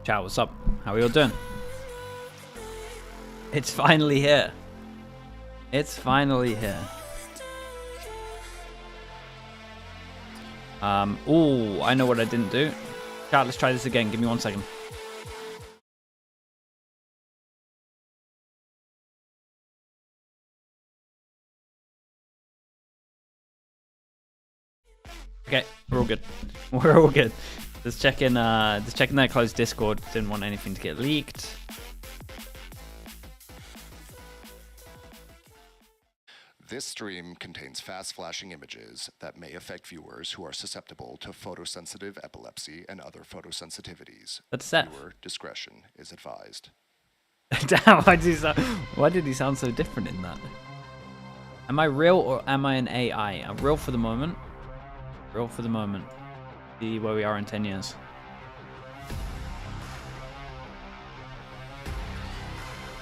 Ciao, what's up? How are you all doing? It's finally here. It's finally here. Oh, I know what I didn't do. Chat, let's try this again. Give me 1 second. Okay, we're all good. We're all good. Just checking that closed Discord. Didn't want anything to get leaked. This stream contains fast flashing images that may affect viewers who are susceptible to photosensitive epilepsy and other photosensitivities. That's Seth. Viewer discretion is advised. Damn, why did he sound so different in that? Am I real or am I an AI? I'm real for the moment. Real for the moment. See where we are in 10 years.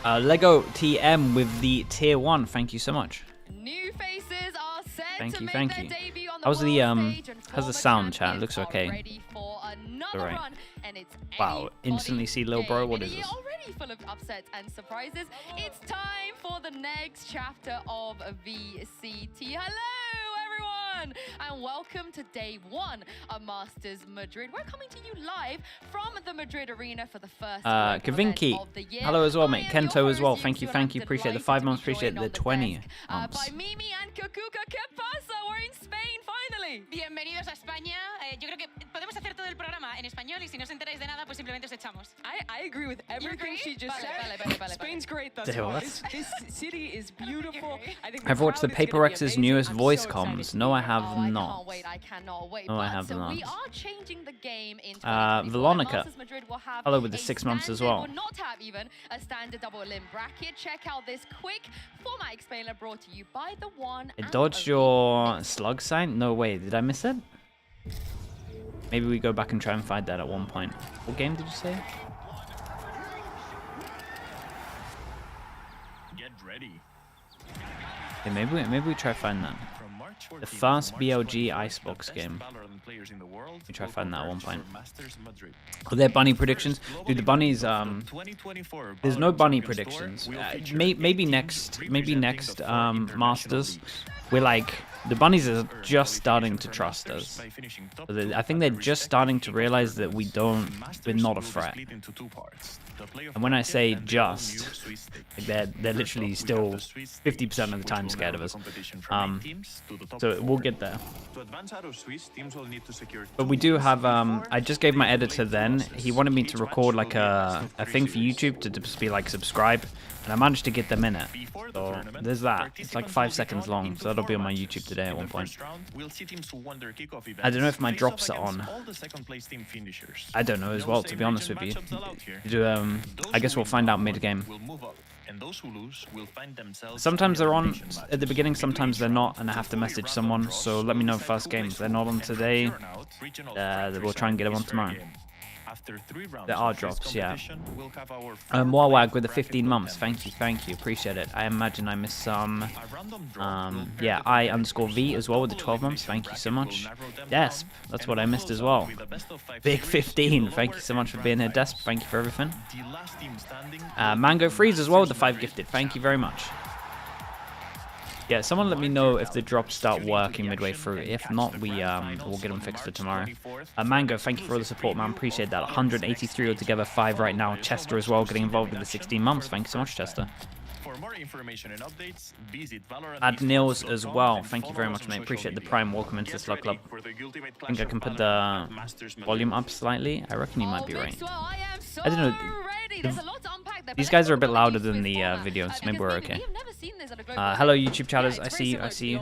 Lego TM with the tier 1. Thank you so much. New faces are set thank you. debut on the How's the stage, and how's the former sound, chat? champions Looks are okay. ready for another Alright. run, and it's Wow, instantly see Lil Bro. What is this? this? Already full of upsets and surprises. It's time for the next chapter of VCT. Hello, everyone, and welcome to day 1 of Masters Madrid. We're coming to you live from the Madrid arena for the first Kavinki. of the year. Hello as well, I mate. am your Kento as well. host, Thank you. Yusuf, Thank you. and I'm Appreciate the delighted 5 to be months. Appreciate joined the on 20 desk, months. by Mimi and Kakuka. ¿Qué pasa? We're in Spain finally. Bienvenidos a España. Yo creo que podemos hacer todo el programa en español y si no os enteráis de nada, pues simplemente os echamos. I agree with everything she just said. Vale. Spain's great thus Damn, far. what? This city is beautiful. I think I've watched the crowd is gonna Paper be X's amazing. newest I'm voice so comms. excited. No, I have I not. can't wait. I cannot wait. No, I But have not. we are changing the game in 2024. Veronica. Masters Madrid will have Hello with the a 6 months as standard, well. will not have even a standard double limb bracket. Check out this quick format explainer brought to you by the one. I and dodged only your slug sign? No way. Did I miss it? Maybe we go back and try and find that at one point. What game did you say? Get ready. Yeah, maybe we try find that. The first BLG Icebox game. Let me try find that at one point. Are there bunny predictions? Dude, the bunnies, there's no bunny predictions. Maybe next Masters. We're like, the bunnies are just starting to trust us. I think they're just starting to realize that we're not a threat. And when I say just, they're literally still 50% of the time scared of us. So we'll get there. But we do have, I just gave my editor then, he wanted me to record like a thing for YouTube to just be like subscribe, and I managed to get them in it. So there's that. It's like 5 seconds long, so that'll be on my YouTube today at one point. I don't know if my drops are on. I don't know as well, to be honest with you. I guess we'll find out mid-game. Sometimes they're on at the beginning, sometimes they're not, and I have to message someone, so let me know first game. If they're not on today, we'll try and get them on tomorrow. There are drops, yeah. Wawag with the 15 months. Thank you, appreciate it. I imagine I missed some. Yeah, I_V as well with the 12 months. Thank you so much. Desp, that's what I missed as well. Big 15. Thank you so much for being here, Desp. Thank you for everything. Mango Freeze as well with the 5 gifted. Thank you very much. Yeah, someone let me know if the drops start working midway through. If not, we'll get them fixed for tomorrow. Mango, thank you for all the support, man. Appreciate that. 183 altogether, 5 right now. Chester as well, getting involved with the 16 months. Thank you so much, Chester. For more information and updates, visit Ad Nils as well. Thank you very much, mate. Appreciate the prime. Welcome into the Slug Club. I think I can put the volume up slightly. I reckon you might be right. I don't know. These guys are a bit louder than the videos. Maybe we're okay. Hello, YouTube chatters. I see you.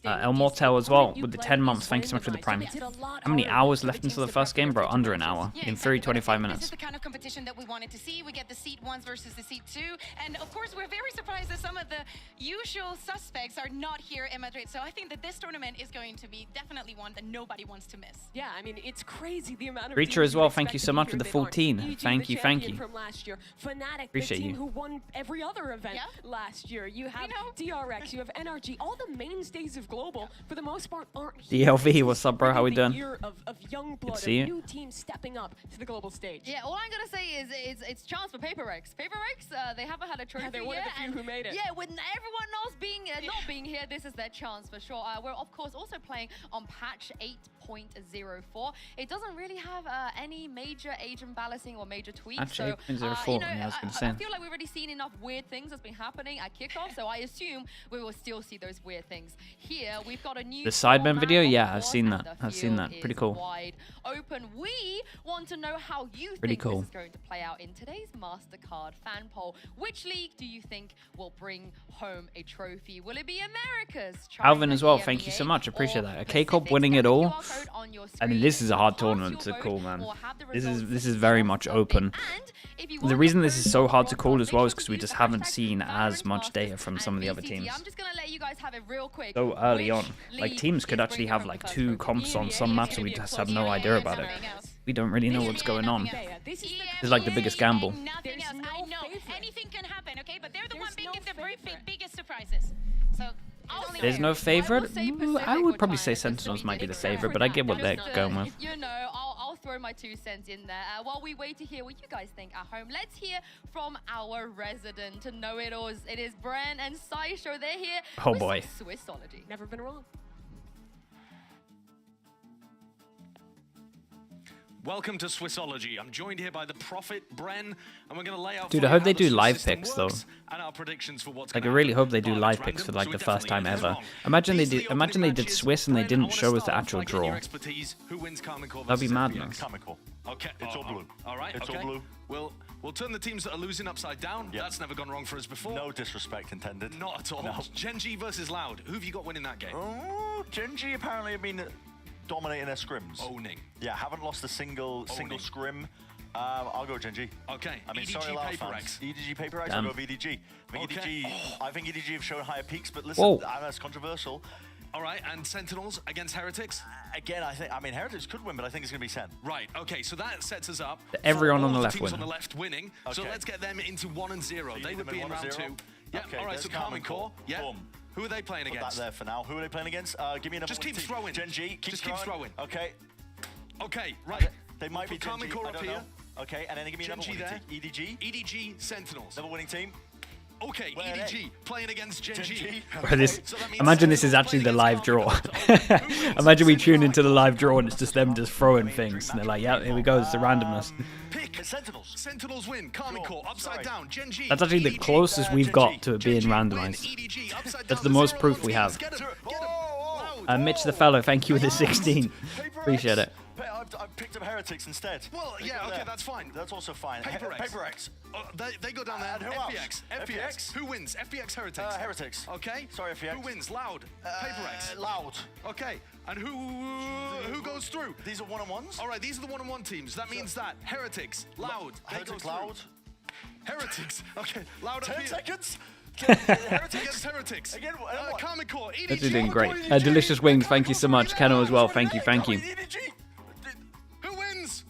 El Mortel as well with the 10 months. Thank you so much for the prime. How many hours left until the first game, bro? Under an hour. In 25 minutes. This is the kind of competition that we wanted to see. We get the seat 1s versus the seat 2, and of course we're very surprised that some of the usual suspects are not here in Madrid. So I think that this tournament is going to be definitely one that nobody wants to miss. Yeah, I mean, it's crazy the amount of Reacher as well. Thank you so much for the 14. Thank you. From last year. Fnatic, Appreciate the team you. who won every other event last year. You have DRX, you have NRG, all the mainstays of global, for the most part, aren't here. DLV, what's up, bro? How we doing? Year of young blood, see you. new teams stepping up to the global stage. Yeah, all I'm gonna say is it's chance for Paper Rex. Paper Rex, they haven't had a trophy they're one of yet, the few and who made it. Yeah, with everyone else being not being here, this is their chance for sure. We're of course also playing on patch 8.04. It doesn't really have any major age imbalancing or major tweaks. Patch So 8.04, yeah, I was gonna say. I feel like we've already seen enough weird things that's been happening at kickoff, so I assume we will still see those weird things. Here we've got a new The Sidemen video? format, Yeah, of I've course, seen and that. the I've seen field that. Pretty is cool. Wide open. We want to know how you Pretty think cool. this is going to play out in today's MasterCard fan poll. Which league do you think will bring home a trophy? Will it be America's? Alvin China, as well, thank you EMEA, so much, appreciate or that. A Pacific? K-Corp winning Scan it the all. QR code on your I mean, screen, this is a hard cast tournament your to call, vote, man. or have the This results is very just much submit. open. And if you The want reason the this is proof so of hard to call broadcast, as well make is sure because to we use just the haven't hashtag seen as Valorant much Masters data from some of the other VCT. teams. I'm just gonna let you guys have it real quick. So early Which on. Like, league teams could is actually bringing have home like the first 2 trophy? comps on EMEA some is maps gonna and we be a just close have no game. idea about it. We don't really know what's going on. This is the This is like the biggest gamble. Nothing There's else. no I know favorite. anything can happen, okay? But they're the one There's making no the very favorite. biggest surprises. So There's no favorite? say Ooh, I Pacific would or probably China, say just to be Sentinels might be the different. favorite, but I get what they're Just, going with. You know, I'll throw my 2 cents in there. While we wait to hear what you guys think at home, let's hear from our resident know-it-alls. It is Bren and Saisho. They're here Oh, with boy. some Swissology. Never been wrong. Welcome to Swissology. I'm joined here by the Prophet, Bren, and we're going to lay out Dude, for I you hope how they the do Swiss live system picks, though. works and our predictions for what's Like, I gonna really happen. hope they do But live it's picks for random, like so the it first time definitely is ever. wrong. Imagine they These are did. the Imagine they opening did matches. Swiss and they Bren, I didn't wanna show us the start actual off by getting your draw. expertise. Who wins Karmine Corps That'd be versus madness. FPX? Comical. Okay. It's all blue. All right. It's all okay. blue. We'll turn the teams that are losing upside down. Yep. That's never gone wrong for us before. No disrespect intended. Not at all. No. Gen.G versus Loud. Who have you got winning that game? Oh, Gen.G apparently have been dominating their scrims. Owning. Yeah, haven't lost a single scrim. I'll go Gen.G. Okay. I mean, EDG sorry, Loud Paper fans. X. EDG Paper X, Damn. I'll go VDG. Okay. I think EDG have shown higher peaks, but listen, Whoa. that's controversial. All right. And Sentinels against Heretics. Again, I mean, Heretics could win, but I think it's going to be Sen. Right, okay, so that sets us up. Everyone for on all the of left teams on winning. the left winning. So Okay. let's get them into 1 and 0. you They need would them be in in 1 and round 0? 2. Yeah, Okay, all right, there's so Karmine Corps. Yeah. Boom. Who are they playing Put against? that there for now. Who are they playing against? Give me another Just one keep team. throwing. Gen.G, Just keep throwing. Okay. Okay, right. They might be Put Karmine Gen.G, Corps I up don't here. know. Okay, and then give me another Gen.G winning there. team. EDG, EDG Sentinels. another winning team. Okay, Where are EDG playing against Gen.G. Gen.G. Bro, this, So that means imagine this is Sentinels actually the playing live against draw. Karmine Corps. Who wins? Imagine we tune Sentinels into the or live draw and it's just them just throwing things. And they're like, yeah, here we go, it's the randomness. Pick. Sentinels. Sentinels win. Karmine Corps upside Sorry. down. Gen.G. That's actually the EDG. closest we've got to it being Gen.G win. randomized. EDG upside That's down. the most 0 proof on we teams. have. Get 'em, get 'em. Oh, Loud. Mitch the Fellow, thank you with the 16. Paper Appreciate X. it. I've picked up Heretics instead. Well, They yeah, go okay, there. that's fine. That's also fine. Paper X. Paper X. They go down there. And who else? FPX. FPX. Who wins? FPX Heretics. Heretics. Okay. Sorry, FPX. Who wins? Loud. Paper X. Loud. Okay. And who goes through? These are one-on-ones. All right, these are the 1-on-1 teams. That means that Heretics, Loud. they go Heretics, through. Loud. Heretics. Okay. Loud up 10 here. seconds. Against Heretics. Heretics. Again, what? Karmine Corps. EDG. That's doing great. Delicious Wings, thank you so much. Keno as well, thank you, thank you. Who wins?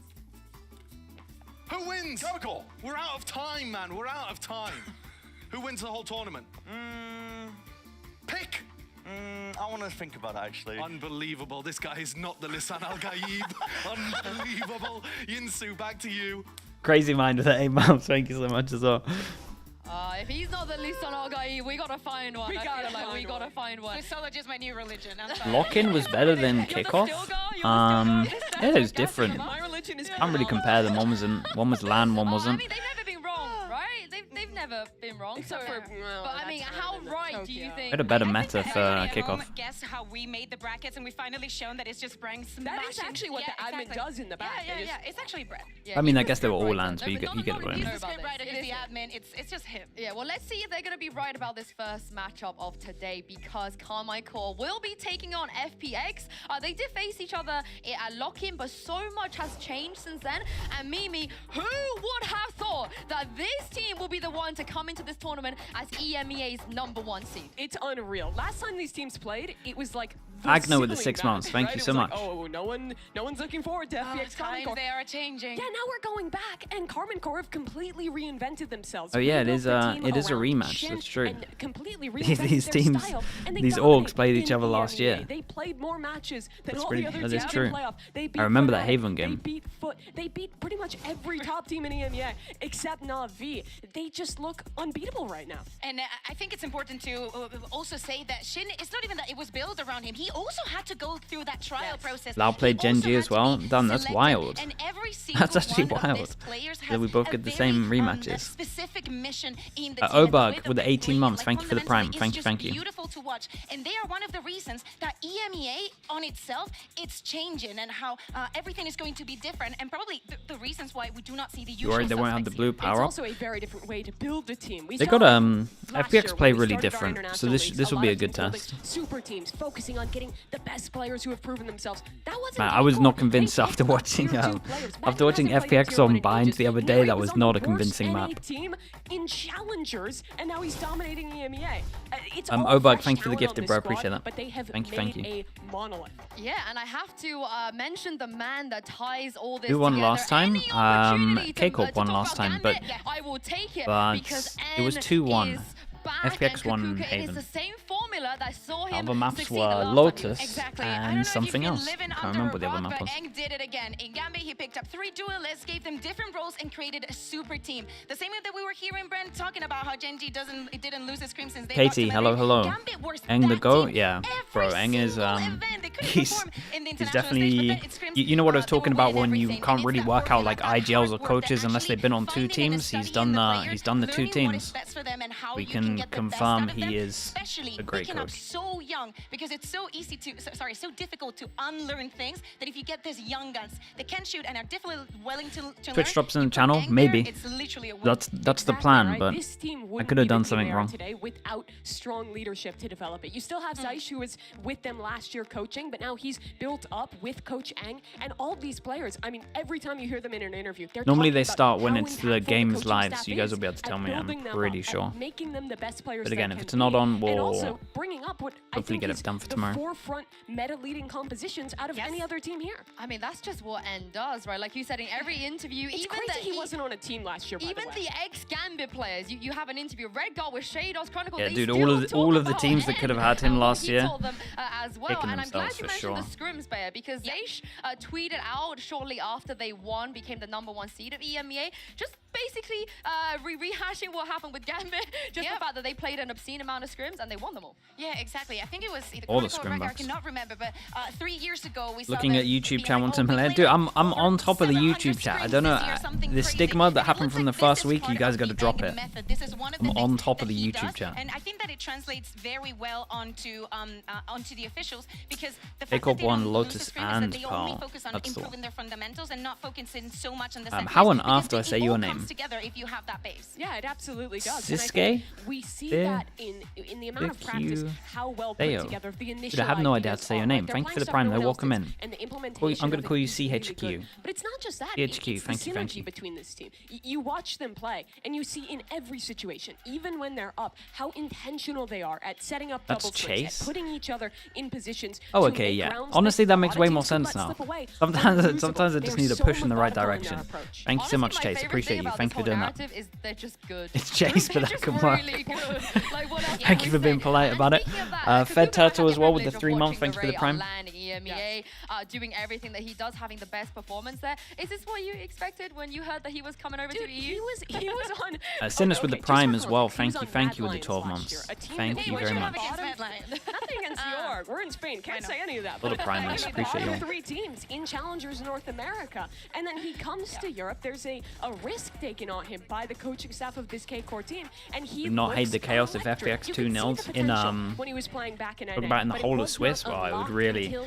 Who wins? Comical. We're out of time, man. We're out of time. Who wins the whole tournament? Pick. I want to think about it, actually. Unbelievable. This guy is not the Lisan Al Gaib. Unbelievable. Yinsu, back to you. Crazy Mind with the 8 months, thank you so much as well. If he's not the Lisan Al Gaib, we gotta find one. We I gotta feel like we find gotta one. find one. Swissology is my new religion. I'm sorry. Lock-in was better than You're the kickoff. still guy, you're the still guy. Yeah, it was different. My religion is Can't really compare them. One was LAN, one I wasn't. mean, they've never been wrong, right? They've never been wrong. Except so, for, but I mean, how right do you think? Had a better I think meta that for everybody at home kickoff. guess how we made the brackets, and we finally shown that it's just Brang smashing. That is actually what the admin does in the back. Yeah, They yeah, just- yeah. It's actually Brett. Yeah, I mean, he's I the guess they were all script LANs, but writer. you get No, the no, point. He's know the about script writer, this. he's It the is him. admin. It's just him. Yeah, well, let's see if they're going to be right about this first matchup of today, because Karmine Corps will be taking on FPX. They did face each other at lock-in, but so much has changed since then. And Mimi, who would have thought that this team will be the one to come into this tournament as EMEA's #1 seed? It's unreal. Last time these teams played, it was like Agno with the 6 months. Thank you so much. Oh, no one's looking forward to FPX Carmen Core. They are changing. Yeah, now we're going back, and Carmen Core have completely reinvented themselves. Oh yeah, it is a rematch. That's true. These teams, these orgs played each other last year. They played more matches than That's all pretty. the other That teams is true. in playoff. They beat I remember that Fnatic, Haven game. They beat pretty much every top team in EMEA except Na'Vi. They just look unbeatable right now. And I think it's important to also say that Shin, it's not even that it was built around him. He also had to go through that trial process. Lau played Gen.G as well. Done. That's wild. And every That's actually wild. That we both get the same rematches. Specific mission in the Obug with the 18 months. Thank you for the prime. Thank you. Beautiful to watch, and they are one of the reasons that EMEA on itself, it's changing, and how everything is going to be different, and probably the reasons why we do not see the usual. You worried they won't have the blue power up? It's also a very different way to build a team. They got FPX play really different, so this will be a good test. Super teams focusing on getting the best players who have proven themselves. That wasn't. Man, I was not convinced after watching FPX on Bind the other day. That was not a convincing map. Team in challengers, and now he's dominating EMEA. It's Obug, thank you for the gifted, bro. Appreciate that. But they have Thank you. a monolith. Yeah, and I have to mention the man that ties all this Who won together. last time? Any opportunity to K-Corp won talk last about time, but Gambit, I will take it but because it was N 2-1. is back, FPX and won Kakuka, it Haven. is the same formula that saw him Other maps succeed were the last Lotus time. Exactly. I don't know and if something you've been else. living I can't under remember a what the other rock, map was. but Eng did it again. In Gambit, he picked up 3 duelists, gave them different roles, and created a super team. The same way that we were hearing Brent talking about how Gen.G didn't lose his cream since they Katie, hello. Eng the GOAT? Yeah, bro, Eng is he's definitely you know what I was talking about when you can't really work out like IGLs or coaches unless they've been on 2 teams. He's done the 2 teams. We can confirm he is a great coach. So young, because it's so easy to so difficult to unlearn things, that if you get these young guns, they can shoot and are definitely willing to Twitch learn. drops in the channel, maybe. It's literally a win. That's the plan, but I could have done something wrong. Today without strong leadership to develop it. You still have Zeish, who was with them last year coaching, but now he's built up with Coach Eng, and all these players. I mean, every time you hear them in an interview, they're normally talking they about start when how it's the impactful game's coaching live, staff so you guys is will be able to tell at me. I'm building them pretty up, sure. at making them the best players But they again, if can it's not on, be, and we'll also bringing up what I hopefully think get it is done for the tomorrow. forefront meta-leading compositions out of any other team here. I mean, that's just what N does, right? Like you said, in every interview, It's even crazy he wasn't on a team last year, by even the way. the ex-Gambit players, you have an interview, Redguard with Shadows Chronicle. Yeah, they dude, still all of the talk teams about that could have N had him and what last he year, told them, as well. kicking And I'm glad themselves you for mentioned sure. the scrims, Bayer, because Zeish tweeted out shortly after they won, became the #1 seed of EMEA, just basically rehashing what happened with Gambit, just the fact that they played an obscene amount of scrims and they won them all. Yeah, exactly. I think it was either All the Chronicle or scrim Record, I buffs. cannot remember, but 3 years ago we saw Looking them at YouTube being chat like, one oh, time, we dude, played I'm over on top of the 700 YouTube chat. I scrims don't know this year, something the crazy. stigma that And it happened looks from the like first this is week. You part guys of got to the drop Eng it. method. This is one of the I'm things on top of that the he YouTube does, chat. and I think that it translates very well onto the officials, because the They fact called that they one don't Lotus lose the scrim is and that they only Pearl. focus on That's the improving their fundamentals and not focusing so much on the how on because earth do I it say all your comes name? together if you have that base. Yeah, it absolutely does. Siske? And I think we see There. that in the amount of practice, how well put Theo. together the initial Dude, I have no idea how ideas to say your are. name. They're Thank you for playing the stuff prime, no though. one else Welcome does, in. and the implementation I'm gonna of it call you is really CHQ. good. But it's not just that. CHQ, It's the thank you, synergy thank you. between this team. You watch them play, and you see in every situation, even when they're up, how intentional they are at setting up That's double swings, Chase? at putting each other in positions. Oh, to okay, make yeah. rounds Honestly, that a makes lot way of more teams could sense let now. slip away. Sometimes I just They're need to so push in the right methodical in their direction. approach. Thank you so much, Honestly, my Chase. favorite Appreciate thing you. about Thank this you for doing whole that. narrative is they're just good. It's Chase, but They're that just can work. really good. Like, what else Thank can you we for being say? polite And about it. speaking of that, Fed Kakuka Turtle had as well with the privilege of 3 months. watching Thanks for the Ray prime. LAN EMEA, doing everything that he does, having the best performance there. Is this what you expected when you heard that he was coming over to Dude, EU? he was on. Sinus with the just prime for as context, well. he was Thank you on with the Mad 12 Lions months. last year, a team Thank that you was very on much. the bottom- Madline. Nothing against New York. We're in Spain. Can't say any of that. Little prime nice. Appreciate you all. 3 teams in Challengers North America, and then he comes to Europe. There's a risk taken on him by the coaching staff of this K-Core team, and he Would not hate looks the chaos if electric. FPX You could see 2-0'd the in, potential when he was playing back in talking NA, about in the but whole of was Swiss. not Well, it would unlocked really until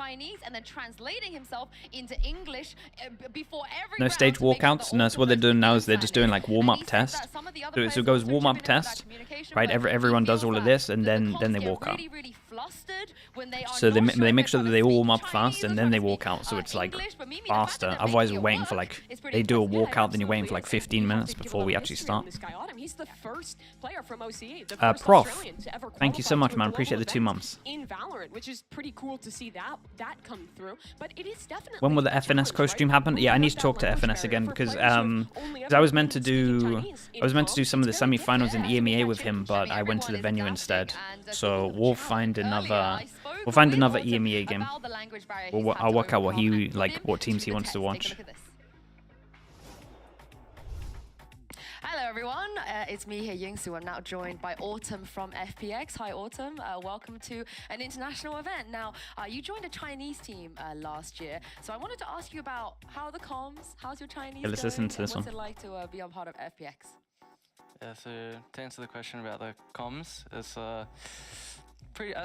Chinese and then translating himself into English before every No round stage to make sure walkouts. that No, all so what they're the doing now game is they're just doing planning. like warm-up And he said test. that some of the other So players it goes also warm-up chipping in with that test, communication, right? but he Everyone does feels all of that this, and the then comms they get walk out. really flustered when they are So they not sure if make they're sure that trying they to all speak warm up Chinese fast or and then trying they to walk speak, out, so it's like English. But Mimi, the fact faster. that they're Otherwise, making we're it waiting for work like is pretty they do a impressive. walkout, then you're waiting for like 15 minutes before we actually start. This guy, Autumn, he's the first player from OCE, the first Prof, Australian to ever thank you so qualify much, to a man. global Appreciate the 2 event months. in Valorant, which is pretty cool to see that come through. But it is definitely When will the a FNS challenge, co-stream right? happen? Yeah, I Opening need up to talk that to language FNS barrier again for because players who have only I was ever meant to been speaking do Chinese in some of the comms. It's very semi-finals in difficult. EMEA with him, but I went to the venue instead. So we'll find another EMEA game. I'll work out what teams he wants to watch. Hello everyone, it's me here, Yingsu. I'm now joined by Autumn from FPX. Hi Autumn, welcome to an international event. Now, you joined a Chinese team last year, so I wanted to ask you about how are the comms, how's your Chinese Let's going, listen to this what's one. it like to be on part of FPX? Yeah, so to answer the question about the comms, it's I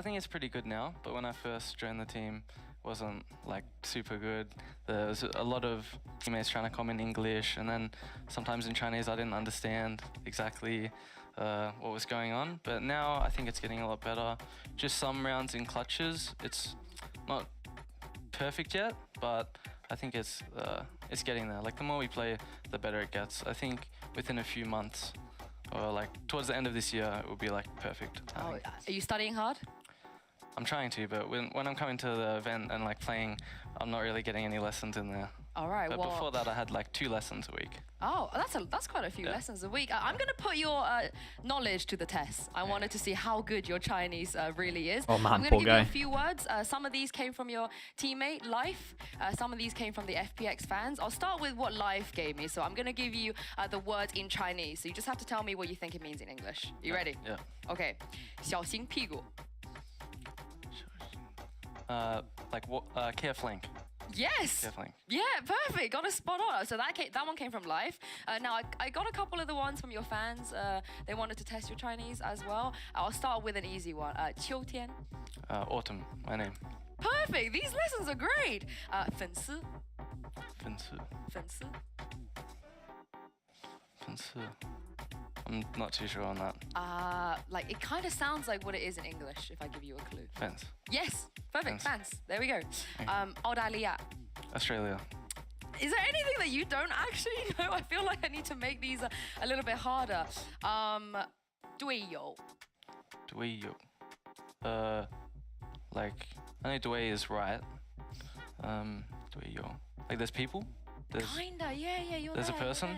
think it's pretty good now, but when I first joined the team, wasn't like super good. There was a lot of teammates trying to comment English, and then sometimes in Chinese I didn't understand exactly what was going on. But now I think it's getting a lot better. Just some rounds in clutches, it's not perfect yet, but I think it's getting there. Like the more we play, the better it gets. I think within a few months, or like towards the end of this year, it will be like perfect. Oh, are you studying hard? I'm trying to, but when I'm coming to the event and like playing, I'm not really getting any lessons in there. All right, But well, before that, I had like 2 lessons a week. oh, that's quite a few lessons a week. I'm going to put your knowledge to the test. I wanted to see how good your Chinese really is. Oh man, I'm going poor to give guy. you a few words. Some of these came from your teammate, Life. Some of these came from the FPX fans. I'll start with what Life gave me. So I'm going to give you the words in Chinese. So you just have to tell me what you think it means in English. You ready? Yeah. Okay. 小心屁股. Care flank. Yes. Care flank. Yeah, perfect. Got a spot on. So that one came from Life. Now I got a couple of the ones from your fans. They wanted to test your Chinese as well. I'll start with an easy one. 秋天. Autumn, my name. Perfect. These lessons are great. 粉丝. 粉丝. 粉丝. 粉丝. I'm not too sure on that. Like it kind of sounds like what it is in English if I give you a clue. Fans. Yes. Perfect. Fans. Fans. There we go. 澳大利亚. Australia. Is there anything that you don't actually know? I feel like I need to make these a little bit harder. 队友. 队友. Like, I know Dway is right. 队友. Like there's people? Kinda, yeah, you're There's there, a person?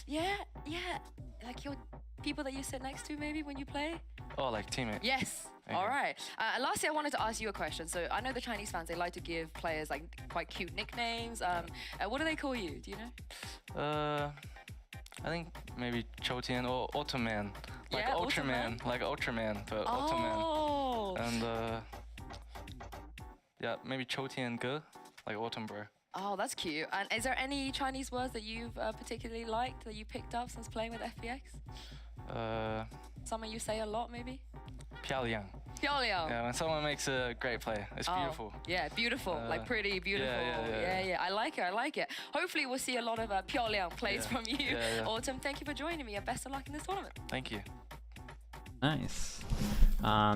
you're there. Yeah. Like your people that you sit next to maybe when you play? Oh, like teammate. Yes. Okay. All right. Lastly, I wanted to ask you a question. So I know the Chinese fans, they like to give players like quite cute nicknames. What do they call you? Do you know? I think maybe Choutian or Ultraman. Like Yeah, Ultraman. Ultraman. Like Ultraman, but Ultraman. Oh. And yeah, maybe Choutian Ge, like Autumn Bro. Oh, that's cute. And is there any Chinese words that you've particularly liked that you picked up since playing with FPX? Something you say a lot, maybe? 漂亮. 漂亮. Yeah, when someone makes a great play, it's beautiful. Yeah, beautiful. Like pretty beautiful. Yeah. I like it. Hopefully we'll see a lot of 漂亮 plays from you. Yeah. Autumn, thank you for joining me and best of luck in this tournament. Thank you. Nice.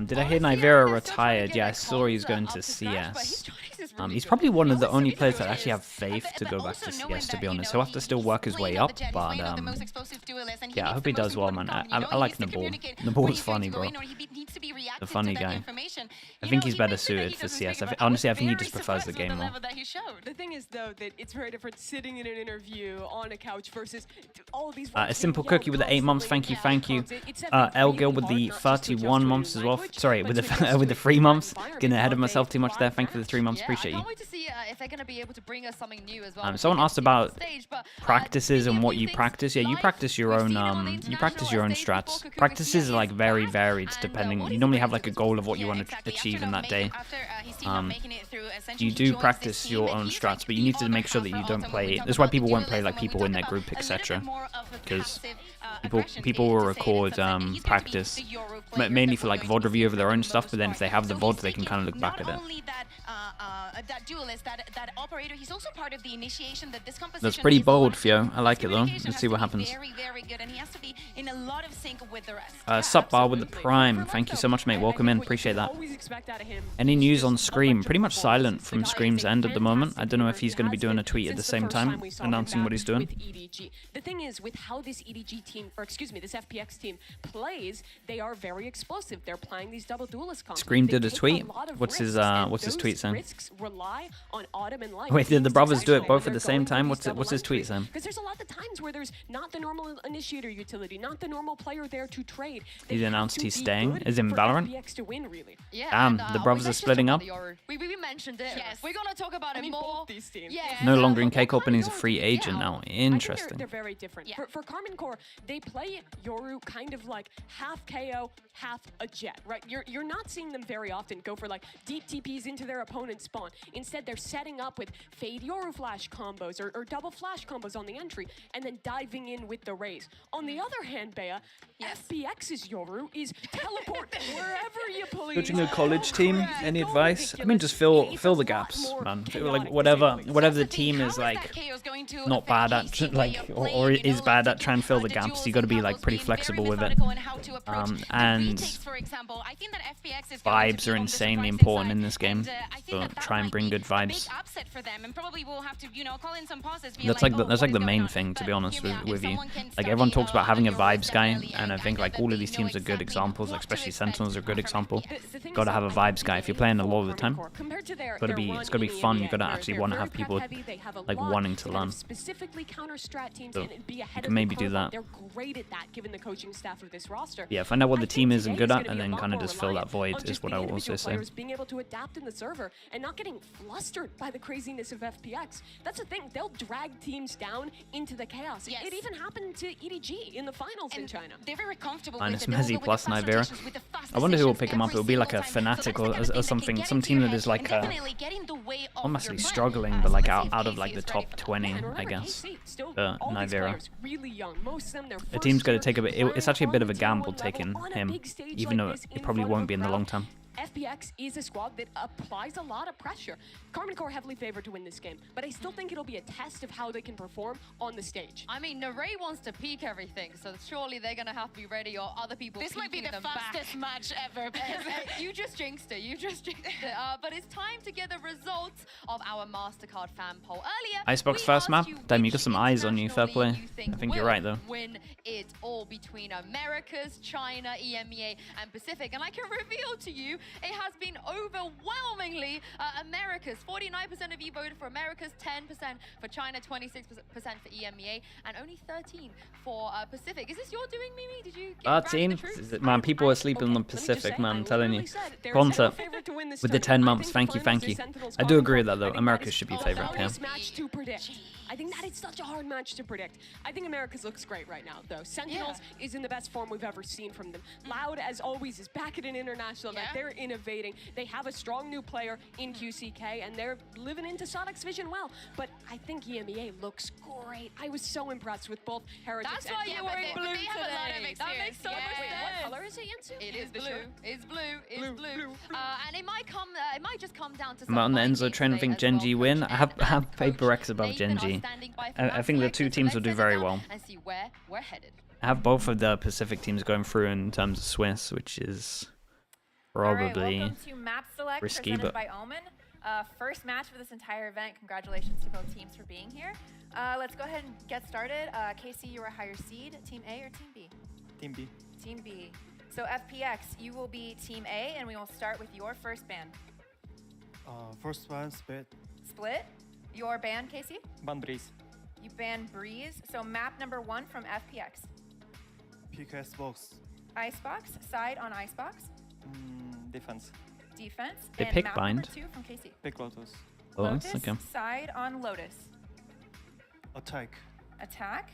Did I hear Nivera retired? Yeah, I saw he's going to CS. He's probably one of the only players that actually have faith to go back to CS, to be honest. He'll have to still work his way up, but yeah, I hope he does well, man. I like Nabal. Nabal's funny, bro. The funny guy. I think he's better suited for CS. Honestly, I think he just prefers the game more. The thing is, though, that it's very different sitting in an interview on a couch versus all of these. A simple cookie with the 8 months. Thank you. Elgil with the 31 months as well. Sorry, with the 3 months. Getting ahead of myself too much there. Thank you for the 3 months. Appreciate you. I can't wait to see if they're going to be able to bring us something new as well. Someone asked about practices and what you practice. Yeah, you practice your own strats. Practices are like very varied depending. You normally have like a goal of what you want to achieve in that day. You do practice your own strats, but you need to make sure that you don't play. That's why people won't play like people in their group, etc. Because people will record practice mainly for like VOD review of their own stuff, but then if they have the VOD, they can kind of look back at it. that duelist, that operator. He's also part of the initiation. That this composition. That's pretty is bold, a lot. Theo. I like it though. Communication Let's has see to what be happens. Very, very good, and he has to be in a lot of sync with the rest. Sup Bar with the Prime. Thank you so much, mate. Welcome in. Appreciate that. Any news on Scream? Pretty much silent from Scream's end at the moment. I don't know if he's going to be doing a tweet at the same time, announcing what he's doing. The thing is, with how this EDG team, or excuse me, this FPX team plays, they are very explosive. They're playing these double duelist combos. Scream They did a take tweet. lot of What's his risks, and tweet those saying? risks rely on Autumn and Light. Wait, did the Teams brothers do it decide both when at the they're same going for time? these What's his double tweet entries. saying? Because there's a lot of times where there's not the normal initiator utility, not the normal player there to trade. They He's have announced to he's be staying. good Is in for Valorant? FPX to win, really. Yeah, Damn, and, the brothers let's are just splitting talk up. about the Yoru. We mentioned it. Yes. We're gonna talk about it I mean, more. both these teams. Yeah. No and, longer in what Cake kind Open. of He's a Yoru free do you get agent out? now. I think Interesting. they're very different. Yeah. For Carmen Core, they play Yoru kind of like half KO, half a jet, right? You're not seeing them very often go for like deep TPs into their opponent's spawn. Instead, they're setting up with fade Yoru flash combos or double flash combos on the entry, and then diving in with the raise. On the other hand, Bea, FPX's Yoru is teleport wherever you please. Coaching a college team, Correct. any Go advice? I mean, ridiculous. just fill It's the a lot gaps, more man. chaotic, Like whatever basically. the That's team thing, is how like that KO going to not affect bad at, KC way like of or playing, you is know, bad like at trying to fill the the gaps. duels You got to and be like combos pretty being flexible very with it. methodical in how to approach the and retakes, for example. I think that FPX is going to vibes be are on the insanely surprising important side, in this game. and, I think So that try and might bring be good a vibes. big upset for them, and probably we'll have to, you know, call in some pauses. That's like the main thing, to be honest with you. Like everyone talks about having a vibes guy, and I think like all of these teams are good examples. Like especially Sentinels are a good example. Got to have a vibes guy if you're playing a lot of the time. It's gotta be fun. You gotta actually want to have people like wanting to learn. Specifically counter strat teams So and be ahead you can of maybe the do curve. that. They're great at that, given the coaching staff of this roster. Yeah, find out what the team isn't good at, Today and is then gonna kind be of a lot just more fill that void. reliant on Is just what the I will individual also say. players being able to adapt in the server and not getting flustered by the craziness of FPX. That's the thing. They'll drag teams down into the chaos. Yes. It even happened to EDG in the finals in China. They're very comfortable Minus with it. They'll Mezzi go with plus the fast Nivera. rotations, with the fast I wonder who will decisions pick him up. every It'll be like a single time. So Fnatic that's the kind of or thing that something. can get Some into team your that is head like and definitely get in the way of not massively your plan. struggling, So but like let's see if out of Casey like the is ready top for that. 20, And I remember, guess. KC, still, Uh, all these Nivera. players really young. Most of them, their The team's going to first take a year bit. It's actually a bit of a playing on gamble Tier 1 taking level on a him, big stage even like though this it in probably front of won't a be in the crowd. long term. FPX is a squad that applies a lot of pressure. Carmen Core heavily favored to win this game, but I still think it'll be a test of how they can perform on the stage. I mean, Naray wants to peak everything, so surely they're gonna have to be ready, or other people. This might be peeking the them back. fastest match ever. You just jinxed it. You just jinxed it. But it's time to get the results of our Mastercard fan poll. Earlier, Icebox we first asked map? you Damn, you which got some eyes on you, fair international play. league you think I think you're will right, though. Win it all between Americas, China, EMEA, and Pacific. And I can reveal to you, it has been overwhelmingly Americas. 49% of you voted for Americas, 10% for China, 26% for EMEA, and only 13% for Pacific. Is this your doing, Mimi? Did you get Team, man, people are sleeping on the Let me just Pacific, say, man. I I'm telling you. literally said there's Concept no favorite to win this with the tournament. 10 I months. think Thank you, the thank finals you. is Sentinels I do Carmen agree with Core. that, though. I think America that is should be the favorite up here. hardest match to predict. I think that is such a hard match to predict. I think America's looks great right now, though. Sentinels is in the best form we've ever seen from them. Loud, as always, is back at an international event. They're innovating. They have a strong new player in QCK, and they're living into Sonic's vision well. But I think EMEA looks great. I was so impressed with both Heritage That's and why you're wearing blue they have a lot of today. That experience. makes so much Wait, what sense. color is it, Yansu? It is The blue. shirt? It's blue. It's blue. And it might come. It might just come down to. I'm out on the mind Enzo games train. I today think as Gen.G well, win. Coach I have Ed and Paper Coach X above Nathan are Gen.G. standing by for I round think the selectors, two so teams will let's do sit very down well. and see where we're headed. I have both of the Pacific teams going through in terms of Swiss, which is probably welcome to Map Select risky, presented but by Omen. First match for this entire event. Congratulations to both teams for being here. Let's go ahead and get started. Casey, you are higher seed, Team A or Team B? Team B. Team B. So FPX, you will be Team A, and we will start with your first ban. First one, Split. Split. Your ban, Casey? Ban Breeze. You ban Breeze. So map number 1 from FPX. Pick Xbox. Icebox. Side on Icebox. Defense. Defense. They and pick map bind. number 2 from Casey. Pick Lotus. Lotus, Lotus. okay. Side on Lotus. Attack. Attack.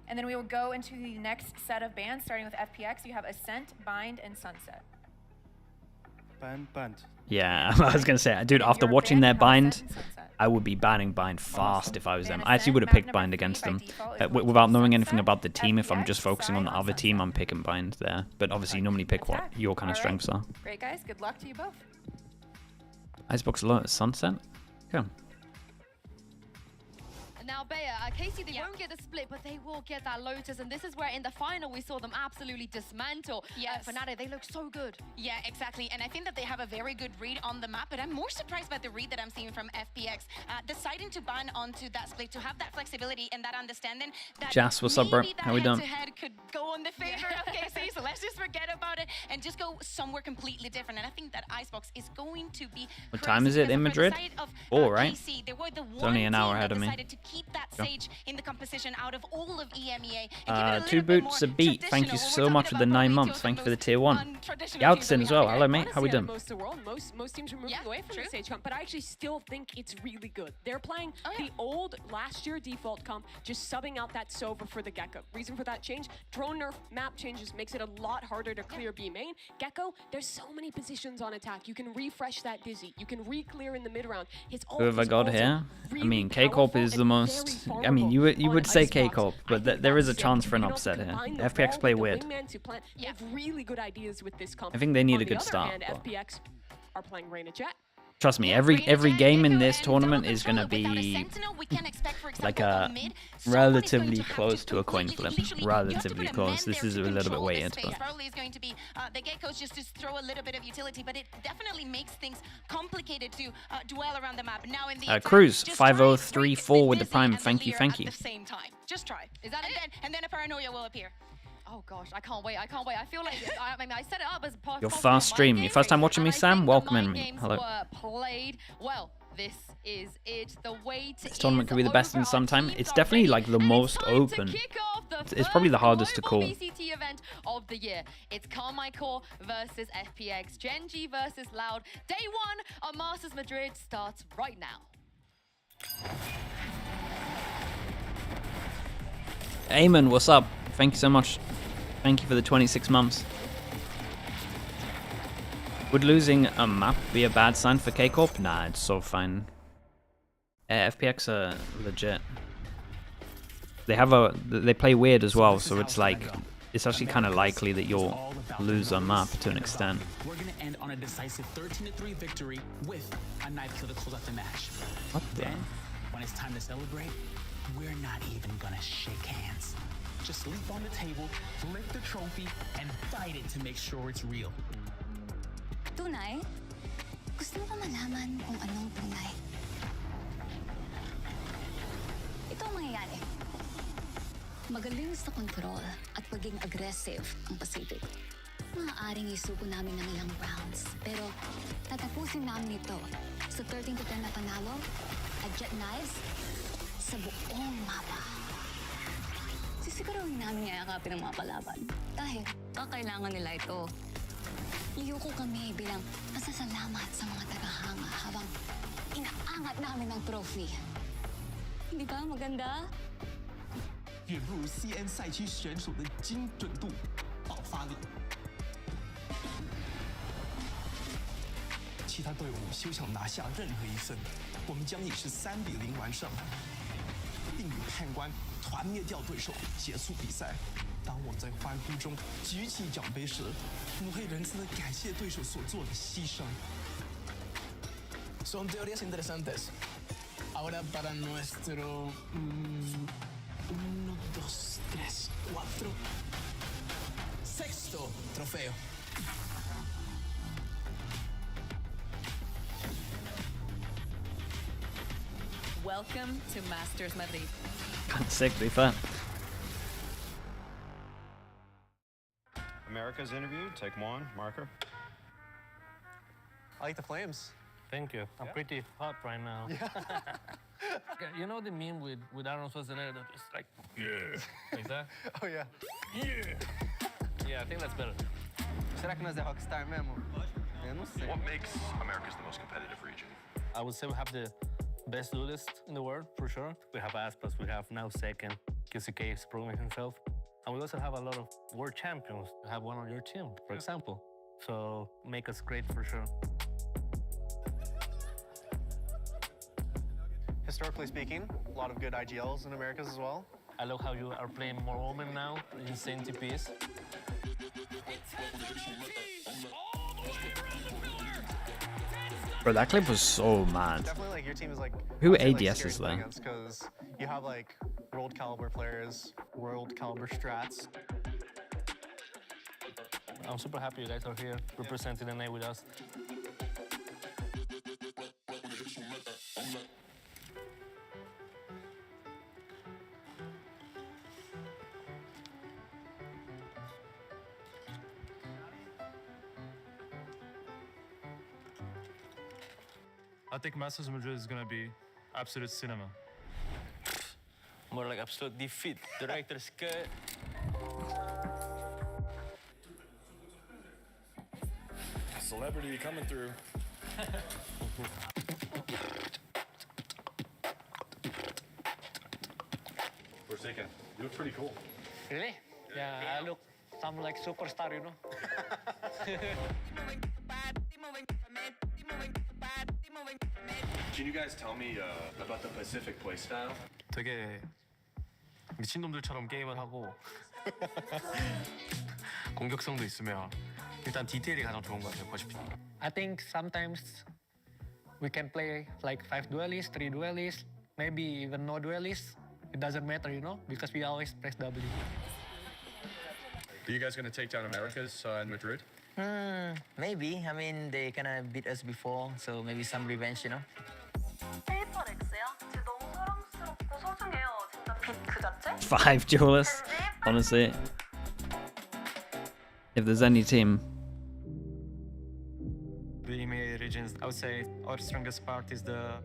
And then we will go into the next set of bans, starting with FPX. You have Ascent, Bind, and Sunset. Band. Yeah, I was gonna say, dude. After Your watching ban, their you have bind, Ascent and Sunset. I would be banning bind fast if I was them. Ban I actually Ascent, would have map picked number bind 3 against by them. default is going to Without be knowing anything Sunset. about the team, if I'm FPX, just focusing on the side other team, Sunset. I'm picking bind there. But obviously, you normally pick what your kind of All right. strengths are. Great, guys. Good luck to you both. Icebox Lotus Sunset. Okay. Now, Bea, Casey, they won't get the split, but they will get that Lotus. And this is where in the final we saw them absolutely dismantle. Yes. Fnatic, they look so good. Yeah, exactly. And I think that they have a very good read on the map, but I'm more surprised by the read that I'm seeing from FPX. Deciding to ban onto that split, to have that flexibility and that understanding that Jas, what's up, bro? maybe that How we doing? head-to-head could go on the favor of KC, so let's just forget about it and just go somewhere completely different. And I think that Icebox is going to be What time is it in Madrid? 4, right? KC, they were the It's only an hour team ahead that of me. decided to keep that stage in the composition out of all of EMEA. Two Boots a beat. Thank you so much for the 9 months. Thank you for the tier 1. Yaltsin as well. Hello, mate. How we doing? Most of the world, most teams are moving away from the stage comp, but I actually still think it's really good. They're playing the old last year default comp, just subbing out that Sova for the Gecko. Reason for that change? Drone nerf, map changes, makes it a lot harder to clear B main. Gecko, there's so many positions on attack. You can refresh that Dizzy. You can re-clear in the mid round. Who have I got here? I mean, K-Corp is the most... I mean, you would say K-Corp, but there is a chance for an upset here. FPX play weird. They have really good ideas with this comp. I think they need On a the good other start, hand, but- FPX are playing Reyna Jet. Trust me, every game in this tournament is going to be like a relatively close to a coin flip. Relatively close. This is a little bit weighted, but Probably is going to be the Geckos just to throw a little bit of utility, but it definitely makes things complicated to dwell around the map. Now in the Cruz 5034 with the prime. Thank you, thank you. At the same time, just try. Is that it? And then a paranoia will appear. Oh gosh, I can't wait. I can't wait. I feel like I mean I set it up as part Your of first stream. my Your first time watching me, and I Sam? think the Welcome mind in, mate. games Hello. were played well. This is it. The wait This tournament could be the best in some time. It's definitely like the and most it's time open. To kick off the It's probably the first hardest to global call. VCT event of the year. It's Carmichael versus FPX. Gen.G versus Loud. Day 1 of Masters Madrid starts right now. Eamon, what's up? Thank you so much. Thank you for the 26 months. Would losing a map be a bad sign for K-Corp? Nah, it's so fine. FPX are legit. They play weird as well, so it's like it's actually kind of likely that you'll lose a map to an extent. We're gonna end on a decisive 13-3 victory with a knife kill to close out the match. What the? Then, when it's time to celebrate, we're not even gonna shake hands. Just leap on the table, lift the trophy, and fight it to make sure it's real. Tunay? Gusto mo ba malaman kung anong tunay? Ito ang mangyayari. Magaling sa control at pagiging aggressive ang Pacific. Maaaring isuko namin ng ilang rounds, pero tatapusin namin ito sa 13-10 na panalo at jet knives sa buong mapa. Sisiguruhin namin yayakapin ang mga kalaban dahil kakailangan nila ito. Iyuko kami bilang pasasalamat sa mga tagahanga habang inaangat namin ang trophy. Hindi ba maganda? 跃入 CN 赛区选手的精准度、爆发力。其他队伍休想拿下任何一分，我们将以是3-0完胜，并与判官团灭掉对手，结束比赛。当我们在欢呼中举起奖杯时，我们会仁慈地感谢对手所做的牺牲。Son teorías interesantes. Ahora para nuestro 1, 2, 3, 4. Sexto trofeo. Welcome to Masters Madrid. Kind of sick, to be fair. America's interview, take 1, marker. I like the flames. Thank you. I'm pretty hot right now. You know the meme with Arnold Schwarzenegger that is like, yeah, like that? Oh, yeah. Yeah. Yeah, I think that's better. Será que nós é rockstar mesmo? Eu não sei. What makes America's the most competitive region? I would say we have the best duelist in the world, for sure. We have Aspas, we have now second. QCK is proving himself. And we also have a lot of world champions. We have one on your team, for example. So make us great for sure. Historically speaking, a lot of good IGLs in Americas as well. I love how you are playing more women now, insane TPs. Bro, that clip was so mad. Definitely, like your team is like Who I'd say, like, ADS is scary to play there? against, 'cause you have like world caliber players, world caliber strats. I'm super happy you guys are here representing the NA with us. I think Masters Madrid is going to be absolute cinema. More like absolute defeat. Director's cut. Celebrity coming through. Forsaken, you look pretty cool. Really? Yeah, I look some like superstar, you know. Can you guys tell me about the Pacific playstyle? 되게 미친놈들처럼 게임을 하고 공격성도 있으며 일단 디테일이 가장 좋은 것 같아요, 퍼시픽. I think sometimes we can play like 5 duelists, 3 duelists, maybe even no duelists. It doesn't matter, you know, because we always press W. Are you guys going to take down Americas in Madrid? Maybe. I mean, they kind of beat us before, so maybe some revenge, you know? 페이퍼 렉스야? 진짜 너무 사랑스럽고 소중해요. 진짜 빛 그 자체? 5 duelists, honestly. If there's any team. The EMEA regions, I would say our strongest part is the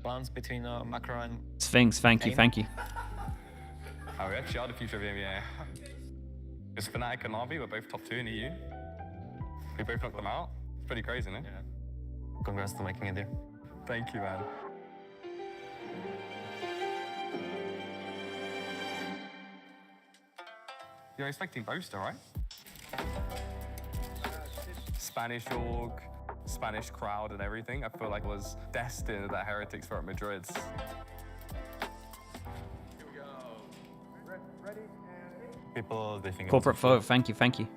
balance between Macro and Sphinx, thank you, thank you. Oh, we actually are the future of the NBA. Because Fnatic and Navi were both top 2 in the EU. We both knocked them out. It's pretty crazy, isn't it? Yeah. Congrats to making it there. Thank you, man. You're expecting Boaster, right? Spanish org, Spanish crowd and everything. I feel like it was destined that Heretics were at Madrid. People, they think Corporate photo, thank you, thank you.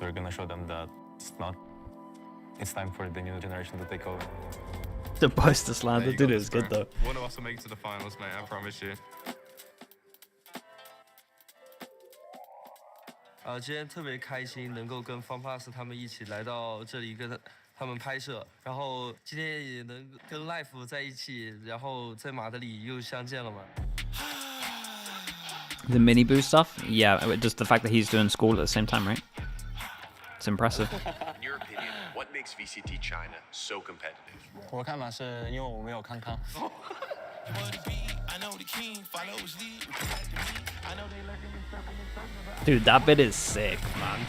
we're gonna show them that it's not. It's time for the new generation to take over. The poster slam, the dude is good though. One of us will make it to the finals, mate, I promise you. 今天特别开心能够跟 FunPass 他们一起来到这里跟他们拍摄，然后今天也能跟 Life 在一起，然后在马德里又相见了嘛。The mini boost stuff? Yeah, just the fact that he's doing school at the same time, right? It's impressive. In your opinion, what makes VCT China so competitive? 我的看法是因为我没有康康。Dude, that bit is sick, man.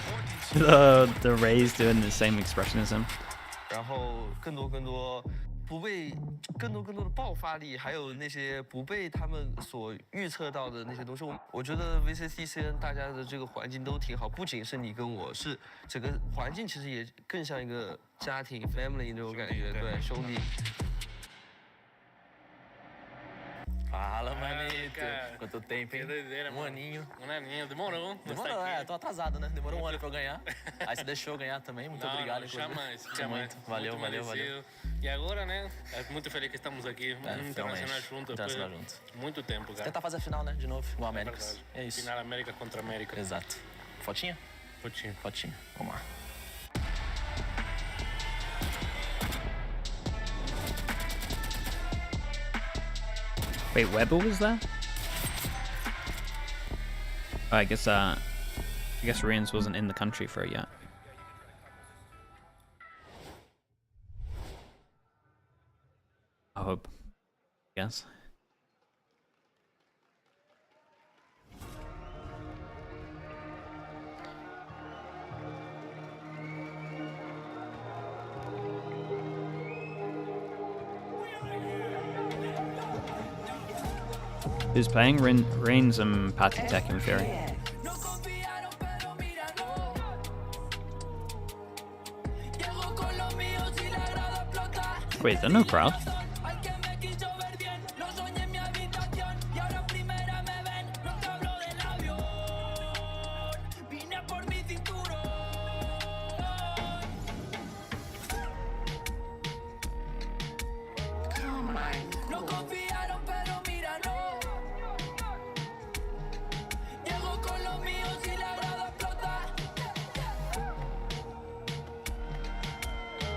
The Ray's doing the same expression as him. 然后更多的爆发力，还有那些不被他们所预测到的那些东西，我觉得 VCT 大家的这个环境都挺好，不仅是你跟我，是整个环境其实也更像一个家庭 family 那种感觉，对，兄弟。Fala, manito. Quanto tempo, hein? Um aninho. Um aninho. Demorou. Demorou, tô atrasado, né? Demorou um ano pra eu ganhar. Aí você deixou eu ganhar também. Muito obrigado. Jamais. Muito. Valeu. E agora, né? É muito feliz que estamos aqui. Internacional juntos. Internacional juntos. Muito tempo, cara. Tentar fazer a final, né? De novo, no Américas. É isso. Final América contra América. Exato. Fotinha? Fotinha. Vamos lá. Wait, Weber was there? Oh, I guess Rians wasn't in the country for it yet. I hope. Yes. Who's playing? Reigns and Patty Tech in Fury. Wait, there's no crowd?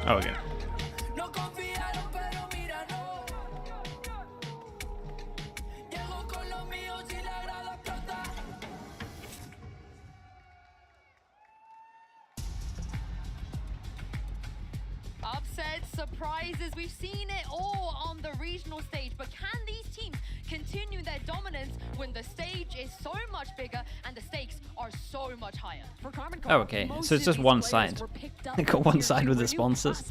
Oh, okay. Upsets, surprises, we've seen it all on the regional stage, but can these teams continue their dominance when the stage is so much bigger and the stakes are so much higher? For Carmen Oh, okay. So it's just one side. They got one side with the sponsors.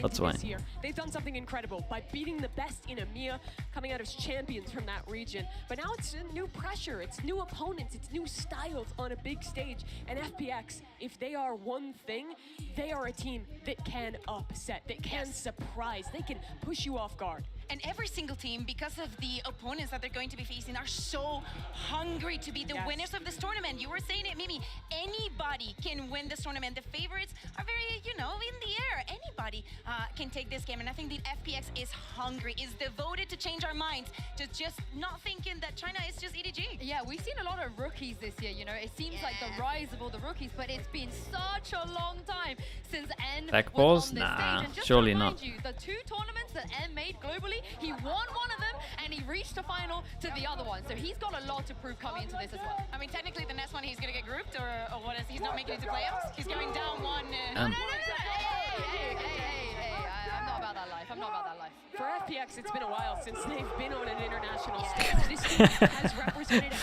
That's why. They've done something incredible by beating the best in EMEA, coming out as champions from that region. But now it's a new pressure, it's new opponents, it's new styles on a big stage. And FPX, if they are one thing, they are a team that can upset, that can surprise, they can push you off guard. And every single team, because of the opponents that they're going to be facing, are so hungry to be the winners of this tournament. You were saying it, Mimi. Anybody can win this tournament. The favorites are very, you know, in the air. Anybody can take this game. And I think the FPX is hungry, is devoted to change our minds, to just not thinking that China is just EDG. Yeah, we've seen a lot of rookies this year, you know. It seems like the rise of all the rookies, but it's been such a long time since N Tech was balls? on this Nah, stage. And just surely to not. remind you, the 2 tournaments that N made globally, he won one of them and he reached the final to the other one. So he's got a lot to prove coming into this as well. I mean, technically, the next one he's going to get grouped, or what is he's not making it to playoffs? He's going down one. Hey, I'm not about that life. I'm not about that life. For FPX, it's been a while since they've been on an international stage. This team has represented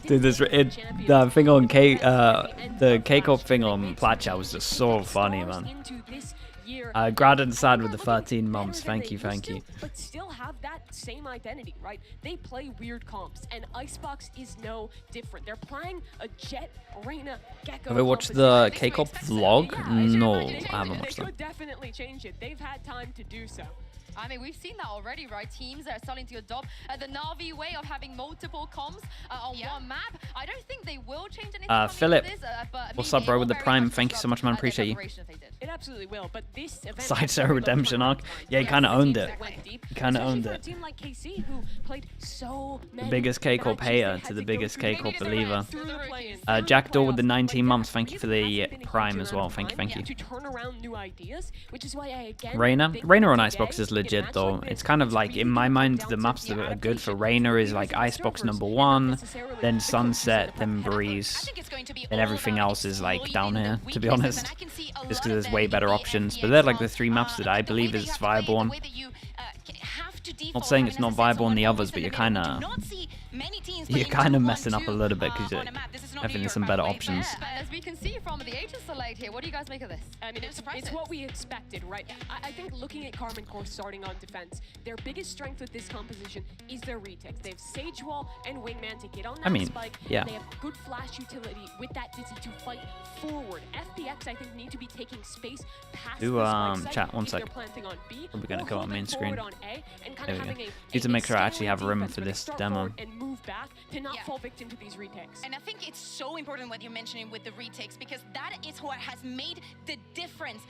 Dude, the thing on the K-Corp thing on Platcha was just so funny, man. Grad and sad with the 13 months. Thank you. But still have that same identity, right? They play weird comps, and Icebox is no different. They're playing a Jet, Reina, Gecko. Have you watched the K-Corp vlog? No, I haven't watched They that. could definitely change it. They've had time to do so. I mean, we've seen that already, right? Teams that are starting to adopt the Na'Vi way of having multiple comms on one map. I don't think they will change anything. Philip, but what's up, bro, with the Prime? Thank you so much, man. Appreciate you. It absolutely will, but this event Side Zero Redemption arc. Yeah, he kind of owned it. He kind of owned it. A team like KC, who played so many The biggest K-Corp hater to the biggest K-Corp believer. Jack Door with the 19 months. Thank you for the Prime as well. Thank you. To turn around new ideas, which is why I again Reina on Icebox is legit though. It's kind of like, in my mind, the maps that are good for Reina is like Icebox #1, then Sunset, then Breeze, and everything else is like down here, to be honest. Just because there's way better options. But they're like the 3 maps that I believe is viable on. Not saying it's not viable on the others, but you're kind of messing up a little bit because I think there's some better options. As we can see from the agent select here, what do you guys make of this? I mean, it's what we expected, right? I think looking at Carmen Core starting on defense, their biggest strength with this composition is their retakes. They have Sage Wall and Wingman to get on that spike. Yeah. They have good flash utility with that Dizzy to fight forward. FPX, I think, need to be taking space past the spike chat, one if sec. they're planting on B, Probably going to go on main screen. There we go. Need Need to make sure I actually have room for this demo. And move back to not fall victim to these retakes. And I think it's so important what you're mentioning with the retakes, because that is what has made the difference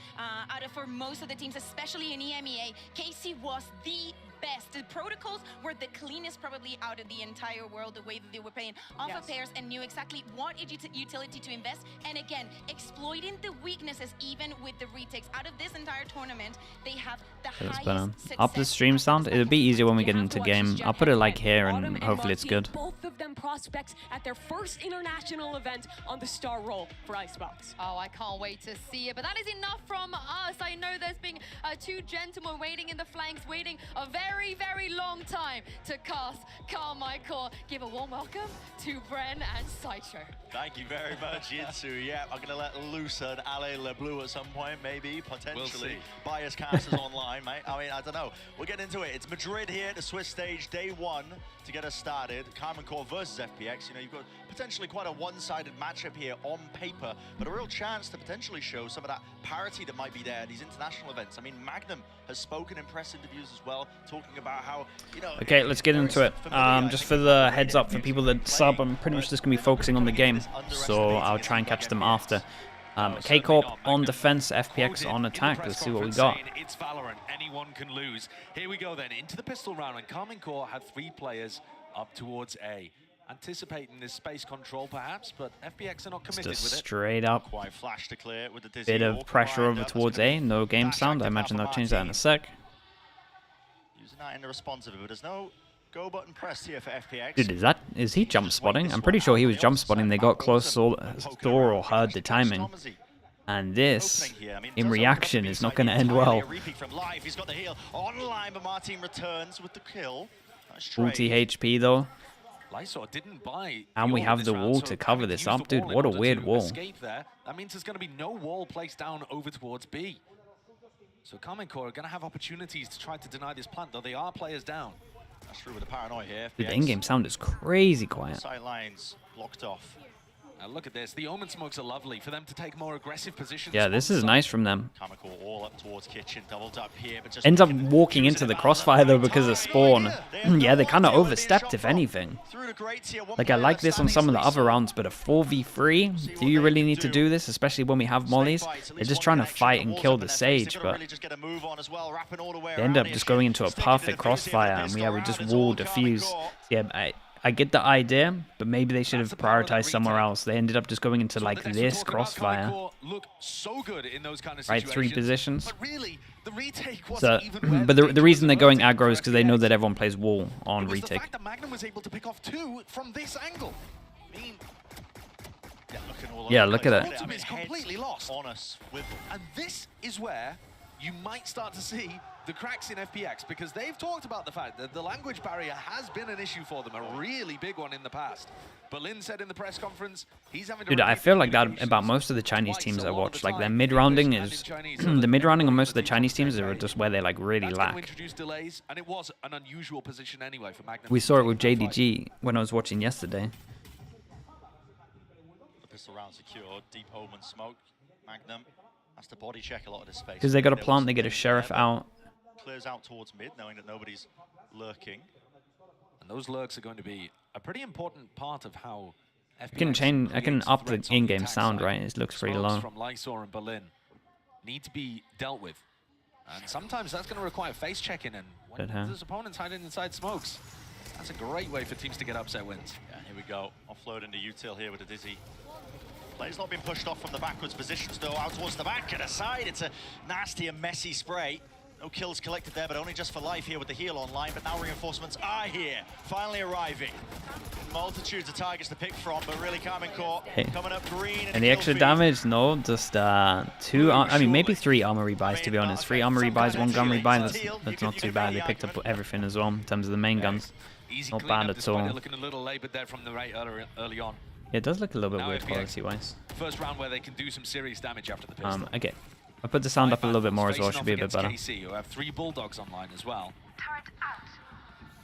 for most of the teams, especially in EMEA. KC was the best. The protocols were the cleanest probably out of the entire world, the way that they were playing off of pairs and knew exactly what utility to invest. And again, exploiting the weaknesses even with the retakes. Out of this entire tournament, they have the highest success. Up the stream sound, it'll be easier when we get into game. I'll put it like here and hopefully it's good. Both of them prospects at their first international event on the star roll for Icebox. Oh, I can't wait to see it. But that is enough from us. I know there's been 2 gentlemen waiting in the flanks, waiting a very, very long time to cast Carmichael. Give a warm welcome to Bren and Sideshow. Thank you very much, Yinsu. Yeah, I'm going to let loose an Alley Le Bleu at some point, maybe, potentially. Bias casters online, mate. I mean, I don't know. We'll get into it. It's Madrid here, the Swiss stage, day 1 to get us started. Carmen Core versus FPX. You know, you've got potentially quite a one-sided matchup here on paper, but a real chance to potentially show some of that parity that might be there at these international events. I mean, Magnum has spoken in press interviews as well, talking about how, you know... Okay, let's get into it. Just for the heads up for people that sub, I'm pretty much just going to be focusing on the game, so I'll try and catch them after. K-Corp on defense, FPX on attack. Let's see what we got. It's Valorant. Anyone can lose. Here we go then, into the pistol round, and Carmen Core had 3 players up towards A. anticipating this space control perhaps, but FPX are not committed Just with it. straight up. Quite flash to clear with the dizzy. Bit of pressure over towards A. No game sound. I imagine they'll change that in a sec. Using that in the responsive, but there's no go button pressed here for FPX. Dude, is he jump spotting? I'm pretty sure he was jump spotting. They got close, saw or heard the timing. And this, in reaction, is not going to end well. He's got the heal online, but Martin returns with the kill. 40 HP though. Lysor didn't buy And we have the wall to cover this up. Dude, what a weird wall. That means there's going to be no wall placed down over towards B. So Karmine Corp are going to have opportunities to try to deny this plant, though they are players down. That's true with the paranoia here. Dude, the in-game sound is crazy quiet. Sight lines blocked off. Now look at this. The Omen smokes are lovely for them to take more aggressive positions. Yeah, this is nice from them. Karmine Corp all up towards kitchen, doubled up here, but just Ends up walking into the crossfire though because of spawn. Yeah, they kind of overstepped if anything. Like I like this on some of the other rounds, but a 4v3, do you really need to do this? Especially when we have mollies. They're just trying to fight and kill the Sage, but they end up just going into a perfect crossfire, and we just wall defuse. Yeah, I get the idea, but maybe they should have prioritized somewhere else. They ended up just going into like this crossfire. Right, 3 positions. So, but the reason they're going aggro is because they know that everyone plays wall on retake. The Magnum was able to pick off 2 from this angle. I mean, yeah, look at that. Ultimate is completely lost. And this is where you might start to see the cracks in FPX, because they've talked about the fact that the language barrier has been an issue for them, a really big one in the past. Berlin said in the press conference he's having to... Dude, I feel like that about most of the Chinese teams I watch. Like their mid-rounding is... the mid-rounding on most of the Chinese teams are just where they like really lack. Delays, and it was an unusual position anyway for Magnum. We saw it with Gen.G when I was watching yesterday. The pistol round secured, deep home and smoke. Magnum has to body check a lot of this space. Because they got a plant, they get a sheriff out. Clears out towards mid, knowing that nobody's lurking. And those lurks are going to be a pretty important part of how FPX I can up the in-game sound, right? It looks pretty low. From Lysor and Berlin need to be dealt with. And sometimes that's going to require face checking, and when there's opponents hiding inside smokes, that's a great way for teams to get upset wins. Yeah, here we go. Offload into util here with a dizzy. Play's not been pushed off from the backwards positions though, out towards the back and aside. It's a nasty and messy spray. No kills collected there, but only just for life here with the heal online. But now reinforcements are here, finally arriving. Multitudes of targets to pick from, but really Karmine Corp coming up green. And the extra damage? No, just 2, I mean maybe 3 armor rebuys to be honest. 3 armor rebuys, 1 gun rebuy, that's not too bad. They picked up everything as well in terms of the main guns. Not bad at all. Looking a little labored there from the right early on. Yeah, it does look a little bit weird quality-wise. First round where they can do some serious damage after the pistol. Okay. I'll put the sound up a little bit more as well, should be a bit better. KC, who have 3 bulldogs online as well.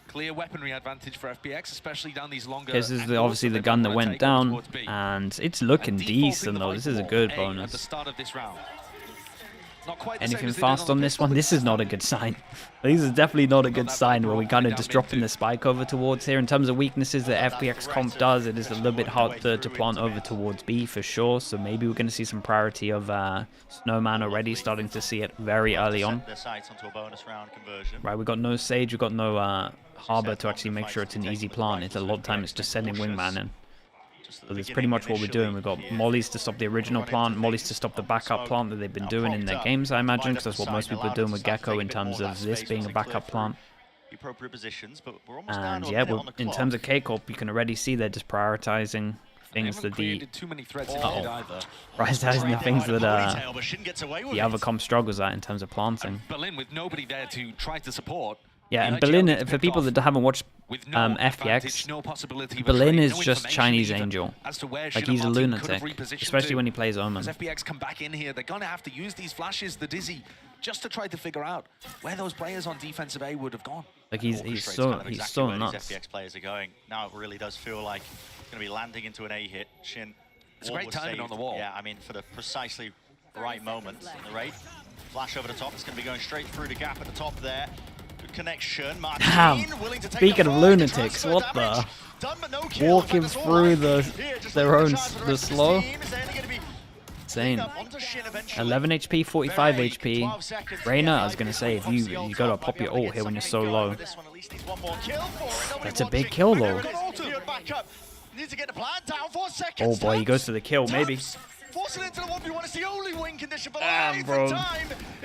Clear weaponry advantage for FPX, especially down these longer... This is obviously the gun that went down, and it's looking decent though. This is a good bonus. At the start of this round. Anything fast on this one? This is not a good sign. This is definitely not a good sign where we kind of just dropping the spike over towards here. In terms of weaknesses that FPX comp does, it is a little bit hard to plant over towards B for sure. So maybe we're going to see some priority of Snowman already, starting to see it very early on. Right, we got no Sage, we got no Harbor to actually make sure it's an easy plant. It's a lot of time it's just sending Wingman in. So that's pretty much what we're doing. We've got mollies to stop the original plant, mollies to stop the backup plant that they've been doing in their games, I imagine, because that's what most people are doing with Gecko in terms of this being a backup plant. And yeah, in terms of K-Corp, you can already see they're just prioritizing things that prioritizing the things that the other comp struggles at in terms of planting. Berlin with nobody there to try to support. Yeah, and Berlin, for people that haven't watched FPX, Berlin is just Chinese Angel. Like, he's a lunatic, especially when he plays Omen. As FPX come back in here, they're going to have to use these flashes, the Dizzy, just to try to figure out where those players on defensive A would have gone. Like, he's so nuts. FPX players are going. Now it really does feel like it's going to be landing into an A hit. Shin. It's great timing on the wall. Yeah, I mean, for the precisely right moment in the raid. Flash over the top. It's going to be going straight through the gap at the top there. Connection. Damn. Speaking of lunatics, what the? Walking through the slow. insane. 11 HP, 45 HP. Reyna, I was gonna say, if you gotta pop your ult here when you're so low. That's a big kill though. Oh boy, he goes for the kill, maybe. Damn, bro.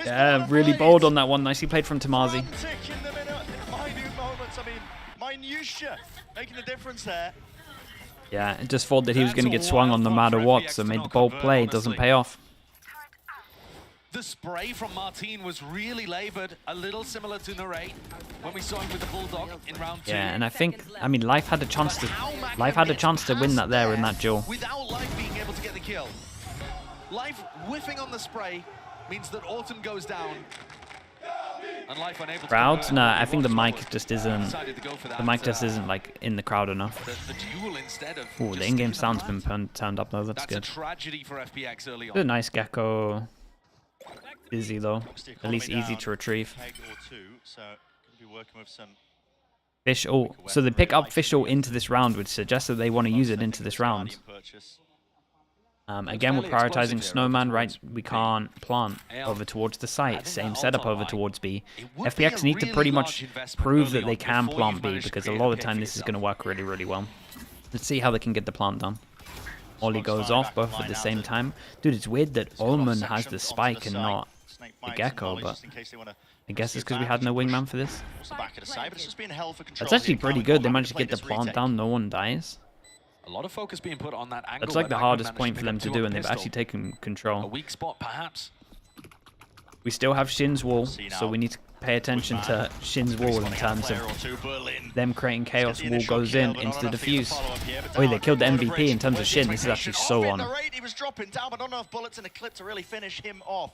Yeah, really bold on that one. Nicely played from Tamazi. Making a difference there. Yeah, it just thought that he was going to get swung on no matter what, so made the bold play. It doesn't pay off. The spray from Martin was really labored, a little similar to Narrate when we saw him with the Bulldog in round 2. Yeah, and I think, I mean, Life had a chance to win that there in that duel. Without Life being able to get the kill. Life whiffing on the spray means that Autumn goes down. And Life unable to Crowd? No, I think the mic just isn't. The mic just isn't like in the crowd enough. The duel instead of Oh, the in-game sound's been turned up though. That's good. a tragedy for FPX early It's a on. nice Gecko. Busy though. At least easy to retrieve. Fish ult. So they pick up Fish ult into this round, which suggests that they want to use it into this round. Again, we're prioritizing Snowman, right? We can't plant over towards the site. Same setup over towards B. FPX need to pretty much prove that they can plant B, because a lot of the time this is going to work really, really well. Let's see how they can get the plant done. Ollie goes off, both at the same time. Dude, it's weird that Ullman has the spike and not the Gecko, but I guess it's because we had no wingman for this. That's actually pretty good. They managed to get the plant down, no one dies. A lot of focus being put on that angle. That's like the hardest point for them to do, and they've actually taken control. A weak spot, perhaps. We still have Shin's wall, so we need to pay attention to Shin's wall in terms of them creating chaos. Wall goes in into the defuse. Oh, they killed the MVP in terms of Shin. This is actually so on. He was dropping down, but not enough bullets in the clip to really finish him off.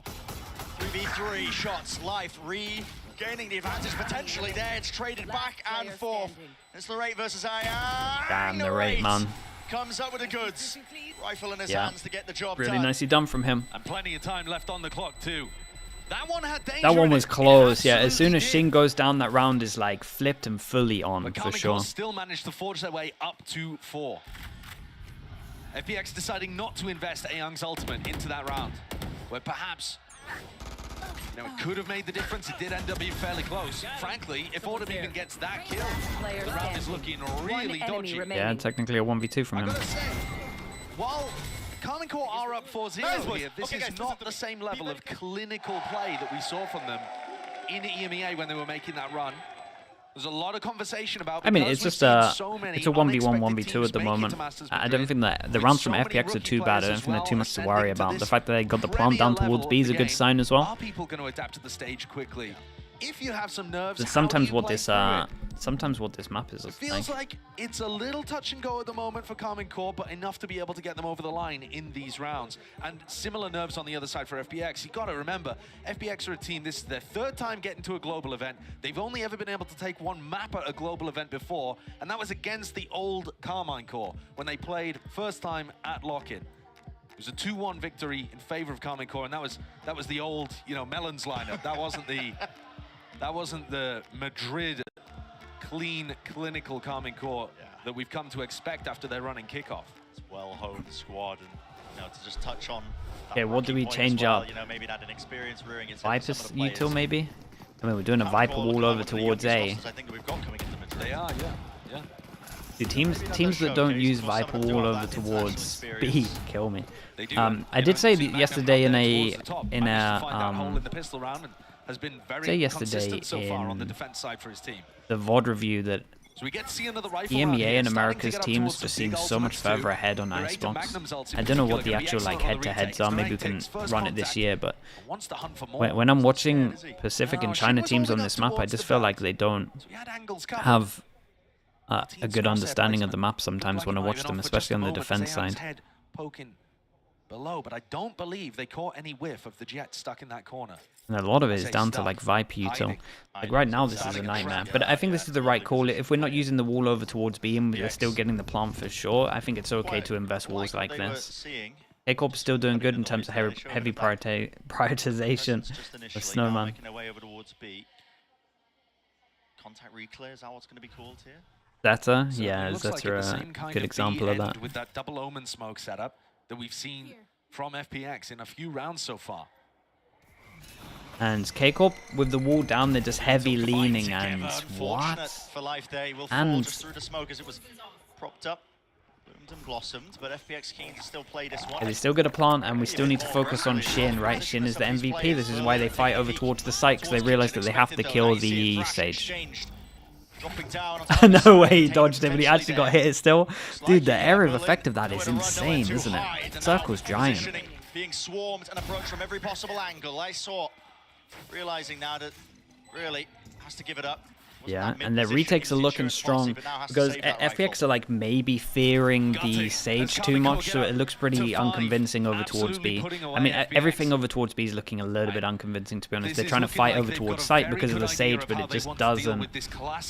3v3 shots. Life regaining the advantage potentially there. It's traded back and forth. It's the Rate versus Aya. Damn, the Rate, man. Comes up with the goods. Rifle in his hands to get the job really done. nicely done from him. And plenty of time left on the clock too. That one had danger. That one was close, yeah. As soon as Shin goes down, that round is like flipped and fully on, for sure. Still managed to forge their way up to 4. FPX deciding not to invest Ayoung's ultimate into that round, where perhaps it could have made the difference. It did end up being fairly close. Frankly, if Autumn even gets that kill, the round is looking really dodgy. Yeah, technically a 1v2 from him. While Carmine Corps are up 4-0 here, this is not the same level of clinical play that we saw from them in EMEA when they were making that run. There's a lot of conversation about. I mean, it's just it's a 1v1, 1v2 at the moment. I don't think that the rounds from FPX are too bad. I don't think they're too much to worry about. The fact that they got the plant down towards B is a good sign as well. Are people going to adapt to the stage quickly? If you have some nerves, but sometimes what this map is. It feels like it's a little touch and go at the moment for Carmine Corps, but enough to be able to get them over the line in these rounds. And similar nerves on the other side for FPX. You got to remember, FPX are a team. This is their 3rd time getting to a global event. They've only ever been able to take one map at a global event before, and that was against the old Carmine Corps when they played first time at Lock-In. It was a 2-1 victory in favor of Carmine Corps, and that was the old, Melons lineup. That wasn't the the Madrid clean, clinical Carmine Corps that we've come to expect after their running kickoff. It's well-honed squad, and to just touch on. Okay, what do we change up? Maybe not an experience rearing its Viper's util maybe. I mean, we're doing a Viper wall over towards A. They are, yeah. The teams that don't use Viper wall over towards B kill me. I did say yesterday in a has been very consistent so far on the in defense side for his team. the VOD review that So we get to see another rifle EMEA and America's teams just seem so much further ahead on Icebox. I don't know what the actual head-to-heads are. Maybe we can run it this year, but when I'm watching Pacific and China teams on this map, I just feel like they don't have a good understanding of the map sometimes when I watch them, especially on the defense side. Below, but I don't believe they caught any whiff of the jet stuck in that corner. And a lot of it is down to like Viper util. Like right now this is a nightmare. But I think this is the right call. If we're not using the wall over towards B and we're still getting the plant for sure, I think it's okay to invest walls like this. A-Corp is still doing good in terms of heavy prioritization with Snowman. Contact reclear, is that what's going to be called here? Zeta? Yeah, Zeta a good example of that. With that double omen smoke setup that we've seen from FPX in a few rounds so far. And K-Corp with the wall down, they're just heavy leaning and what? For life there, he will fall And just through the smoke as it was propped up, bloomed and blossomed, but FPX keen to still play this one. they still get a plant, and we still need to focus on Shin, right? Shin is the MVP. This is why they fight over towards the site, because they realize that they have to kill the Sage. No way he dodged it, but he actually got hit still. Dude, the area of effect of that is insane, isn't it? Circle's giant. Being swarmed and approached from every possible angle. I saw, realizing now that really has to give it up. Yeah, and their retakes are looking strong because FPX are like maybe fearing the Sage too much, so it looks pretty unconvincing over towards B. I mean, everything over towards B is looking a little bit unconvincing, to be honest. They're trying to fight over towards site because of the Sage, but it just doesn't.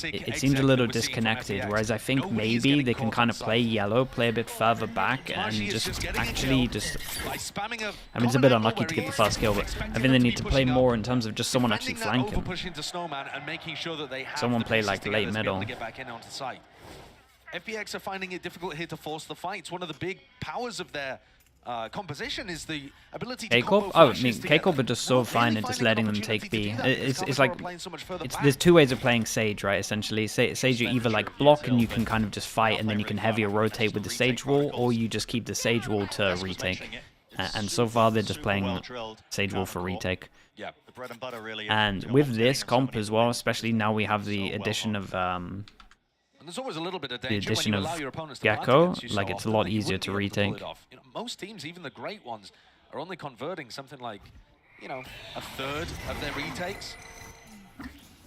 It seems a little disconnected, whereas I think maybe they can kind of play yellow, play a bit further back, and just actually just... I mean, it's a bit unlucky to get the first kill, but I think they need to play more in terms of just someone actually flanking. Someone play like late middle. FPX are finding it difficult here to force the fight. It's one of the big powers of their composition is the ability to K-Corp? Oh, I mean, K-Corp are just so fine at just letting them take B. It's like, there's two ways of playing Sage, right, essentially. Sage, you either like block and you can kind of just fight and then you can heavier rotate with the Sage wall, or you just keep the Sage wall to retake. And so far they're just playing Sage wall for retake. Yeah, the bread and butter really. And with this comp as well, especially now we have the addition of there's always a little bit of the danger addition when of you allow your opponents to Gecko, plant against you like so it's a often lot that you easier wouldn't to be able pull retake. it off. You know, most teams, even the great ones, are only converting something like, you know, a third of their retakes.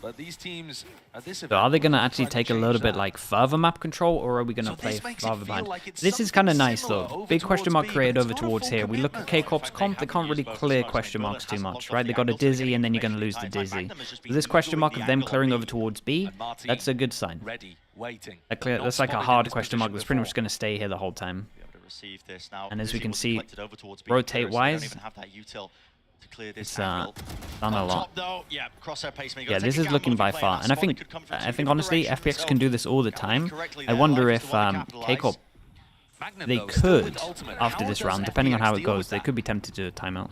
But these teams at this event, So are they going to actually take a little bit like further map control, or are we going to play further behind? This is kind of nice though. Big question mark created over towards here. We look at K-Corp's comp, they can't really clear question marks too much, right? They got a Dizzy and then you're going to lose the Dizzy. So this question mark of them clearing over towards B, that's a good sign. That's like a hard question mark that's pretty much going to stay here the whole time. And as we can see, rotate-wise, it's done a lot. Yeah, this is looking by far, and I think honestly, FPX can do this all the time. I wonder if K-Corp, they could after this round, depending on how it goes, they could be tempted to do a timeout.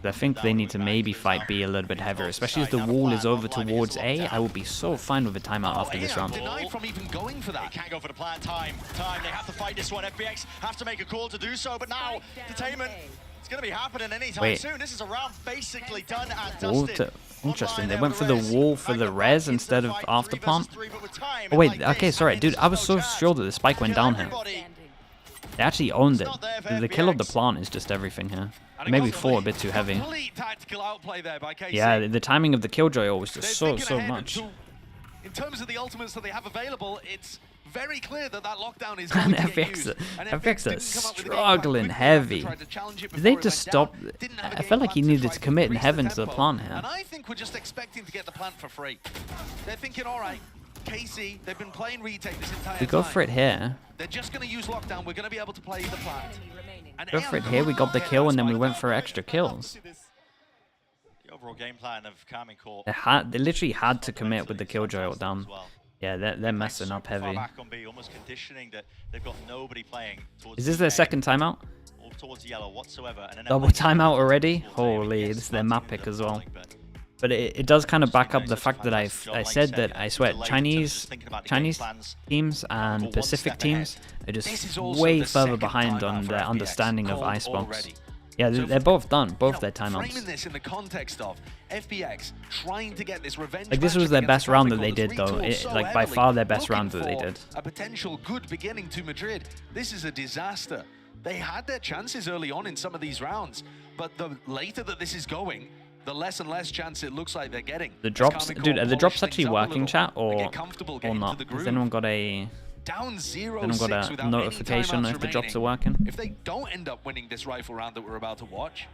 I think they need to maybe fight B a little bit heavier, especially as the wall is over towards A. I will be so fine with a timeout after this round. Denied from even going for that. They can't go for the plan. Time. They have to fight this one. FPX have to make a call to do so, but now detainment. It's going to be happening anytime soon. This is a round basically done and dusted. Interesting. They went for the wall for the res instead of after plant. Oh wait, okay, sorry, dude. I was so sure that the spike went down here. They actually owned it. The kill of the plant is just everything here. Maybe 4 a bit too heavy. Yeah, the timing of the Killjoy was just so much. In terms of the ultimates that they have available, it's very clear that lockdown is And FX are struggling heavy. Did they just stop? I felt like he needed to commit in heaven to the plant here. And I think we're just expecting to get the plant for free. They're thinking, all right, KC, they've been playing retake this entire time. We go for it here. They're just going to use lockdown. We're going to be able to play the plant. Go for it here. We got the kill, and then we went for extra kills. The overall game plan of Carmine Court. They literally had to commit with the Killjoy ult down. Yeah, they're messing up heavy. Is this their second timeout? Double timeout already? Holy, this is their map pick as well. But it does kind of back up the fact that I said that, I swear, Chinese teams and Pacific teams are just way further behind on their understanding of Icebox. Yeah, they're both done, both their timeouts. This in the context of FPX trying to get this revenge. Like, this was their best round that they did, though. Like, by far their best round that they did. A potential good beginning to Madrid. This is a disaster. They had their chances early on in some of these rounds, but the later that this is going, the less and less chance it looks like they're getting. The drops, dude, are the drops actually working, chat, or not? Has anyone got a notification if the drops are working? If they don't end up winning this rifle round that we're about to watch,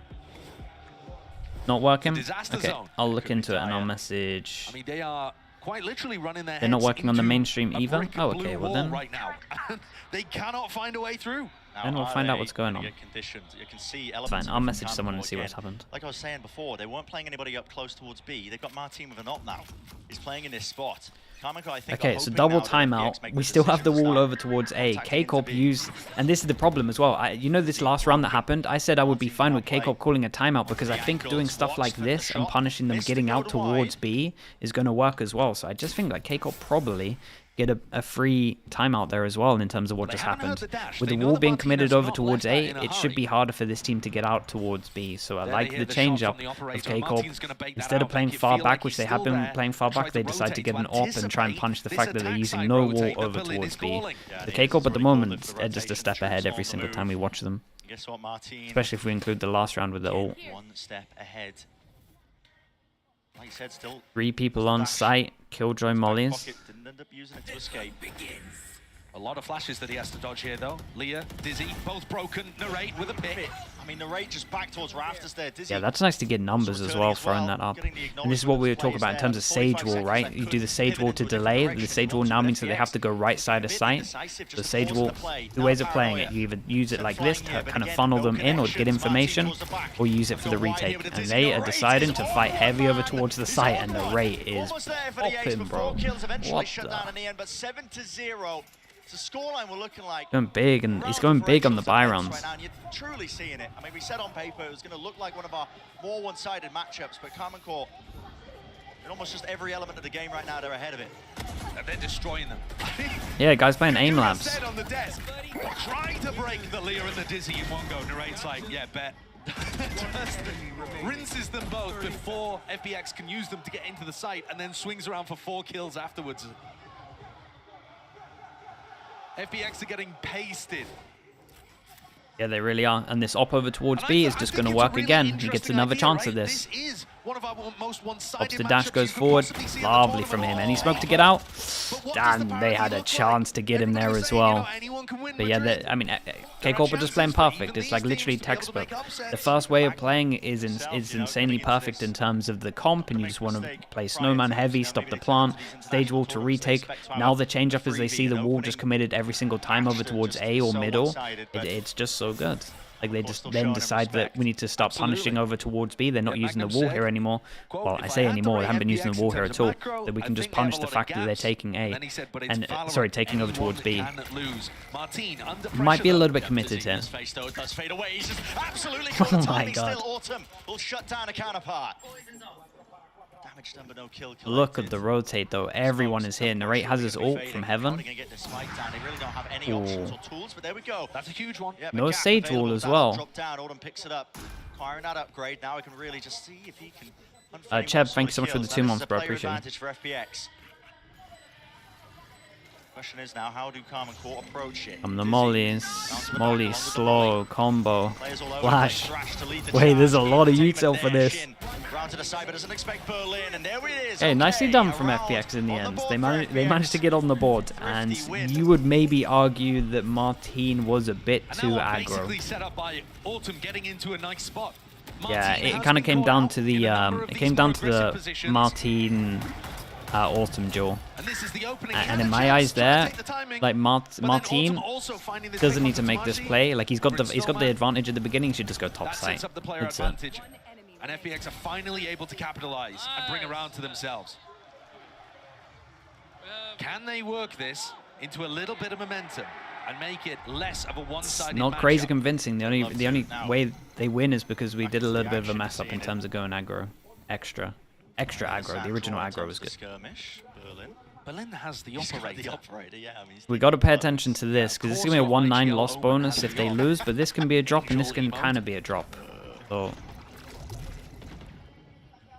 not working? Okay, I'll look into it and I'll message. I mean, they are quite literally running their They're not working on the mainstream either? Oh, okay, well then. Right now. They cannot find a way through. Then we'll find out what's going on. You can see fine, I'll message someone and see what's happened. Like I was saying before, they weren't playing anybody up close towards B. They've got Martin with an op now. He's playing in this spot. Okay, so double timeout. We still have the wall over towards A. K-Corp used, and this is the problem as well. You know this last round that happened? I said I would be fine with K-Corp calling a timeout because I think doing stuff like this and punishing them getting out towards B is going to work as well. So I just think like K-Corp probably get a free timeout there as well in terms of what just happened. With the wall being committed over towards A, it should be harder for this team to get out towards B. So I like the change up of K-Corp. Instead of playing far back, which they have been playing far back, they decide to get an AWP and try and punish the fact that they're using no wall over towards B. The K-Corp at the moment are just a step ahead every single time we watch them. Especially if we include the last round with the ult. One step ahead. Like you said, still 3 people on site. Killjoy mollies. didn't end up using it to escape. A lot of flashes that he has to dodge here, though. Leah, Dizzy, both broken. Narrate with a pick. I mean, Narrate just back towards rafters there. Dizzy. Yeah, that's nice to get numbers as well, throwing that up. And this is what we were talking about in terms of Sage Wall, right? You do the Sage Wall to delay. The Sage Wall now means that they have to go right side of sight. The Sage Wall, two ways of playing it. You either use it like this to kind of funnel them in or get information, or use it for the retake. And they are deciding to fight heavy over towards the site, and the rate is popping, bro. What the? The scoreline we're looking like going big, and he's going big on the buy rounds. Right now, and you're truly seeing it. I mean, we said on paper it was going to look like one of our more one-sided matchups, but Karman Corp, in almost just every element of the game right now, they're ahead of it. And they're destroying them. Yeah, guys playing aim labs. Said on the desk, trying to break the Leah and the Dizzy in one go. Narrate's like, yeah, bet. Just rinses them both before FPX can use them to get into the site, and then swings around for 4 kills afterwards. FPX are getting pasted. Yeah, they really are. And this op over towards B is just going to work again. He gets another chance at this. Ops the dash goes forward. Lovely from him. Any smoke to get out? Damn, they had a chance to get him there as well. But yeah, I mean, K-Corp are just playing perfect. It's like literally textbook. The first way of playing is insanely perfect in terms of the comp, and you just want to play Snowman heavy, stop the plant, stage wall to retake. Now the change up is they see the wall just committed every single time over towards A or middle. It's just so good. Like they just then decide that we need to start punishing over towards B. They're not using the wall here anymore. Well, I say anymore, they haven't been using the wall here at all. That we can just punish the fact that they're taking A. And, sorry, taking over towards B. Might be a little bit committed here. Oh my god. Look at the rotate though. Everyone is here. Narrate has his ult from heaven. Ooh. That's a huge one. No Sage Wall as well. Cheb, thanks so much for the 2 months, bro. Appreciate it. Question is now, how do Karman Corp approach it? The mollies, molly slow combo, flash. Wait, there's a lot of util for this. Hey, nicely done from FPX in the end. They managed to get on the board, and you would maybe argue that Martin was a bit too aggro. Yeah, it kind of came down to the Martin Autumn duel. And in my eyes there, like Martin doesn't need to make this play. Like he's got the advantage at the beginning, he should just go top side. That's it. And FPX are finally able to capitalize and bring around to themselves. Can they work this into a little bit of momentum and make it less of a one-sided Not crazy convincing. The only way they win is because we did a little bit of a mess up in terms of going aggro. Extra aggro. The original aggro was good. Berlin has the operator. We got to pay attention to this because this is going to be a 1-9 loss bonus if they lose, but this can be a drop and this can kind of be a drop. So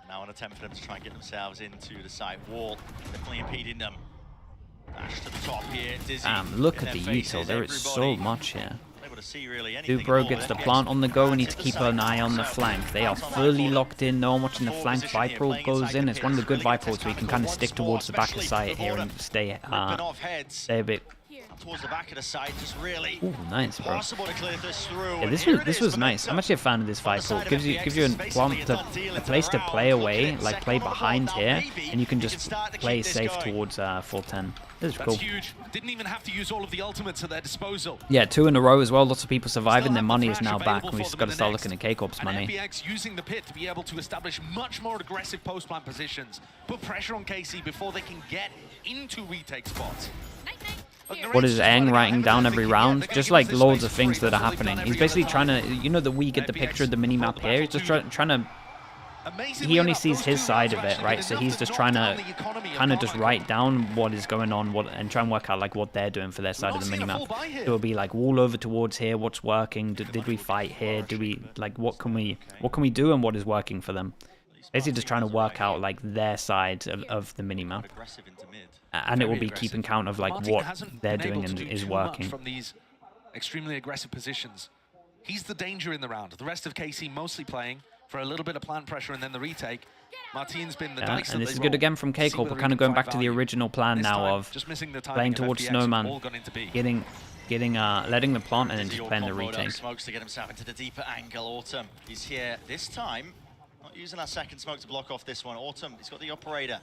now an attempt for them to try and get themselves into the side wall, definitely impeding them. Dash to the top here. Dizzy. Look at the util. There is so much here. Dubro gets the plant on the go. We need to keep an eye on the flank. They are fully locked in. No one watching the flank. Viper goes in. It's one of the good Vipers where you can kind of stick towards the back of sight here and stay a bit towards the back of the site, just really Ooh, nice, bro. possible to clear this through. Yeah, this was nice. I'm actually a fan of this fight call. Gives you a place to play away, like play behind here, and you can just play safe towards full 10. This is cool. That's huge. Didn't even have to use all of the ultimates at their disposal. Yeah, 2 in a row as well. Lots of people surviving. Their money is now back, and we just got to start looking at K-Corp's money. FPX using the pit to be able to establish much more aggressive post-plant positions. Put pressure on KC before they can get into retake spots. What is Aang writing down every round? Just like loads of things that are happening. He's basically trying to, you know, that we get the picture of the mini-map here. He's just trying to... He only sees his side of it, right? So he's just trying to kind of just write down what is going on, and try and work out like what they're doing for their side of the mini-map. It'll be like wall over towards here. What's working? Did we fight here? Do we like what can we do and what is working for them? Basically, just trying to work out like their side of the mini-map, and it will be keeping count of like what they're doing and is working. From these extremely aggressive positions, he's the danger in the round. The rest of KC mostly playing for a little bit of plant pressure and then the retake. Martin's been the dice and this is good again from K-Corp. We're kind of going back to the original plan now of playing towards Snowman, letting the plant and then just playing the retake. Smokes to get himself into the deeper angle. Autumn, he's here this time. Not using that second smoke to block off this one. Autumn, he's got the operator.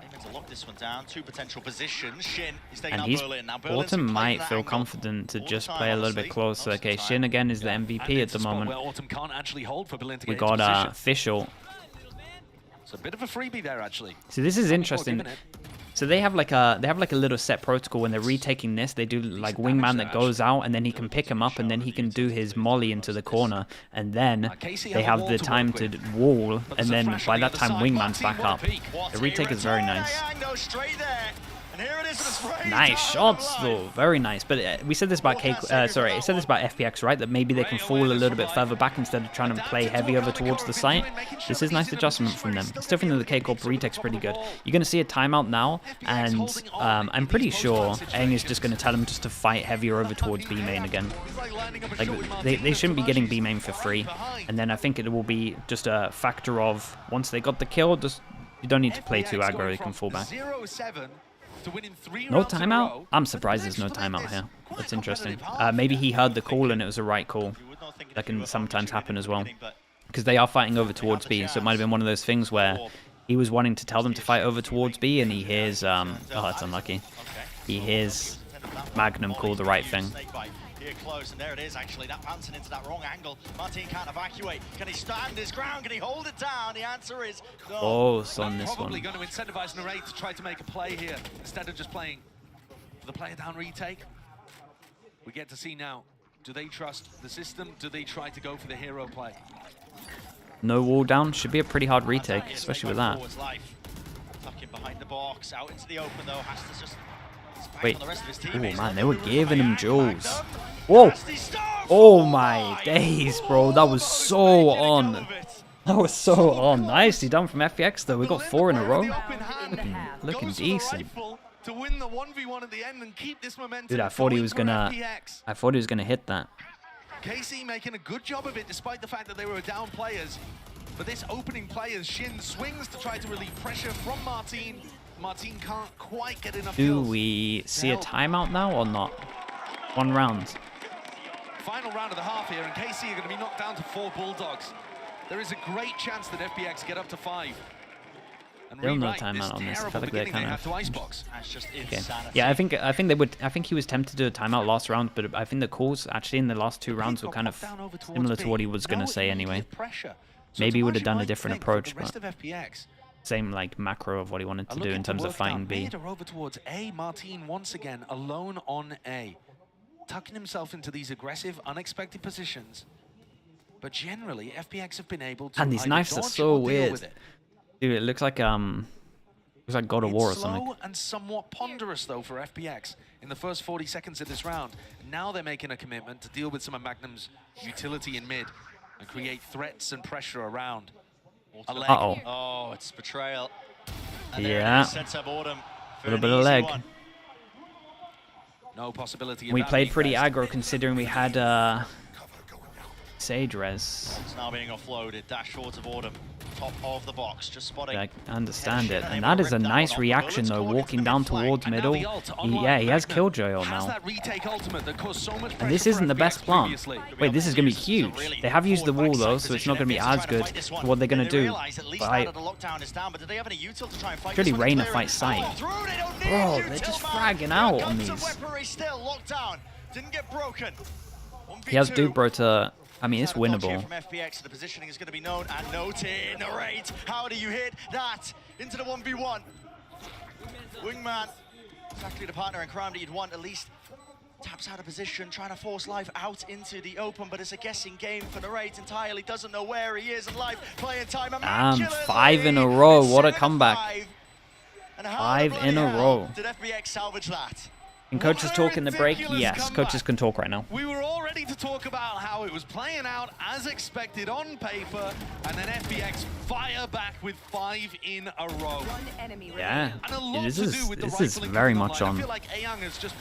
Aiming to lock this one down. 2 potential positions. Shin, he's taking out Berlin. Now Autumn might feel confident to just play a little bit closer. Okay, Shin again is the MVP at the moment. We got Fischl. It's a bit of a freebie there, actually. So this is interesting. So they have like a little set protocol when they're retaking this. They do like wingman that goes out, and then he can pick him up, and then he can do his molly into the corner, and then they have the time to wall, and then by that time wingman's back up. The retake is very nice. Nice shots though, very nice. But we said this about FPX, right? That maybe they can fall a little bit further back instead of trying to play heavy over towards the site. This is nice adjustment from them. Still think that the K-Corp retake's pretty good. You're going to see a timeout now, and I'm pretty sure Aang is just going to tell them just to fight heavier over towards B main again. Like they shouldn't be getting B main for free, and then I think it will be just a factor of once they got the kill, just you don't need to play too aggro, you can fall back. No timeout? I'm surprised there's no timeout here. That's interesting. Maybe he heard the call and it was the right call. That can sometimes happen as well. Because they are fighting over towards B, so it might have been one of those things where he was wanting to tell them to fight over towards B and he hears, oh, that's unlucky. He hears Magnum call the right thing. Here close, and there it is actually, that bouncing into that wrong angle. Martin can't evacuate. Can he stand his ground? Can he hold it down? The answer is no. Oh, so on this one. Probably going to incentivize Narrate to try to make a play here instead of just playing for the player down retake. We get to see now, do they trust the system? Do they try to go for the hero play? No wall down, should be a pretty hard retake, especially with that. Tucking behind the box, out into the open though, has to just wait, oh man, they were giving him jewels. Whoa! Oh my days, bro, that was so on. That was so on. Nicely done from FPX though, we got 4 in a row. Looking decent. Dude, I thought he was gonna hit that. KC making a good job of it despite the fact that they were down players. But this opening players, Shin swings to try to relieve pressure from Martin. Martin can't quite get enough Do kills. we see a timeout now or not? 1 round. Final round of the half here, and KC are going to be knocked down to 4 Bulldogs. There is a great chance that FPX get up to 5. Still no timeout on this. I feel like they're kind of. Okay. Yeah, I think they would. I think he was tempted to do a timeout last round, but I think the calls actually in the last 2 rounds were kind of similar to what he was gonna say anyway. Maybe he would have done a different approach, but same like macro of what he wanted to do in terms of fighting B. Over towards A, Martin once again alone on A, tucking himself into these aggressive, unexpected positions. But generally, FPX have been able to. And these knives are so weird. Dude, it looks like God of War or something. Slow and somewhat ponderous though for FPX in the first 40 seconds of this round. Now they're making a commitment to deal with some of Magnum's utility in mid and create threats and pressure around. Uh-oh. Oh, it's betrayal. And yeah. A little bit of leg. No possibility. We played pretty aggro considering we had Sage res. It's now being offloaded. Dash forward of Autumn. top of the box. Just spotting. I understand it. And that is a nice reaction, though, walking down towards middle. Yeah, he has Killjoy on now. And this isn't the best plant. Wait, this is going to be huge. They have used the wall, though, so it's not going to be as good for what they're going to do. But really, Reyna fights Sight. Bro, they're just fragging out on these. He has Dubro to... I mean, it's winnable. From FPX, the positioning is going to be known and noted. Narrate. How do you hit that into the 1v1? Wingman, exactly the partner in crime that you'd want. At least taps out of position, trying to force Life out into the open, but it's a guessing game for Narrate entirely. Doesn't know where he is, and Life playing time. Damn, 5 in a row. What a comeback. 5 in a row. Did FPX salvage that? Can coaches talk in the break? Yes, coaches can talk right now. We were all ready to talk about how it was playing out as expected on paper, and then FPX fire back with 5 in a row. Yeah, this is very much on. I feel like Ayang has just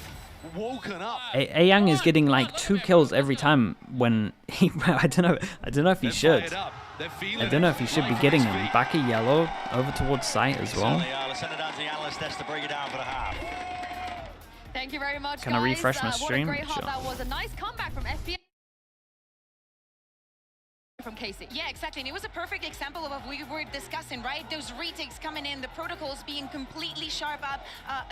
woken up. Ayang is getting like 2 kills every time when he... I don't know if he should. I don't know if he should be getting him. Back at yellow, over towards Sight as well. Let's send it down to the analyst desk to bring it down for the half. Thank you very much, Can I refresh my What a stream? great half Sure. that was. A nice comeback from FPX. From Casey. Yeah, exactly. And it was a perfect example of what we were discussing, right? Those retakes coming in, the protocols being completely sharp up,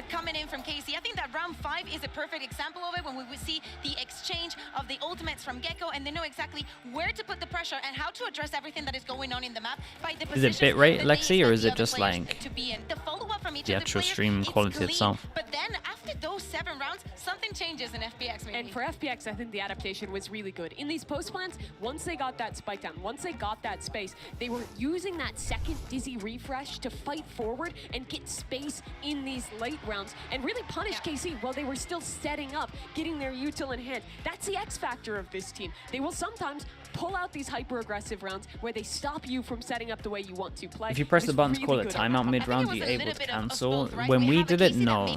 coming in from Casey. I think that round 5 is a perfect example of it when we would see the exchange of the ultimates from Gecko, and they know exactly where to put the pressure and how to address everything that is going on in the map. By the Is it bitrate, Lexi, or is it just like the actual stream quality itself? But then after those 7 rounds, something changes in FPX. Maybe. And for FPX, I think the adaptation was really good. In these post plants, once they got that spike down, once they got that space, they were using that second Dizzy refresh to fight forward and get space in these late rounds and really punish KC while they were still setting up, getting their util in hand. That's the X factor of this team. They will sometimes pull out these hyper-aggressive rounds where they stop you from setting up the way you want to play. If you press the button to call a timeout mid-round, you're able to cancel. When we did it, no.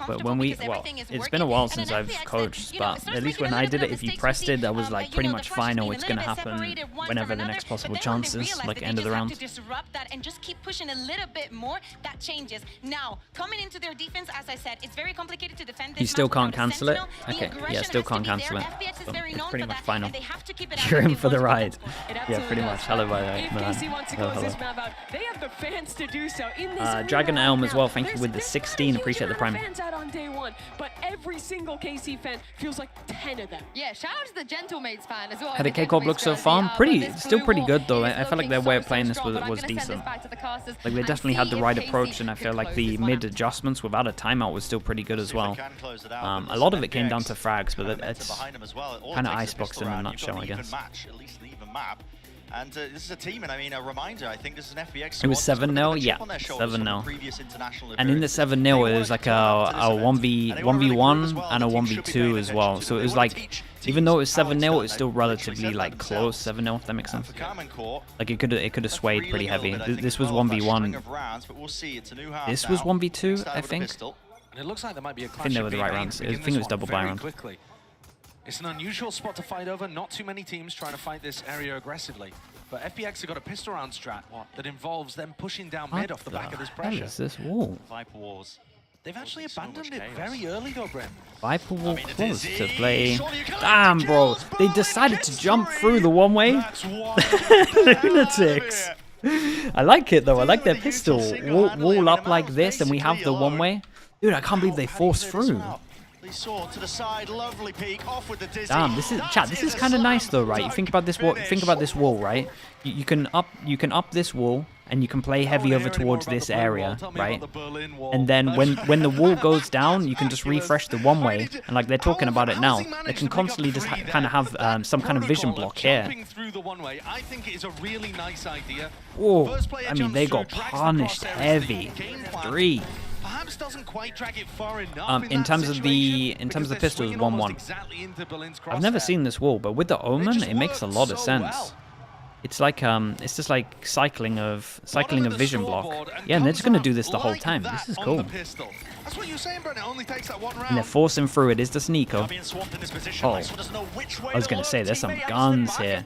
But when we, well, it's been a while since I've coached, but at least when I did it, if you pressed it, that was like pretty much final. It's going to happen whenever the next possible chance is, like end of the round. To disrupt that and just keep pushing a little bit more, that changes. Now, coming into their defense, as I said, it's very complicated to defend this. You still can't cancel it? Okay, yeah, still can't cancel it. So it's pretty much final. You're in for the ride. Yeah, pretty much. Hello, by the way. If KC wants to close this map out, they have the fans to do so. In this Dragon Elm as well, thank you with the 16. Appreciate the prime. Fans out on day 1, but every single KC fan feels like 10 of them. Yeah, shout out to the Gentlemates fan as well. How did K-Corp look so far? Still pretty good though. I felt like their way of playing this was decent. Like they definitely had the right approach, and I feel like the mid adjustments without a timeout was still pretty good as well. A lot of it came down to frags, but it's kind of iceboxed in a nutshell, I guess. And this is a team, and I mean, a reminder, I think this is an FPX. It was 7-0, yeah, 7-0. And in the 7-0, it was like a 1v1 and a 1v2 as well. So it was like, even though it was 7-0, it was still relatively like close 7-0, if that makes sense. Like it could have swayed pretty heavy. This was 1v1. This was 1v2, I think. And it looks like there might be a I think they were the right rounds. I think it was double buy round. It's an unusual spot to fight over. Not too many teams trying to fight this area aggressively. But FPX have got a pistol round strat that involves them pushing down mid off the back of this pressure. What is this wall? Viper Wars. They've actually abandoned it very early though, Brent. Viper Wall close to play. Damn, bro. They decided to jump through the one-way. Lunatics. I like it though. I like their pistol. Wall up like this, and we have the one-way. Dude, I can't believe they forced through. To the side, lovely peek, off with the dizzy. Damn, this is kind of nice though, right? You think about this wall, right? You can up this wall, and you can play heavy over towards this area, right? And then when the wall goes down, you can just refresh the one-way, and like they're talking about it now, they can constantly just kind of have some kind of vision block here. I think it is a really nice idea. Oh, I mean they got punished heavy. 3. Perhaps doesn't quite drag it far enough in terms of the pistols, 1-1. I've never seen this wall, but with the Omen, it makes a lot of sense. It's like it's just like cycling of vision block. Yeah, and they're just gonna do this the whole time. This is cool. That's what you're saying, Brent. It only takes that one round. And they're forcing through it. Is the sneaker? Oh, I was gonna say there's some guns here.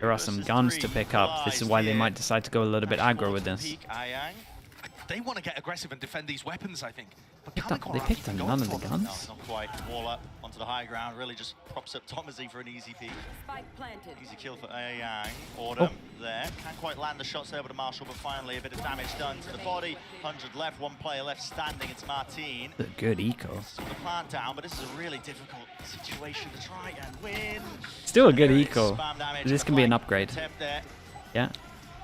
There are some guns to pick up. This is why they might decide to go a little bit aggro with this. They want to get aggressive and defend these weapons, I think. But They picked up none of the guns. No, not quite. Wall up onto the high ground. Really just props up Thomasy for an easy peek. Easy kill for Yang. Autumn there. Can't quite land the shots there with a Marshall, but finally a bit of damage done to the body. 100 left, one player left standing. It's Martin. A good eco. So the plant down, but this is a really difficult situation to try and win. Still a good eco. This can be an upgrade. Yeah.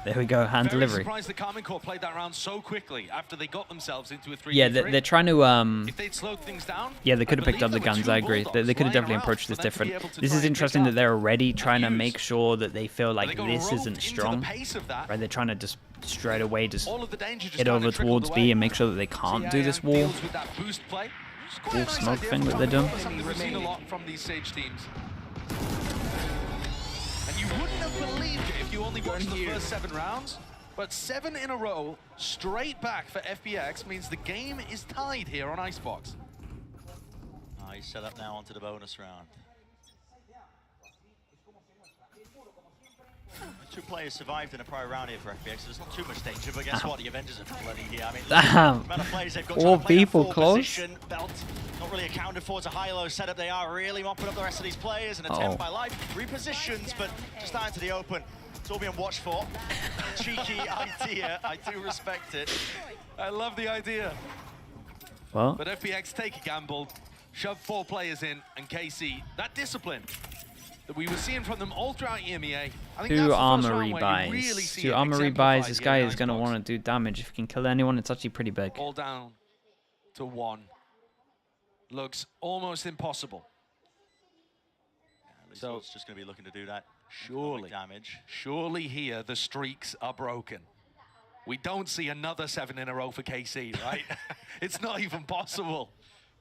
There we go, hand delivery. Surprised the Karmine Corps played that round so quickly after they got themselves into a 3v3. Yeah, they're trying to If they'd slowed things down, yeah, they could have picked up the guns, I agree. They could have definitely approached this different. This is interesting that they're already trying to make sure that they feel like this isn't strong. Right, they're trying to just straight away just get over towards B and make sure that they can't do this wall smoke thing that they're doing. We've seen a lot from these Sage teams. You wouldn't have believed it if you only watched the first 7 rounds, but 7 in a row, straight back for FPX, means the game is tied here on Icebox. He's set up now onto the bonus round. 2 players survived in a prior round here for FPX, so there's not too much danger, but guess what? The Avengers are bloody here. I mean, damn. The amount of players they've got 4 people close. Position, belt not really accounted for. It's a high-low setup. They are really mopping up the rest of these players. An attempt by Life. Repositions, but just out into the open. It's all being watched for. Cheeky idea. I do respect it. I love the idea. Well. But FPX take a gamble, shove 4 players in, and KC, that discipline that we were seeing from them all throughout EMEA. I think 2 that's armory the first round where buys. you really see 2 it armory buys. This exemplified guy here in is going to Icebox. want to do damage. If he can kill anyone, it's actually pretty big. All down to 1. Looks almost impossible. Yeah, so it's just going to be looking to do that. Surely, damage. Surely here the streaks are broken. We don't see another 7 in a row for KC, right? It's not even possible.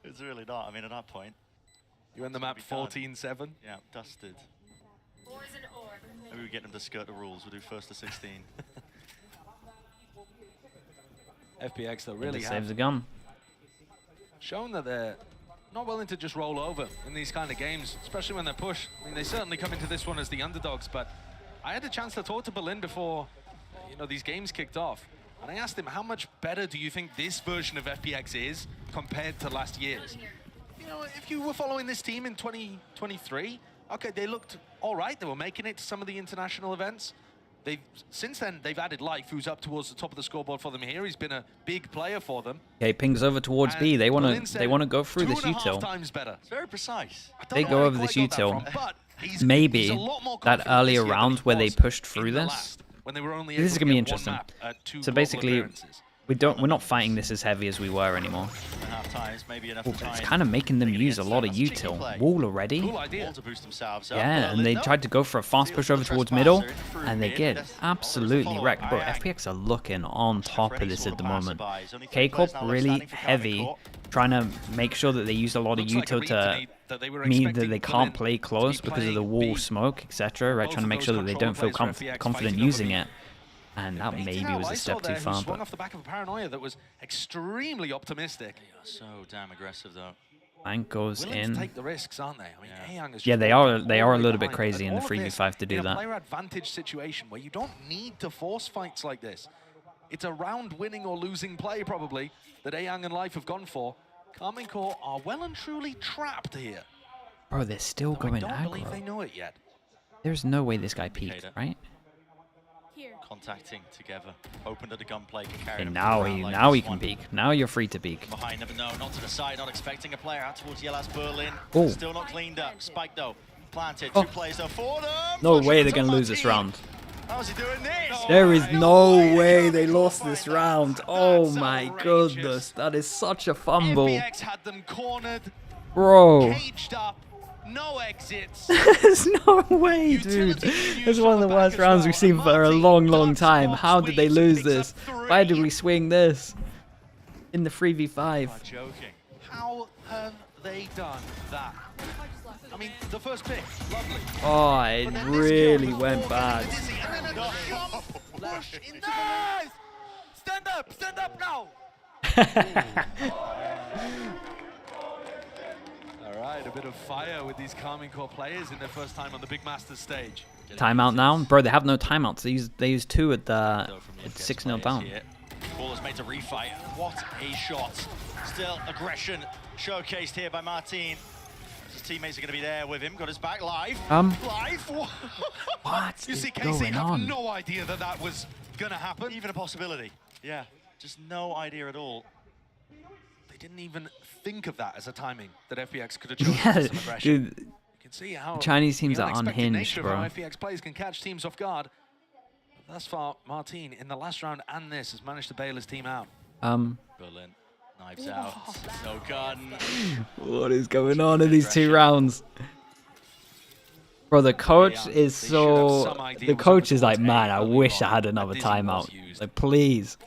It's really not. I mean, at that point. You end the map 14-7? Yeah, dusted. Maybe we get them to skirt the rules. We'll do first to 16. FPX, though, really saves the gun. Shown that they're not willing to just roll over in these kind of games, especially when they're pushed. I mean, they certainly come into this one as the underdogs, but I had a chance to talk to Berlin before, these games kicked off. And I asked him, how much better do you think this version of FPX is compared to last year's? If you were following this team in 2023, okay, they looked all right. They were making it to some of the international events. Since then, they've added Life, who's up towards the top of the scoreboard for them here. He's been a big player for them. Okay, pings over towards B. They want to go through this util. Times better. It's very precise. They go over this util. Maybe that earlier round where they pushed through this. This is gonna be interesting. So basically, we're not fighting this as heavy as we were anymore. It's kind of making them use a lot of util. Wall already. Yeah, and they tried to go for a fast push over towards middle, and they get absolutely wrecked. Bro, FPX are looking on top of this at the moment. K-Corp really heavy, trying to make sure that they use a lot of util to mean that they can't play close because of the wall smoke, etc. Right, trying to make sure that they don't feel confident using it. And that maybe was a step too far. Swung off the back of a paranoia that was extremely optimistic. So damn aggressive though. Bank goes in. To take the risks, aren't they? I mean, yeah, they are a little bit crazy in the 3v5 to do in a that. player advantage situation where you don't need to force fights like this. It's a round winning or losing play probably that Ayang and Life have gone for. Karmine Corps are well and truly trapped here. Bro, they're still going aggro. I don't believe they aggro. know it yet. There's no way this guy peeked, right? Contacting together, opened at the gunplay. And now he can peek. Now you're free to peek. Behind, never know, not to the side, not expecting a player out towards Yelas Berlin. Oh. Still not cleaned up. Spike though, planted. 2 players though for them. No way they're gonna lose this round. How's he doing this? There is no way they lost this round. Oh my goodness, that is such a fumble. FPX had them cornered, bro. Caged up. No exits. There's no way, dude. It's one of the worst rounds we've seen for a long time. How did they lose this? Why did we swing this in the 3v5? Joking. How have they done that? I mean, the first pick, lovely. Oh, it really went bad. Stand up now. All right, a bit of fire with these Karmine Corps players in their first time on the big Masters stage. Timeout now, bro. They have no timeouts. They use 2 at the 6-0 down. Ball is made to refight. What a shot! Still aggression showcased here by Martin. His teammates are going to be there with him. Got his back live. Live. What You see, is Casey going have on? no idea that that was going to happen. Even a possibility. Yeah, just no idea at all. They didn't even think of that as a timing that FPX could have chosen Yeah, some aggression. dude. You can see how Chinese teams the are unexpected unhinged, nature bro. of how FPX players can catch teams off guard. But thus far, Martin in the last round and this has managed to bail his team out. Berlin, knives out. No gun. What is going on in these 2 rounds? Bro, the coach is so... The coach is like, man, I wish I had another timeout. Like, please.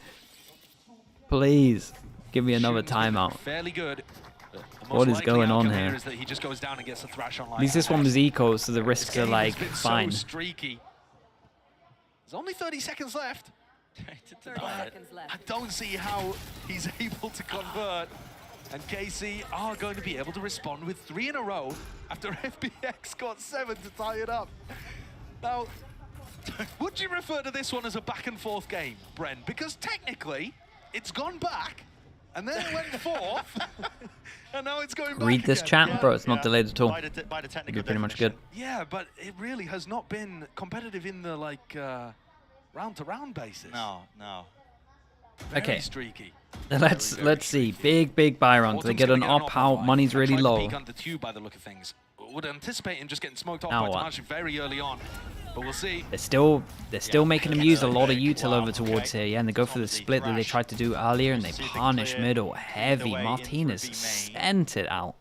Please. Give me another timeout. Fairly good. What is going on here? Is that he just goes down and gets a thrash on At least this one was eco, so the risks are like fine. So streaky. There's only 30 seconds left. 30 seconds left. I don't see how he's able to convert. And KC are going to be able to respond with 3 in a row after FPX got 7 to tie it up. Now, would you refer to this one as a back and forth game, Bren? Because technically, it's gone back, and then it went forth, and now it's going back Read this again. chat, bro. It's not delayed at all. By the technical You're pretty much good. Yeah, but it really has not been competitive in the like round-to-round basis. No. Very Okay. streaky. Let's see. Big buy round. They get an op-out. Money's really Trying to low. peek under tube by the look of things. Would anticipate him just getting smoked off Now by what? Tamashi very early on, but we'll see. They're still making him use a lot of util over towards here, yeah, and they go for the split that they tried to do earlier, and they punish middle heavy. Martinez sent it out.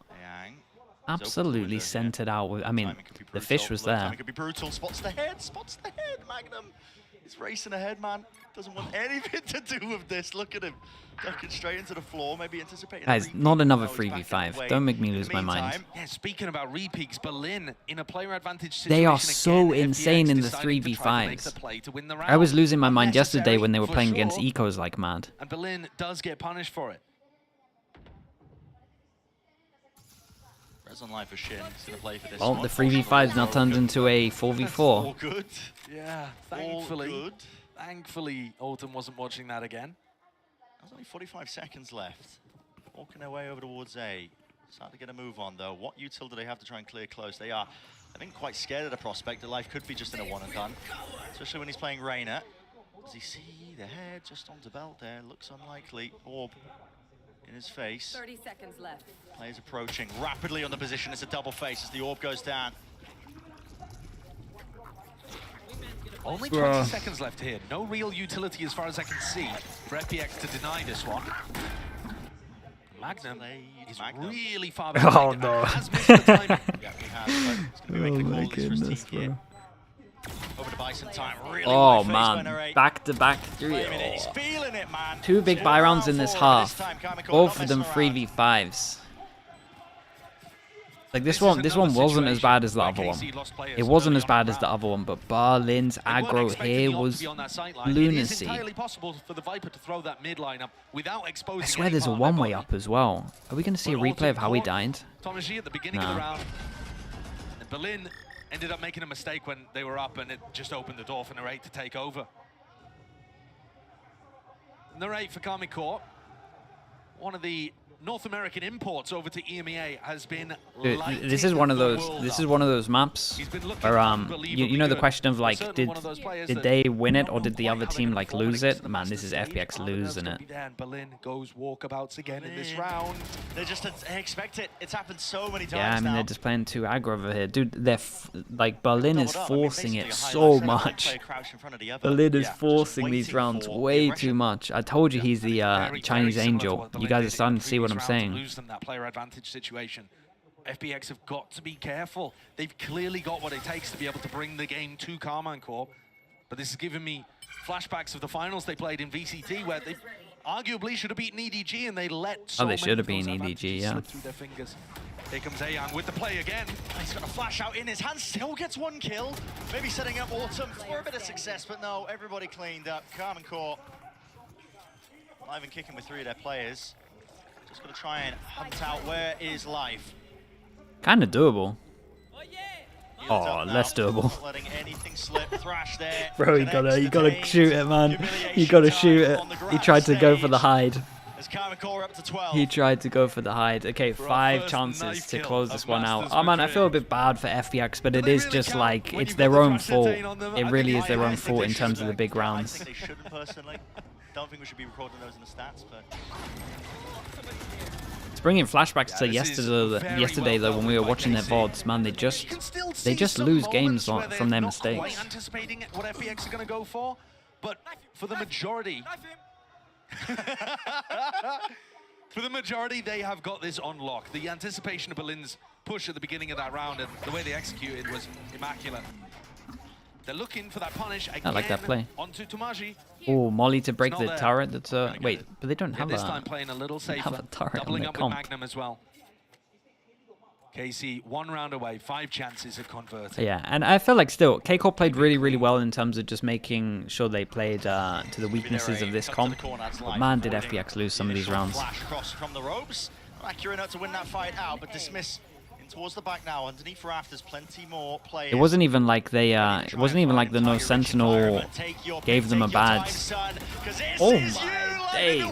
Absolutely sent it out. I mean, the fish was there. Timing could be brutal. Spots the head. Magnum is racing ahead, man. Doesn't want anything to do with this. Look at him. Ducking straight into the floor, maybe anticipating. Guys, not another 3v5. Don't make me lose my mind. Yeah, speaking about repeaks, Berlin in a player advantage situation. They are so again, insane FPX in the deciding to try to make the 3v5s. play to win the I was round. losing my mind yesterday Unnecessary, when they were for playing sure. against ecos like mad. And Berlin does get punished for it. Res on live for Shin. He's going to play for this Well, one. the 3v5's now turned into a 4v4. All good. Yeah, All thankfully. good. Thankfully, Autumn wasn't watching that again. There's only 45 seconds left. Walking their way over towards A. Starting to get a move on, though. What util do they have to try and clear close? They are, I think, quite scared of the prospect that life could be just in a one and done. Especially when he's playing Reyna. Does he see the head just onto belt there? Looks unlikely. Orb in his face. 30 seconds left. Players approaching rapidly on the position. It's a double face as the orb goes down. Only 20 seconds left here. No real utility as far as I can see for FPX to deny this one. Magnum is really far behind. Oh no. Has missed the timing. Yeah, he has, but he's going to be making a call for his team here. Over to Bison time. Really Oh wide face man, winner eight. back-to-back 3. Claiming it. He's feeling it, man. 2 big buy rounds in this half. This time, Kamiko Both not of them messing around. 3v5s. Like this one wasn't as bad as the other one. It wasn't as bad as the other one, but Berlin's aggro here was lunacy. It is entirely possible for the Viper to throw that mid lineup without exposing. I swear any there's a part of their one-way body. up as well. Are we going to see a replay of how he died? Thomas G at the beginning of the round. And Berlin ended up making a mistake when they were up, and it just opened the door for Narrate to take over. Narrate for Karmic Core. One of the North American imports over to EMEA has been Dude, this is one of those maps where you know the question of like did they win it or did the other team like lose it? Man, this is FPX losing it. And Berlin goes walkabouts again in this round. They just expect it. It's happened so many times Yeah, I mean now. they're just playing too aggro over here, dude. They're like Berlin is forcing it so much. Berlin is forcing these rounds way too much. I told you he's the Chinese angel. You guys are starting to see what I'm saying. Lose them that player advantage situation. FPX have got to be careful. They've clearly got what it takes to be able to bring the game to Carmine Corp. But this has given me flashbacks of the finals they played in VCT where they arguably should have beaten EDG and they let so they many should have of those been advantages EDG, yeah. slip through their fingers. Here comes Ayan with the play again. He's got a flash out in his hand, still gets 1 kill. Maybe setting up Autumn for a bit of success, but no, everybody cleaned up. Carmen Court live and kicking with 3 of their players. Just got to try and hunt out where is life. Kind of doable. He Oh, less doable. Letting anything slip. Thrash there. Bro, you gotta shoot it, man. You gotta shoot it. He tried to go for the hide. He tried to go for the hide. Okay, 5 chances to close this one out. Oh man, I feel a bit bad for FPX, but it is just like, it's their own fault. It really is their own fault in terms of the big rounds. I think they shouldn't personally. Don't think we should be recording those in the stats, but... It's bringing flashbacks to yesterday though, when we were watching their VODs. Man, they just lose games from their mistakes. Anticipating what FPX are going to go for, but for the majority... For the majority, they have got this on lock. The anticipation of Berlin's push at the beginning of that round and the way they executed was immaculate. They're looking for that punish again. I like that play. Onto Tomaji. Oh, Molly to break the turret. That's wait, but they don't have this time playing a little safer. Have a turret doubling on up their comp. with Magnum as well. KC 1 round away, 5 chances of converting. Yeah, and I feel like still, K-Corp played really well in terms of just making sure they played to the weaknesses of this comp. But man, did FPX lose some of these rounds. Flash cross from the ropes. Accurate enough to win that fight out, but Dismiss in towards the back now. Underneath rafters, plenty more players. It wasn't even like they, it wasn't even like the No Sentinel gave them a badge. Oh my days.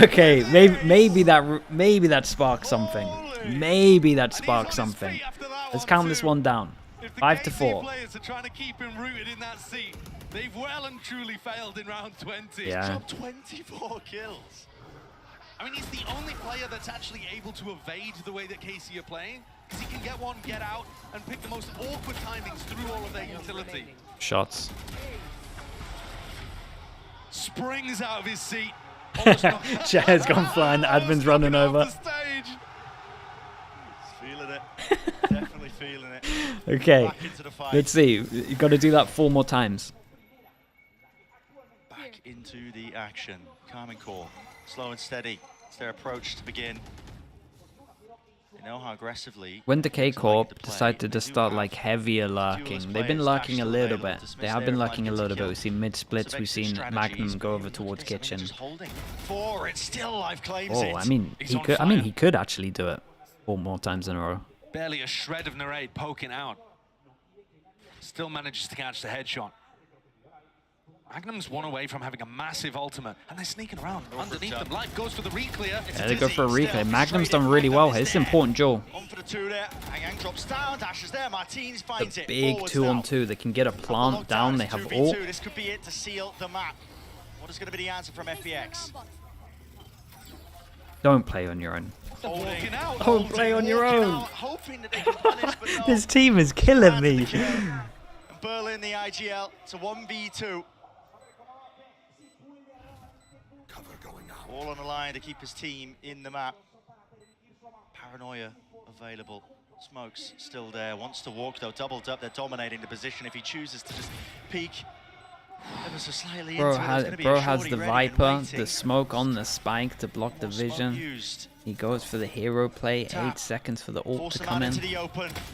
Okay, maybe that sparked something. Maybe that sparked something. Let's count this one down. 5 to 4. Players are trying to keep him rooted in that seat. They've well and truly failed in round 20. Yeah. 24 kills. I mean, he's the only player that's actually able to evade the way that KC are playing, because he can get one, get out, and pick the most awkward timings through all of their utility. Shots. Springs out of his seat. Chair's gone flying, the admin's running over. Feeling it. Definitely feeling it. Okay, let's see. You've got to do that 4 more times. Back into the action. Carmen Core, slow and steady. It's their approach to begin. They know how aggressively. When the K-Corp decide to just start like heavier lurking, they've been lurking a little bit. They have been lurking a little bit. We've seen mid splits. We've seen Magnum go over towards kitchen. Oh, I mean, he could. I mean, he could actually do it 4 more times in a row. Barely a shred of Narade poking out. Still manages to catch the headshot. Magnum's 1 away from having a massive ultimate, and they're sneaking around underneath them. Life goes for the reclear. Yeah, they go for a reclear. Magnum's done really well here. It's an important duel. The big 2-on-2. They can get a plant down. They have ult. This could be it to seal the map. What is going to be the answer from FPX? Don't play on your own. Don't play on your own. This team is killing me. Berlin, the IGL, to 1v2. All on the line to keep his team in the map. Paranoia available. Smoke's still there. Wants to walk though. Doubled up. They're dominating the position. If he chooses to just peek ever so slightly Bro into has the Viper, the smoke on the spike to block the vision. He goes for the hero play. 8 seconds for the ult to come in.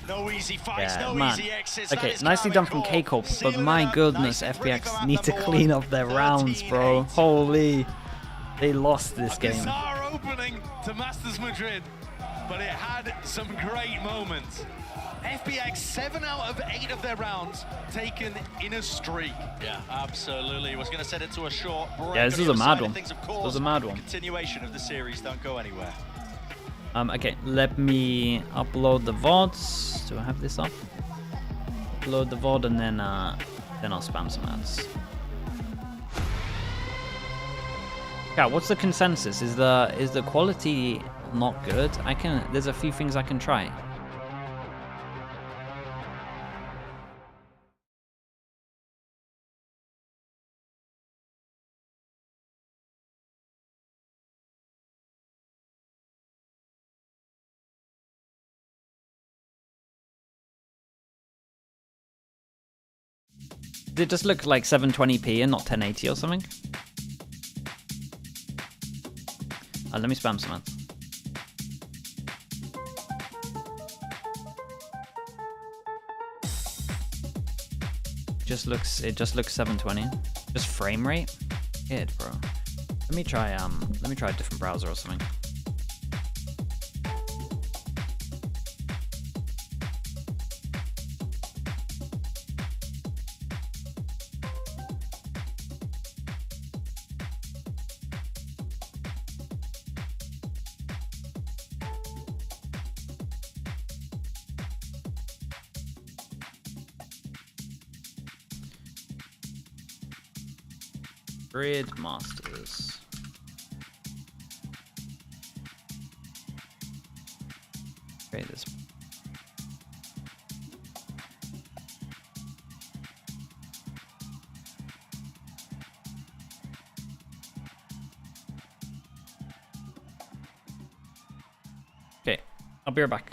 No easy fights, Yeah, no man. easy exits. Okay, nicely done from K-Corp, but my goodness, FPX need to clean up their rounds, bro. Holy. They lost this game. Bizarre opening to Masters Madrid, but it had some great moments. FPX 7 out of 8 of their rounds taken in a streak. Yeah, absolutely. Was going to set it to a short break. Yeah, this is a mad one. This was a mad one. Continuation of the series. Don't go anywhere. Okay, let me upload the VODs. Do I have this up? Upload the VOD and then I'll spam some ads. Yeah, what's the consensus? Is the quality not good? There's a few things I can try. Did it just look like 720p and not 1080 or something? Let me spam some ads. It just looks 720. Just frame rate? Weird, bro. Let me try a different browser or something. Madrid Masters. Okay, this. Okay, I'll be right back.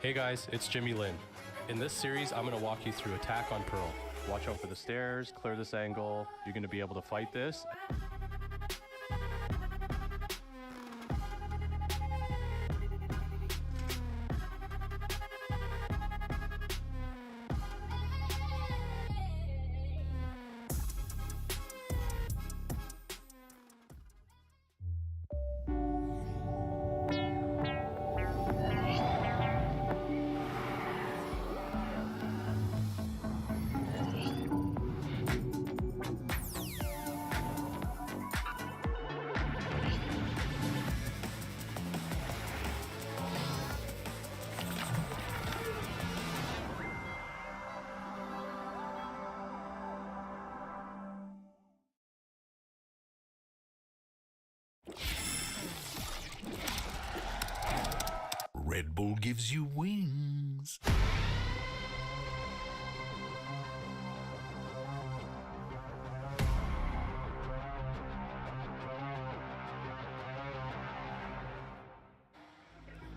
Hey guys, it's Jimmy Lin. In this series, I'm going to walk you through attack on Pearl. Watch out for the stairs, clear this angle. You're going to be able to fight this. Red Bull gives you wings.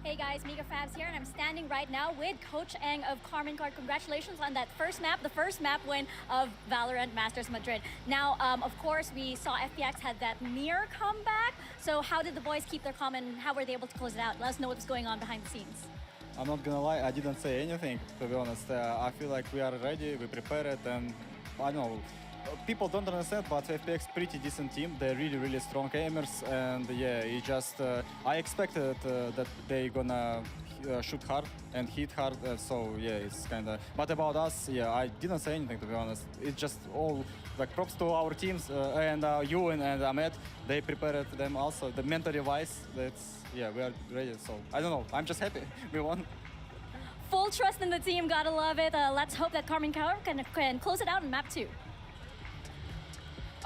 Hey guys, Mika Fabs here, and I'm standing right now with Coach Eng of Karmine Corp. Congratulations on that first map, the first map win of Valorant Masters Madrid. Now, of course, we saw FPX had that near comeback. So how did the boys keep their calm and how were they able to close it out? Let us know what's going on behind the scenes. I'm not gonna lie, I didn't say anything, to be honest. I feel like we are ready, we prepared, and I know people don't understand, but FPX pretty decent team. They're really strong aimers, and yeah, it just I expected that they gonna shoot hard and hit hard. So yeah, it's kind of. But about us, yeah, I didn't say anything, to be honest. It's just all like props to our teams and Ewan and Ahmed. They prepared them also. The mentally wise, that's yeah, we are ready. So I don't know. I'm just happy we won. Full trust in the team, gotta love it. Let's hope that Karmine Corp can close it out in map 2.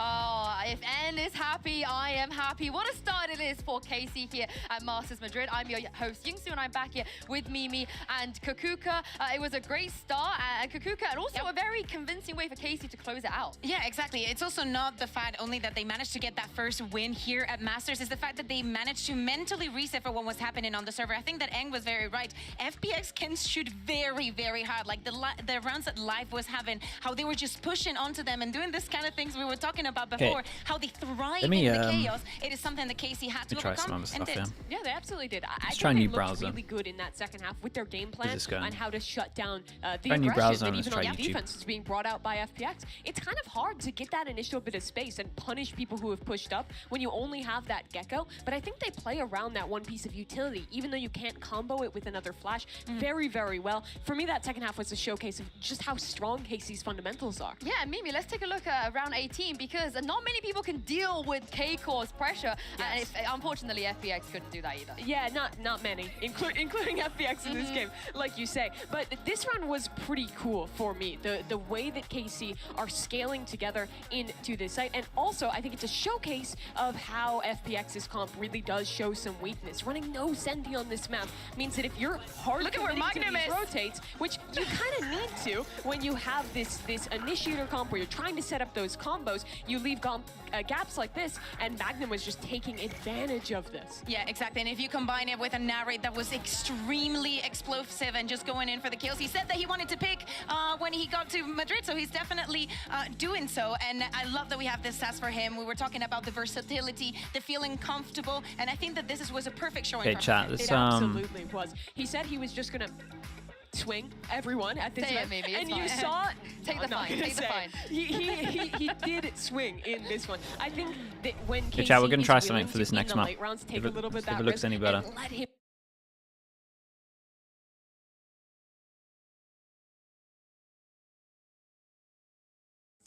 Oh, if N is happy, I am happy. What a start it is for Casey here at Masters Madrid. I'm your host, Yingsu, and I'm back here with Mimi and Kakuka. It was a great start, and Kakuka, and also a very convincing way for Casey to close it out. Yeah, exactly. It's also not the fact only that they managed to get that first win here at Masters, it's the fact that they managed to mentally reset for what was happening on the server. I think that Eng was very right. FPX can shoot very hard. Like the rounds that Live was having, how they were just pushing onto them and doing this kind of things we were talking about before, how they thrive in the chaos. It is something that KC had to overcome and did. Yeah, they absolutely did. I Let's try a think new they browser. looked really good in that second half with their game plan this going? on how to shut down the Try a new browser aggression and that let's even on try the YouTube. defense is being brought out by FPX. It's kind of hard to get that initial bit of space and punish people who have pushed up when you only have that Gecko, but I think they play around that one piece of utility, even though you can't combo it with another flash very, very well. For me, that second half was a showcase of just how strong KC's fundamentals are. Yeah, Mimi, let's take a look at round 18 because not many people can deal with K-Core's pressure, and unfortunately FPX couldn't do that either. Yeah, not many, including FPX in this game, like you say. But this round was pretty cool for me, the way that KC are scaling together into this site, and also I think it's a showcase of how FPX's comp really does show some weakness. Running no Senti on this map means that if you're hard Look at where committing to Magnum these is. rotates, which you kind of need to when you have this initiator comp where you're trying to set up those combos, you leave gaps like this, and Magnum was just taking advantage of this. Yeah, exactly. And if you combine it with a narrate that was extremely explosive and just going in for the kills, he said that he wanted to pick when he got to Madrid, so he's definitely doing so. And I love that we have this task for him. We were talking about the versatility, the feeling comfortable, and I think that this was a perfect showing Okay, for chat. him. Let's, It absolutely was. He said he was just gonna swing everyone at this Say it, event, Mimi, it's and you fine. saw. Take the I'm not fine, gonna take the say fine. it. He did swing in this one. I think that when Okay, KC chat, we're gonna is try willing something for to, this in next the map. late rounds, take If a it- little bit if that it looks risk any better. and let him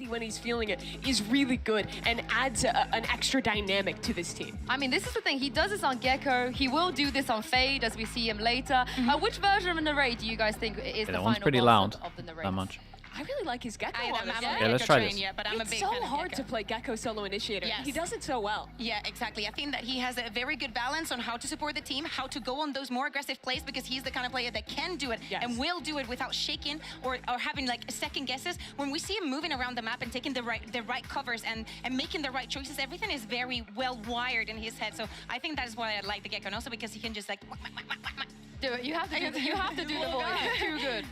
when he's feeling it is really good and adds an extra dynamic to this team. I mean, this is the thing. He does this on Gecko. He will do this on Fade as we see him later. Which version of Narrate do you guys think is the that final one's pretty boss lound. Of the Narrate? That much. I really like his Gecko. I'm honestly. a Yeah, let's Gecko try train this. yet, but I'm a It's big so fan of hard Gecko. to play Gecko solo initiator. Yes. He does it so well. Yeah, exactly. I think that he has a very good balance on how to support the team, how to go on those more aggressive plays, because he's the kind of player that can do it and will do it without shaking or having like second guesses. When we see him moving around the map and taking the right covers and making the right choices, everything is very well wired in his head. So I think that is why I like the Gecko, and also because he can just like do it. You have to do the, you have to do the voice. It's too good.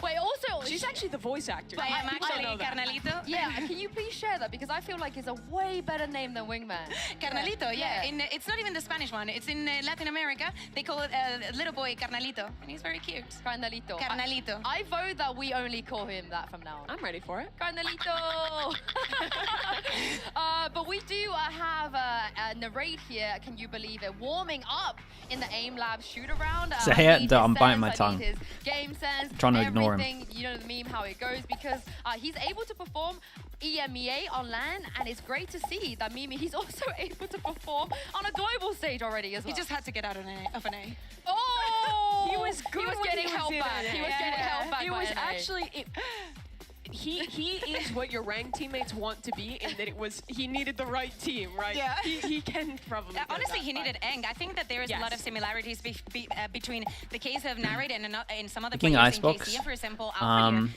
Wait, also, She's actually the voice actor. I am People don't actually know that. Carnalito. Yeah, can you please share that? Because I feel like it's a way better name than Wingman. Carnalito, yeah. It's not even the Spanish one. It's in Latin America. They call it little boy Carnalito, and he's very cute. Carnalito. Carnalito. I vote that we only call him that from now on. I'm ready for it. Carnalito! But we do have a Narrate here, can you believe it, warming up in the AIM Lab shoot-around. So here, I'm biting my tongue. His game sense, Trying to ignore him. everything, you know the meme, how it goes, because he's able to perform EMEA on LAN, and it's great to see that Mimi, he's also able to perform on a global stage already as well. He just had to get out of an A. Oh! He was good. He was when getting he held in back. NA. He was getting held back It by was NA. actually... He is what your ranked teammates want to be, in that he needed the right team, right? Yeah. He can probably get honestly, that he far. needed Eng. I think that there is a lot of similarities between the case of Narrate and some other King players in Icebox. KC. For example, Alpha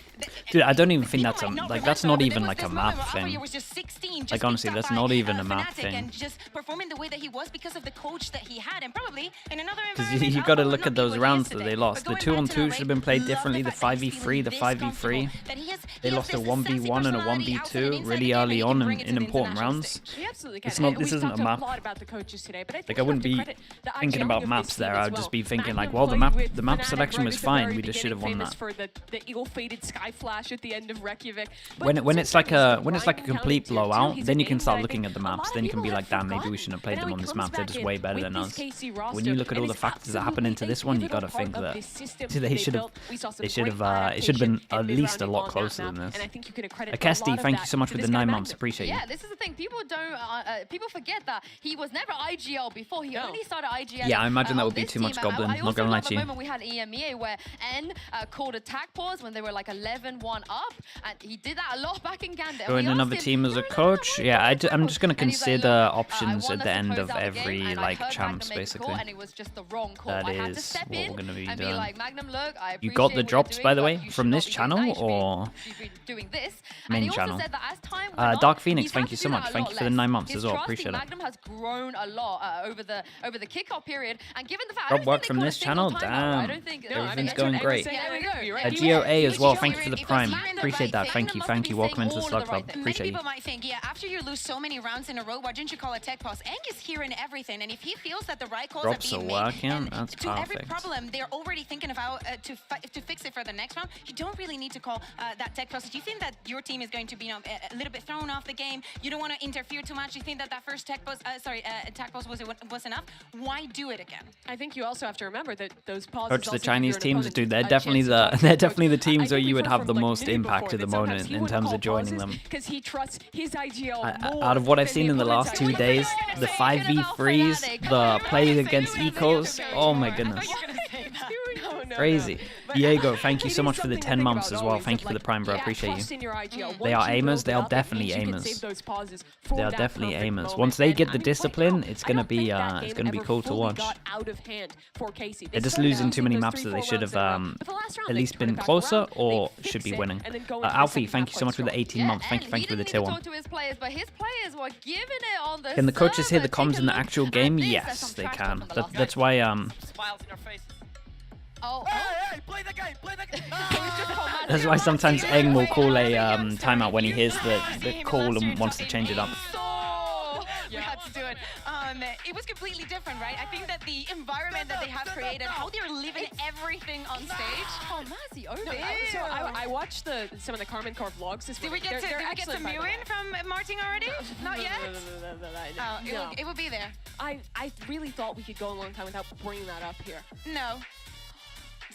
Dude, I don't even think that's that's not even like a map Alpha thing. was just 16, just Like honestly, picked up that's by, not even a map Fnatic thing. and just performing the way that he was because of the coach that he had, and probably in another Because environment. you got to Alpha would look not at be those what he rounds is that today. they lost. The But going 2-on-2 back should have been played love differently. The fact that he's 5v3, feeling the this 5v3. comfortable, that he has They lost a 1v1 and a 1v2 really early on in important rounds. He absolutely can. It's not. And This we isn't talked a map. lot about the coaches today, but I think Like I you wouldn't have to be credit the thinking IGL about of maps this there. team I as would just well. be thinking like, Magnum well, played the map with selection Fnatic was right at the fine. very We just should have won beginning, that. famous for the ill-fated sky flash at the end of Reykjavik. But When it's like a Grinding complete down in tier two, blowout, he's then you an can aim start that I looking think at the a lot maps. of Then you can people be like, have damn, maybe we forgotten. shouldn't have played And them now on he this comes map. They're back just in way better with than this us. KC When roster you look at and all the is factors that happen into absolutely this one, you got to pivotal think part of that this system they they should have built. We saw some they should great have it should have been adaptation at and least a mid-rounding lot on that closer map, than this. and I think you can accredit a Kesty, lot of thank you that so much to for this the guy 9 Magnum. months. Appreciate you. Yeah, this is the thing. People don't. People forget that he was never IGL before. He only started IGL. Yeah, I imagine that on would be this too much team. And Goblin, I not also gonna lie love to the you. moment we had EMEA where N called attack pause when they were like 11-1 up, and he did that a lot back in Gander. Join another team as a coach. Yeah, I'm just gonna consider options want at us the to end close of out the game, every and I like heard champs, Magnum make a call, basically. and it was just the wrong call. That I had to is step what in we're gonna be and doing. be like, Magnum, look, I You got appreciate the what you're drops, doing, by the but way, you should from not this be doing that. channel, You should be or been doing this. Main and he channel. also said that as time went Dark on, Phoenix, he's thank had you to so do much. that a Thank lot you for the less. 9 months His as well. trust Appreciate in it. Magnum has grown a lot over the kickoff period. And given the fact Got work from this channel? Damn. Everything's going great. There we go. GOA as well. Thank you for the prime. Appreciate that. Thank you. Thank you. Welcome into the Slug Club. Many Appreciate you. people might think, yeah, after you lose so many rounds in a row, why didn't you call a tech pause? Eng is hearing everything, and if he feels that the right calls Drops are are being working. made, That's to every perfect. problem, they're already thinking about to fix it for the next round. You don't really need to call that tech pause. Do you think that your team is going to be a little bit thrown off the game? You don't want to interfere too much. You think that first tech pause, attack pause was enough? Why do it again? I think you also have to remember that those pauses. Coach, the also give Chinese your teams, opponent dude, they're a definitely chance to the talk to they're you. the teams I where think you we've would heard have from, the like, most Mini impact before at the that sometimes moment he in would terms call of joining pauses them. because he trusts his IGL more Out of what I've than seen in the last 2 days, the 5v3s, the play against ecos, oh my goodness. Crazy. Diego, thank you so much for the 10 months as well. Thank you for the prime, bro. Appreciate you. They are aimers. They are definitely aimers. They are definitely aimers. Once they get the discipline, it's gonna be cool to watch. They're just losing too many maps that they should have at least been closer or should be winning. Alfie, thank you so much for the 18 months. Thank you for the tier 1. To his players, but his players were giving it on the Can the coaches hear the server. comms in the actual game? Yes, they can. That's why Oh, hey, play the game, play the game. that's why sometimes Eng will call a timeout when he hears the call and wants to change it up. We had to do it. It was completely different, right? I think that the environment that they have created, how they're living everything on stage. Oh, Mazzy, over No, so I watched some of the Carmen Core vlogs this Did week. we get some viewing from Martin already? Not yet? No. It will be there. I really thought we could go a long time without bringing that up here. No.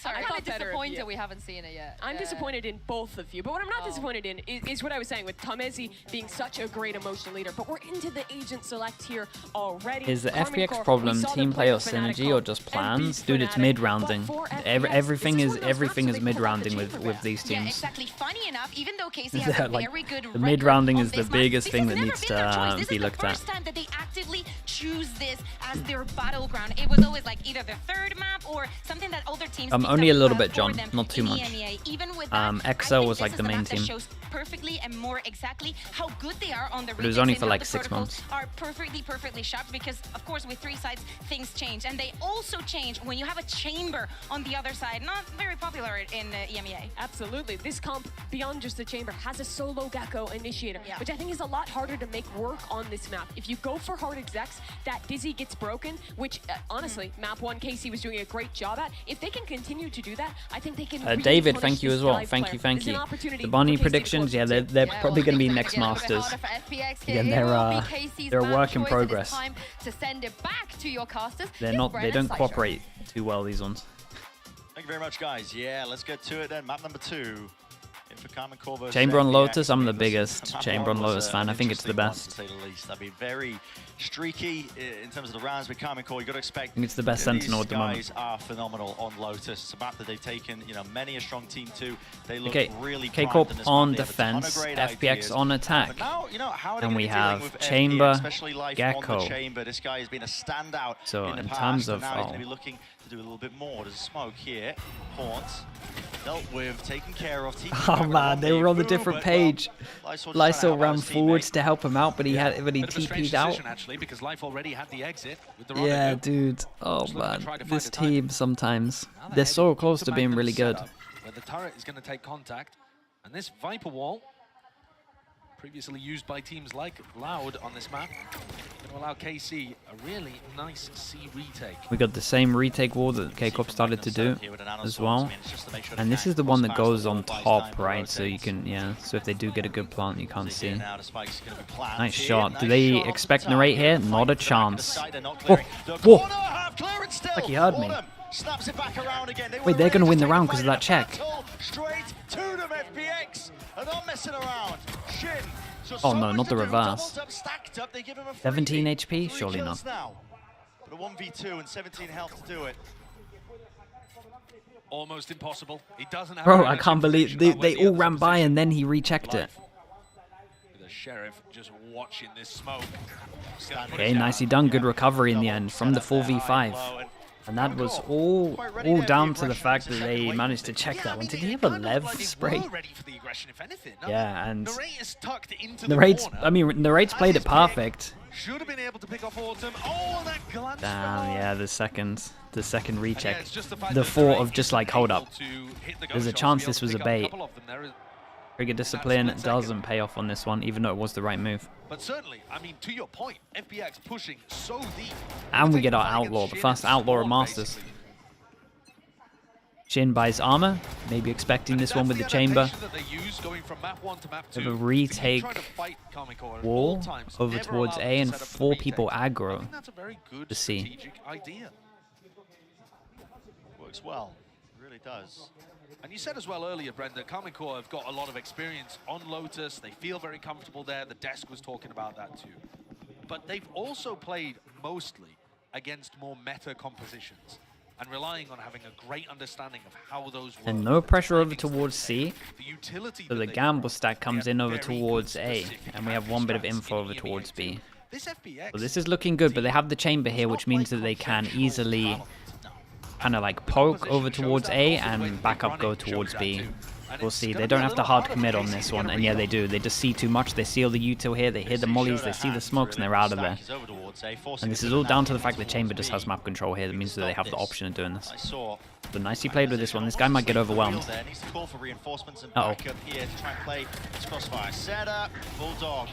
I'm I kind thought of better of disappointed you. we haven't seen it yet. I'm disappointed in both of you, but what I'm not disappointed in is what I was saying with Tomezi being such a great emotional leader. But we're into the agent select here already. Is the Carmen FPX Core, problem we saw them team play or with Fnatic synergy or just plans? Dude, it's mid-rounding. Everything is mid-rounding with these Yeah, teams. exactly. Funny enough, even though Casey has a Like, very good the record mid-rounding on is the this map, biggest this thing has that never needs been their choice. to This be is looked the at. first time that they actively choose this as their battleground. It was always like either the third map or something that other teams picked Only a up, little bit, for John. them Not too in much. EMEA. Even with that, XL was I like think the this is main map that team. shows perfectly and more exactly how good they are on the But it was only retakes for and like how the 6 protocols months. are perfectly sharp because, of course, with 3 sides, things change. And they also change when you have a chamber on the other side. Not very popular in EMEA. Absolutely. This comp, beyond just the chamber, has a solo Gecko initiator, which I think is a lot harder to make work on this map. If you go for hard execs, that Dizzy gets broken, which, honestly, map 1 Casey was doing a great job at. If they can continue to do that, I think they can really David, punish thank you this as well. dive Thank player. you, thank This is an you. opportunity The for Bunny Casey to predictions, close yeah, this they're in. probably going to be It's next gonna get a little bit Masters. harder for FPX Yeah, here. It will be they're KC's a map work in choice. It is progress. time to send it back to your casters. They Here's don't Brennan Sideshow. cooperate too well, these ones. Thank you very much, guys. Yeah, let's get to it then. Map number 2. For Carmen Core versus Chamber on FPX. Lotus, I'm the Listen, biggest map Chamber on 1 was Lotus fan. an I think it's the interesting one, best. to say the least. That'd be very streaky in terms of the rounds with Carmen Core. You got to expect. I think it's the best these Sentinel at the moment. guys are phenomenal on Lotus. It's a map that they've taken, many a strong team to. They look Okay, really K-Corp primed in this on map. They have a ton of defense, great FPX ideas. on attack. But now, how are they And gonna we be dealing have with Chamber, FPX, especially life on Gecko. the Chamber. This guy has been a standout So in the in past, terms and of now he's going to be looking to do a little bit more. There's a smoke here. Haunts dealt with, taken care of. Oh man, they were on the different page. Lysol ran forwards to help him out, but he Bit of a strange TP'd out. decision, actually, because Life already had the exit with the Yeah, rendezvous. dude. Oh Just looking to man, try to find this a time. team sometimes Now they're so heading close to to being Magnum's really good. setup, where the turret is going to take contact, and this Viper wall, previously used by teams like Loud on this map, going to allow KC a really nice C retake. We got the same retake wall that K-Corp started to do as well. And this is the one that goes on top, right? So you can, so if they do get a good plant, you can't see. Nice shot. Do they expect narrate here? Not a chance. Oh, whoa! Like he heard me. Snaps it back around again. Wait, they're going to win the round because of that check. Straight to them, FPX. And not messing around. Shin. Oh no, not the reverse. 17 HP? Three Surely kills not. now. But a 1v2 and 17 health to do it. Almost impossible. He doesn't have Bro, a I can't believe they all ran by and then he rechecked it. The Sheriff just watching this smoke. Okay, nicely done. Good recovery in the end from the 4v5. And that was all down to the fact that they managed to check that one. Did he have a Lev spray? Yeah, and Narrate's, I mean, Narrate's played it perfect. Should have been able to pick off Autumn. Oh, that glance. Damn, yeah, the second recheck. The thought of just like, hold up. There's a chance this was a bait. Trigger discipline doesn't pay off on this one, even though it was the right move. But certainly, I mean, to your point, FPX pushing so deep. And we get our Outlaw, the first Outlaw of Masters. Jin buys armor, maybe expecting this one with the chamber. Have a retake wall over towards A and 4 people aggro to C. Works well, it really does. And you said as well earlier, Brenda, Karmine Corps have got a lot of experience on Lotus. They feel very comfortable there. The desk was talking about that too. But they've also played mostly against more meta compositions and relying on having a great understanding of how those work. And no pressure over towards C. So the gamble stack comes in over towards A. And we have one bit of info over towards B. So this is looking good, but they have the chamber here, which means that they can easily kind of like poke over towards A and back up go towards B. We'll see. They don't have to hard commit on this one, and yeah, they do. They just see too much. They seal the util here, they hear the mollies, they see the smokes, and they're out of there. And this is all down to the fact that Chamber just has map control here. That means that they have the option of doing this. So nicely played with this one. This guy might get overwhelmed. Uh-oh. Crossfire setup, Bulldog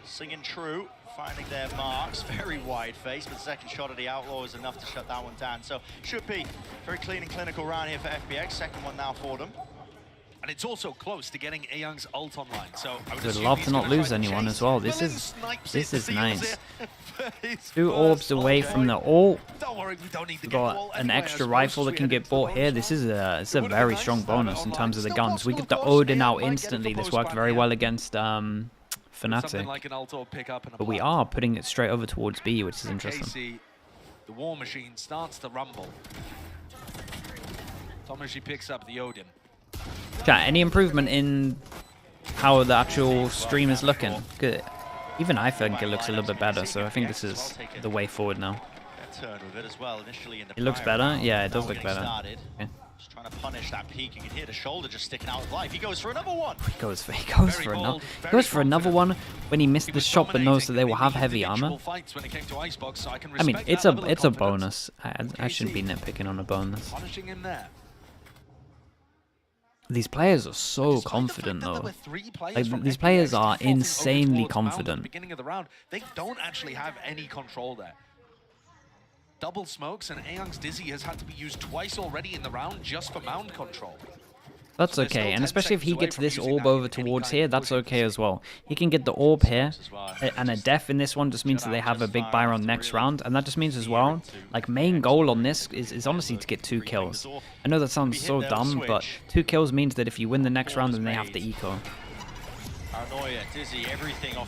singing true. Finding their marks, very wide face, but the second shot of the Outlaw is enough to shut that one down. So should be very clean and clinical round here for FPX. Second one now for them. And it's also close to getting Ayoung's ult online. So I would Would love to not lose anyone as well. This is nice. 2 orbs away from the ult. We've got an extra rifle that can get bought here. This is a very strong bonus in terms of the guns. We get the Odin out instantly. This worked very well against Fnatic. But we are putting it straight over towards B, which is interesting. The war machine starts to rumble. Tomoji picks up the Odin. Chat, any improvement in how the actual stream is looking? Good. Even I think it looks a little bit better, so I think this is the way forward now. It looks better? Yeah, it does look better. Okay. Trying to punish that peak. You can hear the shoulder just sticking out of life. He goes for another one. He goes for another one when he missed the shot, but knows that they will have heavy armor. I mean, it's a bonus. I shouldn't be nitpicking on a bonus. These players are so confident, though. Like, these players are insanely confident. Beginning of the round, they don't actually have any control there. Double smokes, and Ayoung's Dizzy has had to be used twice already in the round just for mound control. That's okay, and especially if he gets this orb over towards here, that's okay as well. He can get the orb here, and a def in this one just means that they have a big Byron next round, and that just means as well, like, main goal on this is honestly to get 2 kills. I know that sounds so dumb, but 2 kills means that if you win the next round, then they have to eco.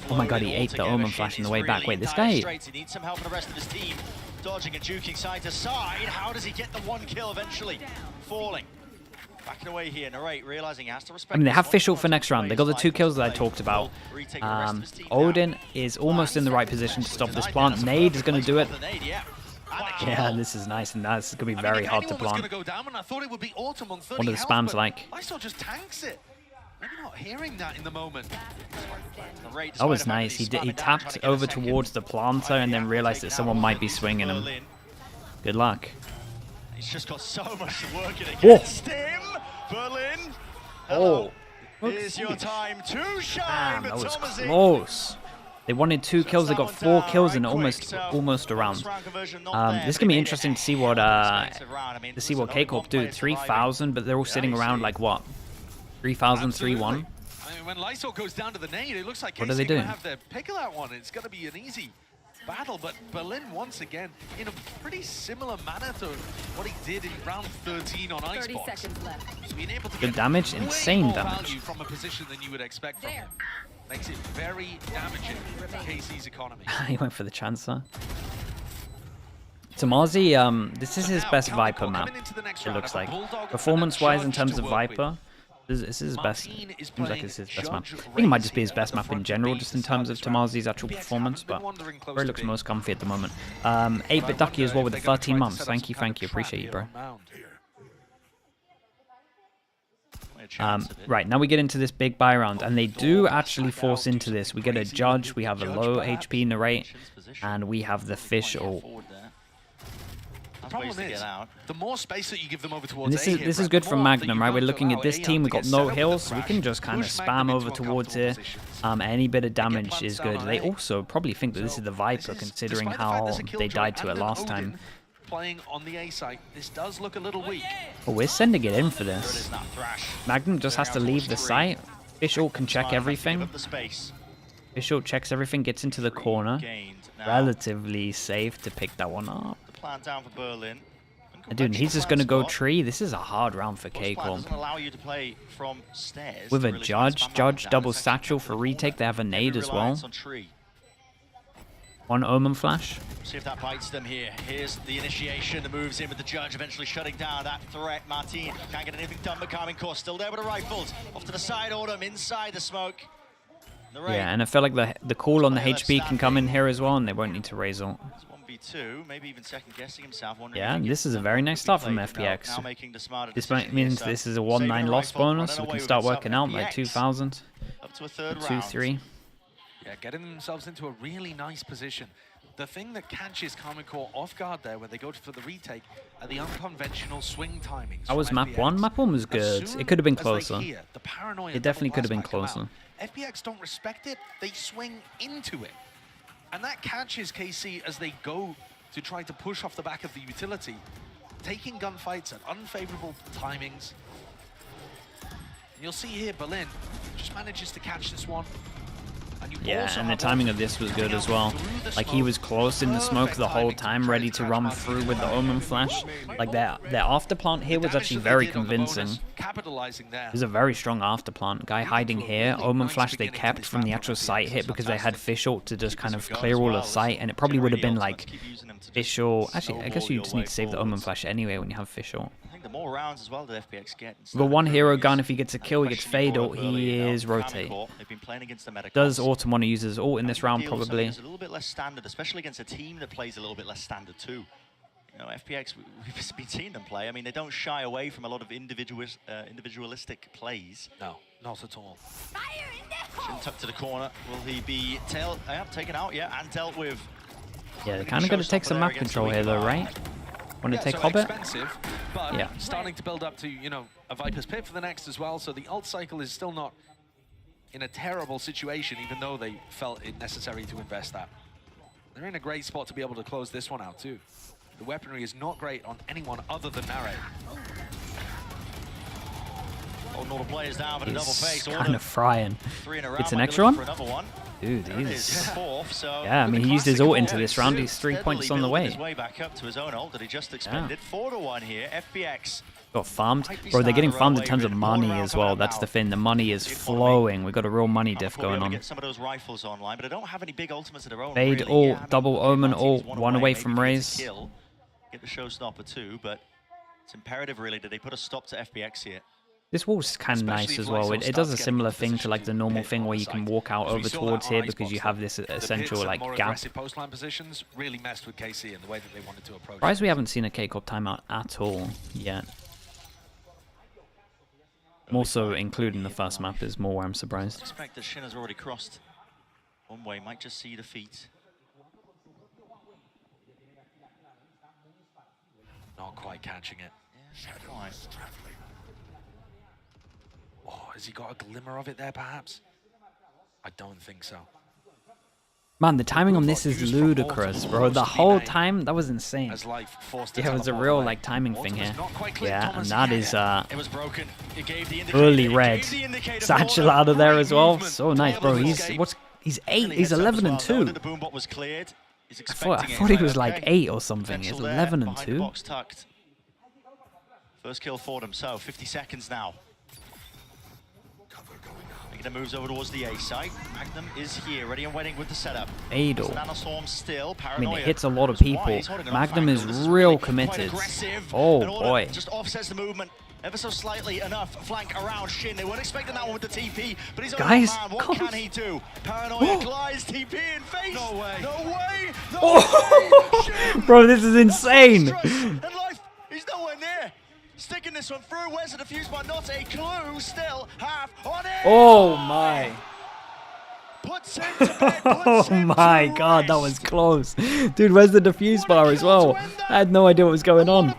Oh my god, he ate the Omen Flash on the way back. Wait, this guy... He needs some help from the rest of his team. Dodging and juking side to side. How does he get the 1 kill eventually? Falling. Backing away here. Narrate, realizing he has to respect. I mean, they have Fischl for next round. They got the 2 kills that I talked about. Odin is almost in the right position to stop this plant. Nade is going to do it. Yeah, this is nice, and that's going to be very hard to plant. What are the spams like? Lysol just tanks it. Maybe not hearing that in the moment. That was nice. He tapped over towards the planter and then realized that someone might be swinging him. Good luck. He's just got so much to work in against him. Berlin. Oh. Here's your time to shine. That was close. They wanted 2 kills. They got 4 kills in almost a round. This is gonna be interesting to see what K-Corp do. 3,000, but they're all sitting around like what? 3,000, 3-1. I mean, when Lysol goes down to the nade, it looks like what are they doing? Have their pick of that one. It's going to be an easy battle, but Berlin once again in a pretty similar manner to what he did in round 13 on Icebox. 30 seconds left. So being able to good get damage, insane more damage. Value from a position than you would expect from him. Makes it very damaging to KC's economy. He went for the Chancellor. Tamazi, this is his best Viper map, it looks like. Performance-wise, in terms of Viper, This is his best. Seems like it's his best map. I think it might just be his best map in general, just in terms of Tamazi's actual performance, but where he looks most comfy at the moment. 8-bit Ducky as well with the 13 months. Thank you, appreciate you, bro. Right, now we get into this big buy round, and they do actually force into this. We get a Judge, we have a low HP narrate, and we have the fish ult. The problem is, the more space that you give them over towards this is good for Magnum, right? We're looking at this team, we've got no heals, so we can just kind of spam over towards here. Any bit of damage is good. They also probably think that this is the Viper, considering how they died to it last time. Playing on the A site, this does look a little weak. Oh, we're sending it in for this. Magnum just has to leave the site. Fish ult can check everything. Fish ult checks everything, gets into the corner. Relatively safe to pick that one up. Down for Berlin. Dude, he's just gonna go tree. This is a hard round for K-Corp. With a Judge double satchel for retake. They have a nade as well. One Omen flash. See if that bites them here. Here's the initiation. The moves in with the Judge, eventually shutting down that threat. Martin can't get anything done, but Carmine Core still there with the rifles. Off to the side, Autumn inside the smoke. Yeah, and I feel like the call on the HP can come in here as well, and they won't need to raise ult. 1v2, maybe even second guessing himself. Yeah, and this is a very nice start from FPX. This means this is a 1-9 loss bonus. We can start working out by 2,000. Up to a third round. 2-3. Yeah, getting themselves into a really nice position. The thing that catches Carmine Core off guard there when they go for the retake are the unconventional swing timings. That was map 1. Map 1 was good. It could have been closer. It definitely could have been closer. FPX don't respect it. They swing into it. And that catches KC as they go to try to push off the back of the utility, taking gunfights at unfavorable timings. And you'll see here, Berlin just manages to catch this one. Yeah, and the timing of this was good as well. Like, he was close in the smoke the whole time, ready to run through with the Omen flash. Like, their afterplant here was actually very convincing. It was a very strong afterplant. Guy hiding here. Omen flash they kept from the actual site hit because they had fish ult to just kind of clear all of sight, and it probably would have been like fish ult. Actually, I guess you just need to save the Omen flash anyway when you have fish ult. The more rounds as well that FPX get. The one hero gun, if he gets a kill, he gets fade ult, he is rotate. Does Autumn want to use his ult in this round? Probably. It's a little bit less standard, especially against a team that plays a little bit less standard too. You know, FPX, we've been seeing them play. I mean, they don't shy away from a lot of individualistic plays. No, not at all. Shin tucked to the corner. Will he be taken out? Yeah, and dealt with. Yeah, they're kind of going to take some map control here though, right? Want to take Hobbit? Expensive, but yeah. Starting to build up to, you know, a Viper's Pit for the next as well, so the ult cycle is still not in a terrible situation, even though they felt it necessary to invest that. They're in a great spot to be able to close this one out too. The weaponry is not great on anyone other than Nare. Oh, Northern players down for the double face. Kind of frying. It's an extra one? Dude, he's... Yeah, I mean, he used his ult into this round. He's 3 points on the way. His way back up to his own ult that he just expended. 4-1 here. FPX. Got farmed. Bro, they're getting farmed in terms of money as well. That's the thing. The money is flowing. We've got a real money diff going on. Get some of those rifles online, but I don't have any big ultimates of their own. Fade ult, double Omen ult, one away from Raze. Get the showstopper too, but it's imperative really that they put a stop to FPX here. This wall's kind of nice as well. It does a similar thing to like the normal thing where you can walk out over towards here because you have this essential like gap. Post-line positions really messed with KC in the way that they wanted to approach. Surprised we haven't seen a K-Corp timeout at all yet. I'm also including the first map is more where I'm surprised. I expect that Shin has already crossed one way. Might just see the feet. Not quite catching it. Yeah, not quite. Oh, has he got a glimmer of it there, perhaps? I don't think so. Man, the timing on this is ludicrous, bro. The whole time, that was insane. Yeah, it was a real like timing thing here. Yeah, and that is early red. Satchel out of there as well. So nice, bro. He's 8. He's 11 and 2. I thought he was like 8 or something. He's 11 and 2. First kill for them. So 50 seconds now. Moves over towards the A site. Magnum is here, ready and waiting with the setup. Adol. Still, I mean, it hits a lot of people. Magnum is real committed. Oh boy. Just offsets the movement. Ever so slightly enough flank around Shin. They weren't expecting that one with the TP, but he's on Guys, man. What can he do? Paranoia glides, TP in face. No way. No way. No Oh. way. Bro, this is insane. And life, he's nowhere near. Sticking this one through. Where's the defuse bar? Not a clue. Still half on it. Oh my. Puts him to bed. Oh my god, that was close. Dude, where's the defuse bar as well? I had no idea what was going on.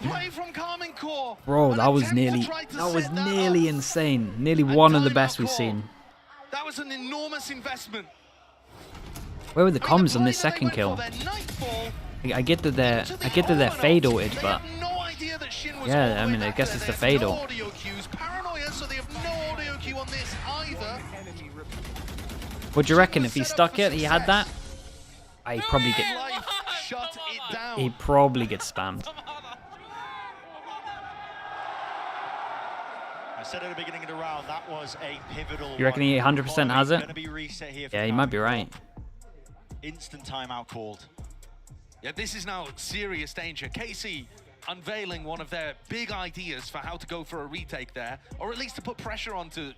Bro, that was nearly insane. Nearly one of the best we've seen. That was an enormous investment. Where were the comms on this second kill? I get that they're fade ulted, but yeah, I mean, I guess it's the fade ult. What do you reckon? If he stuck it, he had that, he'd probably get spammed. I said at the beginning of the round that was a pivotal. You reckon he 100% has it? Yeah, he might be right. Instant timeout called. Yeah, this is now serious danger. KC unveiling one of their big ideas for how to go for a retake there, or at least to put pressure onto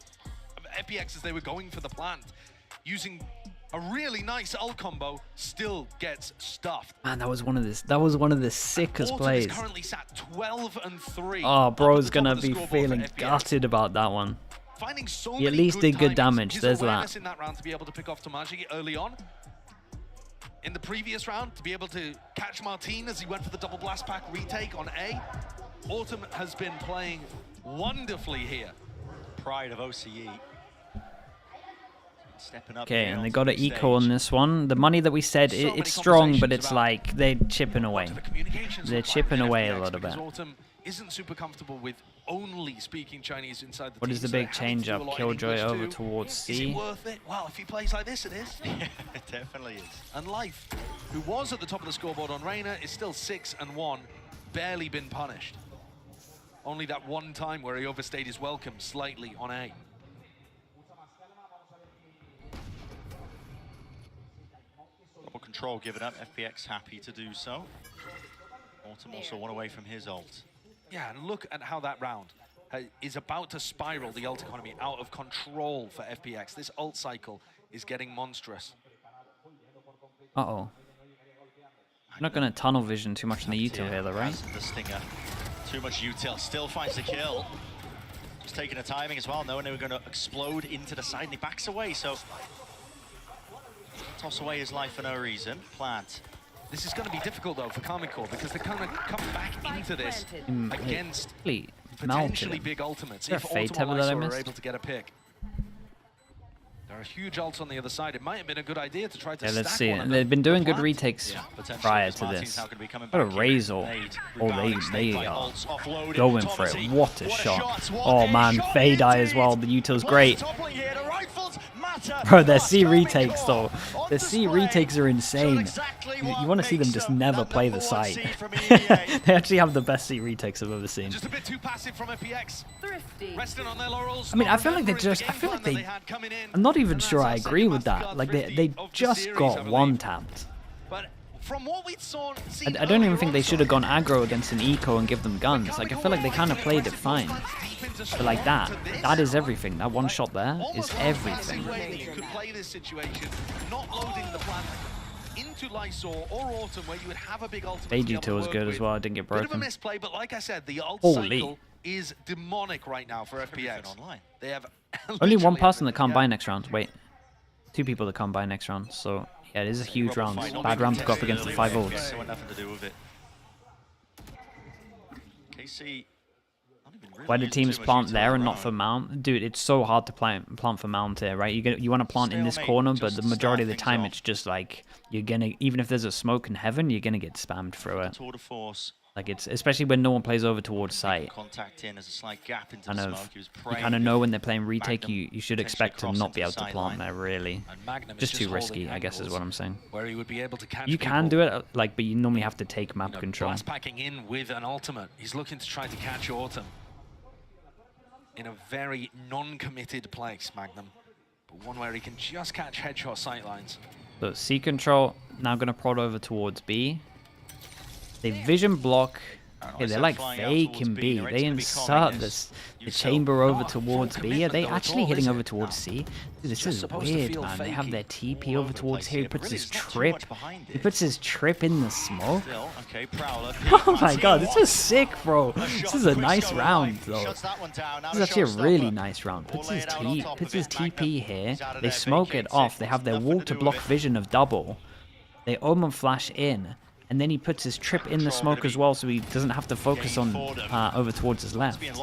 FPX as they were going for the plant. Using a really nice ult combo, still gets stuffed. Man, that was one of the sickest plays. Currently sat 12-3. Oh, bro's gonna be feeling gutted about that one. He at least did good damage. There's that. In that round to be able to pick off Tomaji early on. In the previous round, to be able to catch Martin as he went for the double blast pack retake on A. Autumn has been playing wonderfully here. Pride of OCE. Stepping up. Okay, and they got an eco on this one. The money that we said, it's strong, but it's like they're chipping away. They're chipping away a little bit. Autumn isn't super comfortable with only speaking Chinese inside the What team, is the so big they're change having up? to do a lot in Killjoy English over too. towards Is C. it worth it? Well, if he plays like this, it is. It definitely is. And Life, who was at the top of the scoreboard on Reyna, is still 6-1, barely been punished. Only that one time where he overstayed his welcome slightly on A. Double control given up. FPX happy to do so. Autumn also one away from his ult. Yeah, and look at how that round is about to spiral the ult economy out of control for FPX. This ult cycle is getting monstrous. Uh-oh. I'm not going to tunnel vision too much in the util here, though, right? The stinger. Too much util. Still finds the kill. Just taking the timing as well, knowing they were going to explode into the side, and he backs away, so... Toss away his life for no reason. Plant. This is going to be difficult, though, for Karmine Corp, because they're going to come back into this against potentially big ultimates. If Autumn or Lysor are able to get a pick. There are huge ults on the other side. It might have been a good idea to try to let's stack see. one of They've them. been doing good retakes prior to Martin's this. now gonna be coming What a back here. Razor. Oh, they are Offloaded. going for it. What a shot. Oh, man. Fade eye as well. The util's great. Bro, their C retakes, though. Their C retakes are insane. You want to see them just never play the site. They actually have the best C retakes I've ever seen. Just a bit too passive from FPX. Resting on their laurels. I mean, I feel like they I'm not even sure I agree with that. Like, they just got one-tapped. From what we saw, I don't even think they should have gone aggro against an eco and give them guns. Like, I feel like they kind of played it fine. But like that is everything. That one shot there is everything. You could play this situation, not loading the plan into Lysor or Autumn, where you would have a big ultimate. Fade util was good as well. I didn't get Bit of a broken. misplay, but like I said, the ult Holy. cycle is demonic right now for FPX. They have Only one person that can't buy next round. Wait. 2 people that can't buy next round. So, yeah, it is a huge round. Bad round to go up against the 5 ults. Nothing to do with it. KC. Why do teams plant there and not for mount? Dude, it's so hard to plant for mount here, right? You want to plant in this corner, but the majority of the time it's just like you're gonna, even if there's a smoke in heaven, you're gonna get spammed through it. Tour de force. Like, it's especially when no one plays over towards site. Contact in as a slight gap into Kind the of, smoke. He was you praying kind of know when they're playing retake. Magnum You should expect to not be able to plant there, really. Magnum is Just too holding risky, I guess, is angles what I'm saying. Where he would be able to catch You can do it, like, but you normally have to take map control. Blast packing in with an ultimate. He's looking to try to catch Autumn in a very non-committed place, Magnum, but one where he can just catch headshot sightlines. So C control now going to prod over towards B. They vision block Yeah, they're like faking B. They insert the chamber over towards B. Are they actually hitting over towards C? Dude, this is weird, man. They have their TP over towards here. He puts his trip. He puts his trip in the smoke. Oh my god, this is sick, bro. This is a nice round, though. This is actually a really nice round. Puts his TP here. They smoke it off. They have their wall to block vision of double. They Omen flash in. And then he puts his trip in the smoke as well, so he doesn't have to focus on over towards his left. That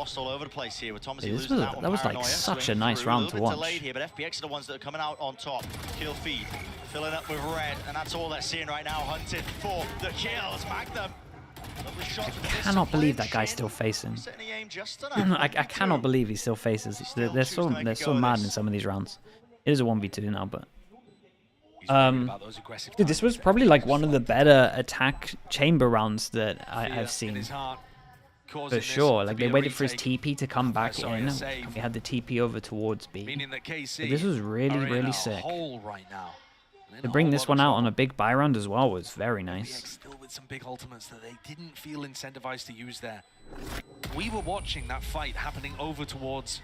was like such a nice round to watch. But FPX are the ones that are coming out on top. Kill feed, filling up with red, and that's all they're seeing right now. Hunted for the kills. Magnum. I cannot believe that guy's still facing. I cannot believe he still faces. They're so mad in some of these rounds. It is a 1v2 now, but. Dude, this was probably like one of the better attack chamber rounds that I've seen. For sure. Like, they waited for his TP to come back in. We had the TP over towards B. This was really, really sick. To bring this one out on a big buy round as well was very nice. Still with some big ultimates that they didn't feel incentivized to use there. We were watching that fight happening over towards...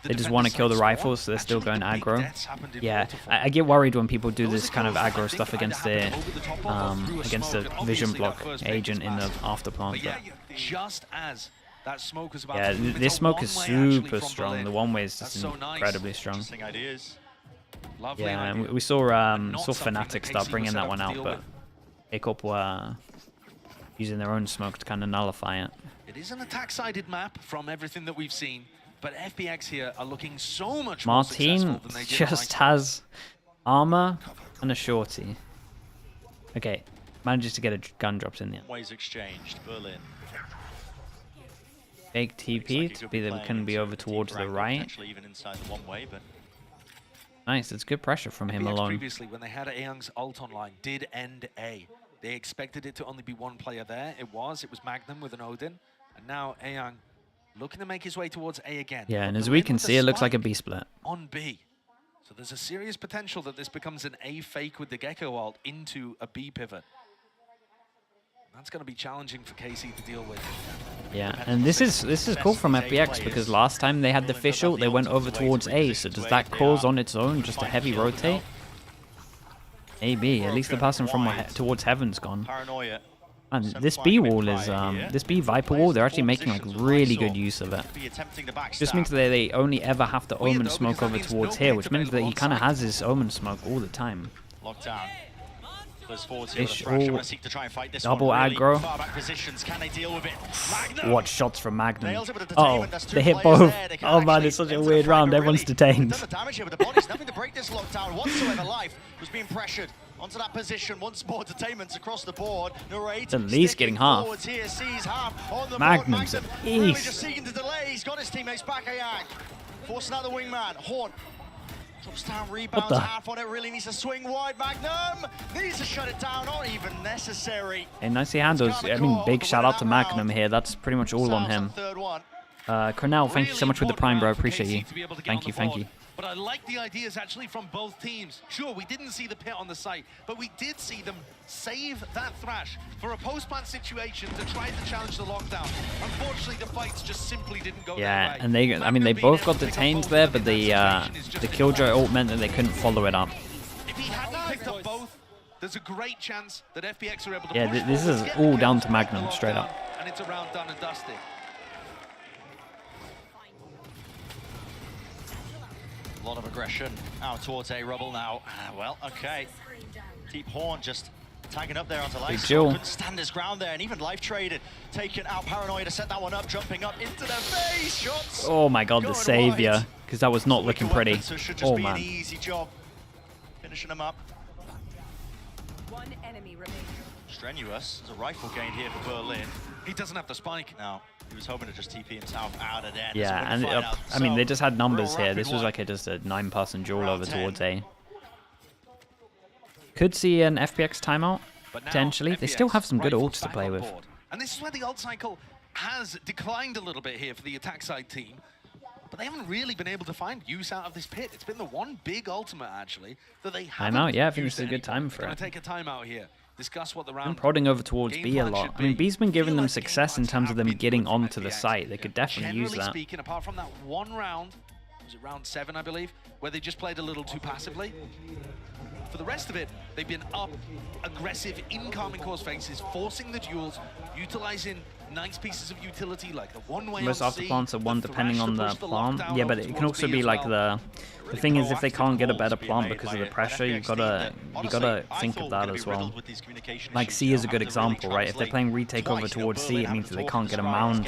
They just want to kill the rifles, so they're still going aggro. Yeah, I get worried when people do this kind of aggro stuff against the vision block agent in the afterplant. Yeah, this smoke is super strong. The one-way is just incredibly strong. Yeah, and we saw Fnatic start bringing that one out, but Jacob were using their own smoke to kind of nullify it. It is an attack-sided map from everything that we've seen. But FPX here are looking so much more successful Martin than they did just has armor and a shorty. Okay, manages to get a gun drops in the end. Ways exchanged, Berlin. Fake TP to be that we can be over towards the right. Even inside the one way, but nice, it's good pressure from him alone. Previously, when they had Ayoung's ult online, did end A. They expected it to only be one player there. It was Magnum with an Odin, and now Ayoung looking to make his way towards A again. Yeah, and as we can see, it looks like a B split. On B. So there's a serious potential that this becomes an A fake with the Gecko ult into a B pivot. That's going to be challenging for KC to deal with. Yeah, and this is cool from FPX because last time they had the fish ult, they went over towards A. So does that cause on its own just a heavy rotate? Maybe. At least the person from towards Heaven's gone. Paranoia. And this B wall is this B Viper wall. They're actually making like really good use of it. Just means that they only ever have to Omen smoke over towards here, which means that he kind of has his Omen smoke all the time. Lockdown. Fish all double aggro. What shots from Magnum? Oh, they hit both. Oh man, it's such a weird round. Everyone's detained. Nothing to break this lockdown whatsoever. Life was being pressured onto that position. Once more detainments across the board. At least getting half. Magnum's a beast. Really just seeking to delay. He's got his teammates back. Ayoung forcing out the wingman. Horn drops down, rebounds. Half on it. Really needs to swing wide. Magnum needs to shut it down. Not even necessary. Hey, nicely handles. I mean, big shout out to Magnum here. That's pretty much all on him. Cornell, thank you so much for the prime, bro. Appreciate you. Thank you, thank you. But I like the ideas actually from both teams. Sure, we didn't see the pit on the site, but we did see them save that Thrash for a post-plant situation to try to challenge the lockdown. Unfortunately, the fights just simply didn't go yeah, and they both got detained there, but the Killjoy ult meant that they couldn't follow it up. If he hadn't picked up both, there's a great chance that FPX are able to push this is all down to Magnum, straight up. And it's a round done and dusted. A lot of aggression out towards A rubble now. Well, okay. Deep Horn just tagging up there onto Life. Couldn't stand his ground there, and even Life traded. Taking out Paranoia to set that one up, jumping up into their face. Shots. Oh my god, the savior. Because that was not looking pretty. Oh man. An easy job. Finishing them up. One enemy remaining. Strenuous. There's a rifle gained here for Berlin. He doesn't have the spike. No. He was hoping to just TP himself out of there. Yeah, and I mean, they just had numbers here. This was like just a 9-person duel over towards A. Could see an FPX timeout, potentially. They still have some good ults to play with. And this is where the ult cycle has declined a little bit here for the attack side team. But they haven't really been able to find use out of this pit. It's been the one big ultimate, actually, that they haven't. Timeout? Yeah, I think this is a good time for it. Going to take a timeout here. discuss what the I'm round prodding over towards game B a plan lot. should I mean, be. B's been giving Feel them like the game success in plans terms of have them been getting good from onto the FPX. site. They could definitely use Generally that. speaking, apart from that one round, was it round 7, I believe, where they just played a little too passively. For the rest of it, they've been up, aggressive in Carmine Corp's faces, forcing the duels, utilizing nice pieces of utility like the one-way Most on after C, plants are one the depending thrash on to the push the plant. lockdown Yeah, but over it can towards also B be as like well. the thing is if they can't get a better plant because of the pressure, you gotta think of that as well. Like C is a good example, right? If they're playing retake over towards C, it means that they can't get a mound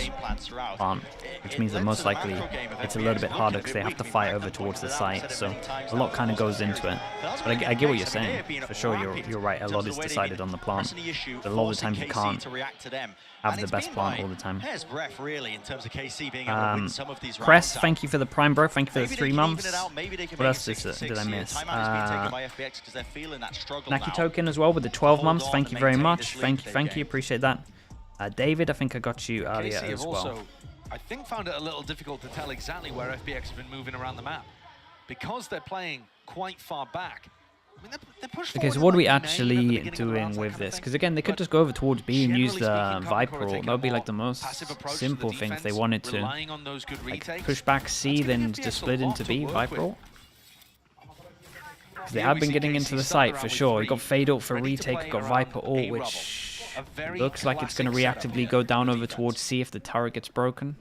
plant, which means that most likely it's a little bit harder because they have to fight over towards the site. So a lot kind of goes into it. But I get what you're saying. For sure, you're right. A lot is decided on the plant. But a lot of the times you can't have the best plant all the time. Cress, thank you for the Prime, bro. Thank you for the 3 months. What else did I miss? Naki Token as well with the 12 months. Thank you very much. Thank you. Appreciate that. David, I think I got you earlier KC as have well. also, I think, found it a little difficult to tell exactly where FPX have been moving around the map. Because they're playing quite far back. I mean, they're pushed Okay, so what are we actually doing with this? Because again, they could just go over towards B and use the Viper ult. That would be like the most simple thing if they wanted to. Like, push back C, then just split into B, Viper ult. Because they have been getting into the site for sure. We got Fade ult for retake, we got Viper ult, which looks like it's going to reactively go down over towards C if the turret gets broken.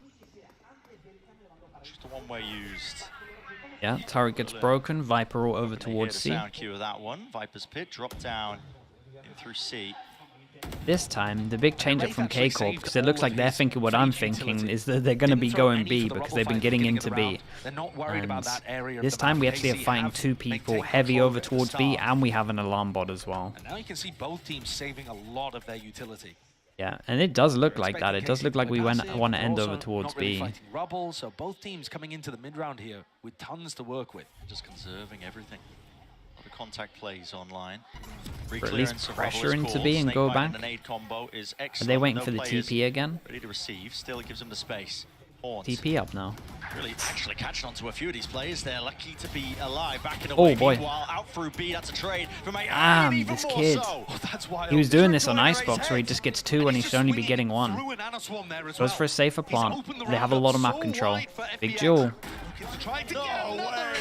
Just a one-way used. Yeah, turret gets broken, Viper ult over towards C. Sound cue of that one. Viper's pit drop down in through C. This time, the big change up from K-Corp, because it looks like they're thinking what I'm thinking, is that they're going to be going B because they've been getting into B. And this time we actually are fighting 2 people, heavy over towards B, and we have an alarm bot as well. And now you can see both teams saving a lot of their utility. Yeah, and it does look like that. It does look like we want to end over towards not really B. fighting rubble, so both teams coming into the mid-round here with tons to work with. Just conserving everything. A lot of contact plays online. For at least pressure into B and go back. Are they waiting for the TP again? Ready to receive. Still, it gives them the space. TP up now. Really actually catching on to a few of these players. They're lucky to be alive. Back in a Oh way. boy. Meanwhile, out through B, that's a trade from A. Damn, this kid. He was doing this on Icebox where he just gets 2 when he should only be getting 1. Goes for a safer plant. They have a lot of map control. Big Jewel.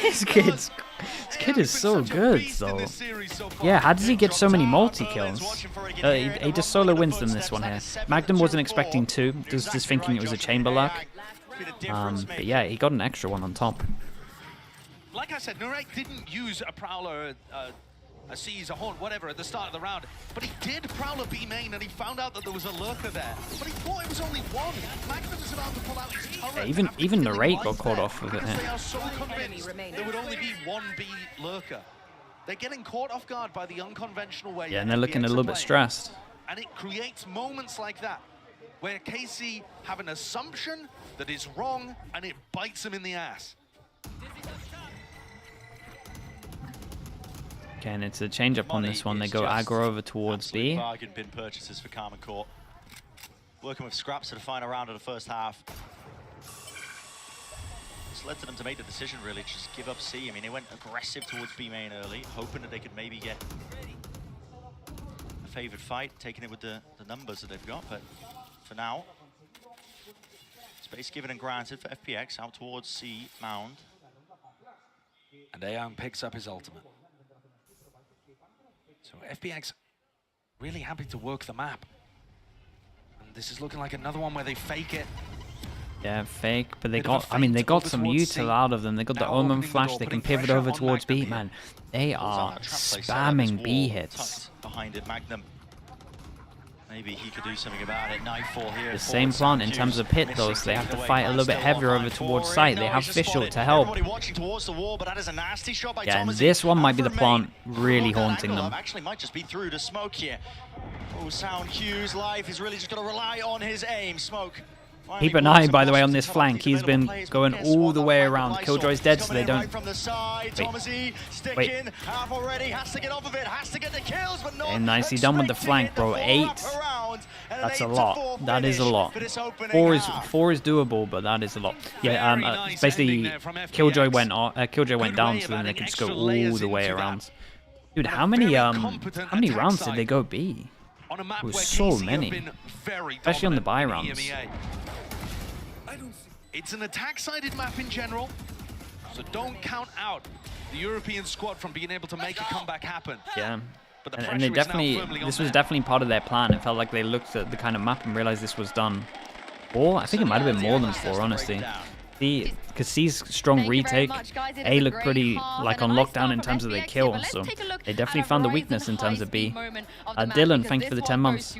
This kid is so good, though. Yeah, how does he get so many multi-kills? He just solo wins them this one here. Magnum wasn't expecting 2, just thinking it was a chamber luck. But yeah, he got an extra one on top. Like I said, Nurek didn't use a Prowler, a Seize, a Haunt, whatever, at the start of the round. But he did Prowler B main, and he found out that there was a lurker there. But he thought it was only one. Magnum was about to pull out his turret. Yeah, even Narrate got caught off with it. Because they are so convinced there would only be one B lurker. They're getting caught off guard by the unconventional way. Yeah, and they're looking a little bit stressed. And it creates moments like that, where KC have an assumption that is wrong, and it bites them in the ass. Okay, and it's a change up on this one. They go aggro over towards B. Bargain bin purchases for Carmine Corp. Working with scraps to the final round of the first half. This led to them to make the decision, really, to just give up C. I mean, they went aggressive towards B main early, hoping that they could maybe get a favored fight, taking it with the numbers that they've got. But for now, space given and granted for FPX out towards C mound. And Ayan picks up his ultimate. So FPX really happy to work the map. And this is looking like another one where they fake it. Yeah, fake, but they got, I mean, they got some util out of them. They got the Omen Flash, they can pivot over towards B, man. They are spamming B hits. Behind it, Magnum. Maybe he could do something about it. Nightfall here. The same plant in terms of pit, though, so they have to fight a little bit heavier over towards site. They have Fischl to help. Yeah, and this one might be the plant really haunting them. Actually, might just be through to Smoke here. Oh, sound cues. Life is really just going to rely on his aim. Smoke. Keep an eye, by the way, on this flank. He's been going all the way around. Killjoy's dead, so they don't... Wait. And nicely done with the flank, bro. 8. That's a lot. That is a lot. 4 is doable, but that is a lot. Yeah, basically, Killjoy went down, so then they could just go all the way around. Dude, how many rounds did they go B? On a map It was where so KC have many, been very especially on the buy dominant rounds. in EMEA. It's an attack-sided map in general, so don't count out the European squad from being able to make a comeback happen. Yeah. But the And they pressure is now definitely, firmly on this was them. definitely part of their plan. It felt like they looked at the kind of map and realized this was done. Or I think it might have been more than 4, honestly. Because C's strong retake, A looked pretty like on lockdown in terms of their kill, so they definitely found the weakness in terms of B. Dylan, thank you for the 10 months.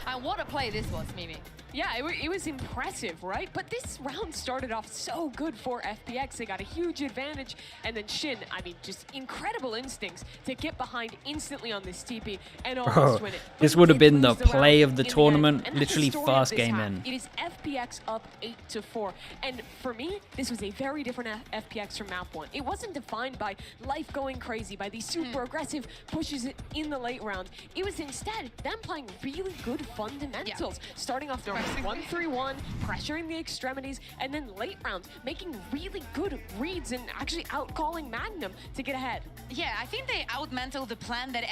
And what a play this was, Mimi. Yeah, it was impressive, right? But this round started off so good for FPX. They got a huge advantage. And then Shin, I mean, just incredible instincts to get behind instantly on this TP and almost win it. This would have been the play of the tournament, literally first game in. It is FPX up 8-4. And for me, this was a very different FPX from map 1. It wasn't defined by life going crazy, by these super aggressive pushes in the late round. It was instead them playing really good fundamentals, starting off the 1-3-1, pressuring the extremities, and then late rounds, making really good reads and actually outcalling Magnum to get ahead. Yeah, I think they outmentaled the plan that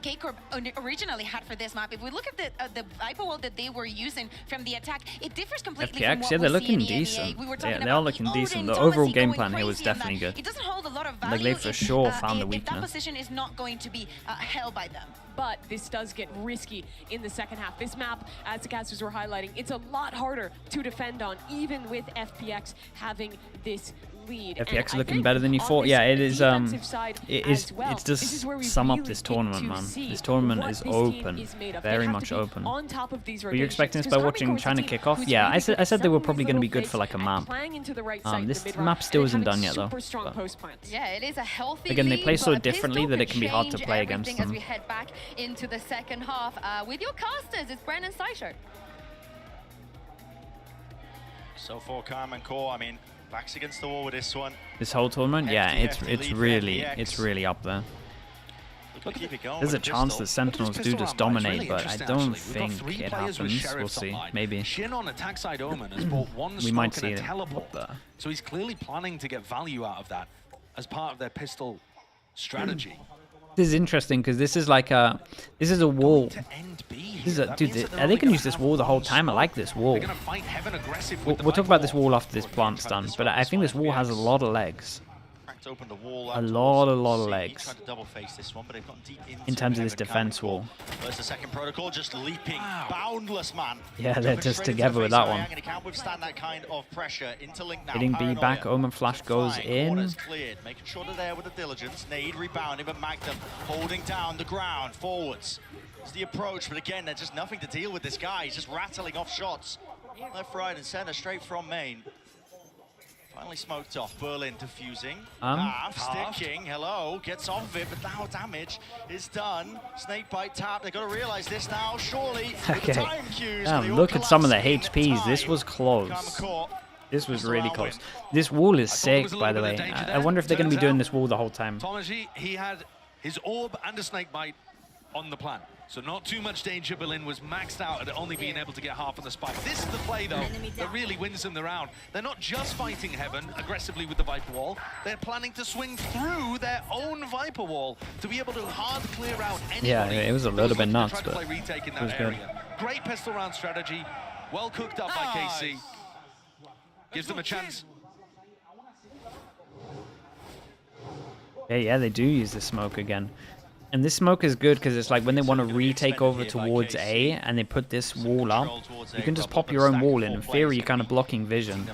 K-Corp originally had for this map. If we look at the Viper wall that they were using from the attack, it differs completely from FPX, what yeah, they're we see in looking the decent. NBA. We were Yeah, talking they are about looking Odin, decent. The Thomas, overall he game going plan here was crazy on that. definitely good. It doesn't hold a lot of Like value they for sure found the if that weakness. position is not going to be held by them. But this does get risky in the second half. This map, as the casters were highlighting, it's a lot harder to defend on, even with FPX having this lead. FPX looking better than you thought. Yeah, it is. It does sum up this tournament, man. This tournament is open, very much open. Were you expecting this by watching China kick off? Yeah, I said they were probably going to be good for like a map. This map still isn't done yet though. But Yeah, it is a healthy again, they lead, play so but this differently still that could it can be hard to change play against everything them. As we head back into the second half with your casters, it's Brandon Sysho. So for Carmen Core, I mean, backs against the wall with this one. This whole tournament, yeah, it's really up there. Keep it going There's a with the chance pistol. that Sentinels do just dominate, but I don't think it happens. We'll see. Maybe. Shin on attack side Omen has bought one We might smoke see and a it teleport. up there. So he's clearly planning to get value out of that as part of their pistol strategy. This is interesting because this is like a wall. This is dude, they can use this wall the whole time. I like this wall. We'll talk about this wall after this plant's done, but I think this wall has a lot of legs. Open the wall A lot of legs. Tried to double face this one, but they've gotten deep into In terms of this Heaven defense Carmen wall. Core. There's the second protocol, just leaping, boundless man. Yeah, they're Jumping just straight into together the with face that of one. Yang, and he can't withstand that kind of pressure. Interlink now. Hitting B Paranoia. back, Omen flash goes Flying, in. corners cleared, making sure they're there with the diligence. Nade rebounding, but Magnum holding down the ground forwards. It's the approach, but again, there's just nothing to deal with this guy. He's just rattling off shots. Left, right, and center, straight from main. Finally smoked off. Berlin diffusing. Sticking. Hello. Gets off of it, but now damage is done. Snakebite tap. They've got to realize this now, surely. With the time cues, they all Look at some of the collapse in HPs. This time. was close. Kamakor. This was really close. This wall is sick, by the way. I wonder if they're going to be doing this wall the whole time. Tomaji, he had his orb and a snakebite on the plan. So not too much danger. Berlin was maxed out at only being able to get half of the spike. This is the play, though, that really wins them the round. They're not just fighting Heaven aggressively with the Viper Wall. They're planning to swing through their own Viper Wall to be able to hard clear out anybody. Yeah, it was a little bit nuts, but but it it was good. Great pistol round strategy. Well cooked up by KC. Gives them a chance. Yeah, they do use the smoke again. And this smoke is good because it's like when they want to retake over towards A and they put this wall up, you can just pop your own wall in. In theory, you're kind of blocking vision.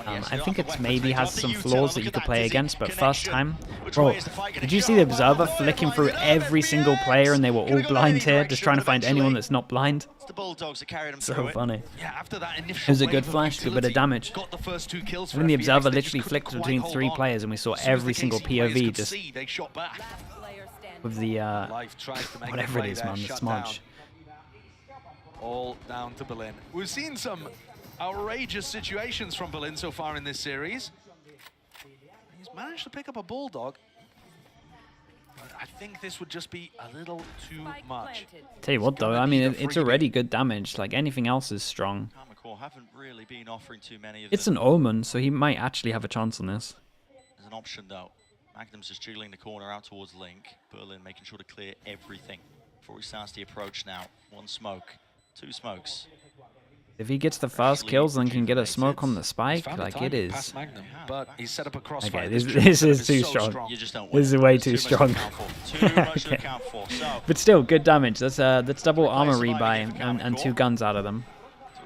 I think it's maybe has some flaws that you could play against, but first time... Bro, did you see the Observer flicking through every single player and they were all blind here, just trying to find anyone that's not blind? The Bulldogs are carrying them So through funny. Yeah, after that It was a good flash, good bit of damage. Got the first 2 kills I think the Observer literally flicked between 3 players and we saw every single POV just they shot back. with the, Life tries to make whatever a play it is, there, man, the shut smudge. down. All down to Berlin. We've seen some outrageous situations from Berlin so far in this series. He's managed to pick up a Bulldog. But I think this would just be a little too much. Tell you what though, I mean, it's already good damage. Like anything else is strong. Kamakor haven't really been offering too many of It's them. an Omen, so he might actually have a chance on this. There's an option though. Magnum's just jiggling the corner out towards Link. Berlin making sure to clear everything before he starts the approach now. 1 smoke, 2 smokes. If he gets the fast kills and can get a smoke on the spike, like it is. Magnum, but he's set up a crossfire. Okay, this is too strong. You just don't This is way too strong. Too much to account for. So, But still, good damage. That's double armor rebuy and 2 guns out of them.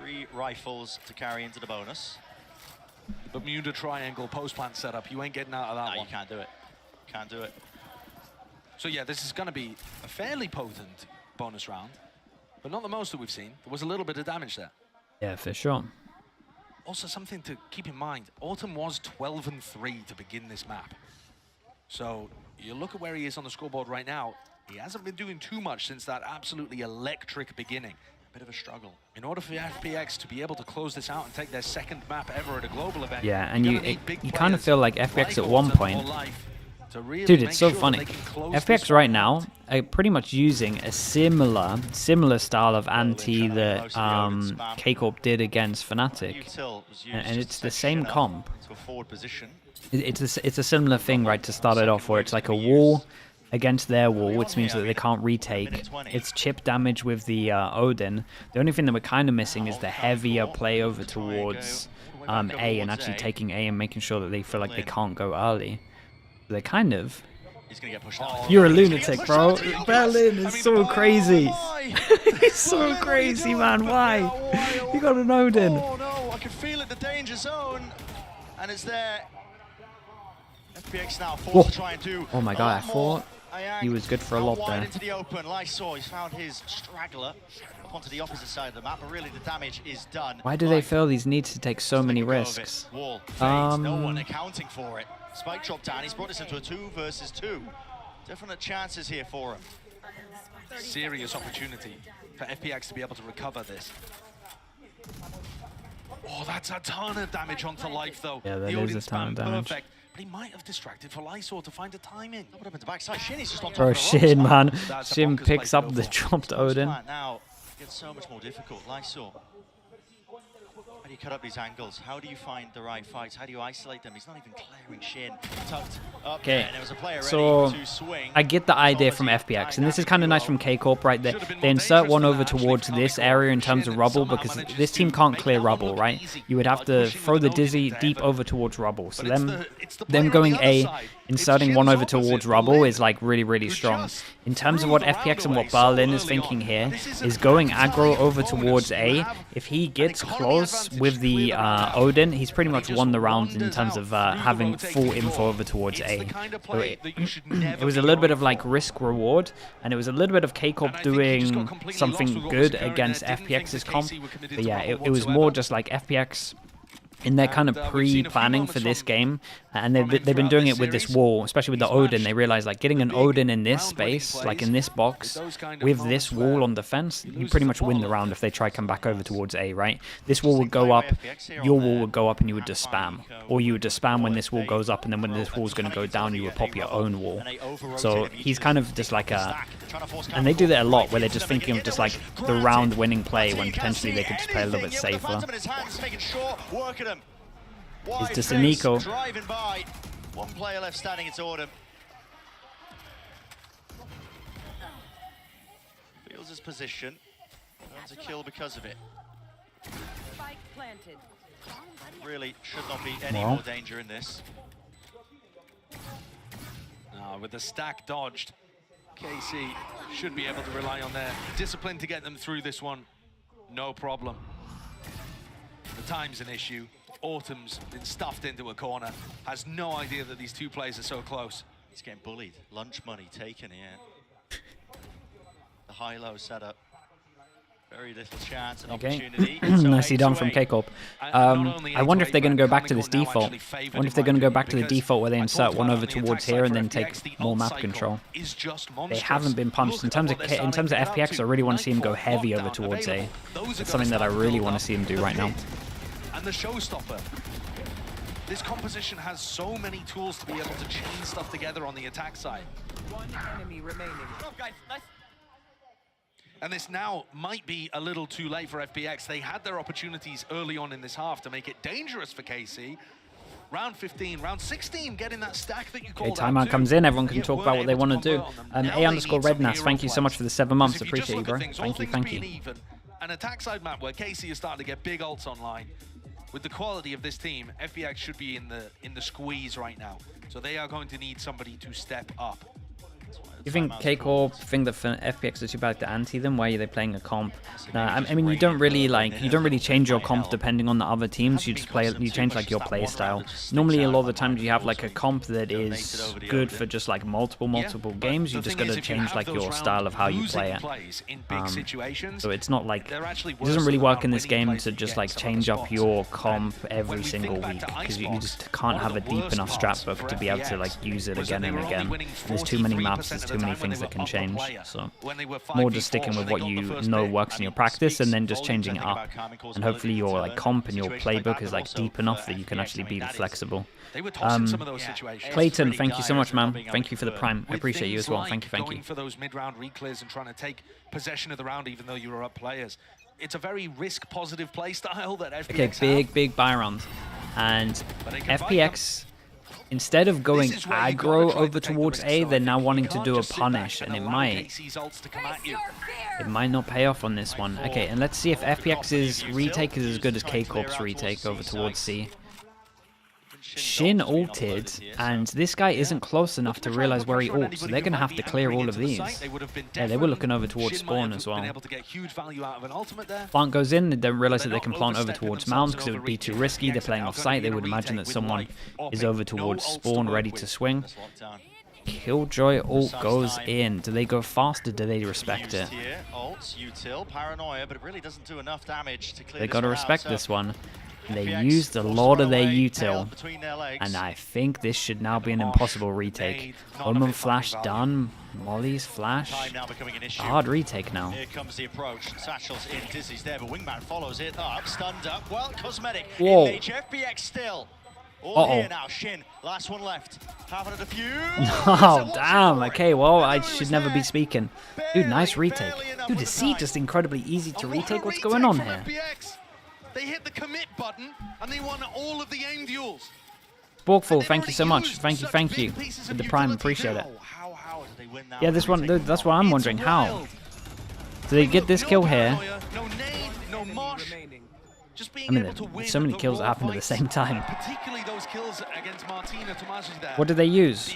3 rifles to carry into the bonus. The Bermuda Triangle post-plant setup. You ain't getting out of that one. You can't do it. Can't do it. So yeah, this is going to be a fairly potent bonus round, but not the most that we've seen. There was a little bit of damage there. Yeah, for sure. Also, something to keep in mind, Autumn was 12-3 to begin this map. So you look at where he is on the scoreboard right now, he hasn't been doing too much since that absolutely electric beginning. A bit of a struggle. In order for the FPX to be able to close this out and take their 2nd map ever at a global event. Yeah, and you kind of feel like FPX at one point. Dude, it's so funny. FPX right now are pretty much using a similar style of anti that K-Corp did against Fnatic, and it's the same comp. It's a similar thing, right? To start it off, where it's like a wall against their wall, which means that they can't retake. It's chip damage with the Odin. The only thing that we're kind of missing is the heavier play over towards A and actually taking A and making sure that they feel like they can't go early. They're kind of... He's gonna get pushed out. You're a lunatic, bro. Berlin is so crazy. He's so crazy, man. Why? You got an Odin. Oh no, I can feel it, the danger zone. And it's there. FPX now forced to try and do. Oh my god, I thought he was good for a lot there. Into the open, Lysor, he's found his straggler up onto the opposite side of the map, but really the damage is done. Why do they feel these needs to take so many risks? Wall, no one accounting for it. Spike dropped down, he's brought this into a 2 versus 2. Definite chances here for him. Serious opportunity for FPX to be able to recover this. Oh, that's a ton of damage onto life, though. Yeah, that is a ton of damage. Perfect. But he might have distracted for Lysor to find a timing. What happened to backside? Shin is just on top Bro, of the Shin, ropes, man. That's a Shin bonkers picks play up to the go dropped Odin. Now it gets so much more difficult. Lysor. How do you cut up these angles? How do you find the right fights? How do you isolate them? He's not even clearing Shin. Tucked up Okay, there. There was a player so ready to swing. I get the idea from FPX, and this is kind of nice from K-Corp, right? They insert one over towards this area in terms of rubble, because this team can't clear rubble, right? You would have to throw the Dizzy deep over towards rubble. So them going A, inserting one over towards rubble is like really strong. In terms of what FPX and what Berlin is thinking here, is going aggro over towards A. If he gets close with the Odin, he's pretty much won the round in terms of having full info over towards A. So it was a little bit of like risk reward, and it was a little bit of K-Corp doing something good against FPX's comp. But yeah, it was more just like FPX in their kind of pre-planning for this game, and they've been doing it with this wall, especially with the Odin. They realized like getting an Odin in this space, like in this box, with this wall on defense, you pretty much win the round if they try come back over towards A, right? This wall would go up, your wall would go up, and you would just spam. Or you would just spam when this wall goes up, and then when this wall's going to go down, you would pop your own wall. So he's kind of just like a... And they do that a lot, where they're just thinking of just like the round-winning play when potentially they could just play a little bit safer. It's just a Nico. Driving by. One player left standing, it's Autumn. Feels his position. Earns a kill because of it. Spike planted. Really should not be any more danger in this. With the stack dodged, KC should be able to rely on their discipline to get them through this one. No problem. The time's an issue. Autumn's been stuffed into a corner, has no idea that these two players are so close. He's getting bullied. Lunch money taken here. The high-low setup. Very little chance and opportunity. Nicely done from K-Corp. I wonder if they're going to go back to this default. I wonder if they're going to go back to the default where they insert one over towards here and then take more map control. They haven't been punched. In terms of FPX, I really want to see him go heavy over towards A. It's something that I really want to see him do right now. And the showstopper. This composition has so many tools to be able to chain stuff together on the attack side. One enemy remaining. And this now might be a little too late for FPX. They had their opportunities early on in this half to make it dangerous for KC. round 15, round 16, getting that stack that you Okay, called timeout out comes too. in. Everyone can Yet talk weren't about what they able to want to do. convert on them. Now they need some A_Rednas, hero thank you so much plays. for the 7 months. Because if you just Appreciate you, look bro. at things, all Thank you, things thank being you. even, an attack side map where KC is starting to get big ults online. With the quality of this team, FPX should be in the squeeze right now. So they are going to need somebody to step up. You think K-Corp think that for FPX is too bad to anti them? Why are they playing a comp? I mean, you don't really change your comp depending on the other teams. You just you change like your play style. Normally, a lot of the times you have like a comp that is good for just like multiple games. You just gotta change like your style of how you play it. So it's not like it doesn't really work in this game to just like change up your comp every single week because you just can't have a deep enough strat book to be able to like use it again and again. There's too many maps. There's too many things that can change, so more just sticking with what you know works in your practice and then just changing it up, and hopefully your like comp and your playbook is like deep enough that you can actually be flexible. Clayton, thank you so much, man. Thank you for the prime. I appreciate you as well. Thank you, thank you. Going for those mid-round reclears and trying to take possession of the round even though you were up players. It's a very risk-positive play style that FPX big buy round, and FPX, instead of going aggro over towards A, they're now wanting to do a punish, and it might not pay off on this one. Okay, and let's see if FPX's retake is as good as K-Corp's retake over towards C. Shin ulted, and this guy isn't close enough to realize where he ults, so they're going to have to clear all of these. Yeah, they were looking over towards spawn as well. Plant goes in, they don't realize that they can plant over towards mounds because it would be too risky. They're playing off site. They would imagine that someone is over towards spawn ready to swing. Killjoy ult goes in. Do they go faster? Do they respect it? They got to respect this one. They used a lot of their util, and I think this should now be an impossible retake. Omen flash done, Molly's flash. A hard retake now. Here comes the approach. Satchel's in, Dizzy's there, but Wingman follows it up, stunned up. Well, Cosmetic. Whoa. Image, FPX still. All here now, Shin, last one left. Having a defuse. Oh, damn. Okay, well, I should never be speaking. Dude, nice retake. Dude, is C just incredibly easy to retake? What's going on here? They hit the commit button and they won all of the aim duels. Borgful, thank you so much. Thank you. With the prime, appreciate it. Yeah, this one, dude, that's what I'm wondering. How? Do they get this kill here? I mean, there's so many kills that happen at the same time. What did they use?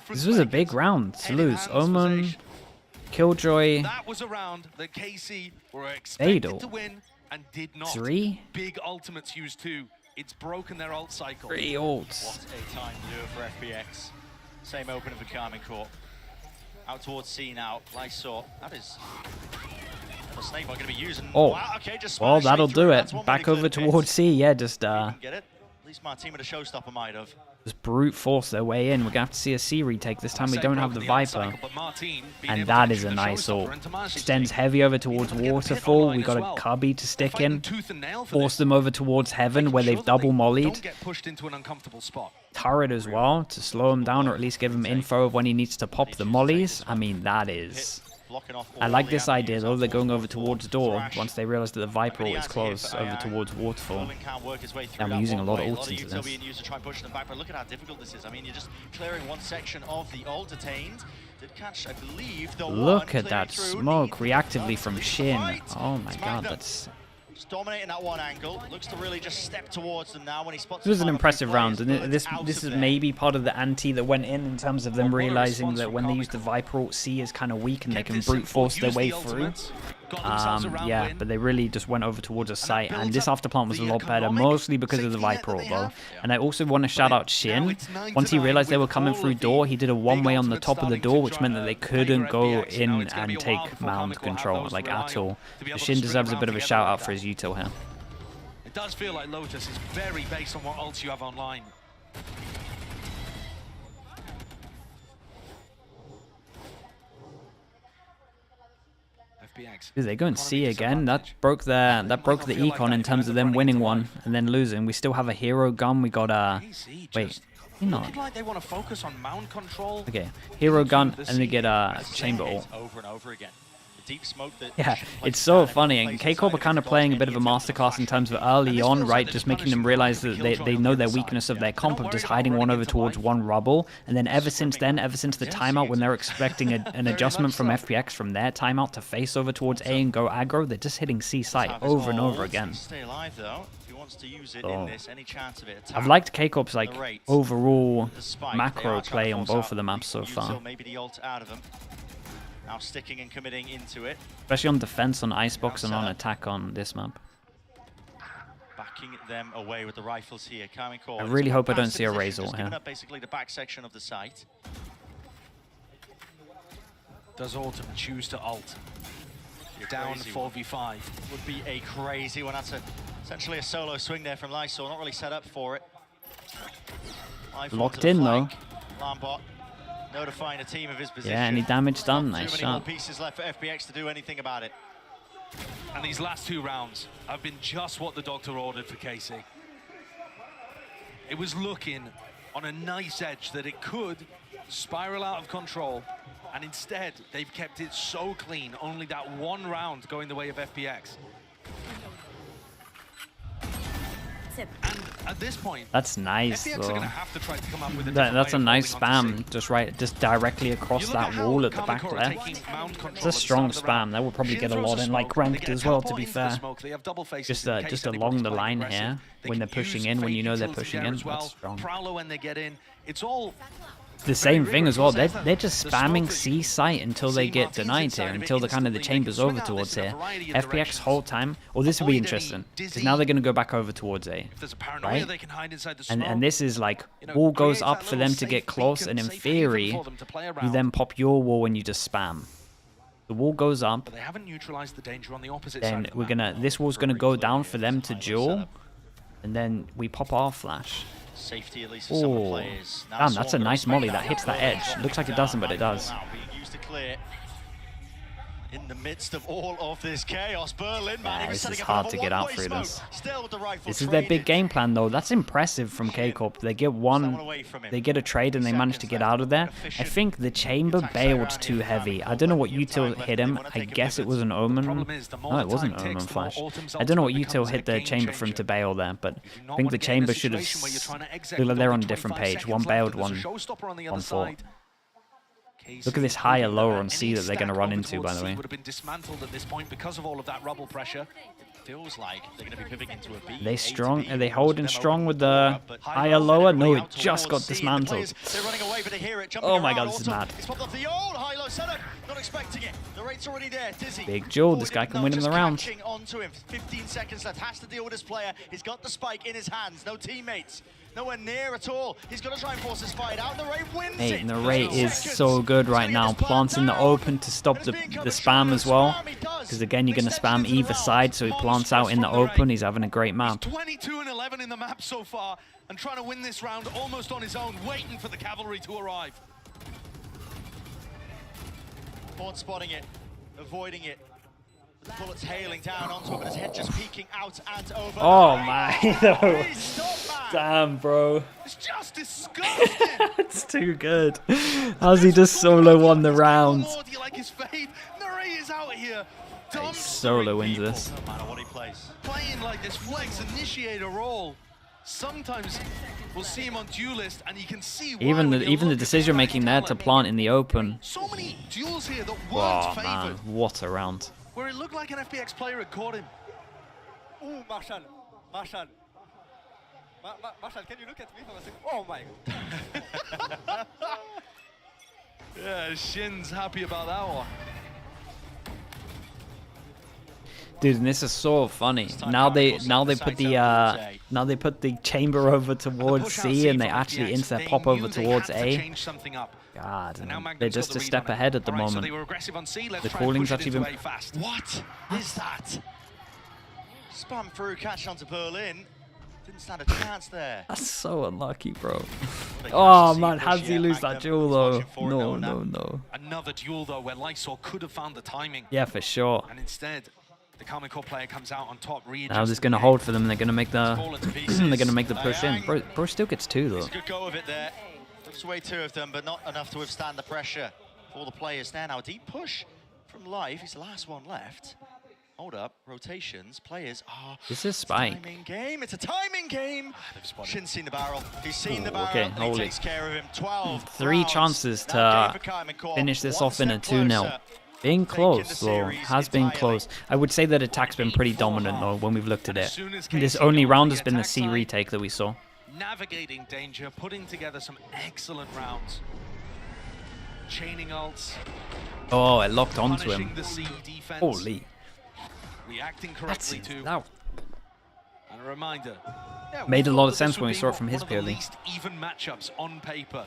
This was a big round to lose. Omen, Killjoy, Fatal. And did not. 3? Big ultimates used too. It's broken their ult cycle. 3 ults. What a time to do it for FPX. Same opener for Carmine Corp. Out towards C now. Lysor. That is the snake bot going to be using. Oh, wow, okay, just well, that'll do it. Back Back over towards C. Yeah, just get it. At least my team with a showstopper might have. Just brute force their way in. We're going to have to see a C retake. This time we don't have the Viper. And that is a nice ult. Extends heavy over towards Waterfall. We got a Cubby to stick in. Force them over towards Heaven where they've double mollied. Turret as well to slow him down or at least give him info of when he needs to pop the mollies. I mean, that is... I like this idea though. They're going over towards door once they realize that the Viper ult is close over towards Waterfall. And we're using a lot of ults into this. Look at how difficult this is. I mean, you're just clearing one section of the ult detained. Did catch, I believe, the Look at that smoke reactively from Shin. Oh my god, that's... Just dominating that one angle. Looks to really just step towards them now when he spots. This was an impressive round, and this is maybe part of the anti that went in terms of them realizing that when they use the Viper ult, C is kind of weak and they can brute force their way through. Yeah, but they really just went over towards a site, and this afterplant was a lot better, mostly because of the Viper ult though. And I also want to shout out Shin. Once he realized they were coming through door, he did a one-way on the top of the door, which meant that they couldn't go in and take mound control, like at all. So Shin deserves a bit of a shout out for his util here. It does feel like Lotus is very based on what ults you have online. Dude, they go and C again. That broke the econ in terms of them winning one and then losing. We still have a hero gun. We got a wait, not. Like they want to focus on mound control. Okay, hero gun and they get a chamber ult. Over and over again. deep smoke that Yeah, it's so funny, and K-Corp are kind of playing a bit of a masterclass in terms of early on, right, just making them realize that they know their weakness of their comp of just hiding one over towards one rubble, and then ever since then, ever since the timeout when they're expecting an adjustment from FPX from their timeout to face over towards A and go aggro, they're just hitting C site over and over again. Stay alive though. If he wants to use it in this, any chance of it. I've liked K-Corp's like overall macro play on both of the maps so far. Maybe the ult out of them. Now sticking and committing into it. Especially on defense on Icebox and on attack on this map. Backing them away with the rifles here. I really hope I don't see a Razor here. Up basically the back section of the site. Does Autumn choose to ult? Down 4v5. Would be a crazy one. That's essentially a solo swing there from Lysol. Not really set up for it. Locked in though. Lambot notifying a team of his position. Yeah, any damage done? Nice Too many more shot. pieces left for FPX to do anything about it. And these last 2 rounds have been just what the doctor ordered for KC. It was looking on a nice edge that it could spiral out of control, and instead they've kept it so clean, only that 1 round going the way of FPX. And at this point, that's nice FPX though. are gonna have to try to come up with a That's a different way nice of holding on spam, just directly across that wall at the back left. It's a strong spam. That will probably get a lot in, like ranked as well. To be fair, just along the line here when they're pushing in, when you know they're pushing in, that's strong. Prowler when they get in, it's all The same thing as well. They're just spamming C site until they get denied here, until the kind of the chamber's over towards here. FPX whole time. Well, this will be interesting because now they're going to go back over towards A, right? And this is like wall goes up for them to get close, and in theory, you then pop your wall when you just spam. The wall goes up. But they haven't neutralized the danger on the opposite then side. we're gonna. This wall's gonna go down for them to duel, and then we pop our flash. Safety at least for some of the players. Damn, that's a nice molly that hits that edge. Looks like it doesn't, but it does. Being used to clear. In the midst of all of this chaos, Berlin man, This is hard to get out through this. This is their big game plan, though. That's impressive from K-Corp. They get they get a trade, and they manage to get out of there. I think the chamber bailed too heavy. I don't know what util hit him. I guess it was an Omen. No, it wasn't an Omen flash. I don't know what util hit the chamber for him to bail there, but I think the chamber should have. They're on a different page. One bailed, one fought. Look at this higher lower on C that they're going to run into, by the way. Would have been dismantled at this point because of all of that rubble pressure. Feels like they're going to be pivoting into a B. Are they strong? Are they holding strong with the higher lower? No, it just got dismantled. They're running away, but they hear it. Oh my god, this is mad. It's popped off the old high-low setup. Not expecting it. The rate's already there. Dizzy. Big duel. This guy can win him the round. Onto him. 15 seconds left. Has to deal with this player. He's got the spike in his hands. No teammates. Nowhere near at all. He's got to try and force his fight out. The Ray wins it. The rate is so good right now. Plants in the open to stop the spam as well. Because again, you're going to spam either side, so he plants out in the open. He's having a great map. 22 and 11 in the map so far, and trying to win this round almost on his own, waiting for the cavalry to arrive. Ford spotting it, avoiding it. The bullets hailing down onto him, but his head just peeking out and over. Oh my, no. Damn, bro. It's just disgusting. It's too good. How's he just solo won the round? Do you like his fade? Nuri is out here. He solo wins this. No matter what he plays. Playing like this flex initiator role. Sometimes we'll see him on duelist, and you can see even the decision making there to plant in the open. So many duels here that weren't Wow, favored. man, what a round. Where it looked like an FPX player had caught him. Ooh, Marshall. Marshall, can you look at me for a second? Oh my god. Yeah, Shin's happy about that one. Dude, and this is so funny. Now they put the chamber over towards C, and they actually pop over towards A. God, they're just a step ahead at the moment. The calling's actually been. What is that? Spam through, catch onto Berlin. Didn't stand a chance there. That's so unlucky, bro. Oh man, how did he lose that duel though? No. Another duel though, where Lysol could have found the timing. Yeah, for sure. And instead, the Karmine Corp player comes out on top. Now this is gonna hold for them. They're gonna make the push in. Bro still gets 2 though. It's a good go of it there. Looks away 2 of them, but not enough to withstand the pressure for the players there. Now a deep push from Life. He's the last one left. Hold up, rotations, players. Oh, this is Spike. Timing game. It's a timing game. Shin's seen the barrel. He's seen the Ooh, barrel. okay, And holy. he takes care of him. 12 3 rounds. chances That to game for Kaiman finish this One off in a step 2-0. closer. Being close, the though. series Has been close. I would say that attack's been pretty dominant, though, when we've looked at it. This only round has been the C retake that we saw. Navigating danger, putting together some excellent rounds. Chaining ults. Oh, it locked onto him. punishing the C defense. Holy. Reacting correctly to. That And a reminder. Yeah, made a we lot thought of that sense this when we would saw it be from his one of the POV. least even matchups on paper.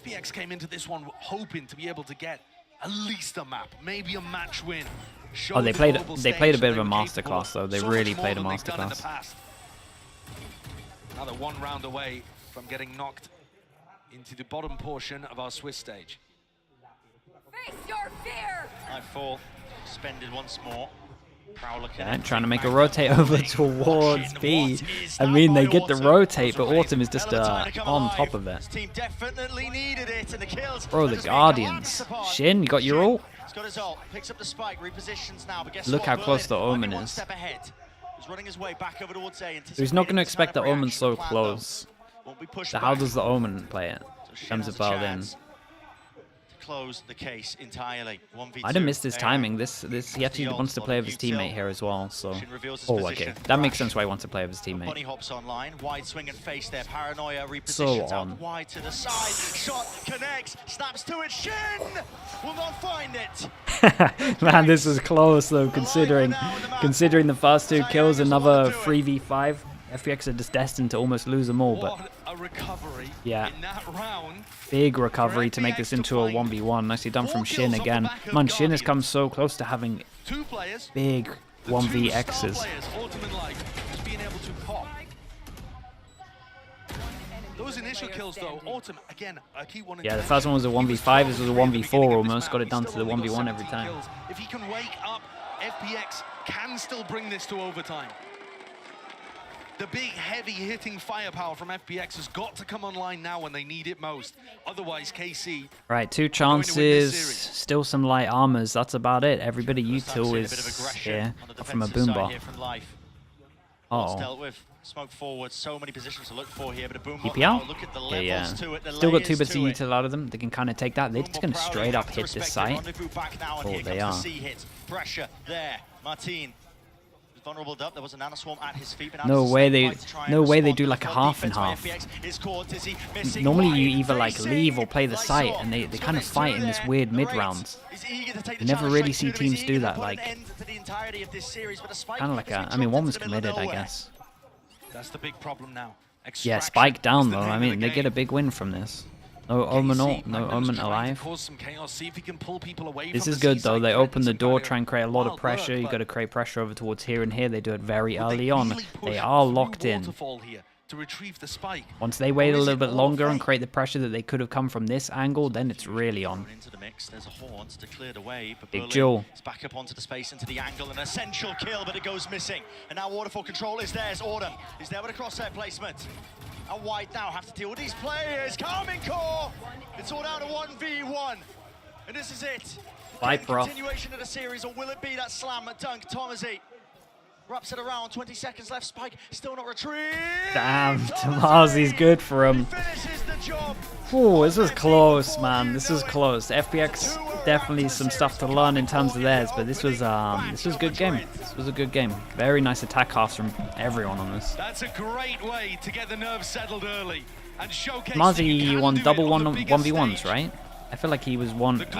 FPX came into this one hoping to be able to get at least a map, maybe a match win. Oh, they played a bit of a They masterclass, though. They really played a masterclass. Another one round away from getting knocked into the bottom portion of our Swiss stage. Face your fear! I4 suspended once more. Prowler Yeah, trying to make a rotate over towards B. I mean, they get the rotate, but Autumn is just on top of it. Team definitely needed it, and the kills. Bro, the Guardians. Shin, you got your ult? He's got his ult, picks up the spike, repositions now, but guess Look what? how close Berlin the might be Omen one is. step ahead. He's running his way back over towards A. He's not going to anticipating expect the kind of Omen reaction so plan, close. though. Won't be pushed So how back. does the Omen play it? Shin Comes has a about in. chance to close the case entirely. 1v2. I'd have missed his AI. timing. He actually wants to play with his teammate here as well. So, Shin reveals his oh, okay, position. that makes sense why he wants to play with his Bunny teammate. hops online, wide swing and face there. Paranoia So repositions on. out wide to the side. Shot connects, snaps to it. Shin will not find it. Man, this is close though, considering the first 2 kills, another 3v5. FPX are just destined to almost lose them all, but What a recovery yeah, in that round. big recovery to make this into a 1v1. Nicely done from Shin again. Man, Shin has come so close to having 2 players. big 1vx's. Autumn and Light just being able to pop. Those initial kills though, Autumn again, I keep wanting Yeah, to the first one was a 1v5, this was a 1v4 almost, got it down to the 1v1 every time. kills. If he can wake up, FPX can still bring this to overtime. The big, heavy-hitting firepower from FPX has got to come online now when they need it most. Otherwise, KC... Right, 2 chances, still some light armors, that's about it. Everybody util is here from a boombar. What's Oh, dealt with. Smoke forward, so many positions to look for here, but a boom EPL? look at the Yeah, levels yeah. to it, the Still got 2 layers bits of to it. util out of them. They can kind of take that. They're just going to straight up hit this site. Oh, they are. Pressure there. Martin was vulnerable up. There was a nanoswarm at his feet. No way they do like a half and half. Normally you either like leave or play the site, and they kind of fight in this weird mid rounds. You never really see teams do that, like kind of like a. I mean, one was committed, I guess. That's the big problem now. Yeah, Spike down though. I mean, they get a big win from this. No Omen ult, no Omen alive. This is good though. They open the door, try and create a lot of pressure. You got to create pressure over towards here and here. They do it very early on. They are locked in. To retrieve the spike. Once they wait a little bit longer and create the pressure that they could have come from this angle, then it's really on. Into the mix, there's a Horns declared away, but Big Berlin Jewel. is back up onto the space, into the angle, an essential kill, but it goes missing. And now Waterfall control is theirs. Autumn is there with a crosshair placement. And White now have to deal with these players. Carmine Core! It's all down to 1v1. And this is it. Viper off. Continuation of the series, or will it be that slam at Dunk? Tomasi wraps it around, 20 seconds left. Spike still not retrieved. Damn, Tomasi's good for him. Ooh, this was close, man. This was close. FPX definitely some stuff to learn in terms of theirs, but this was a good game. This was a good game. Very nice attack halves from everyone on this. That's a great way to get the nerves settled early and showcase. Tomasi won double 1v1s, right? I feel like he was 2 and 0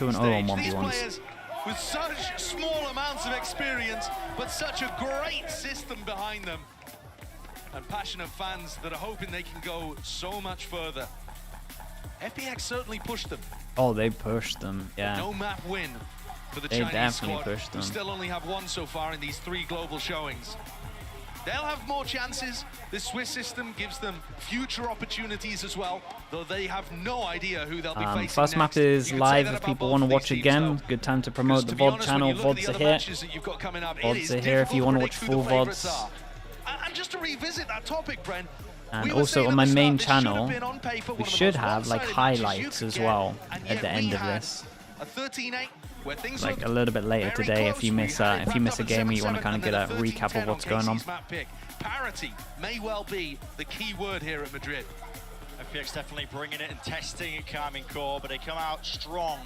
on 1v1s. With such small amounts of experience, but such a great system behind them. And passionate fans that are hoping they can go so much further. FPX certainly pushed them. Oh, they pushed them, yeah. No map win for the They Chinese definitely squad, pushed who them. still only have 1 so far in these 3 global showings. They'll have more chances. This Swiss system gives them future opportunities as well, though they have no idea who they'll be facing First map next. is You could say live that if about people both want to of watch these again. teams, Good time to promote the to be VOD honest, channel. when you look at VODs the are other here. matches that you've got coming up, it VODs is are here if you want to watch difficult full predict who the VODs. favourites are. And just to revisit that topic, Bren, And we were also saying on at my the main start, this should have channel, been on paper we one of the should most have like one-sided matches you highlights could as get, well and at yet the we end of had this. a 13-8 where things like look a little bit later very today. close. If you miss a game, or you want to kind of get a And then recap of what's going on. KC's map pick. Parity may well be the key word here at Madrid. FPX definitely bringing it and testing it, Carmine Core, but they come out strong.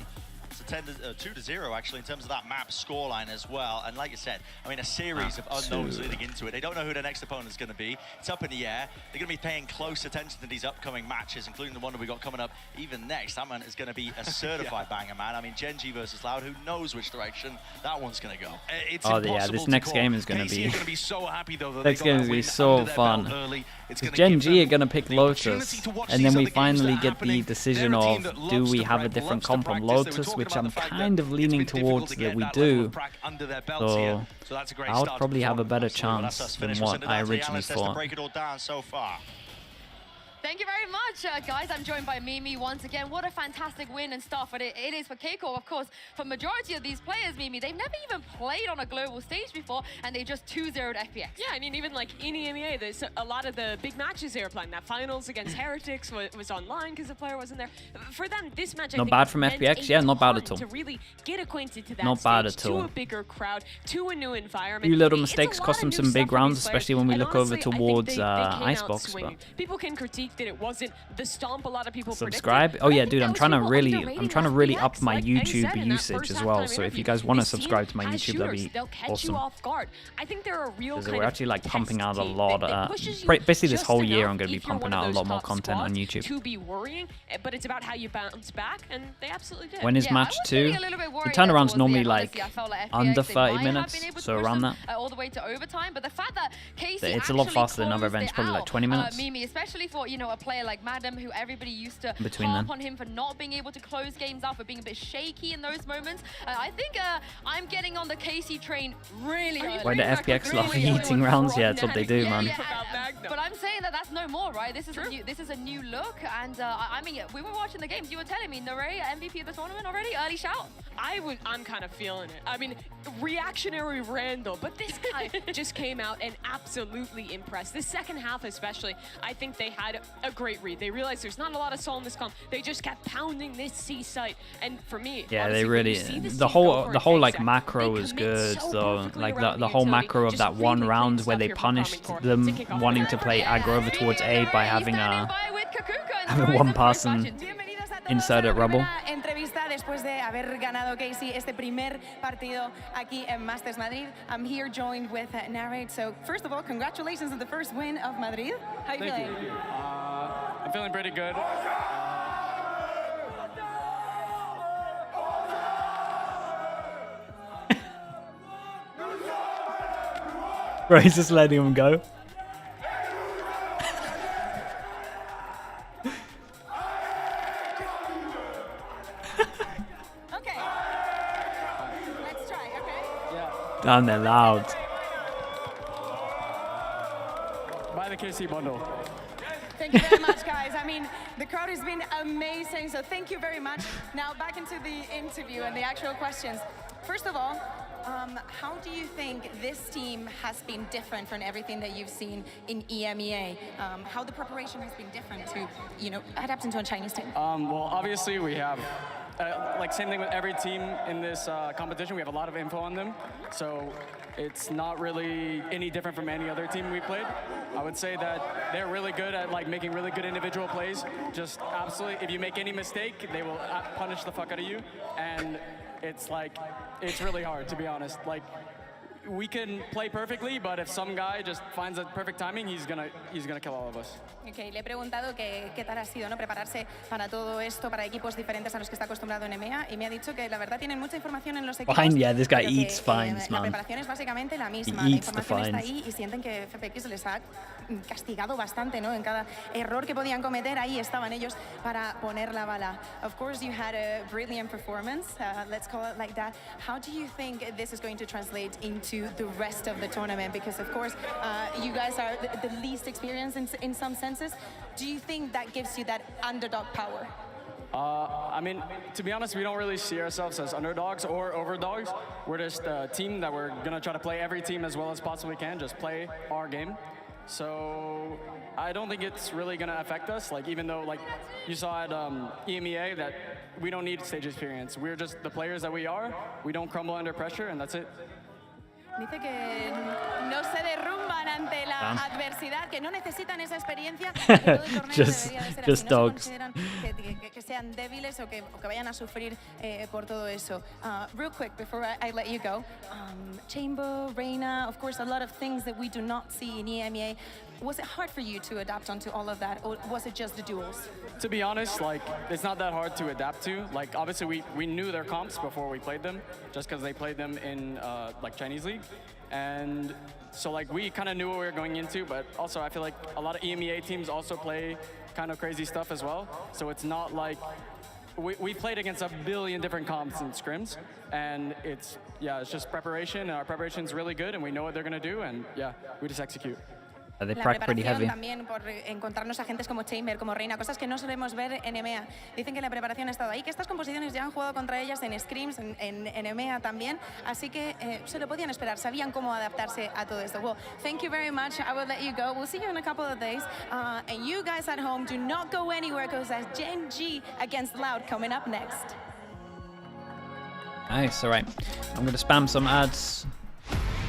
It's a 2-0 actually in terms of that map scoreline as well. And like you said, I mean, a series of unknowns leading into it. They don't know who their next opponent is going to be. It's up in the air. They're going to be paying close attention to these upcoming matches, including the one that we got coming up even next. That one is going to be a certified banger, man. I mean, Gen.G versus Loud, who knows which direction that one's going to go. It's yeah, this next game is going to be... so happy, though, that next game is going to be so fun. Gen.G are going to pick Lotus, and then we finally get the decision of, do we have a different comp on Lotus, which I'm kind of leaning towards that we do. So I would probably have a better chance than what I originally thought. Thank you very much, guys. I'm joined by Mimi once again. What a fantastic win and stuff. But it is for Keiko, of course. For majority of these players, Mimi, they've never even played on a global stage before, and they just 2-0'd FPX. Yeah, I mean, even like in EMEA, there's a lot of the big matches they were playing. That finals against Heretics was online because the player wasn't there. For them, this match, not bad from FPX. Yeah, not bad at all. To really get acquainted to that not bad at all. To a bigger crowd, to a new environment. Few little mistakes cost them some big rounds, especially when we look over towards Icebox. But people can critique that it wasn't the stomp a lot of people subscribe. Oh yeah, dude, I'm trying to really up my YouTube usage as well. So if you guys want to subscribe to my YouTube, that'd be awesome. I think there are real we're actually like pumping out a lot. Basically, this whole year I'm going to be pumping out a lot more content on YouTube. To be worrying, but it's about how you bounce back, and they absolutely did. When is match 2? The turnaround's normally like under 30 minutes, so around that. All the way to overtime, but the fact that Casey it's a lot faster than other events, probably like 20 minutes. Mimi, especially for a player like Madam, who everybody used to harp on him for not being able to close games out, for being a bit shaky in those moments. I think I'm getting on the Casey train really early. Why the FPX love eating rounds? Yeah, it's what they do, man. But I'm saying that that's no more, right? This is a new look, and I mean, we were watching the games. You were telling me, Nare, MVP of the tournament already, early shout. I'm kind of feeling it. I mean, reactionary Randall, but this guy just came out and absolutely impressed. The second half especially, I think they had a great read. They realized there's not a lot of soul in this comp. They just kept pounding this C site, and for me, yeah, honestly, they really the whole like macro was good though. Like the whole macro of that one round where they punished them wanting to play aggro over towards A by having one person inside at rubble. Entrevista después de haber ganado Casey este primer partido aquí en Masters Madrid. I'm here joined with Narrate. So first of all, congratulations on the first win of Madrid. How are you feeling? I'm feeling pretty good. Bro, he's just letting him go. Damn, they're loud. Buy the KC bundle. Thank you very much, guys. I mean, the crowd has been amazing, so thank you very much. Now back into the interview and the actual questions. First of all, how do you think this team has been different from everything that you've seen in EMEA? How the preparation has been different to, adapt into a Chinese team? Well, obviously we have, like same thing with every team in this competition, we have a lot of info on them. So it's not really any different from any other team we played. I would say that they're really good at like making really good individual plays. Just absolutely, if you make any mistake, they will punish the fuck out of you. And it's like, it's really hard, to be honest. Like, we can play perfectly, but if some guy just finds the perfect timing, he's gonna kill all of us. Okay, le he preguntado qué tal ha sido, ¿no? Prepararse para todo esto, para equipos diferentes a los que está acostumbrado en EMEA, y me ha dicho que la verdad tienen mucha información en los equipos. Fine, yeah, this guy eats fines, la man. preparación es básicamente la misma. He La eats the información está fines. ahí y sienten que FPX les ha castigado bastante, ¿no? En cada error que podían cometer, ahí estaban ellos para poner la bala. Of course, you had a brilliant performance, let's call it like that. How do you think this is going to translate into the rest of the tournament? Because of course, you guys are the least experienced in some senses. Do you think that gives you that underdog power? I mean, to be honest, we don't really see ourselves as underdogs or overdogs. We're just a team that we're gonna try to play every team as well as possibly can, just play our game. So I don't think it's really going to affect us. Like, even though, like, you saw at EMEA that we don't need stage experience. We're just the players that we are. We don't crumble under pressure, and that's it. Dice que no se derrumban ante la adversidad, que no necesitan esa experiencia. Que todo el torneo debería de ser así. No se consideran que sean débiles o que vayan a sufrir por todo eso. Real quick, before I let you go, Chamber, Reina, of course, a lot of things that we do not see in EMEA. Was it hard for you to adapt onto all of that, or was it just the duels? To be honest, like, it's not that hard to adapt to. Like, obviously, we knew their comps before we played them, just because they played them in, like, Chinese League. And so, like, we kind of knew what we were going into, but also I feel like a lot of EMEA teams also play kind of crazy stuff as well. So it's not like we played against a billion different comps and scrims, and it's just preparation, and our preparation's really good, and we know what they're going to do, and yeah, we just execute. They prac pretty heavy. También por encontrarnos agentes como Chamber, como Reina, cosas que no solemos ver en EMEA. Dicen que la preparación ha estado ahí, que estas composiciones ya han jugado contra ellas en scrims, en EMEA también, así que se lo podían esperar, sabían cómo adaptarse a todo esto. Well, thank you very much. I will let you go. We'll see you in a couple of days. And you guys at home, do not go anywhere, because there's Gen.G against Loud coming up next. Nice. All right, I'm gonna spam some ads.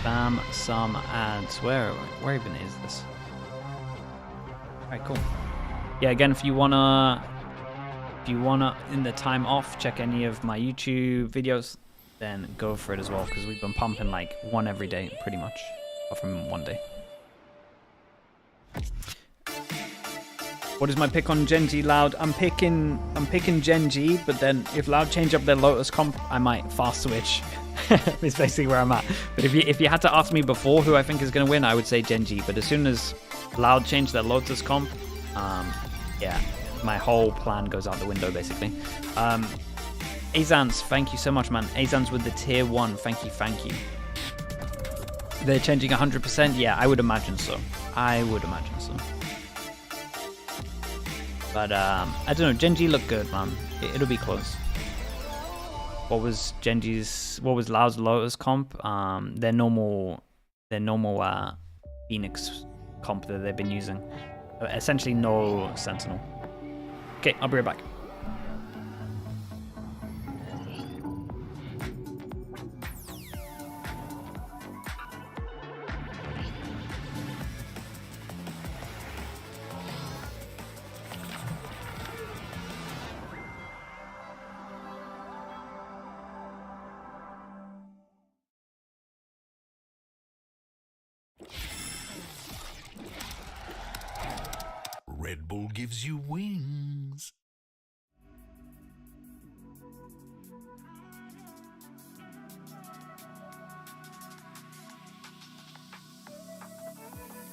Spam some ads. Where even is this? Alright, cool. Yeah, again, if you wanna in the time off check any of my YouTube videos, then go for it as well, because we've been pumping like one every day pretty much, apart from one day. What is my pick on Gen.G Loud? I'm picking Gen.G, but then if Loud change up their Lotus comp, I might fast switch. It's basically where I'm at. But if you had to ask me before who I think is going to win, I would say Gen.G. But as soon as Loud change their Lotus comp, yeah, my whole plan goes out the window basically. Azans, thank you so much, man. Azans with the tier 1, thank you. They're changing 100%. Yeah, I would imagine so. But I don't know. Gen.G look good, man. It'll be close. What was Loud's Lotus comp? Their normal Phoenix comp that they've been using. Essentially no Sentinel. Okay, I'll be right back. Red Bull gives you wings.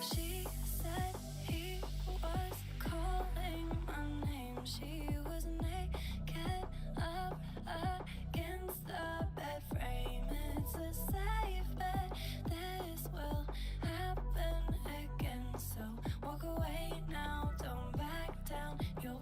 She said he was calling my name. She was naked up against the bed frame. It's a safe bet. This will happen again. So walk away now. Don't back down. You'll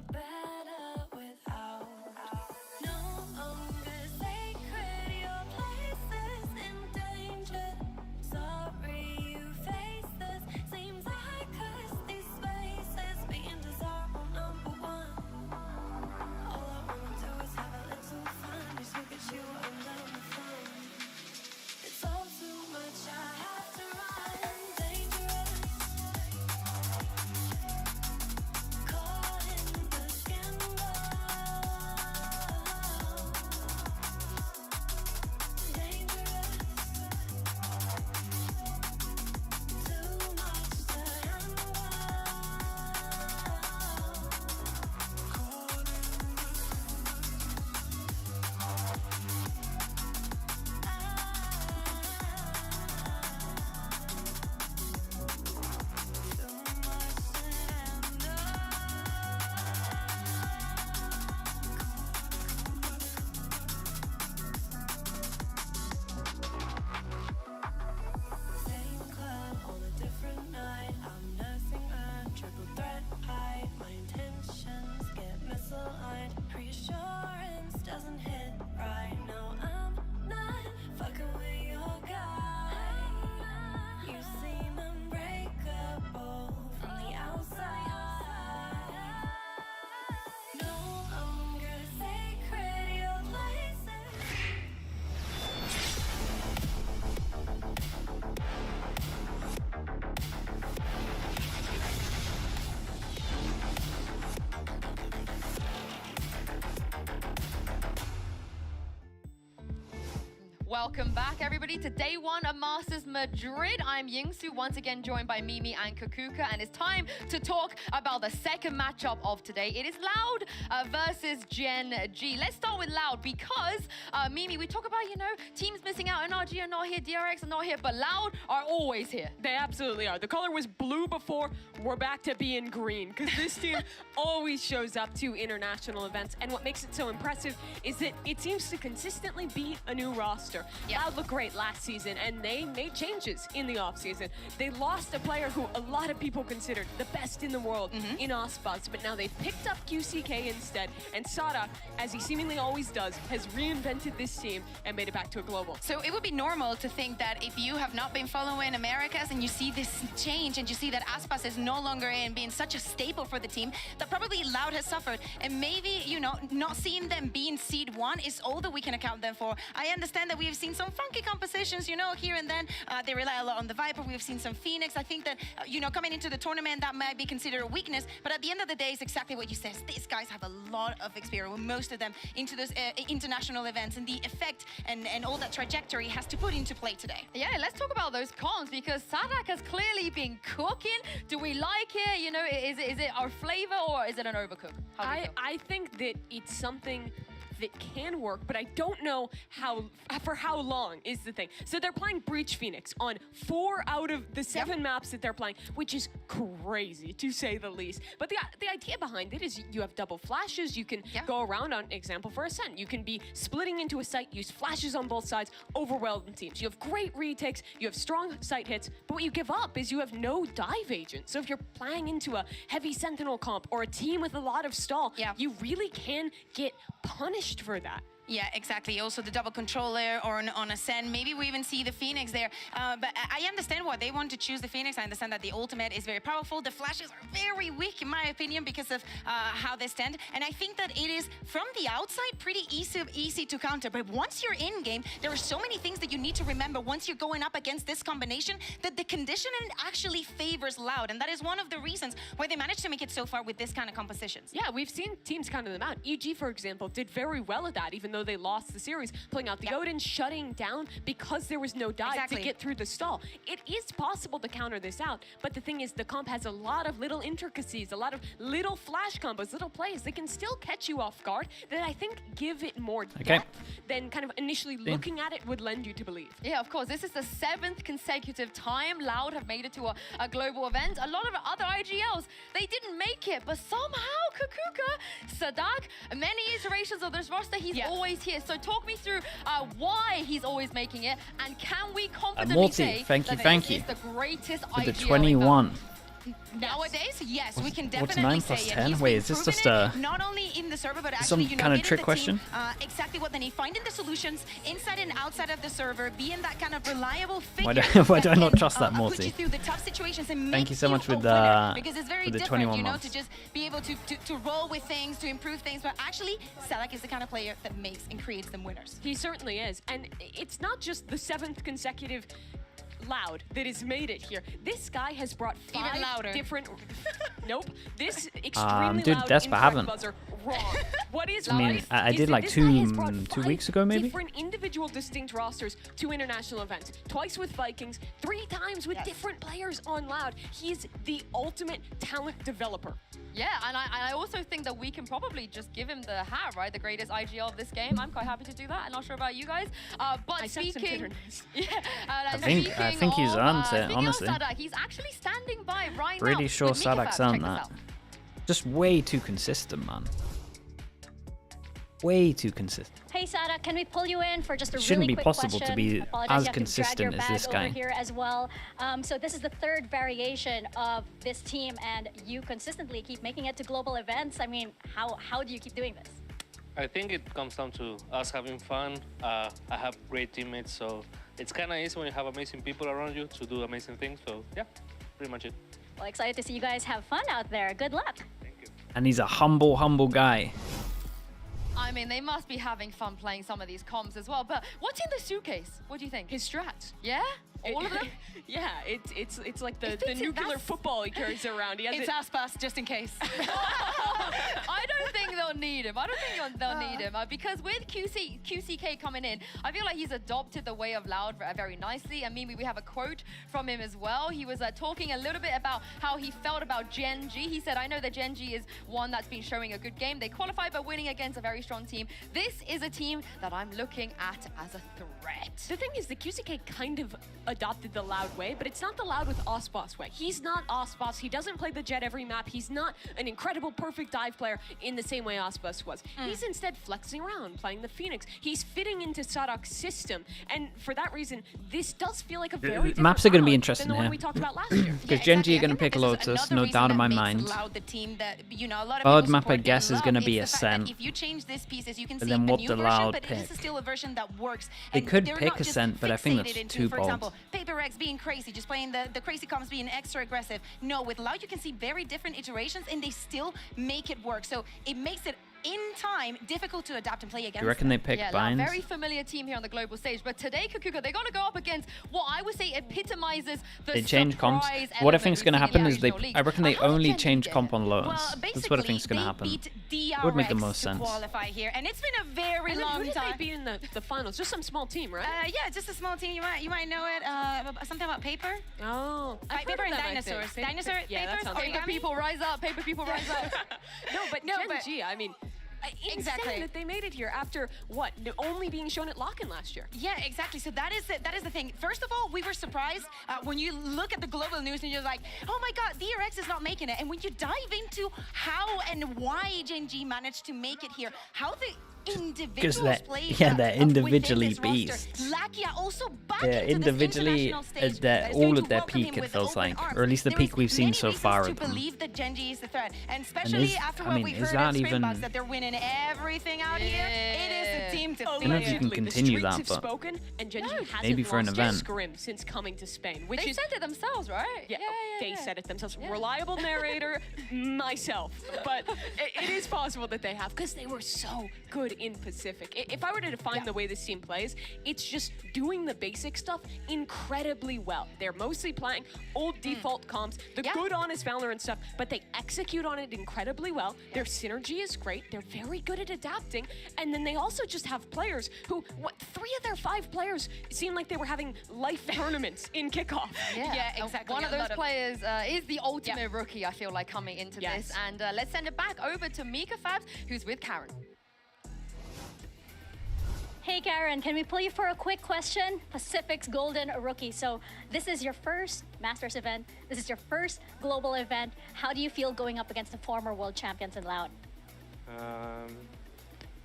Welcome back, everybody, to day one of Masters Madrid. I'm Yingsu, once again joined by Mimi and Kukuka, and it's time to talk about the second matchup of today. It is Loud versus Gen.G. Let's start with Loud because, Mimi, we talk about, you know, teams missing out. NRG are not here, DRX are not here, but Loud are always here. They absolutely are. The color was blue before. We're back to being green because this team always shows up to international events. And what makes it so impressive is that it seems to consistently be a new roster. Loud looked great last season, and they made changes in the offseason. They lost a player who a lot of people considered the best in the world in Ospas, but now they've picked up QCK instead, and Sada, as he seemingly always does, has reinvented this team and made it back to a global. So it would be normal to think that if you have not been following Americas and you see this change and you see that Aspas is no longer in being such a staple for the team, that probably Loud has suffered. And maybe, you know, not seeing them being seed 1 is all that we can account them for. I understand that we've seen some funky compositions, you know, here and then. They rely a lot on the Viper. We've seen some Phoenix. I think that, you know, coming into the tournament, that might be considered a weakness. But at the end of the day, it's exactly what you said. These guys have a lot of experience, most of them, into those international events, and the effect and all that trajectory has to put into play today. Yeah, let's talk about those cons because Sadak has clearly been cooking. Do we like it? You know, is it our flavor or is it an overcook? I think that it's something that can work, but I don't know for how long is the thing. So they're playing Breach Phoenix on 4 out of the 7 maps that they're playing, which is crazy to say the least. But the idea behind it is you have double flashes. You can go around, on example for Ascent. You can be splitting into a site, use flashes on both sides, overwhelm teams. You have great retakes, you have strong site hits, but what you give up is you have no dive agent. So if you're playing into a heavy Sentinel comp or a team with a lot of stall, you really can get punished for that. Yeah, exactly. Also the double controller or on Ascend. Maybe we even see the Phoenix there. But I understand why they want to choose the Phoenix. I understand that the ultimate is very powerful. The flashes are very weak, in my opinion, because of how they stand. And I think that it is, from the outside, pretty easy to counter. But once you're in game, there are so many things that you need to remember once you're going up against this combination, that the conditioning actually favors Loud. And that is one of the reasons why they managed to make it so far with this kind of compositions. Yeah, we've seen teams counter them out. EG, for example, did very well at that, even though they lost the series, pulling out the Odin, shutting down because there was no dive to get through the stall. It is possible to counter this out, but the thing is the comp has a lot of little intricacies, a lot of little flash combos, little plays that can still catch you off guard that I think give it more depth than kind of initially looking at it would lend you to believe. Yeah, of course. This is the 7th consecutive time Loud have made it to a global event. A lot of other IGLs, they didn't make it, but somehow Kukuka, Sadak, many iterations of this roster, he's always here. So talk me through why he's always making it, and can we confidently say thank that you is the greatest for the IGL 21. Nowadays, yes, we can What's definitely 9 say plus it. 10? He's Wait, been is this proving just it, not only in the server, but some actually, you know, kind of getting trick the question? team, exactly what they need, finding the solutions inside and outside of the server, being that kind of reliable figure. Why do I not trust that, put Morty? you through the tough situations and Thank make you so much a with winner, because it's very for the different, 21 you know, months. to just be able to roll with things, to improve things. But actually, Salak is the kind of player that makes and creates them winners. He certainly is, and it's not just the 7th consecutive Loud that has made it here. This guy has brought 5 different nope, this extremely dude, loud Despa haven't. buzzer wrong. What is I mean, right I is did that like this guy has brought 2 5 weeks ago, maybe? different individual distinct rosters to international events. Twice with Vikings, 3 times with different players on Loud. He's the ultimate talent developer. Yeah, and I also think that we can probably just give him the hat, right? The greatest IGL of this game. I'm quite happy to do that. I'm not sure about you guys. But speaking... I think he's earned it, honestly. Sadak, he's actually standing by right now. Pretty sure with Sadak's Mikafab. earned that. Just way too consistent, man. Way too consistent. Hey Sada, can we pull you in for just a It shouldn't really be quick possible question? to be Apologize, as you have consistent to drag your as this bag guy. over here as well. So this is the 3rd variation of this team, and you consistently keep making it to global events. I mean, how do you keep doing this? I think it comes down to us having fun. I have great teammates, so it's kind of easy when you have amazing people around you to do amazing things. So yeah, pretty much it. Well, excited to see you guys have fun out there. Good luck. And he's a humble guy. I mean, they must be having fun playing some of these comms as well. But what's in the suitcase? What do you think? His strats. Yeah? All of them? Yeah, it's like the nuclear football he carries around. He has It's Aspas, just in case. I don't think they'll need him. I don't think they'll need him because with QCK coming in, I feel like he's adopted the way of Loud very nicely. And Mimi, we have a quote from him as well. He was talking a little bit about how he felt about Gen.G. He said, I know that Gen.G is one that's been showing a good game. They qualified by winning against a very strong team. This is a team that I'm looking at as a threat. The thing is, the QCK kind of adopted the Loud way, but it's not the Loud with Osboss way. He's not Osboss. He doesn't play the Jet every map. He's not an incredible, perfect dive player in the same way Osboss was. He's instead flexing around, playing the Phoenix. He's fitting into Sadok's system, and for that reason, this does feel like a very different maps are going to be Loud interesting than the here. one we talked about last year. Because Gen.G are going to pick Lotus, no doubt in my mind. Third map, I guess, is going to be Ascent. If you change these pieces, you can But see then a what new the version, Loud but pick? this is still a version that works. They And could they're pick not just Ascent, but I think that's fixated into, too for bold. example, Paper Rex being crazy, just playing the crazy comps being extra aggressive. No, with Loud you can see very different iterations and they still make it work. So it makes it in time difficult to adapt and play against. Do you reckon they pick Yeah, Binds? very familiar team here on the global stage. But today, Kakuka, they're going to go up against what I would say epitomizes the They change comps. surprise What I element think is we going to see in the happen is regional leagues. I reckon they How did only Gen.G change get comp it? on Lotus. That's what I think is going to happen. It would make the most sense. Qualify here, and it's been a very And then long who did time. they beat in the finals? Just some small team, right? Yeah, just a small team. You might know it. Something about paper. Oh, I've heard Paper of and them, I think. dinosaurs. Paper- Dinosaur yeah, that papers. sounds Paper Origami? people rise up. Paper people rise up. No, but Gen.G, I mean, Exactly. insane that they made it here after what? Only being shown at Lock-in last year. Yeah, exactly. So that is the thing. First of all, we were surprised when you look at the global news and you're like, oh my God, DRX is not making it. And when you dive into how and why Gen.G managed to make it here, how the individuals play they're individually within this beasts. roster. Lakia also back Yeah, into individually, this international stage. they're Is going all to at their welcome him peak, it with feels open like. arms. Or at least the There peak is we've seen many so reasons far to of them. believe that Gen.G is the threat, and especially is- after I what mean, we is heard that at even- Springboks, that they're winning everything out here. It is the team to I don't know if you can Allegedly, continue the streets that, have but spoken, and Gen.G hasn't maybe for an lost event. a scrim since coming to Spain, which They is said it themselves, right? Yeah, they said it themselves. Reliable narrator, myself. But it is possible that they have, because they were so good in Pacific. If I were to define the way this team plays, it's just doing the basic stuff incredibly well. They're mostly playing old default comps, the good, honest Valorant stuff, but they execute on it incredibly well. Their synergy is great. They're very good at adapting. And then they also just have players who, 3 of their 5 players seem like they were having life tournaments in kickoff. Yeah, exactly. One of A those lot players is the ultimate rookie, I feel like, coming into this. And let's send it back over to Mika Fabs, who's with Karen. Hey Karen, can we pull you for a quick question? Pacific's Golden Rookie. So this is your first Masters event. This is your first global event. How do you feel going up against the former world champions in Loud?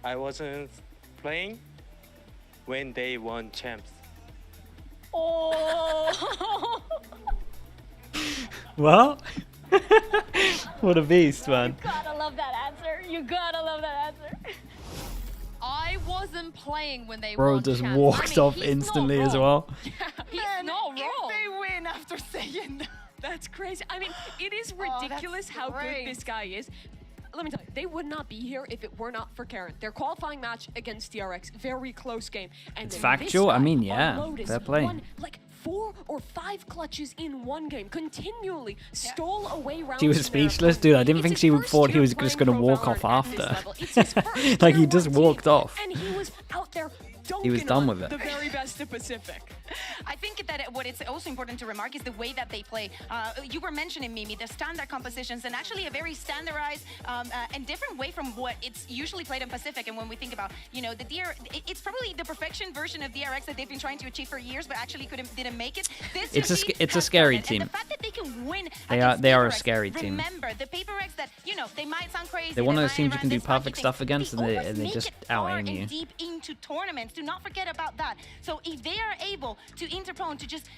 I wasn't playing when they won champs. Oh! Well, what a beast, man. Gotta love that answer. You gotta love that answer. I wasn't playing when they Bro won just champs. walked I mean, off he's instantly not as wrong. well. He's not wrong. If they win after saying that. That's crazy. I mean, it is ridiculous how good this guy is. Let me tell you, they would not be here if it were not for Karen. Their qualifying match against DRX, very close game. And It's then factual. this I guy mean, on yeah, Lotus fair play. won like 4 or 5 clutches in one game, continually stole away rounds. She was from their speechless, dude. I didn't think she thought he was just going to walk off after. Like, he just walked off. And he was out there He was done with it. the very best of Pacific. I think that what it's also important to remark is the way that they play. You were mentioning, Mimi, the standard compositions, and actually a very standardized and different way from what it's usually played in Pacific. And when we think about, you know, it's probably the perfection version of DRX that they've been trying to achieve for years, but actually didn't make it. This It's a scary team. And the fact that they can win They are a scary team. Remember, the Paper Rex that, you know, they might sound crazy. They're one of they those teams you might can run do this funky perfect thing. stuff against, and always they make just it far out-aim and you. deep into tournaments. Do not forget about that. So if they are able to interpone, to just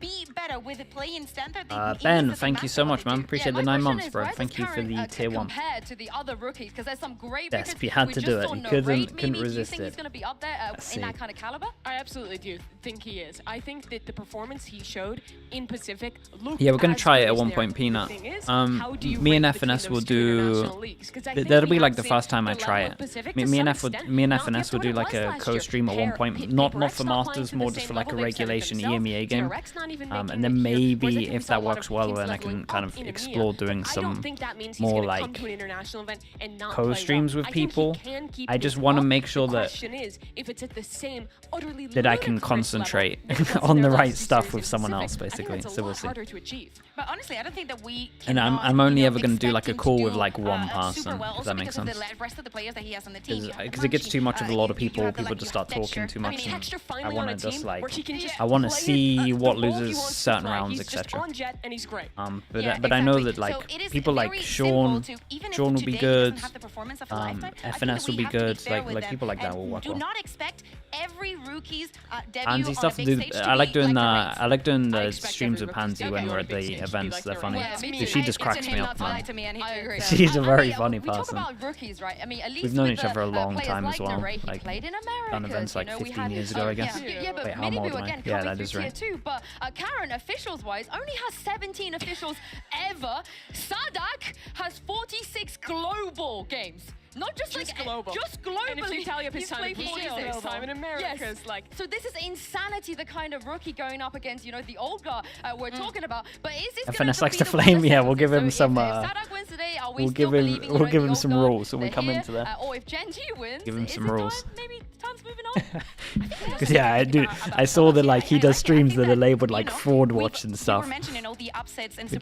be better with the play in standard, Ben, thank you so much, man. Appreciate the 9 months, bro. Thank you for the tier 1. Compared to the other rookies, because there's some great Yes, rookies. he had We to just do it. saw He Narrate. couldn't Mimi, resist do you think it. he's going to be up there in that kind of caliber? I absolutely do think he is. I think that the performance he showed in Pacific looked Yeah, we're going to as try good it at as one there. point, The Peanut. thing is, how do you Me and rank between FNS will those two do. international leagues? 'Cause I think That'll we be like have the seen first time I the try level it. of Pacific Me to and some FNS extent will not do be like up to a what it was co-stream stream at one point, not for Masters, more just for like a regulation EMEA game. And then maybe if that works well, then I can kind of explore doing some more like co-streams with people. I just want to make sure that I can concentrate on the right stuff with someone else, basically. So we'll see. But honestly, I don't think that we And I'm only ever going to do like a call with like one person, if that makes sense. Because it gets too much with a lot of people. People just start talking too much. And I want to just like, I want to see what loses certain rounds, etc. But I know that like people like Sean will be good. FNS will be good. Like people like that will work well. Do not expect every rookie's debut Pansy stuff. I like doing the streams with Pansy when we're at the events. They're funny. She just cracks me up, man. She's a very funny person. We've known each other a long time as well. Like done events like 15 years ago, I guess. Wait, how old am I? Yeah, that is right. But Karen, officials-wise, only has 17 officials ever. Sadak has 46 global games. Not just like global. Just globally. And if you tally up his time in time in America, like. So this is insanity, the kind of rookie going up against, you know, the old guy we're talking about. But is this FNS likes to flame, yeah. We'll give him some. We'll give him some rules when we come into there. Or if Gen.G wins, give him some rules. Maybe time's moving on. Because yeah, I saw that like he does streams that are labeled like fraud watch and stuff, which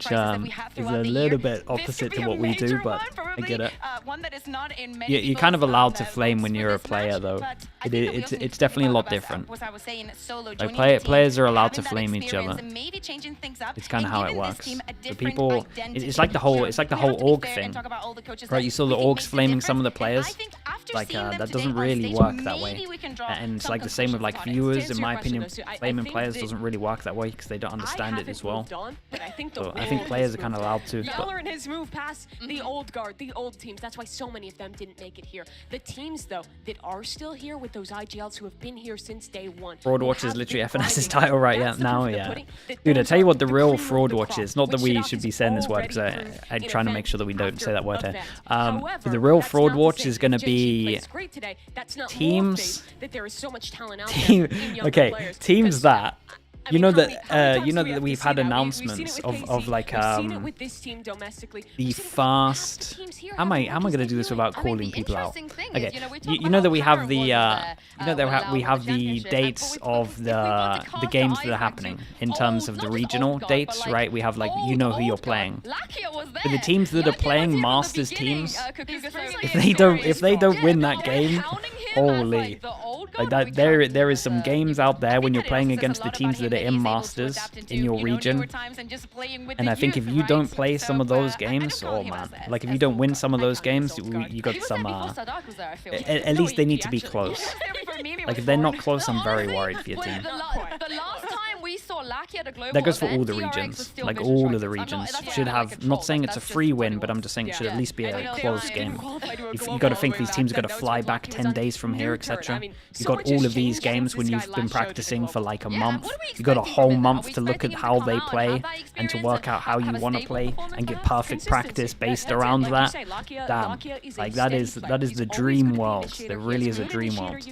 is a little bit opposite to what we do, but I get it. You're kind of allowed to flame when you're a player, though. It's definitely a lot different. Like players are allowed to flame each other. It's kind of how it works. The people, it's like the whole org thing, right? You saw the orgs flaming some of the players. Like that doesn't really work that way. And it's like the same with like viewers. In my opinion, flaming players doesn't really work that way because they don't understand it as well. So I think players are kind of allowed to. Valorant has moved past the old guard, the old teams. That's why so many of them didn't make it here. The teams, though, that are still here with those IGLs who have been here since day one. Fraud Watch is literally FNS's title right now, yeah. Dude, I tell you what the real Fraud Watch is. Not that we should be saying this word, because I'm trying to make sure that we don't say that word here. But the real Fraud Watch is going to be teams. Okay, teams that. You know that we've had announcements of like the fast. How am I gonna do this without calling people out? Okay, you know that we have the we have the dates of the games that are happening in terms of the regional dates, right? We have like who you're playing. But the teams that are playing Masters teams, if they don't win that game, holy. Like that, there is some games out there when you're playing against the teams that are in Masters in your region, and I think if you don't play some of those games, oh man, like if you don't win some of those games, you got some. At least they need to be close. Like if they're not close, I'm very worried for your team. The last time we saw Lackey at a global that goes for all the regions. Like all of the regions should have. Not saying it's a free win, but I'm just saying it should at least be a close game. You got to think these teams got to fly back 10 days from here, etc. You got all of these games when you've been practicing for like a month. You got a whole month to look at how they play and to work out how you want to play and get perfect practice based around that. Damn, like that is the dream world. There really is a dream world.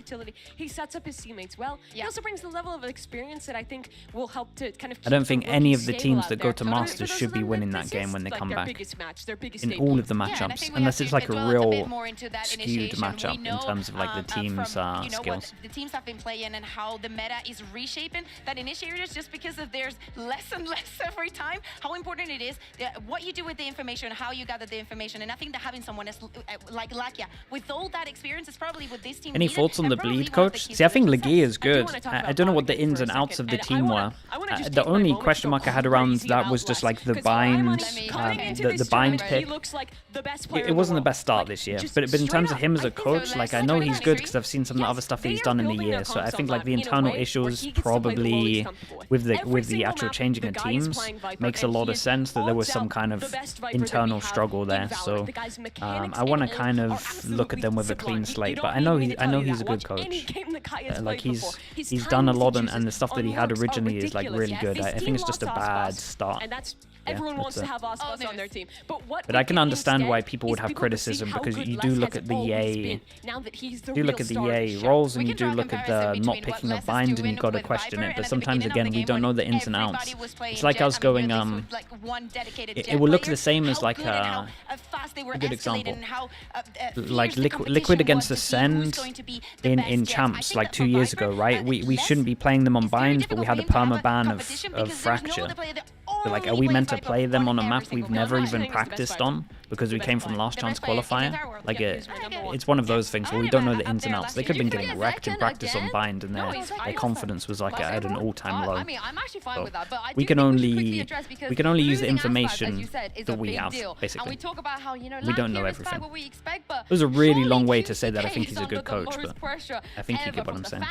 He sets up his teammates well. He also brings the level of experience that I think will help to kind of. I don't think any of the teams that go to Masters should be winning that game when they come back. In all of the matchups, unless it's like a real skewed matchup in terms of like the team's skills. The teams have been playing and how the meta is reshaping that initiators, just because of there's less and less every time, how important it is, what you do with the information, how you gather the information. And I think that having someone like Lakia with all that experience is probably what this team Any thoughts on the bleed, coach? See, I think Legia is good. I don't know what the ins and outs of the team were. The only question mark I had around that was just like the bind, the bind pick. It wasn't the best start this year, but in terms of him as a coach, like I know he's good because I've seen some of the other stuff that he's done in the year. So I think like the internal issues probably with the actual changing of teams makes a lot of sense that there was some kind of internal struggle there. So I want to kind of look at them with a clean slate. But I know he's a good coach. Like he's done a lot, and the stuff that he had originally me is like really good. I think it's just a bad start. And that's Yeah, everyone wants that's to it. have Aspas on their team. But what But I can understand why people would have criticism, because you do look at the EA, roles, and you do look at the not picking a bind, and you got to question it. But sometimes again, we don't know the ins and outs. It's like us going it will look the same as like a good example, like Liquid against Ascend in champs like 2 years ago, right? We shouldn't be playing them on binds, but we had a perma ban of Fracture. So like, are we meant to play them on a map we've never even practiced on because we came from last chance qualifier? Like it's one of those things where we don't know the ins and outs. They could have been getting wrecked in practice on bind, and their confidence was like at an all-time low. So we can only use the information that we have, basically. We don't know everything. It was a really long way to say that I think he's a good coach, but I think you get what I'm saying.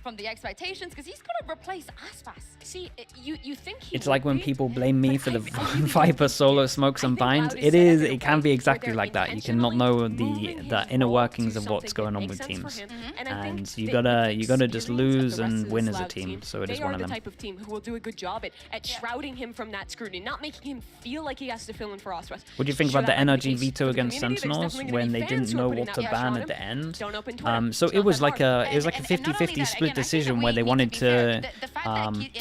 From the expectations, because he's got to replace Aspas. See, you think it's like when people blame me for the Viper solo smokes and binds. It can be exactly like that. You cannot know the inner workings of what's going on with teams, and you gotta just lose and win as a team. So it is one of them. They are the type of team who will do a good job at shrouding him from that scrutiny, not making him feel like he has to fill in for Aspas. What do you think about the Gen.G veto against Sentinels when they didn't know what to ban at the end? So it was like a 50-50 split decision where they wanted to.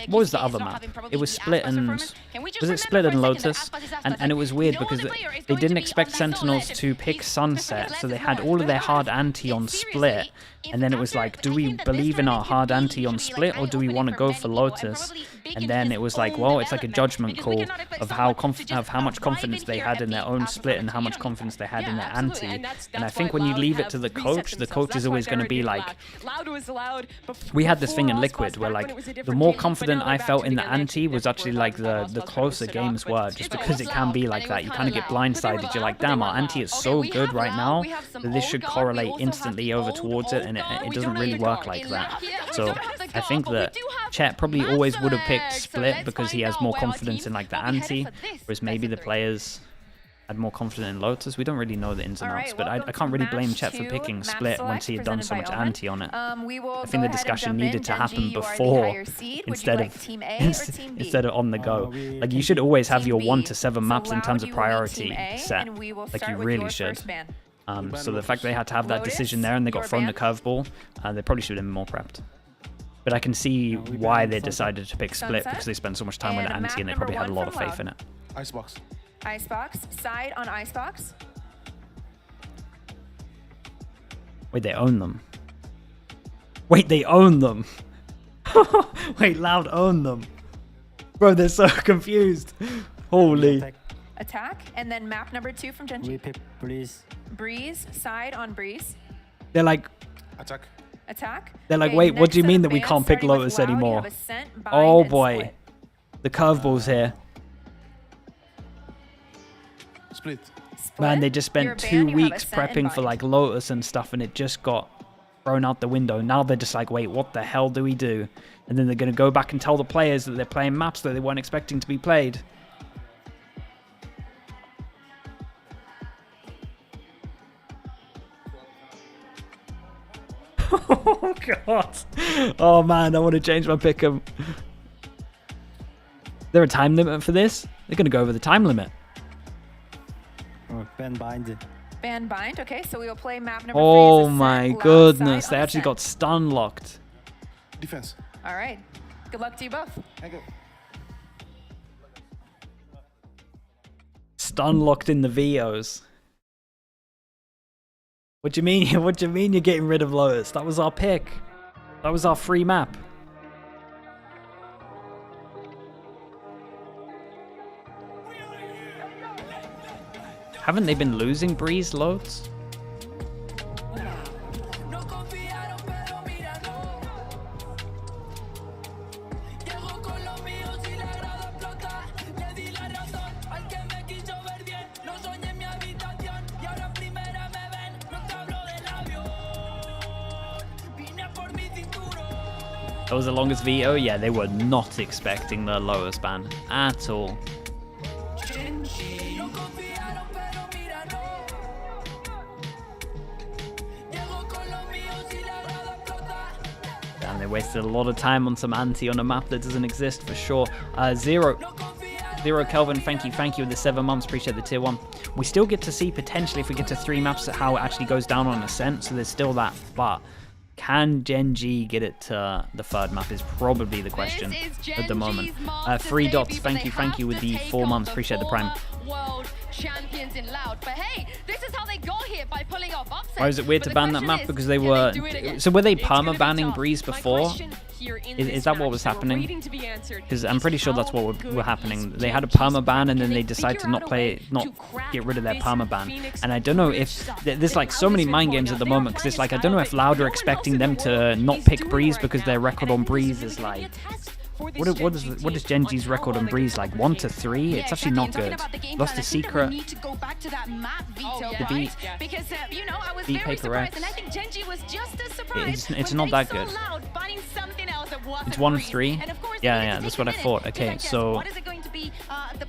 What was the other map? It was Split and Split and Lotus, and it was weird because they didn't expect Sentinels to pick Sunset, so they had all of their hard anti on Split, and then it was like, do we believe in our hard anti on Split, or do we want to go for Lotus? And then it was like, well, it's like a judgment call of how much confidence they had in their own Split and how much confidence they had in their anti. And I think when you leave it to the coach is always going to be like, we had this thing in Liquid where like the more confident I felt in the anti was actually like the closer games were, just because it can be like that. You kind of get blindsided. You're like, damn, our anti is so good right now that this should correlate instantly over towards it, and it doesn't really work like that. So I think that Chet probably always would have picked Split because he has more confidence in like the anti, whereas maybe the players had more confidence in Lotus. We don't really know the ins and outs, but I can't really blame Chet for picking Split once he had done so much anti on it. I think the discussion needed to happen before instead of on the go. Like, you should always have your 1 to 7 maps in terms of priority set. Like, you really should. So the fact they had to have that decision there and they got thrown the curveball, they probably should have been more prepped. But I can see why they decided to pick Split, because they spent so much time with the anti and they probably had a lot of faith in it. Icebox. Icebox. Side on Icebox. Wait, they own them. Wait, they own them. Wait, Loud own them. Bro, they're so confused. Holy. Attack. And then map number 2 from Gen.G. We pick Breeze. Breeze. Side on Breeze. They're like... Attack. Attack. They're like, wait, what do you mean that we can't pick Lotus anymore? Oh boy. The curveball's here. Split. Man, they just spent 2 weeks prepping for like Lotus and stuff, and it just got thrown out the window. Now they're just like, wait, what the hell do we do? And then they're going to go back and tell the players that they're playing maps that they weren't expecting to be played. Oh god. Oh man, I want to change my pick'em. Is there a time limit for this? They're going to go over the time limit. Ban bind. Ban bind. Okay, so we will play map number 3. Oh my goodness, they actually got stun locked. Defense. All right. Good luck to you both. Thank you. Stun locked in the VOs. What do you mean? What do you mean you're getting rid of Lotus? That was our pick. That was our free map. Haven't they been losing Breeze loads? That was the longest VO? Yeah, they were not expecting the lowest ban at all. And they wasted a lot of time on some anti on a map that doesn't exist for sure. Zero Kelvin, thank you with the 7 months. Appreciate the tier 1. We still get to see potentially if we get to 3 maps how it actually goes down on Ascent. So there's still that, but can Gen.G get it to the 3rd map is probably the question at the moment. 3 dots, thank you with the 4 months. Appreciate the prime. World champions in Loud, but hey, this is how they got here by pulling off upsets. Why is it weird to ban that map? Because they were... So were they perma-banning Breeze before? Is that what was happening? Because I'm pretty sure that's what were happening. They had a perma-ban and then they decided to not get rid of their perma-ban. And I don't know if... There's like so many mind games at the moment because it's like, I don't know if Loud are expecting them to not pick Breeze because their record on Breeze is like... What is Gen.G's record on Breeze like? 1 to 3? It's actually not good. Lost a secret. The beat. Because you know, I was beat very Paper surprised, X. and I think Gen.G was just as surprised. It's not that good. It's 1-3. Yeah, that's what I thought. Okay, so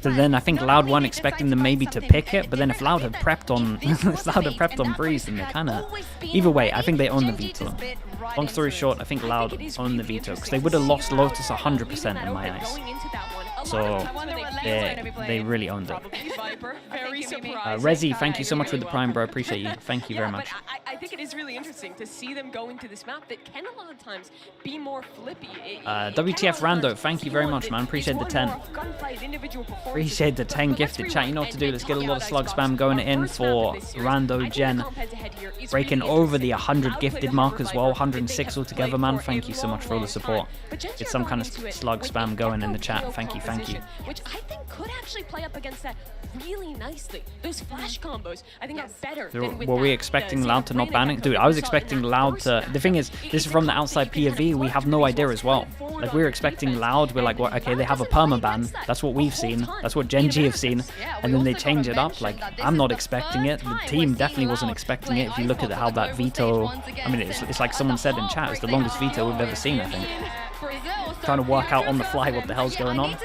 then I think Loud weren't expecting them maybe to pick it, but then if Loud had prepped on Breeze, then they kind of... Either way, I think they own the veto. Long story short, I think Loud own the veto because they would have lost Lotus 100% in my eyes. So they really owned it. Rezi, thank you so much for the prime, bro. Appreciate you. Thank you very much. I think it is really interesting to see them go into this map that can a lot of times be more flippy. WTF Rando, thank you very much, man. Appreciate the 10. Appreciate the 10 gifted chat. You know what to do. Let's get a lot of slug spam going in for Rando Gen. Breaking over the 100 gifted mark as well. 106 altogether, man. Thank you so much for all the support. Get some kind of slug spam going in the chat. Thank you. Which I think could actually play up against that really nicely. Those flash combos, I think, are better than with Were we expecting Loud to not banning? Dude, I was expecting Loud to... The thing is, this is from the outside POV. We have no idea as well. Like, we were expecting Loud. We're like, well, okay, they have a permaban. That's what we've seen. That's what Gen.G have seen. And then they change it up. Like, I'm not expecting it. The team definitely wasn't expecting it. If you look at how that veto... I mean, it's like someone said in chat. It's the longest veto we've ever seen, I think. Trying to work out on the fly what the hell's going on.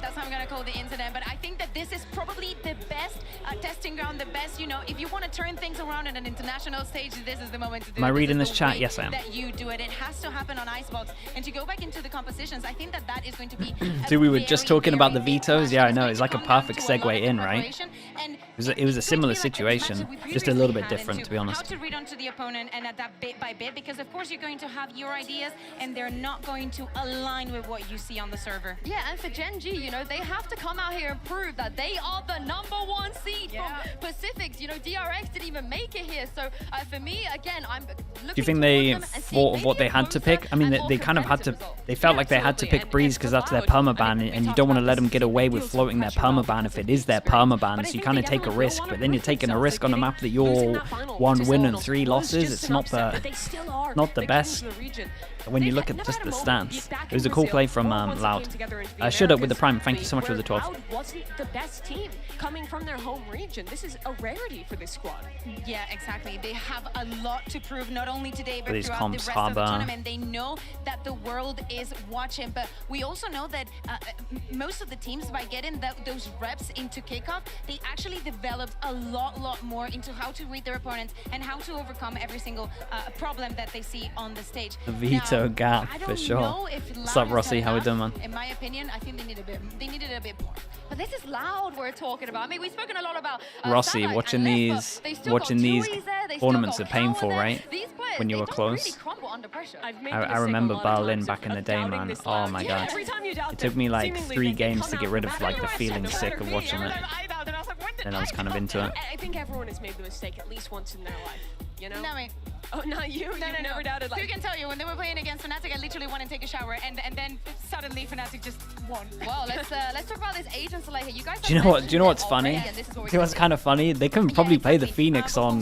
That's how I'm gonna call the incident. But I think that this is probably the best testing ground, the best, you know, if you want to turn things around on an international stage, this is the moment to do it. Am I reading this chat? Yes, I am. That you do it. It has to happen on Icebox. And to go back into the compositions, I think that is going to be... Dude, we were just talking about the vetoes. Yeah, I know. It's like a perfect segue in, right? It was a similar situation, just a little bit different, to be honest. How to read onto the opponent and adapt bit by bit, because of course you're going to have your ideas and they're not going to align with what you see on the server. Yeah, and for Gen.G, you know, they have to come out here and prove that they are the #1 seed from Pacifics. You know, DRX didn't even make it here. So for me, again, I'm looking. Do you think they thought of what they had to pick? I mean, they kind of had to. They felt like they had to pick Breeze because that's their permaban, and you don't want to let them get away with floating their permaban if it is their permaban. So you kind of take a risk, but then you're taking a risk on a map that you're 1 win and 3 losses. It's not the best. When you look at just the stance, it was a cool play from Loud. Shut up with the prime. Thank you so much for the 12. Loud wasn't the best team coming from their home region. This is a rarity for this squad. Yeah, exactly. They have a lot to prove, not only today, but these throughout comps, the rest of the tournament. They know that the world is watching, but we also know that most of the teams, by getting those reps into kickoff, they actually developed a lot more into how to read their opponents and how to overcome every single problem that they see on the stage. The veto gap for sure. What's up, Rossi? How we doing, man? In my opinion, I think they needed a bit more. But this is Loud we're talking about. I mean, we've spoken a lot about Rossi. Watching these tournaments are painful, right? When you were close. I remember Berlin back in the day, man. Oh my god. It took me like 3 games to get rid of like the feeling sick of watching it. And I was kind of into it. I think everyone has made the mistake at least once in their life. You know? No, wait. Oh, not you? No, You've never doubted, like... Who can tell you, when they were playing against Fnatic, I literally went and take a shower, and then suddenly Fnatic just won. Well, let's talk about this agent select here. You guys do you know what's funny? Do you know what's kind of funny? They can probably play the Phoenix on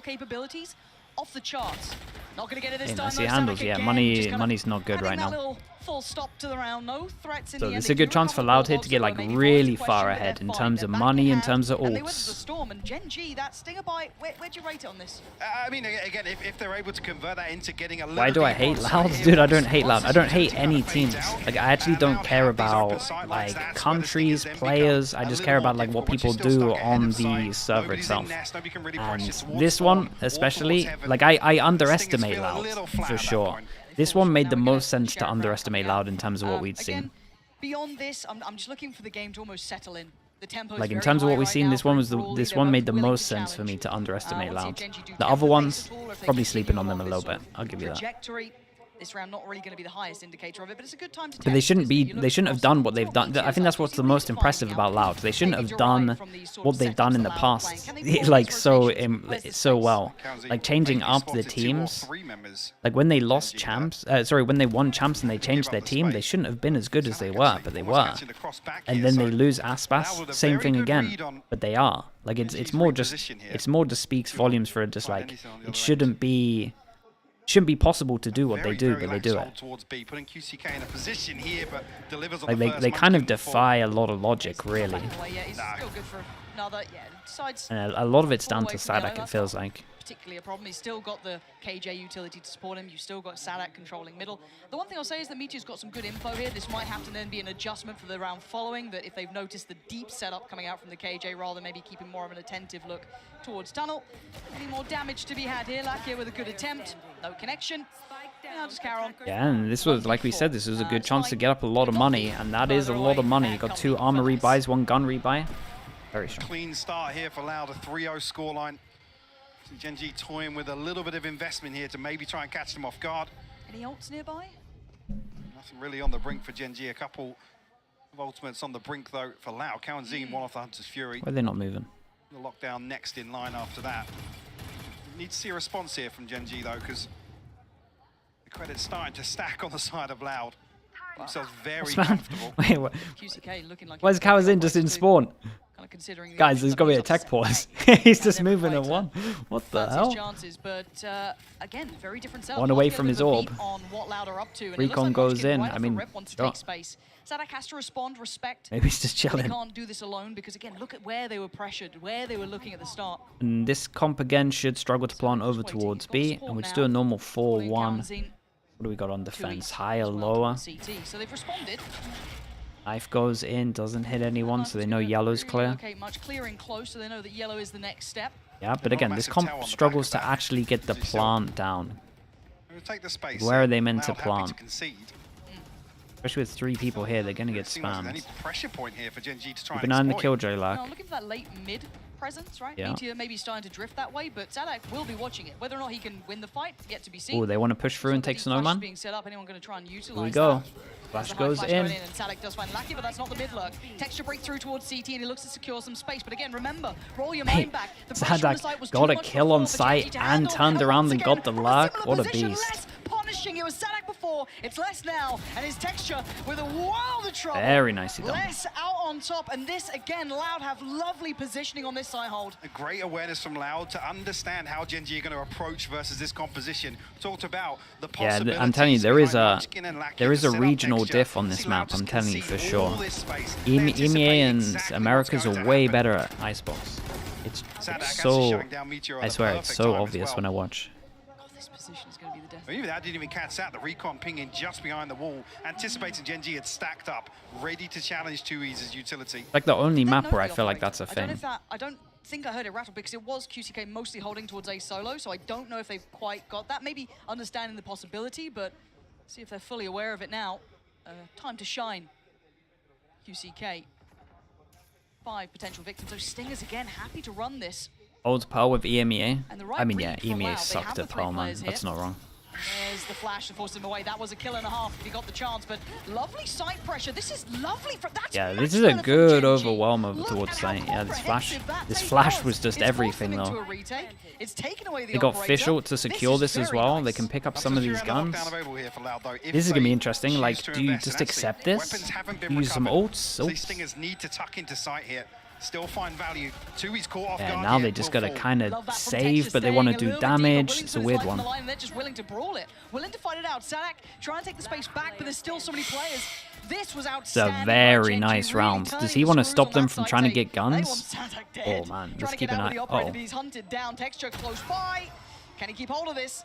technical capabilities off the charts. Not going to get it this Hey, time. messy though, handles. Samek Yeah, again, money, just kinda money's not good adding right that now. little full stop to the round. No threats in So the end. there's They a good do chance for recover Loud here to get like Bulldogs, though, maybe really forced to far question, but ahead they're in fine. terms They're of back money, in hand, terms of and they weathered the ults. storm. And Gen.G, that Stinger bite, where'd you rate it on this? I mean, again, if they're able to convert that into getting a little Why do I deeper hate on site Loud? here, Dude, I don't once- hate Loud. once I don't the hate Gen.G any kind of fades teams. out, Like, I actually don't Loud care have these open about sidelines. like That's where the thing countries, is then become players. I a just little care more about like what difficult. people Once you do still start getting on ahead of the sight, server nobody's in itself. nest, nobody can really And pressure towards this the one, bottom. especially, Towards heaven. like I Things underestimate feel a Loud little flat for at that sure. point. This one made the most sense to underestimate Loud in terms of what we'd seen. Again, beyond this, I'm just looking for the game to almost settle in. The tempo Like in terms of what we've seen, this one was this one made the most sense for me to underestimate Loud. The other ones, probably sleeping on them a little bit. I'll give you that. Trajectory. This round not really going to be the highest indicator of it, but it's a good time to test. But they shouldn't have done what they've done. I think that's what's the most impressive about Loud. They shouldn't have done what they've done in the past, like so well. Like changing up the teams. Like when they lost champs, when they won champs and they changed their team, they shouldn't have been as good as they were, but they were. And then they lose Aspas, same thing again, but they are. Like it's more just speaks volumes for it. Just like it shouldn't be possible to do what they do, but they do it. Like they kind of defy a lot of logic, really. And a lot of it's down to Sadak, it feels like. Particularly a problem. He's still got the KJ utility to support him. You've still got Sadak controlling middle. The one thing I'll say is that Meteor's got some good info here. This might have to then be an adjustment for the round following, that if they've noticed the deep setup coming out from the KJ, rather than maybe keeping more of an attentive look towards tunnel. Any more damage to be had here? Lakia with a good attempt. No connection. Yeah, I'll just carry on. Yeah, and this was, like we said, this was a good chance to get up a lot of money, and that is a lot of money. You got 2 armor rebuys, 1 gun rebuy. Very strong. Clean start here for Loud, a 3-0 scoreline. Gen.G toying with a little bit of investment here to maybe try and catch them off guard. Any ults nearby? Nothing really on the brink for Gen.G. A couple of ultimates on the brink, though, for Loud. Kawanzine, one off the Hunter's Fury. Why are they not moving? The lockdown next in line after that. Need to see a response here from Gen.G, though, because the credit's starting to stack on the side of Loud. Themselves very comfortable. Wait, what? QCK looking like Why is Kawanzine just in spawn? Guys, there's gotta be a tech pause. He's just moving at 1. What the hell? Chances, but again, very different setup. 1 away from his orb. On what Loud are up to, and Recon goes in. I mean, sure. Sadak has to respond, respect. Maybe he's just chilling. They can't do this alone because, again, look at where they were pressured, where they were looking at the start. And this comp again should struggle to plant over towards B, and we'll just do a normal 4-1. What do we got on defense? Higher, lower? So they've responded. Knife goes in, doesn't hit anyone, so they know yellow's clear. Okay, much clearing close, so they know that yellow is the next step. Yeah, but again, this comp struggles to actually get the plant down. Where are they meant to plant? Especially with 3 people here, they're going to get spammed. Keep an eye on the Killjoy luck. Looking for that late mid presence, right? Yeah. Meteor maybe starting to drift that way, but Sadak will be watching it. Whether or not he can win the fight, yet to be seen. Oh, they want to push through and take Snowman? Being set up, anyone going to try and utilize Here we go. that? Flash goes in. And Sadak does find Lakia, but that's not the mid lurk. Texture breakthrough towards CT, and he looks to secure some space. But again, remember, roll your mind back. The Sadak got a kill on sight and turned around and got the lurk. What a beast. Punishing, it was Sadak before, it's less now, and his Texture with a world of trouble. Very nicely done. Less out on top, and this again, Loud have lovely positioning on this side hold. A great awareness from Loud to understand how Gen.G are going to approach versus this composition. Talked about the possibilities. Yeah, I'm telling you, there is a regional diff on this map. I'm telling you for sure. EMEA and Americas are way better at Icebox. It's so, I swear, it's so obvious when I watch. This position is going to be the death. Even that didn't even catch out. The recon pinging just behind the wall, anticipating Gen.G had stacked up, ready to challenge 2E's utility. Like the only map where I feel like that's a thing. I don't think I heard it rattle because it was QCK mostly holding towards A solo, so I don't know if they've quite got that. Maybe understanding the possibility, but see if they're fully aware of it now. Time to shine. QCK. 5 potential victims. So Stingers again happy to run this. Old Pearl with EMEA. Right, I mean, yeah, EMEA sucked at Pearl, man. That's not wrong. There's the flash to force him away. That was a kill and a half if he got the chance, but lovely sight pressure. This is lovely. Yeah, this is a good overwhelm over towards sight. Yeah, this flash was just everything, though. They got Fish ult to secure this as well. They can pick up some of these guns. This is going to be interesting. Like, do you just accept this? Use some ults? Oops. Stingers need to tuck into sight here. Still find value. 2E's caught off guard. Yeah, now they just got to kind of save, but they want to do damage. It's a weird one. They're just willing to brawl it, willing to fight it out. Sadak trying to take the space back, but there's still so many players. This was outstanding. It's a very nice round. Does he want to stop them from trying to get guns? Oh man, let's keep an eye. Oh. He's hunted down. Texture close by. Can he keep hold of this?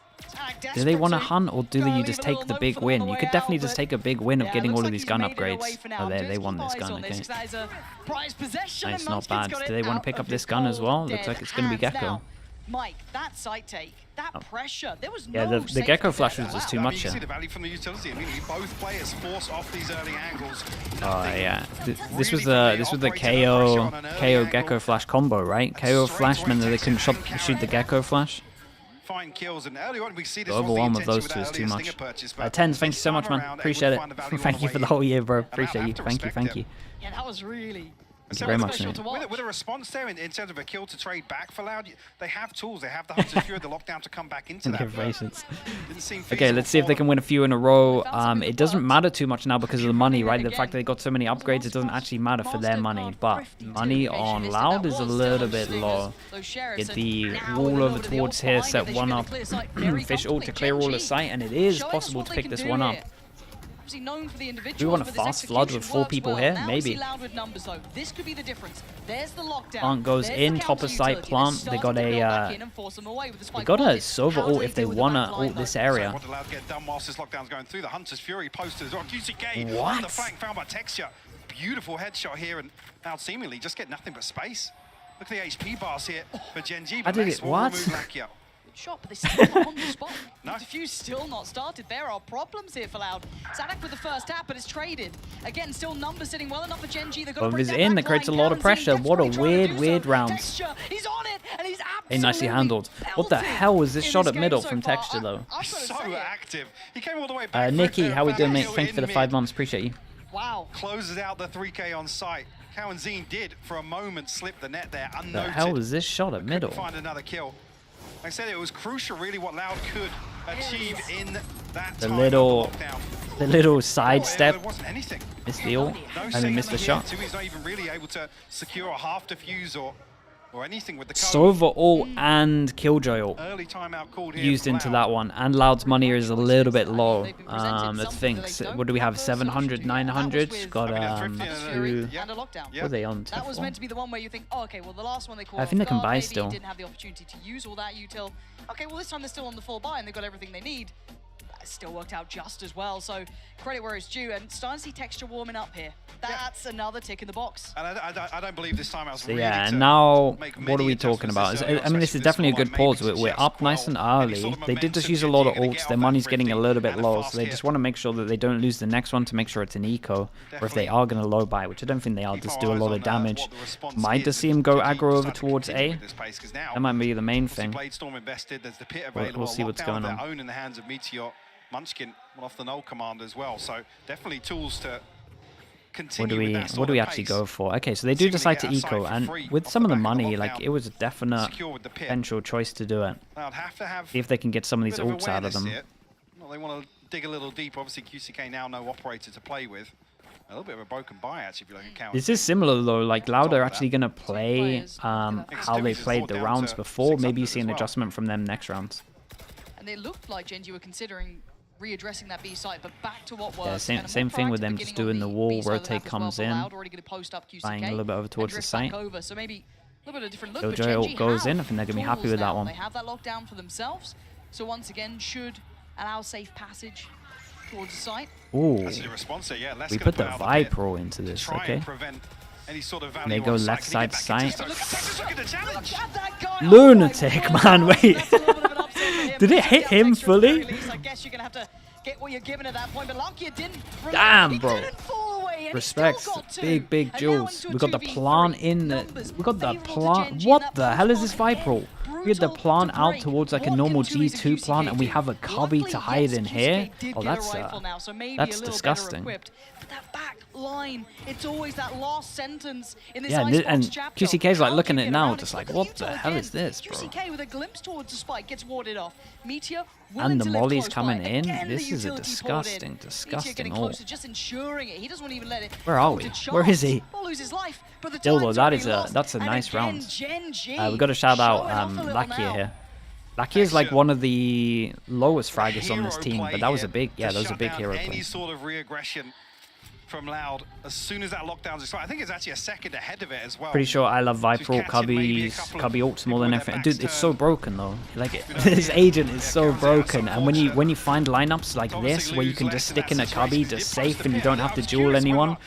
Do they want to hunt, or do you just take the big win? You could definitely just take a big win of getting all of these gun upgrades. Oh, there, they won this gun, okay. Nice, not bad. Do they want to pick up this gun as well? Looks like it's going to be Gecko. Mike, that side take, that pressure, there was Yeah, no the safety Gecko there. Flash was just too I mean, much you here. can see the value from the utility. Immediately, both players force off these early angles. Oh yeah, this was the KO Gecko Flash combo, right? KO Flash meant that they couldn't shoot the Gecko Flash. Find kills, and early on we see this The was the overwhelm of intention those with two that is too earlier much. Stinger purchase, but Tens, thank you this so time much, man. around, able to Appreciate it. find the value Thank on you the for the way whole in. year, bro. And I Appreciate have you. to Thank you. respect Thank you. Yeah, that was really Thank you very much, special mate. to watch. With a response there in terms of a kill to trade back for Loud, they have tools. They have the Hunter's Fury, the lockdown to come back into that. Impatience. Didn't seem Okay, feasible let's see if for they them. can win a few in a row. It doesn't matter too much now because of the money, right? The fact that they got so many upgrades, it doesn't actually matter for their money. But money on Loud is a little bit low. Get the wall over towards here, set one up, fish ult to clear all the sight, and it is possible to pick this one up. Known for the Do we want a fast flood with 4 people here? Maybe. This could be the difference. There's the lockdown. Plant goes in, top of site plant. They got a Sova ult if they wanna ult this area. What allowed to get done whilst this lockdown's going through. The Hunter's Fury posters on QCK What? on the flank, found by Texture. Beautiful headshot here, and now seemingly just get nothing but space. Look at the HP bars here for Gen.G. I did it. What? Shot, but they still not on the spot. No. Diffuse still not started. There are problems here for Loud. Zadak with the first tap, but it's traded. Again, still numbers sitting well enough for Gen.G. They've got to But bring if that it's in, back that creates a line lot down, of pressure. and What a desperately trying to do weird so. round. Texture, he's on it, and he's Hey, nicely handled. What the hell was this shot at middle from Texture, though? So active. He came all the way back. Nikki, how we doing, mate? Thank you for the 5 months. Appreciate you. Wow. Closes out the 3K on site. Cow and Zine did, for a moment, slip the net there, The unnoted. hell was this shot at middle? Find another kill. Like I said, it was crucial, really, what Loud could achieve in that The time little, of the lockdown. the little side There step. wasn't anything. Missed the ult. No I mean, missed the shot. He's not even really able to secure a half defuse or anything with the Sova ult and Killjoy ult early timeout called here used from into Loud. that one. And Loud's money is a little bit low. I think. What do we have? 700, 900? Got two. And a lockdown. What are they on? That was meant to be the one where you think, oh, okay, well, the last one they called I think they can off guard, buy maybe still. didn't have the opportunity to use all that util. Okay, well, this time they're still on the full buy and they've got everything they need. That still worked out just as well. So credit where it's due, and starting to see Texture warming up here. That's another tick in the box. And I don't believe this time I was So really yeah, to and now make what are many we talking about? adjustments this early, I mean, this is especially definitely a with good this pause. squad, We're up nice and early. They did just use a lot of ults. Their money's getting a little bit low, so they just want to make sure that they don't lose the next one to make sure it's an eco. Or if they are going to low buy, which I don't think they are, just do a lot of damage. Might just see him go aggro over towards A. That might be the main thing. Blade invested. There's the pit We'll available. see what's Lockdown going of their on. own in the hands of Meteor. Munchkin off the null command as well. So definitely tools to continue What do we actually go for? Okay, so they do decide to eco, and with some of the money, like it was a definite potential choice to do it. See if they can get some of these ults out of them. Well, they want to dig a little deep. Obviously, QCK now no operator to play with. A little bit of a broken buy, actually, if you look at count. This is similar though, like Loud are actually going to play how they played the rounds before. Maybe you see an adjustment from them next round. And it looked like Gen.G were considering readdressing that B site, but back to what was. Yeah, same thing with them, just doing the wall rotate comes in, buying a little bit over towards the site. So maybe a little bit of different look. Killjoy ult goes in. I think they're going to be happy with that one. They have that lockdown for themselves, so once again should allow safe passage towards the site. Ooh, we put the Viper ult into this, okay? And they go left side site. Lunatic, man, wait. Did it hit him fully? I guess you're gonna have to get what you're given at that point, but Lakia didn't. Damn, bro. Respects, big jewels. We got the plant in the. We got the plant. What the hell is this Viper ult? We had the plant out towards like a normal G2 plant, and we have a cubby to hide in here. Oh, that's disgusting. That back line, it's always that last sentence in this yeah, and QCK's like looking at it now, just like, what the hell is this, bro? QCK with a glimpse towards the spike gets warded off. Meteor and the molly's coming in. This is a disgusting ult. Just ensuring it. He doesn't even let it. Where are we? Where is he? Still though, that's a nice round. We got to shout out Lakia here. Lakia is like one of the lowest fraggers on this team, but that was a big, that was a big hero play. Any sort of reaggression from Loud as soon as that lockdown's expired. I think it's actually a second ahead of it as well. Pretty sure I love Viper ult, Cubby ults more than everything. Dude, it's so broken though. Like his agent is so broken, and when you find lineups like this where you can just stick in a Cubby just safe and you don't have to duel anyone,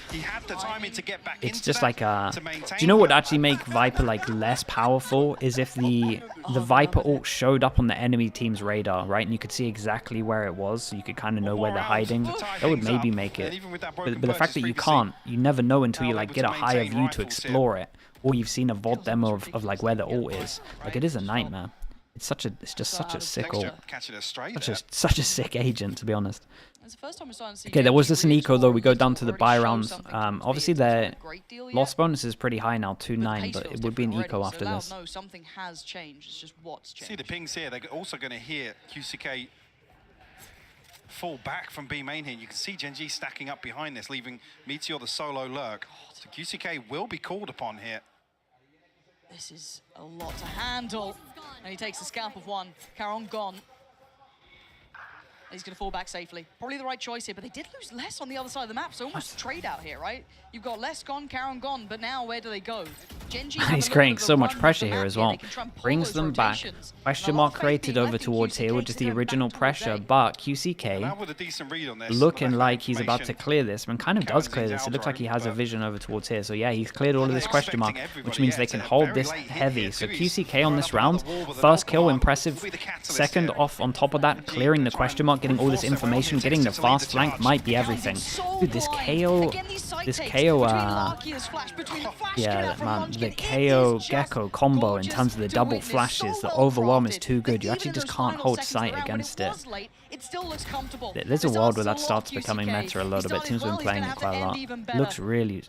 it's just like do you know what would actually make Viper like less powerful is if the the Viper ult showed up on the enemy team's radar, right? And you could see exactly where it was, so you could kind of know where they're hiding. That would maybe make it. But the fact that you can't, you never know until you like get a higher view to explore it, or you've seen a VOD demo of like where the ult is. Like, it is a nightmare. It's just such a sick ult. Such a sick agent, to be honest. Okay, there was this an eco though. We go down to the buy rounds. Obviously their loss bonus is pretty high now, 2-9, but it would be an eco after this. No, something has changed. It's just what's changed. See the pings here. They're also going to hear QCK fall back from B main here. You can see Gen.G stacking up behind this, leaving Meteor the solo lurk. So QCK will be called upon here. This is a lot to handle. And he takes the scalp of one. Caron gone. He's going to fall back safely. Probably the right choice here, but they did lose less on the other side of the map, so almost trade out here, right? You've got less gone, Caron gone, but now where do they go? Gen.G He's creating so much pressure here as well. Brings them back. Question mark created over towards here, which is the original pressure, but QCK looking like he's about to clear this, and kind of does clear this. It looks like he has a vision over towards here. So yeah, he's cleared all of this question mark, which means they can hold this heavy. So QCK on this round, first kill, impressive. Second off on top of that, clearing the question mark, getting all this information, getting the fast flank might be everything. Dude, this KO, yeah, man, the KO Gecko combo in terms of the double flashes, the overwhelm is too good. You actually just can't hold sight against it. There's a world where that starts becoming meta a little bit. Teams have been playing it quite a lot. Looks really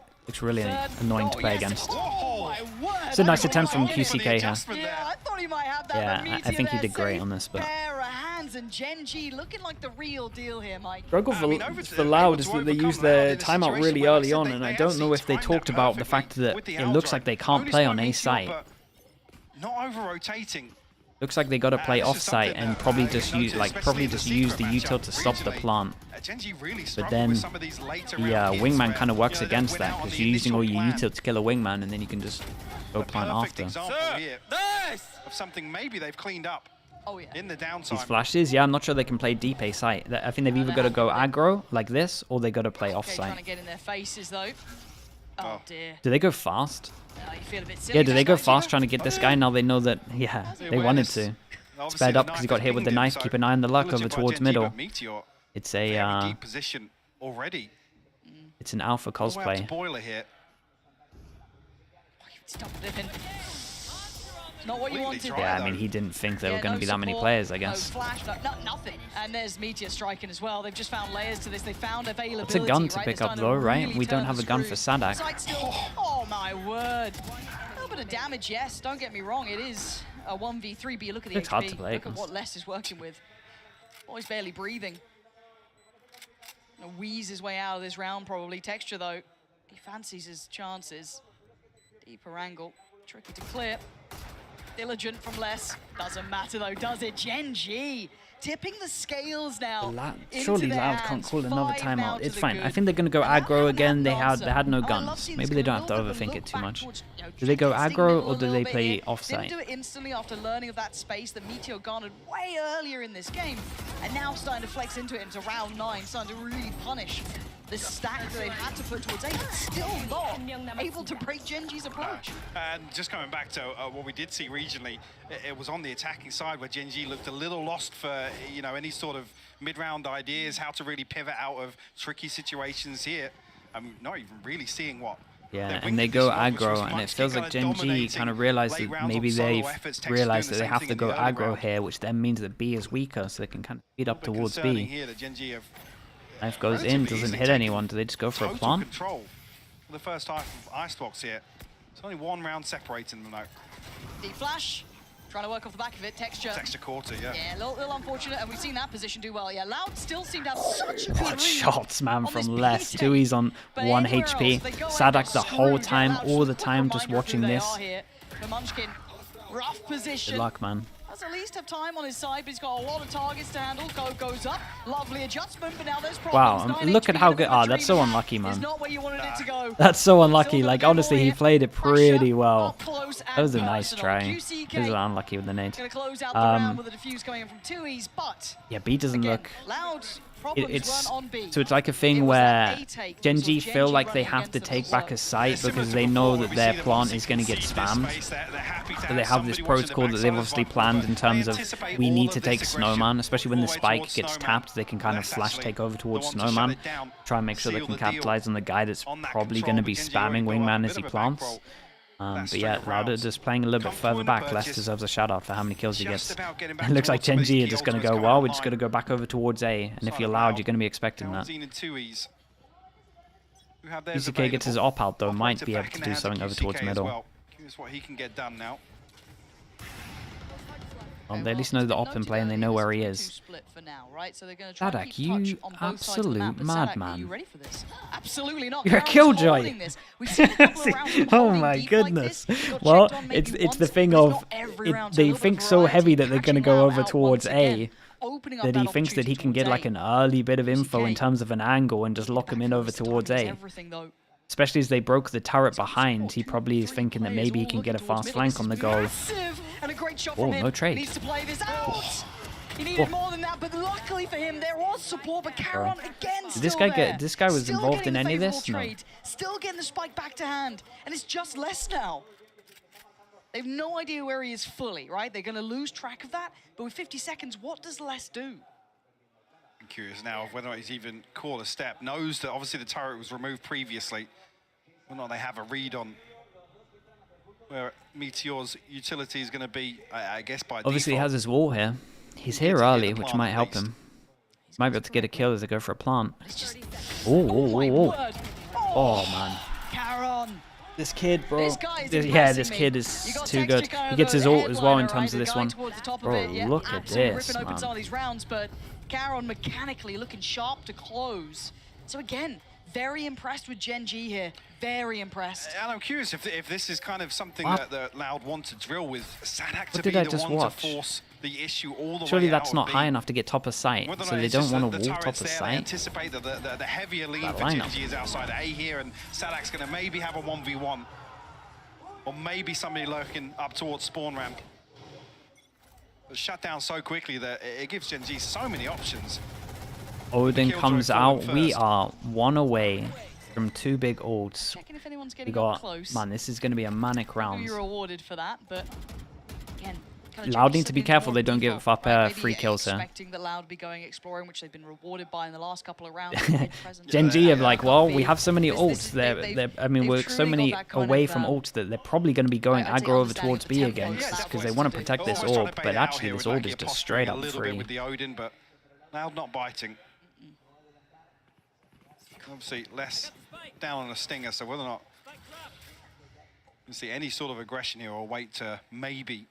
annoying to play against. It's a nice attempt from QCK here. Yeah, I think he did great on this, but and Gen.G looking like the real deal here, Mike. Struggle for Loud is that they used their timeout really early on, and I don't know if they talked about the fact that it looks like they can't play on A site. Not over rotating. Looks like they got to play off site and probably just use the util to stop the plant. But then the wingman kind of works against that because you're using all your util to kill a wingman, and then you can just go plant after. Of something maybe they've cleaned up. Oh, yeah. In the downside. These flashes, yeah, I'm not sure they can play deep A site. I think they've either got to go aggro like this, or they got to play off site. Trying to get in their faces though. Oh dear. Do they go fast? You feel a bit silly. Yeah, do they go fast trying to get this guy? Now they know that, yeah, they wanted to. Sped up because he got hit with the knife. Keep an eye on the luck over towards middle. It's a position already. It's an alpha cosplay. Stop living. Not what you wanted. Yeah, I mean, he didn't think there were going to be that many players, I guess. No flash, nothing. And there's Meteor striking as well. They've just found layers to this. They found availability. It's a gun to pick up, though, right? We don't have a gun for Sadak. Oh, my word. A little bit of damage, yes. Don't get me wrong. It is a 1v3, but you look at the it's HP. hard to play. Look at what Les is working with. Oh, he's barely breathing. Gonna wheeze his way out of this round, probably. Texture, though. He fancies his chances. Deeper angle. Tricky to clear. Diligent from Les. Doesn't matter though, does it? Gen.G tipping the scales now. Surely Loud can't call another timeout. It's fine. I think they're going to go aggro again. They had no guns. Maybe they don't have to overthink it too much. Do they go aggro or do they play offsite? Didn't do it instantly after learning of that space that Meteor garnered way earlier in this game, and now starting to flex into it into round 9, starting to really punish this stack that they've had to put towards A, but still not able to break Gen.G's approach. And just coming back to what we did see regionally, it was on the attacking side where Gen.G looked a little lost for any sort of mid-round ideas, how to really pivot out of tricky situations here. I'm not even really seeing what. Yeah, and they go aggro, and it feels like Gen.G kind of realized that maybe they've realized that they have to go aggro here, which then means that B is weaker, so they can kind of speed up towards B. Knife goes in, doesn't hit anyone. Do they just go for a plant? Control for the first half of Icebox here. It's only one round separating them though. Deep flash, trying to work off the back of it. Texture quarter, yeah. Yeah, a little unfortunate, and we've seen that position do well. Yeah, Loud still seem to have such a good What shots, man, from Les. Tui's on 1 HP. Sadak the whole time, all the time, just watching this. Rough position. Good luck, man. Does at least have time on his side, but he's got a lot of targets to handle. Goes up. Lovely adjustment, but now there's problems. Wow, look at how good. Oh, that's so unlucky, man. Not where you wanted it to go. That's so unlucky. Like, honestly, he played it pretty well. That was a nice try. He was unlucky with the nade. Gonna close out the round with a defuse coming in from Tui's, but yeah, B doesn't look. Loud it's like a thing where Gen.G feel like they have to take back a site because they know that their plant is going to get spammed. So they have this protocol that they've obviously planned in terms of we need to take Snowman, especially when the spike gets tapped, they can kind of flash take over towards Snowman, try and make sure they can capitalize on the guy that's probably going to be spamming Wingman as he plants. But yeah, Louder just playing a little bit further back. Les deserves a shout out for how many kills he gets. It looks like Gen.G are just going to go, well, we're just going to go back over towards A. And if you're Loud, you're going to be expecting that. VCT gets his op out though, might be able to do something over towards middle. Here's what he can get done now. They at least know the op in play and they know where he is. Sadak, you absolute madman. You ready for this? Absolutely not. You're a killjoy. Oh my goodness. Well, it's the thing of they think so heavy that they're going to go over towards A that he thinks that he can get like an early bit of info in terms of an angle and just lock him in over towards A. Especially as they broke the turret behind, he probably is thinking that maybe he can get a fast flank on the goal. Oh, no trade. He needed more than that, but luckily for him, there was support. But Caron again, did this guy was involved in any of this? No. Still getting the spike back to hand, and it's just Les now. They have no idea where he is fully, right? They're going to lose track of that. But with 50 seconds, what does Les do? I'm curious now of whether or not he's even called a step. Knows that obviously the turret was removed previously. Whether or not they have a read on where Meteor's utility is going to be, I guess, by obviously default. He has his wall here. He's here early, which might help him. Might be able to get a kill as they go for a plant. Oh, man. Caron. This kid, bro. This kid is too good. He gets his ult as well in terms of this one. Bro, look at this, man. Some of these rounds, but Caron mechanically looking sharp to close. So again, very impressed with Gen.G here. Very impressed. And I'm curious if this is kind of something that Loud want to drill with Sadak to be the one to force the issue all the way. Surely that's not high enough to get top of sight, so they don't want to wall top of sight. They anticipate that the heavier lead for Gen.G is outside A here, and Sadak's going to maybe have a 1v1. Or maybe somebody lurking up towards spawn ramp. But shut down so quickly that it gives Gen.G so many options. Odin comes out. We are one away from two big ults. We got, man, this is going to be a manic round. You're rewarded for that, but again, Loud need to be careful they don't give up free kills here. Expecting that Loud be going exploring, which they've been rewarded by in the last couple of rounds. Gen.G are like, well, we have so many ults. I mean, we're so many away from ults that they're probably going to be going aggro over towards B again because they want to protect this orb. But actually, this orb is just straight up free. With the Odin, but Loud not biting. Obviously, less down on a stinger, so whether or not you see any sort of aggression here or wait to maybe.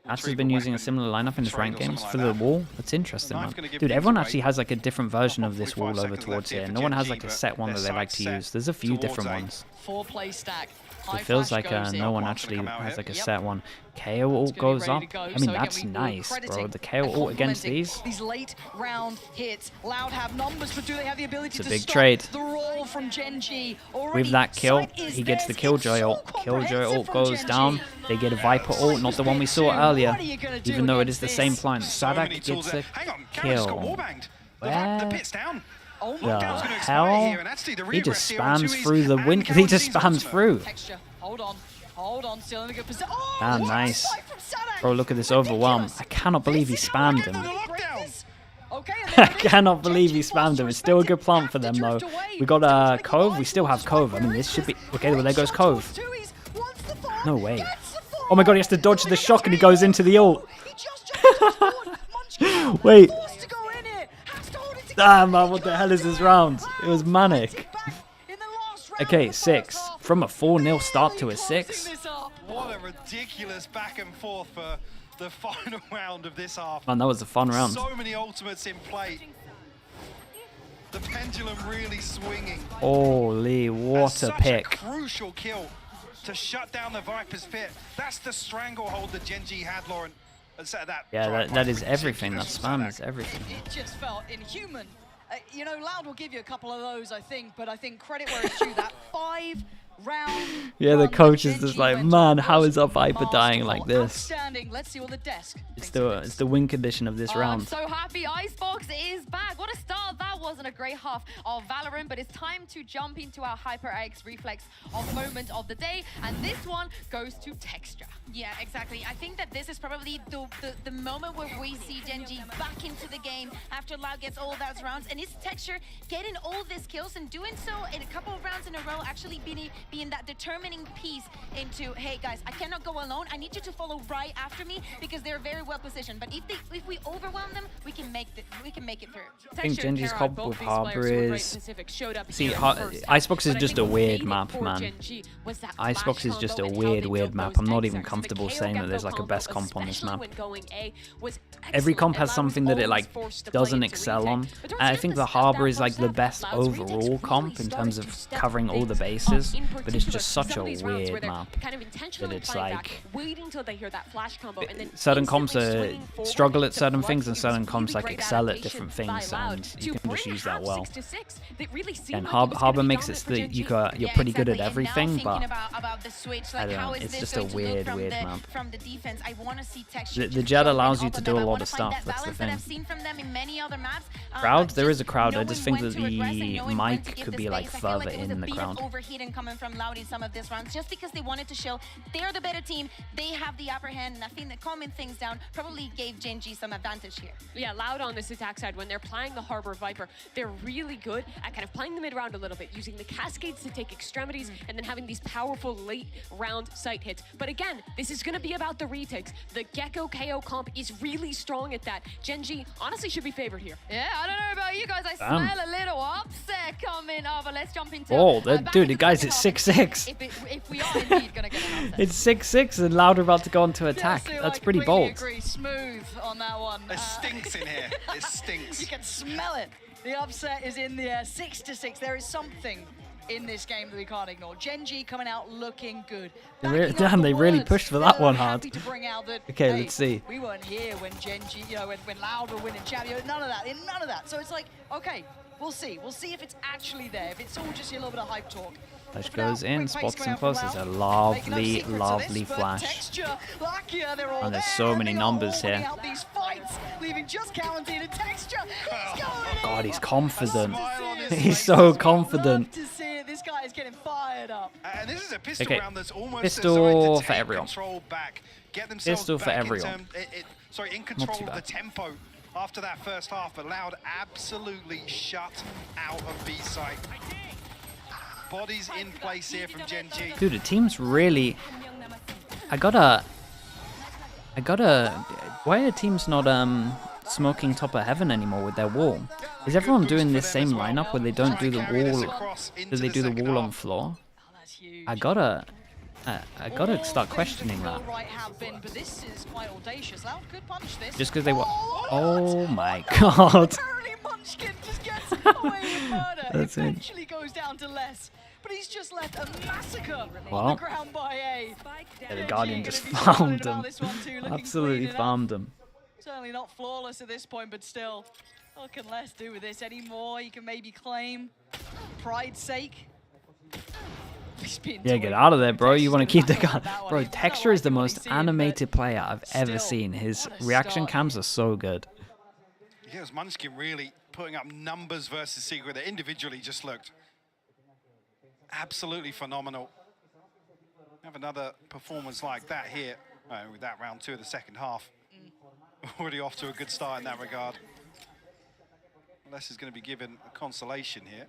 Actually been using a similar lineup in his ranked games for the wall. That's interesting, man. Dude, everyone actually has like a different version of this wall over towards here. No one has like a set one that they like to use. There's a few different ones. 4-play stack. It feels like no one actually has like a set one. KO ult goes up. I mean, that's nice, bro. The KO ult against these. These late round hits. Loud have numbers, but do they have the ability to stop the roll from Gen.G? With that kill, he gets the Killjoy ult. Killjoy ult goes down. They get a Viper ult, not the one we saw earlier, even though it is the same plant. Sadak gets a kill. The pit's down. The hell? He just spams through the wind. He just spams through. Hold on, still in a good position. Ah, nice. Bro, look at this overwhelm. I cannot believe he spammed him. I cannot believe he spammed him. It's still a good plant for them, though. We got Cove. We still have Cove. I mean, this should be... Okay, well, there goes Cove. No way. Oh my god, he has to dodge the shock and he goes into the ult. Wait. Ah, man, what the hell is this round? It was manic. Okay, 6. From a 4-0 start to a 6. What a ridiculous back and forth for the final round of this half. Man, that was a fun round. So many ultimates in play. The pendulum really swinging. Holy, what a pick. Such a crucial kill to shut down the Viper's pit. That's the stranglehold that Gen.G had, Lauren. Yeah, that is everything. That spam is everything. It just felt inhuman. You know, Loud will give you a couple of those, I think, but I think credit where it's due. That 5 Round Yeah, the one, coach is just Gen.G like, went man, on how was is our Viper dying like masterful. this? Outstanding. Let's see what the desk. It's the win condition of this I'm round. so happy Icebox is back. What a start. That wasn't a great half of Valorant, but it's time to jump into our HyperX reflex of moment of the day. And this one goes to Texture. Yeah, exactly. I think that this is probably the moment where we see Gen.G back into the game after Loud gets all of those rounds. And it's Texture getting all these kills and doing so in a couple of rounds in a row, actually being that determining piece into, hey guys, I cannot go alone. I need you to follow right after me because they're very well positioned. But if we overwhelm them, we can make it through. I think Gen.G's comp with Harbor is... See, Icebox is just a weird map, man. Icebox is just a weird map. I'm not even comfortable saying that there's like a best comp on this map. Every comp has something that it like doesn't excel on. And I think the Harbor is like the best overall comp in terms of covering all the bases, but it's just such a weird map that it's like certain comps struggle at certain things and certain comps like excel at different things, and you can just use that well. And Harbor makes it so that you're pretty good at everything, but I don't know, it's just a weird map. From the defense, I want to see Texture. The Jet allows you to do a lot of stuff, that's the thing. Crowd? There is a crowd, I just think that the mic could be like further in the crowd. Overheating coming from Loud in some of these rounds, just because they wanted to show they're the better team, they have the upper hand, and I think that calming things down probably gave Gen.G some advantage here. Yeah, Loud on this attack side, when they're playing the Harbor Viper, they're really good at kind of playing the mid round a little bit, using the cascades to take extremities, and then having these powerful late round sight hits. But again, this is going to be about the retakes. The Gecko KO comp is really strong at that. Gen.G honestly should be favored here. Yeah, I don't know about you guys. I smell a little upset coming up, but let's jump into dude, the guy's at 6'6". If we are indeed going to get an upset. It's 6'6" and Loud about to go on to attack. That's pretty bold. Agree. Smooth on that one. It stinks in here. It stinks. You can smell it. The upset is in the air. 6-6. There is something in this game that we can't ignore. Gen.G coming out looking good. Damn, they really pushed for that one hard. To bring out that, okay, hey, let's see. We weren't here when Gen.G, when Loud were winning champion. None of that. So it's like, okay, we'll see. We'll see if it's actually there. If it's all just a little bit of hype talk. Flash goes in, spots him close. There's a lovely flash. And there's so many numbers here. Oh god, he's confident. He's so confident. This guy is getting fired up. And this is a pistol round that's almost pistol for everyone. Get themselves Pistol for back everyone. in control of the tempo after that first half, but Loud absolutely shut out of B site. Bodies in place here from Gen.G. Dude, the team's really... I gotta... Why are teams not smoking top of heaven anymore with their wall? Is everyone doing this same lineup where they don't do the wall? Do they do the wall on floor? I gotta start questioning that. Just because they were... Oh my god. That's it. Goes down to less, but he's just left a massacre Well, on the ground by A. Yeah, the Guardian just farmed him. Absolutely farmed him. Certainly not flawless at this point, but still, what can Les do with this anymore? You can maybe claim pride's sake. Yeah, get out of there, bro. You want to keep the gun. Bro, Texture is the most animated player I've ever seen. His reaction cams are so good. Yeah, it was Munchkin really putting up numbers versus Secret that individually just looked absolutely phenomenal. Have another performance like that here with that round 2 of the second half. Already off to a good start in that regard. Les is going to be given a consolation here.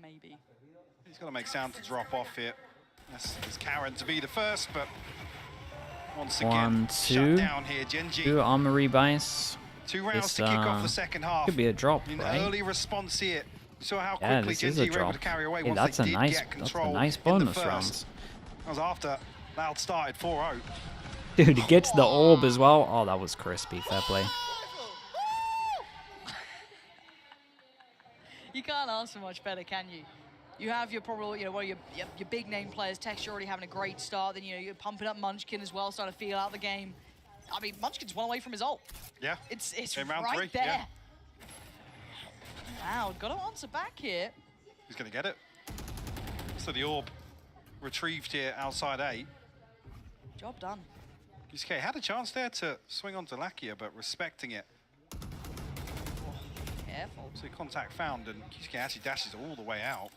Maybe. He's got to make sound to drop off here. That's Karen to be the first, but once again, shut down here. Gen.G. 2 armory bias. 2 rounds to kick off the second half. Could be a drop, in right? Early response here. So how Yeah, quickly this is a Gen.G were able drop. to carry away Hey, once that's they a did nice, get control. that's a nice bonus round. That was after Loud started 4-0. Dude, he gets the orb as well. Oh, that was crispy. Fair play. You can't ask for much better, can you? You have your probably, one of your big name players, Texture already having a great start. Then you're pumping up Munchkin as well, starting to feel out the game. I mean, Munchkin's one away from his ult. Yeah. It's in round right 3, there. yeah. Wow, got to answer back here. He's going to get it. So the orb retrieved here outside A. Job done. QCK had a chance there to swing onto Lakia, but respecting it. Careful. So contact found, and QCK actually dashes all the way out.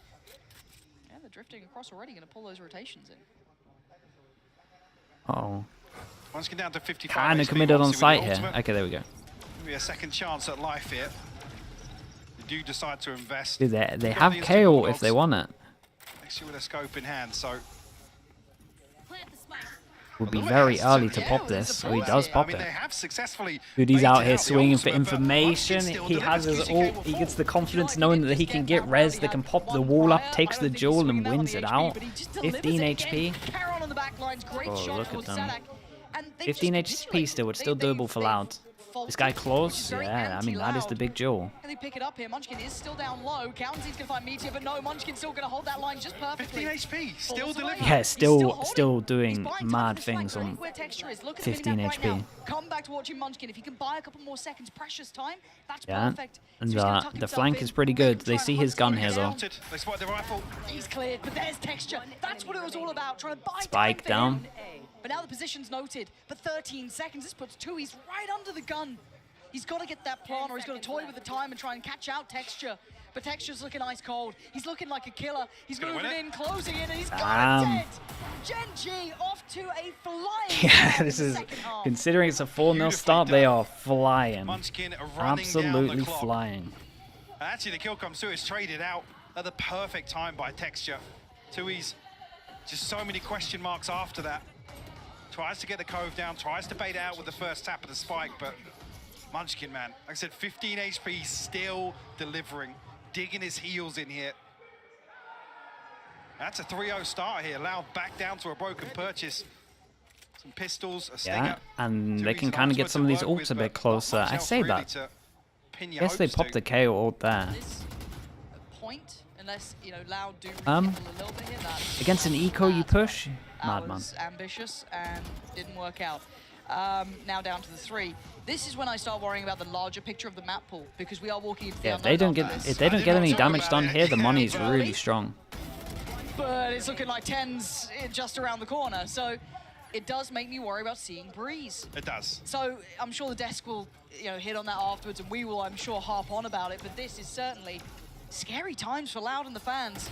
Yeah, they're drifting across already, going to pull those rotations in. Uh-oh. Once get down to 55. Kind of HP, committed on obviously site with the here. ultimate. Okay, there we go. Maybe a second chance at life here. They do decide to invest. Dude, they Got have the instant KO if bulldogs. they want it. Actually with a scope in hand, so Would be very early to pop this, so he does pop I mean, it. they have successfully Dude, he's out baited here the swinging for ultimate, but information. Munchkin still He has his delivers. ult. He gets the confidence knowing that he can get res, they can pop the wall up, takes the duel, and wins it out. 15 HP. Carol on the back lines, great Oh, shot look for at them. Sadak. And they 15 HP still. It's still doable for Loud. This guy close? Yeah, I mean, that is the big duel. Can they pick it up here? Munchkin is still down low. County's going to find Meteor, but no, Munchkin's still going to hold that line just perfectly. 15 HP, still delivering. Yeah, still doing mad things on Where Texture is. Look at 15 the minimap right HP. now. Come back to watching Munchkin. If he can buy a couple more seconds, precious time, that's Yeah, perfect. and So he's gonna tuck the himself flank in. is pretty good. They see his gun here though. They spotted the rifle. He's cleared, but there's Texture. That's what it was all about, trying to buy Spike time for down. him. But now the position's noted. But 13 seconds, this puts 2. He's right under the gun. He's got to get that plan, or he's got to toy with the time and try and catch out Texture. But Texture's looking ice cold. He's looking like a killer. He's moving in, closing in, and he's got it dead. Gen.G off to a flying. Yeah, this is, considering it's a 4-0 start, they are flying. Munchkin running Absolutely down the clock. flying. Actually, the kill comes through. It's traded out at the perfect time by Texture. Tui's just so many question marks after that. Tries to get the cove down, tries to bait it out with the first tap of the spike, but Munchkin, man, like I said, 15 HP, still delivering, digging his heels in here. That's a 3-0 start here. Loud back down to a broken purchase. Some pistols, a stinger. Yeah, and they Tui's can kind of get ultimate some of to these work ults with, a but bit closer. not much I else say really that. to pin your Guess they hopes popped to. the KO ult there. Point, unless, you know, Loud do Um, rekindle a little bit here. That Against an eco you push? Madman. was ambitious and didn't work out. Now down to the 3. This is when I start worrying about the larger picture of the map pool, because we are walking into the Yeah, if they don't get any damage done here, the money is really strong. But it's looking like 10's just around the corner, so it does make me worry about seeing Breeze. It does. So I'm sure the desk will, you know, hit on that afterwards, and we will, I'm sure, harp on about it. But this is certainly scary times for Loud and the fans,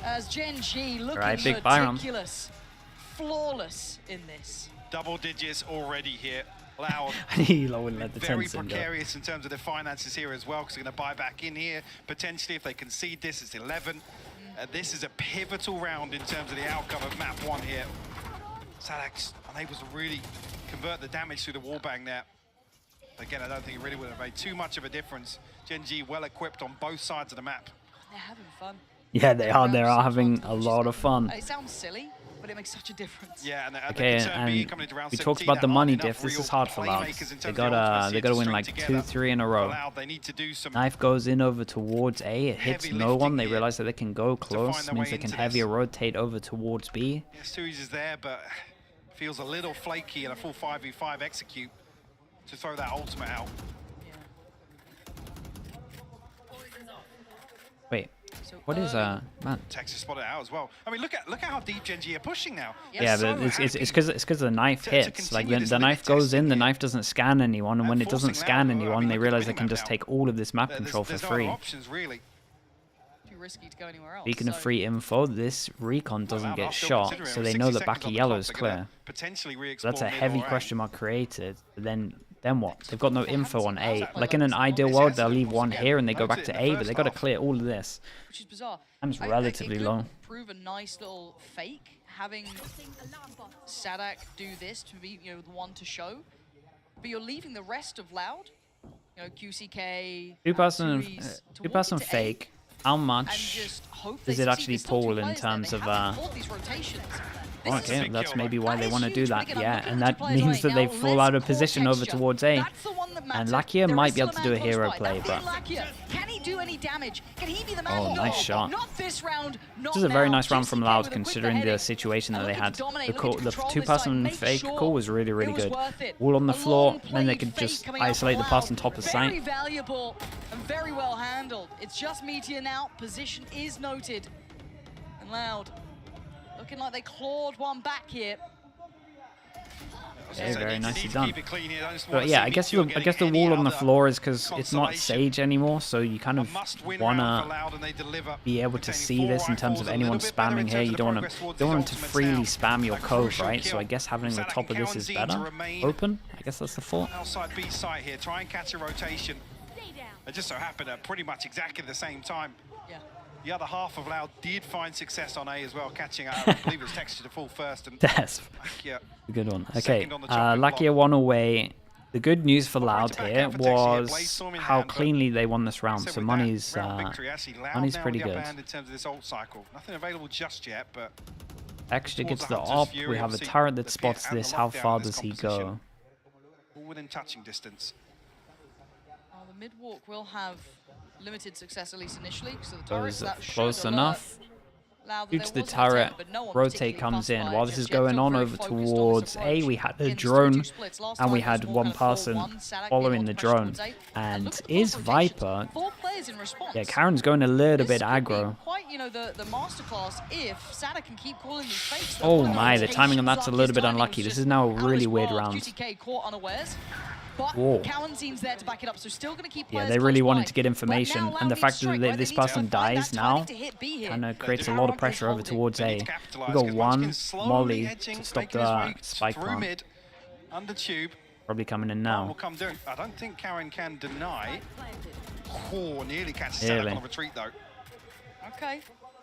as Gen.G looking Right, big Byron. meticulous, flawless in this. Double digits already here. Loud. He wouldn't let the Very 10s in go. precarious in terms of their finances here as well, because they're going to buy back in here. Potentially, if they concede this, it's 11. This is a pivotal round in terms of the outcome of map 1 here. Sadak's unable to really convert the damage through the wallbang there. Again, I don't think it really would have made too much of a difference. Gen.G well equipped on both sides of the map. They're having fun. Yeah, they are. They are having a lot of fun. It sounds silly, but it makes such a difference. Yeah, and Okay, and we talked about the money diff. This is hard for Loud. They gotta win like 2-3 in a row. Knife goes in over towards A. It hits no one. They realize that they can go close. Means they can heavier rotate over towards B. Yes, Tui's is there, but feels a little flaky in a full 5v5 execute to throw that ultimate out. Wait, what is man? Texas spotted it out as well. I mean, look at how deep Gen.G are pushing now. Yeah, but it's because the knife hits. Like the knife goes in, the knife doesn't scan anyone, and when it doesn't scan anyone, they realize they can just take all of this map control for free. No options really. Too risky to go anywhere else. Speaking of free info, this recon doesn't get shot, so they know that back of yellow is clear. That's a heavy question mark created. But then what? They've got no info on A. Like in an ideal world, they'll leave one here and they go back to A, but they got to clear all of this. Which is bizarre. Time's relatively low. Prove a nice little fake, having Sadak do this to be, you know, the one to show. But you're leaving the rest of Loud, you know, QCK, Two-person fake. How much does it actually pull in terms of okay, that's maybe why they want to do that. Yeah, and that means that they fall out of position over towards A. And Lakia might be able to do a hero play, but can he do any damage? Can he be the man? oh, nice shot. Not this round. This is a very nice round from Loud, considering the situation that they had. The two-person fake call was really, really good. Wall on the floor, then they could just isolate the pass on top of sight. Very valuable and very well handled. It's just Meteor now. Position is noted. And Loud looking like they clawed one back here. Okay, very nicely done. Keep it clean here. I just But wanna yeah, see I guess Meteor the getting wall any on the other floor is because it's not consolation. Sage anymore, so you kind of Must-win wanna round for Loud, and they deliver. be able to Obtaining see 4 this in terms rifles, of a anyone little bit better in spamming here. terms You of don't want progress towards to his freely ultimate spam your A code, crucial right? So kill. I guess having the Sadak top of and this is Gen.G better. to remain Open, I guess that's the thought. outside B site here, try and catch a rotation. It just so happened at pretty much exactly the same time. Yeah. The other half of Loud did find success on A as well, catching I believe it was Texture to full first. And That's yeah, a good one. Okay, second on the chopping block. Lakia won away. The good news for Loud back here out for Tex here, was Bladestorm in how hand, but cleanly they won this round. said So with that money's round victory, actually, Loud money's now pretty with the upper good. hand in terms of this ult cycle. Nothing available just yet, but Extra towards gets the the Hunter's op. Fury, We have a obviously, turret that the spots pit and this. the How lockdown far in this does he composition. go? all within touching distance. The mid walk will have limited success, at least initially, because of the turrets. Goes That should close alert enough. Loud that Shoots there the was an attempt, turret. but no one Rotate particularly comes fussed in. by While it this just is yet. going Still on very over focused on this towards A, approach. we had a In the drone, 2-2 splits. Last and we time it was had more one kind of person 4-1. Sadak following being the able to pressure drone. towards A. And look at the is close rotations. Viper... 4 players in response. Yeah, Karen's going a little This bit could be aggro. quite, you know, the masterclass if Sadak can keep calling these fakes. Oh my, the timing on that's a little bit unlucky. This is now a really weird round. QTK caught unawares. But Whoa. Cowan seems there to back it up, so still going to keep Yeah, players they really close wanted by. to get information, But now and the Loud fact needs that strike, right? this They need to person find dies that timing now to hit B here. kind of creates a Power lot of up is pressure over holding. towards A. We got one molly to stop the spike through plant. mid, under tube. Probably coming in Will now. come down. I don't think Karen can deny. Oh, nearly catches Really? Sadak on a retreat though. Okay.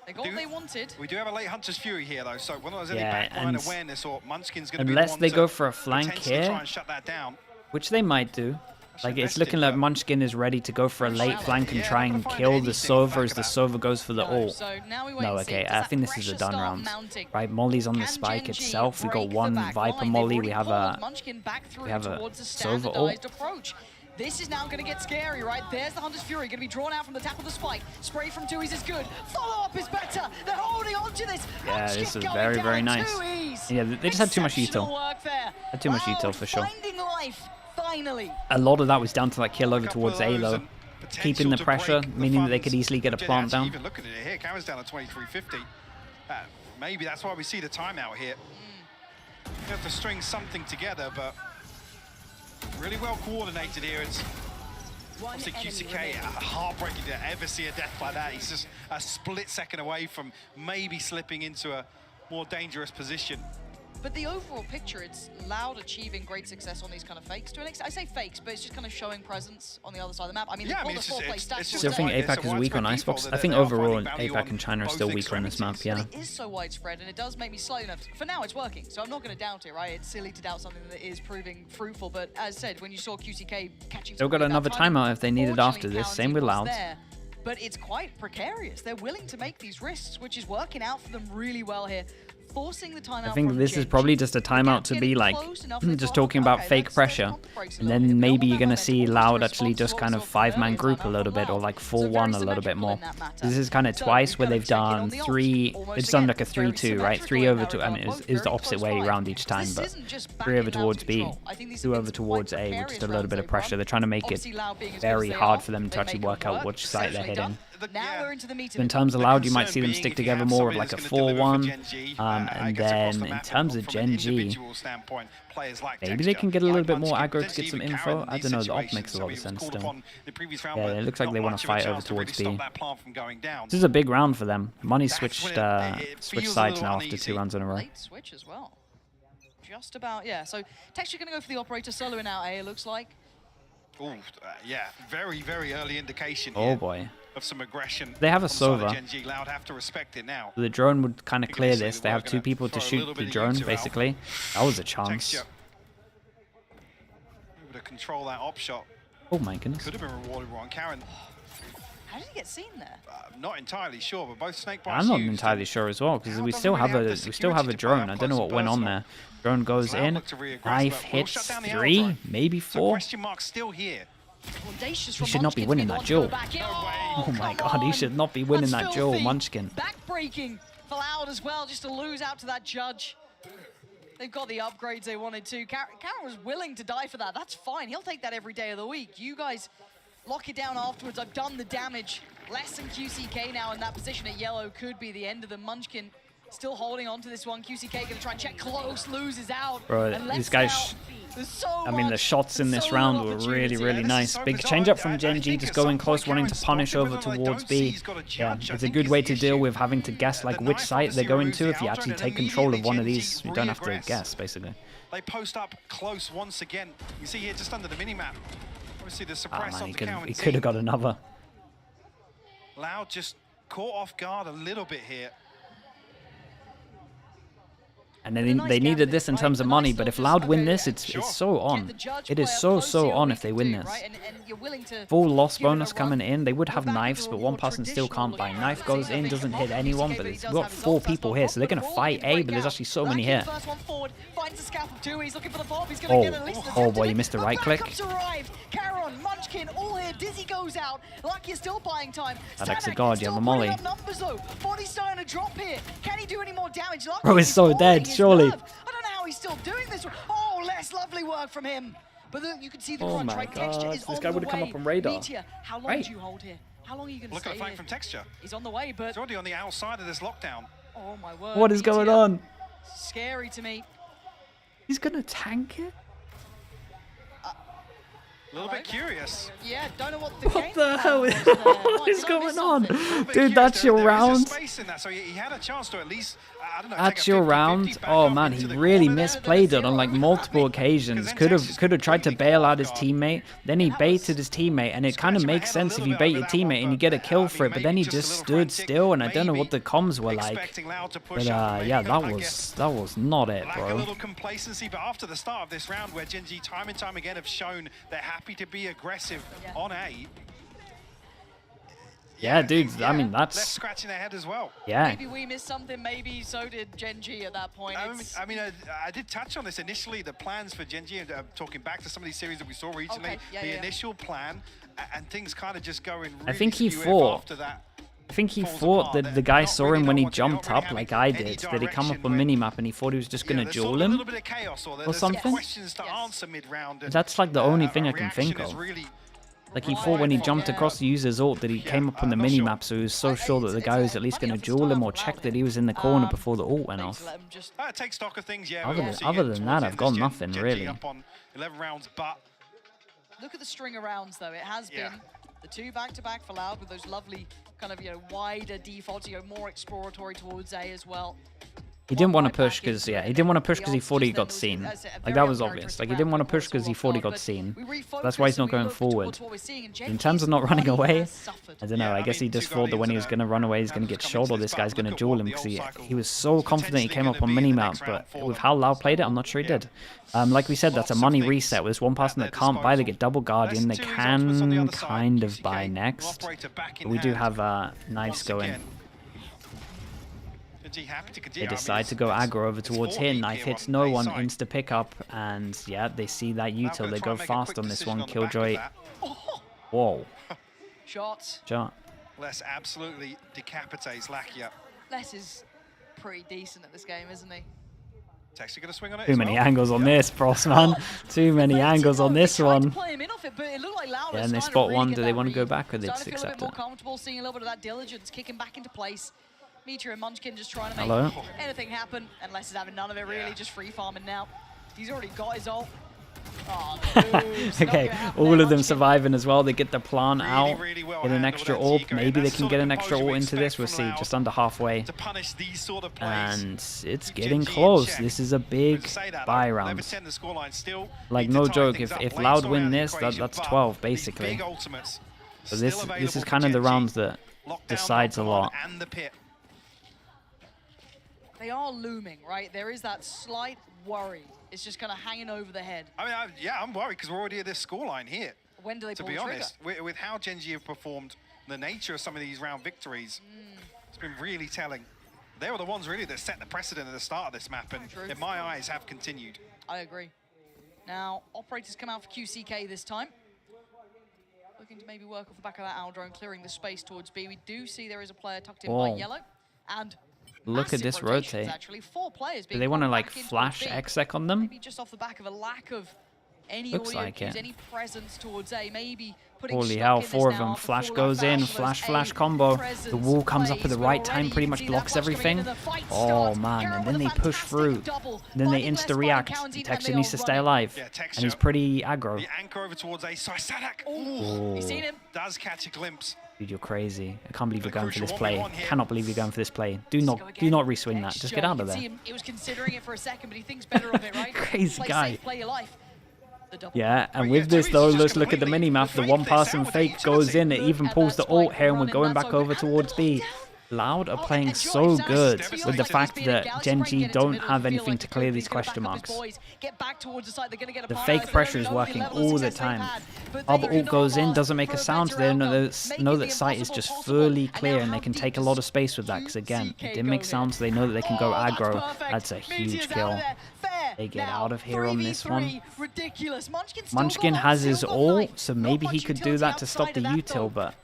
They got what they wanted. We do have a late Hunter's Fury here though, so when there's any Yeah, backline and awareness or Munchkin's going to be unless the one they to go for a flank potentially here, try and shut that down. which they might do. Like, it's looking like Munchkin is ready to go for a late flank and try and kill the Sova as the Sova goes for the ult. So now we wait No, and see. okay, Does I that think this is a pressure done start round. mounting? Right, Molly's on the Can spike Gen.G itself. We got break the one back Viper line? Molly. They've We have already a pulled Munchkin back through have a towards the Sova ult. standardized approach. This is now going to get scary, right? There's the Hunter's Fury, going to be drawn out from the tap of the spike. Spray from Tui's is good. Follow-up is better. They're holding on to this. Yeah, Munchkin this is going very, down very in nice. 2Es. Yeah, they just had too much Exceptional util. work there. Had too much Loud util for sure. finding life, finally. A lot of that was down to that kill over towards A though. Keeping the pressure, meaning that they could easily get a plant down. Even looking at it here, Karen's down at 2350. Maybe that's why we see the timeout here. You have to string something together, but really well coordinated here. It's obviously QCK, heartbreaking to ever see a death like that. He's just a split second away from maybe slipping into a more dangerous position. But the overall picture, it's Loud achieving great success on these kind of fakes. To an extent, I say fakes, but it's just kind of showing presence on the other side of the map. I mean, Yeah, they I mean, pulled it's the 4 just- play it's stats. just Still think There's a APAC is weak on widespread Icebox. default I that think they are overall finding value APAC on and China are both still weaker on this map, extremities. yeah. It is so widespread, and it does make me slightly nervous. For now, it's working, so I'm not going to doubt it, right? It's silly to doubt something that is proving fruitful, but as said, when you saw QCK catching... They've got some another good timing, timeout if they need it after this. Same with Cowan Loud. was there, but it's quite precarious. They're willing to make these risks, which is working out for them really well here. Forcing the timeout I think from this is Gen.G. probably just a timeout to be like, just talking about fake pressure. And then maybe you're going to see Loud actually just kind of 5-man group a little bit, or like 4-1 a little bit more. This is kind of twice where they've done 3, it's done like a 3-2, right? 3 over to, I mean, it was the opposite way around each time, but 3 over towards B, 2 over towards A, with just a little bit of pressure. They're trying to make it very hard for them to actually work out which site they're hitting. Now we're into the meat So in terms of Loud, you might see them stick together more of like a 4-1, and then in terms of Gen.G, maybe they can get a little bit more aggro to get some info. I don't know, the op makes a lot of sense still. Yeah, it looks like they want to fight over towards B. This is a big round for them. Money switched sides now after 2 rounds in a row. Late switch as well. Just about, yeah. So Texture going to go for the operator, soloing out A, it looks like. Oh, yeah, very, very early indication Oh here boy. of some aggression. They have a on the side of Sova. Gen.G. Loud have to respect it now. The drone would kind of You're clear gonna see this. that They we're have 2 gonna people to throw a shoot little the bit of drone, user out. basically. That was a chance. Texture able to control that op shot. Oh my goodness. Could have been rewarded one. Karen, How did he get seen there? not entirely sure, but both snake I'm not entirely sure as well, because we still have a drone. I don't know what went on there. Drone goes in. Knife hits 3, maybe 4. Question mark still here. Audacious He from should not be Munchkin to winning the that one to go duel. back in. Oh my come god, he on. should not be winning That's that duel, filthy. Munchkin. Backbreaking for Loud as well, just to lose out to that judge. They've got the upgrades they wanted to. Karen was willing to die for that. That's fine. He'll take that every day of the week. You guys lock it down afterwards. I've done the damage. Less than QCK now in that position at yellow could be the end of the Munchkin. Still holding on to this one. QCK going to try and check close, loses out. Bro, these guys, I mean, the shots in this round were really, really nice. Big change up from Gen.G, just going close, wanting to punish over towards B. Yeah, it's a good way to deal with having to guess like which site they're going to. If you actually take control of one of these, you don't have to guess, basically. They post up close once again. You see here just under the minimap. Obviously the suppress on the count. He could have got another. Loud just caught off guard a little bit here. And they needed this in terms of money, but if Loud win this, it's so on. It is so on if they win this. Full loss bonus coming in. They would have knives, but one person still can't buy. Knife goes in, doesn't hit anyone, but it's got 4 people here, so they're going to fight A, but there's actually so many here. Oh boy, you missed the right click. Caron, Munchkin, all here. Dizzy goes out. Lucky is still buying time. Alex, God, you have a molly. Body's starting to drop here. Can he do any more damage? Lucky Bro is so dead, surely. I don't know how he's still doing this. Oh, less lovely work from him. But look, you can see the crunch, right? Texture is this on guy the would have come way. up on radar. Meteor, how long do you hold here? How long are you going to stay Look at the flank here? from Texture. He's on the way, but... He's already on the outside of this lockdown. Oh my word. What is going on? Scary to me. He's going to tank it? A little bit curious. Yeah, don't know what the What the hell what is going on? Dude, that's your round. So he had a chance to at least, I don't know, That's your round. Oh man, he really misplayed it on like multiple occasions. Could have tried to bail out his teammate. Then he baited his teammate, and it kind of makes sense if you bait your teammate and you get a kill for it. But then he just stood still, and I don't know what the comms were like. But yeah, that was not it, Lack a bro. little complacency, but after the start of this round, where Gen.G time and time again have shown they're happy to be aggressive on A. Yeah, dude. I mean, Left that's scratching their head as well. yeah. Maybe we missed something. Maybe so did Gen.G at that point. I mean, I did touch on this initially. The plans for Gen.G, talking back to some of these series that we saw recently. The initial plan, and things kind of just going. Really I think he skew thought. after that. I think he thought that the guy saw him when he jumped up, like I did. That he come up on minimap, and he thought he was just gonna duel him or something. That's like the only thing I can think of. Like he thought when he jumped across the user's ult that he came up on the minimap, so he was so sure that the guy was at least going to duel him or check that he was in the corner before the ult went off. Take stock of things, yeah. Other than that, I've got nothing really. Up on 11 rounds, but look at the string of rounds, though. It has been the 2 back-to-back for Loud with those lovely kind of, wider defaults, more exploratory towards A as well. He didn't want to push because, he didn't want to push because he thought he got seen. Like, that was obvious. Like, he didn't want to push because he thought he got seen. That's why he's not going forward. In terms of not running away, I don't know. I guess he just thought that when he was going to run away, he's going to get shot or this guy's going to duel him because he was so confident he came up on minimap. But with how Loud played it, I'm not sure he did. Like we said, that's a money reset. There's one person that can't buy, they get double Guardian. They can kind of buy next. But we do have knives going. They decide to go aggro over towards here. Knife hits no one, insta pickup, and yeah, they see that util. They go fast on this one. Killjoy. Whoa. Shot. Les absolutely decapitates Lakia. Les is pretty decent at this game, isn't he? Texture gonna swing on it. Too many angles on this, Pross, man. Too many angles on this one. Yeah, and they spot one. Do they want to go back or they just accept it? Comfortable, seeing a little bit of that diligence, kicking back into place. Meteor and Munchkin just trying to make anything happen, and Les is having none of it really, just free farming now. He's already got his ult. Oh, okay, all of them surviving as well. They get the plant out, get an extra orb. Maybe they can get an extra orb into this. We'll see, just under halfway. And it's getting close. This is a big buy round. Like, no joke, if Loud win this, that's 12, basically. So this is kind of the rounds that decides a lot. They are looming, right? There is that slight worry. It's just kind of hanging over the head. I mean, I'm worried because we're already at this scoreline here. When do they pull the trigger? To be honest, with how Gen.G have performed, the nature of some of these round victories, it's been really telling. They were the ones really that set the precedent at the start of this map, and in my eyes have continued. I agree. Now, operators come out for QCK this time. Looking to maybe work off the back of that owl drone, clearing the space towards B. We do see there is a player tucked in by yellow. And look at this rotate. Actually, 4 players Do they want to like flash exec on them? Maybe just off the back of a lack of any Looks audio like cues, it. any presence towards A, maybe putting Holy stock hell, in this 4 of now them. after Flash full goes life in, bash. flash, A flash combo. presence The wall comes up at plays, the but right already time, you pretty can much see that blocks push coming in everything. and the fight Oh starts. man, Carol and with then a they push fantastic through. double, Then they finding less insta-react. fighting count, even Texture they needs are to stay running. alive. Yeah, And Texture. he's pretty aggro. The anchor over towards A. So Sadak Ooh. You seen him? does catch a glimpse. Dude, you're crazy. I can't believe you're going for this crucial play. 1v1 here. Cannot believe you're going for this play. Do not reswing that. Just get out of there. He was considering it for a second, but he thinks better of it, right? Crazy Play guy. safe, play your life. The double. Yeah, and with this though, let's look at the minimap. The one-person fake goes in. It even pulls the ult here, and we're going back over towards B. Loud are playing so good with the fact that Gen.G don't have anything to clear these question marks. The fake pressure is working all the time. Other ult goes in, doesn't make a sound. They know that site is just fully clear, and they can take a lot of space with that. Because again, it didn't make sounds. So they know that they can go aggro. That's a huge kill. They get out of here on this one. Munchkin has his ult, so maybe he could do that to stop the util, but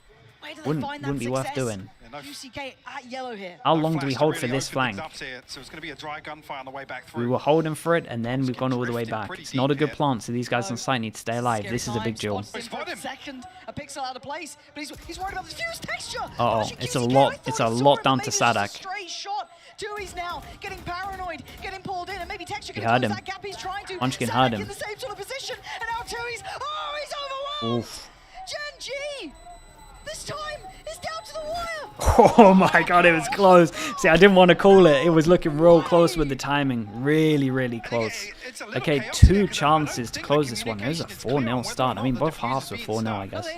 wouldn't be worth doing. UCK at yellow here. How long do we hold for this flank? So it's going to be a dry gunfire on the way back We through. were holding for it, and then we've gone all the way back. It's not a good plant, so these guys on site need to stay alive. This is a big duel. Second, a pixel out of place, but he's worried about the fuse texture. Uh-oh, it's a lot down to Sadak. Straight shot. Tui's now getting paranoid, getting pulled in, and maybe texture can He heard close him. that gap he's trying to. Munchkin Sadak heard him. in the same sort of position, and now Tui's, he's overwhelmed. Oof. Gen.G, this time is down to the wire. Oh my god, it was close. See, I didn't want to call it. It was looking real close with the timing. Really, really close. Okay, 2 chances to close this one. It was a 4-0 start. I mean, both halves were 4-0, I guess.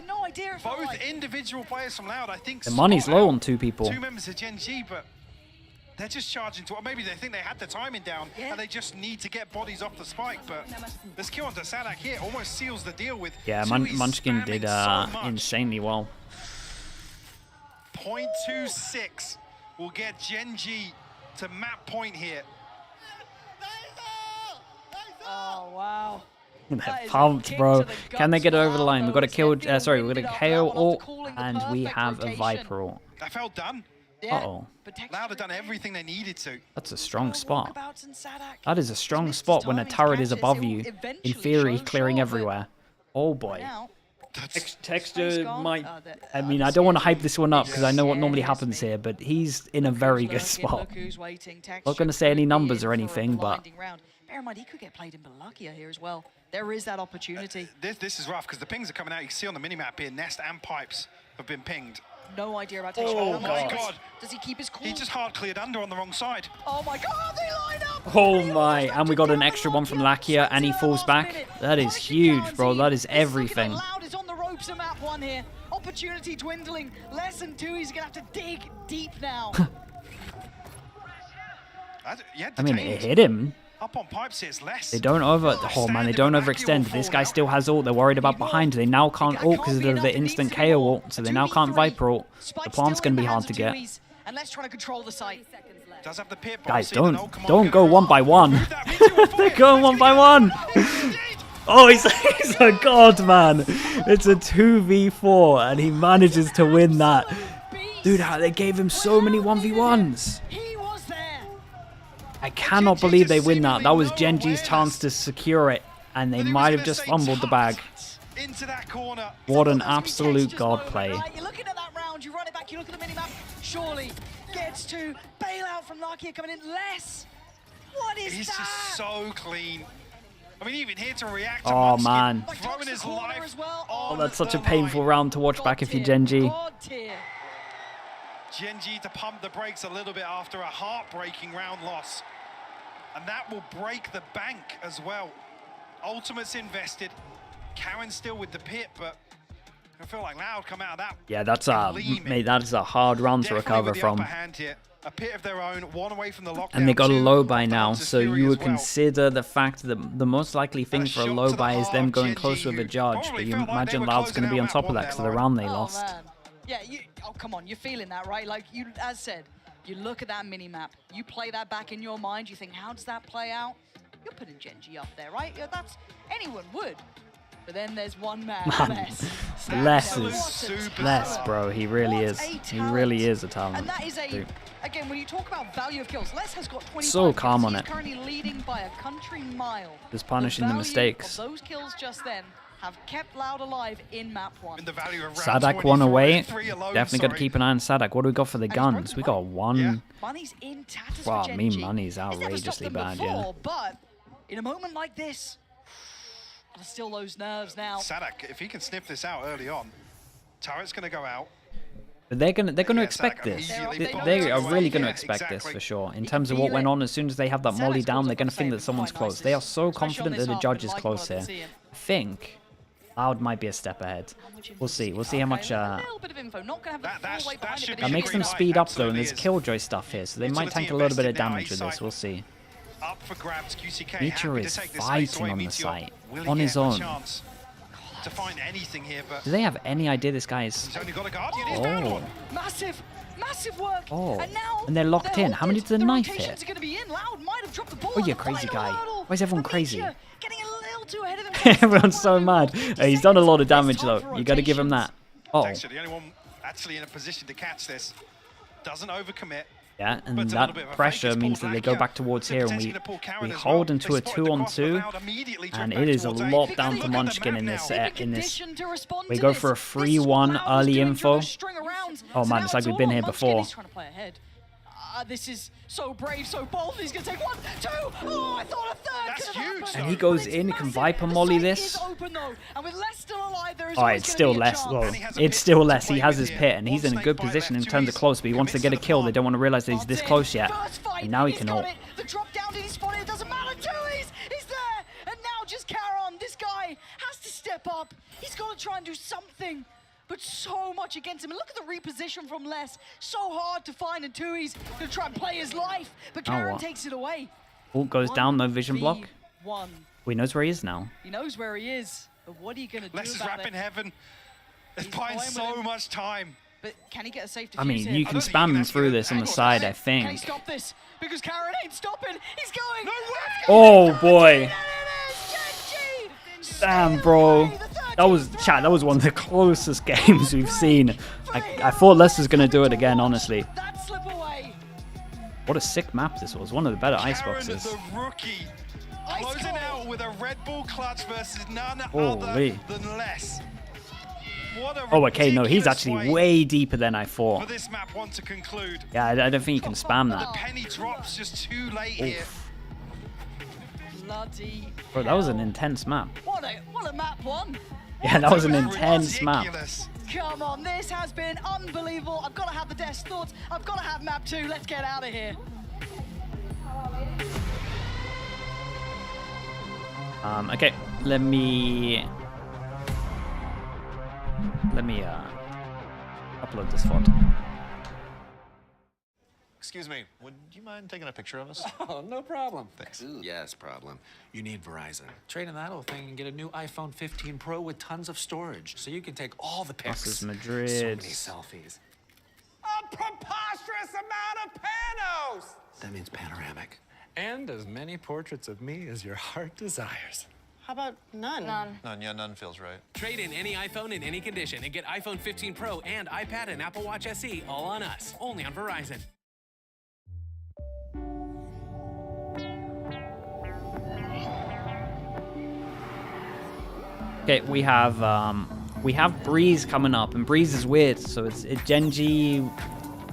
Both individual players from Loud, I think. The money's low on 2 people. 2 members of Gen.G, but they're just charging to. Or maybe they think they had the timing down, and they just need to get bodies off the spike. But this kill onto Sadak here almost seals the deal with. Yeah, Munchkin did insanely well. 0.26 will get Gen.G to map point here. Oh, wow. They're pumped, bro. Can they get over the line? We've got a kill. Sorry, we've got a KO ult, and we have a Viper ult. That felt done. Uh-oh. Loud have done everything they needed to. That's a strong spot. That is a strong spot when a turret is above you. In theory, clearing everywhere. Oh boy. Texture might... I mean, I don't want to hype this one up because I know what normally happens here, but he's in a very good spot. Not going to say any numbers or anything, but... Bear in mind, he could get played in Balakia here as well. There is that opportunity. This is rough because the pings are coming out. You can see on the minimap here, Nest and Pipes have been pinged. No idea about texture. Oh my god. Does he keep his cool? He just hard cleared under on the wrong side. Oh my god, they line up! Oh my, and we got an extra one from Lakia, and he falls back. That is huge, bro. That is everything. Loud is on the ropes in map 1 here. Opportunity dwindling. Less than 2, he's gonna have to dig deep now. I mean, it hit him. Up on Pipes here, it's less. They don't oh man, they don't overextend. This guy still has ult. They're worried about behind. They now can't ult because of the instant KO ult, so they now can't Viper ult. The plant's going to be hard to get. And let's try to control the site. Does have the pit, Guys, don't go 1 by 1. They're going 1 by 1. Oh, he's a god, man. It's a 2v4, and he manages to win that. Dude, they gave him so many 1v1s. I cannot believe they win that. That was Gen.G's chance to secure it, and they might have just fumbled the bag. What an absolute god play. You're looking at that round, you run it back, you look at the minimap. Surely gets to bail out from Lakia coming in less. What is He's that? just so clean. I mean, even here to react to Oh Munchkin, man. throwing his life Oh, that's such a painful round to watch back if you're Gen.G. Gen.G to pump the brakes a little bit after a heartbreaking round loss. And that will break the bank as well. Ultimate's invested. Karen's still with the pit, but I feel like Loud come out of that. Yeah, that's a hard round to recover from. A pit of their own, one away from the lockdown. And they got a low buy now, so you would consider the fact that the most likely thing for a low buy is them going close with a judge, but you imagine Loud's going to be on top of that because of the round they lost. Man. Yeah, come on, you're feeling that, right? Like, as said, you look at that mini-map, you play that back in your mind, you think, how does that play out? You're putting Gen.G up there, right? Yeah, anyone would. But then there's one man, Les, bro. He really is. He really is a talent. And that is again, when you talk about value of kills, Les has got 25 So calm kills. on He's it. currently leading by a country mile. Just punishing the mistakes. Of those kills just then have kept Loud alive in map 1. Sadak one away. Definitely got to keep an eye on Sadak. What do we got for the guns? We got one. Money's in tatters Wow, for me Gen.G. money's He's never stopped outrageously them bad, before, but in a moment like this, gotta still those nerves now. Sadak, if he can sniff this out early on, turret's gonna go out. But they're gonna expect this. They are really gonna expect this for sure. In terms of what went on, as soon as they have that molly down, they're gonna think that someone's close. They are so confident that the judge is close here. I think Loud might be a step ahead. We'll see. We'll see how much. That makes them speed up though, and there's Killjoy stuff here, so they might tank a little bit of damage with this. We'll see. Up for grabs, QCK Meteor is fighting on the site on his own. To find anything here, but do they have any idea this guy is? He's only got a guardian. Oh. Massive work. Oh. And they're locked in. How many did the knife hit? Oh, you crazy guy. Why is everyone crazy? Everyone's so mad. He's done a lot of damage though. You got to give him that. Oh. The only one actually in a position to catch this. Doesn't overcommit. Yeah, and that pressure means that they go back towards here, and we hold into a 2-on-2, and it is a lot down for Munchkin in this. We go for a 3-1 early info. Oh man, it's like we've been here before. This is so brave, so bold. He's gonna take 1, 2. Oh, I thought a third. That's huge. And he goes in, he can Viper Molly this. Oh, it's still less. Well, it's still less. He has his pit, and he's in a good position in terms of close, but he wants to get a kill. They don't want to realize that he's this close yet. And now he can ult. The drop down, did he spot it? It doesn't matter. He's there. And now just carry on. This guy has to step up. He's got to try and do something. But so much against him. And look at the reposition from Les. So hard to find, and Tui's going to try and play his life. But Karen takes it away. Ult goes down, no vision block. 1. He knows where he is now. He knows where he is. But what are you going to do Les is wrapping heaven. It's buying so much time. But can he get a safe defuse I mean, here? you can spam him through this on the side, I Can he think. stop this? Because Karen ain't stopping. He's going. Oh boy. Damn, bro. That was one of the closest games we've seen. I thought Leicester's going to do it again, honestly. What a sick map this was. One of the better iceboxes. The rookie closing out with a Red Bull clutch versus none Holy. other than Les. Oh, okay, no, he's actually way deeper than I thought. For this map one to conclude. Yeah, I don't think you can spam that. The penny drops just too late here. Bloody Bro, that was an intense map. What a map 1. Yeah, that was an intense map. Come on, this has been unbelievable. I've got to have the desk thoughts. I've got to have map 2. Let's get out of here. Okay, let me upload this VOD. Excuse me, would you mind taking a picture of us? Oh, no problem. Thanks. Yes, problem. You need Verizon. Trade in that old thing and get a new iPhone 15 Pro with tons of storage, so you can take all the pics. Masters Madrid. So many selfies. A preposterous amount of panos! That means panoramic. And as many portraits of me as your heart desires. How about none? None, yeah, none feels right. Trade in any iPhone in any condition and get iPhone 15 Pro and iPad and Apple Watch SE all on us. Only on Verizon. Okay, we have Breeze coming up, and Breeze is weird. So it's Gen.G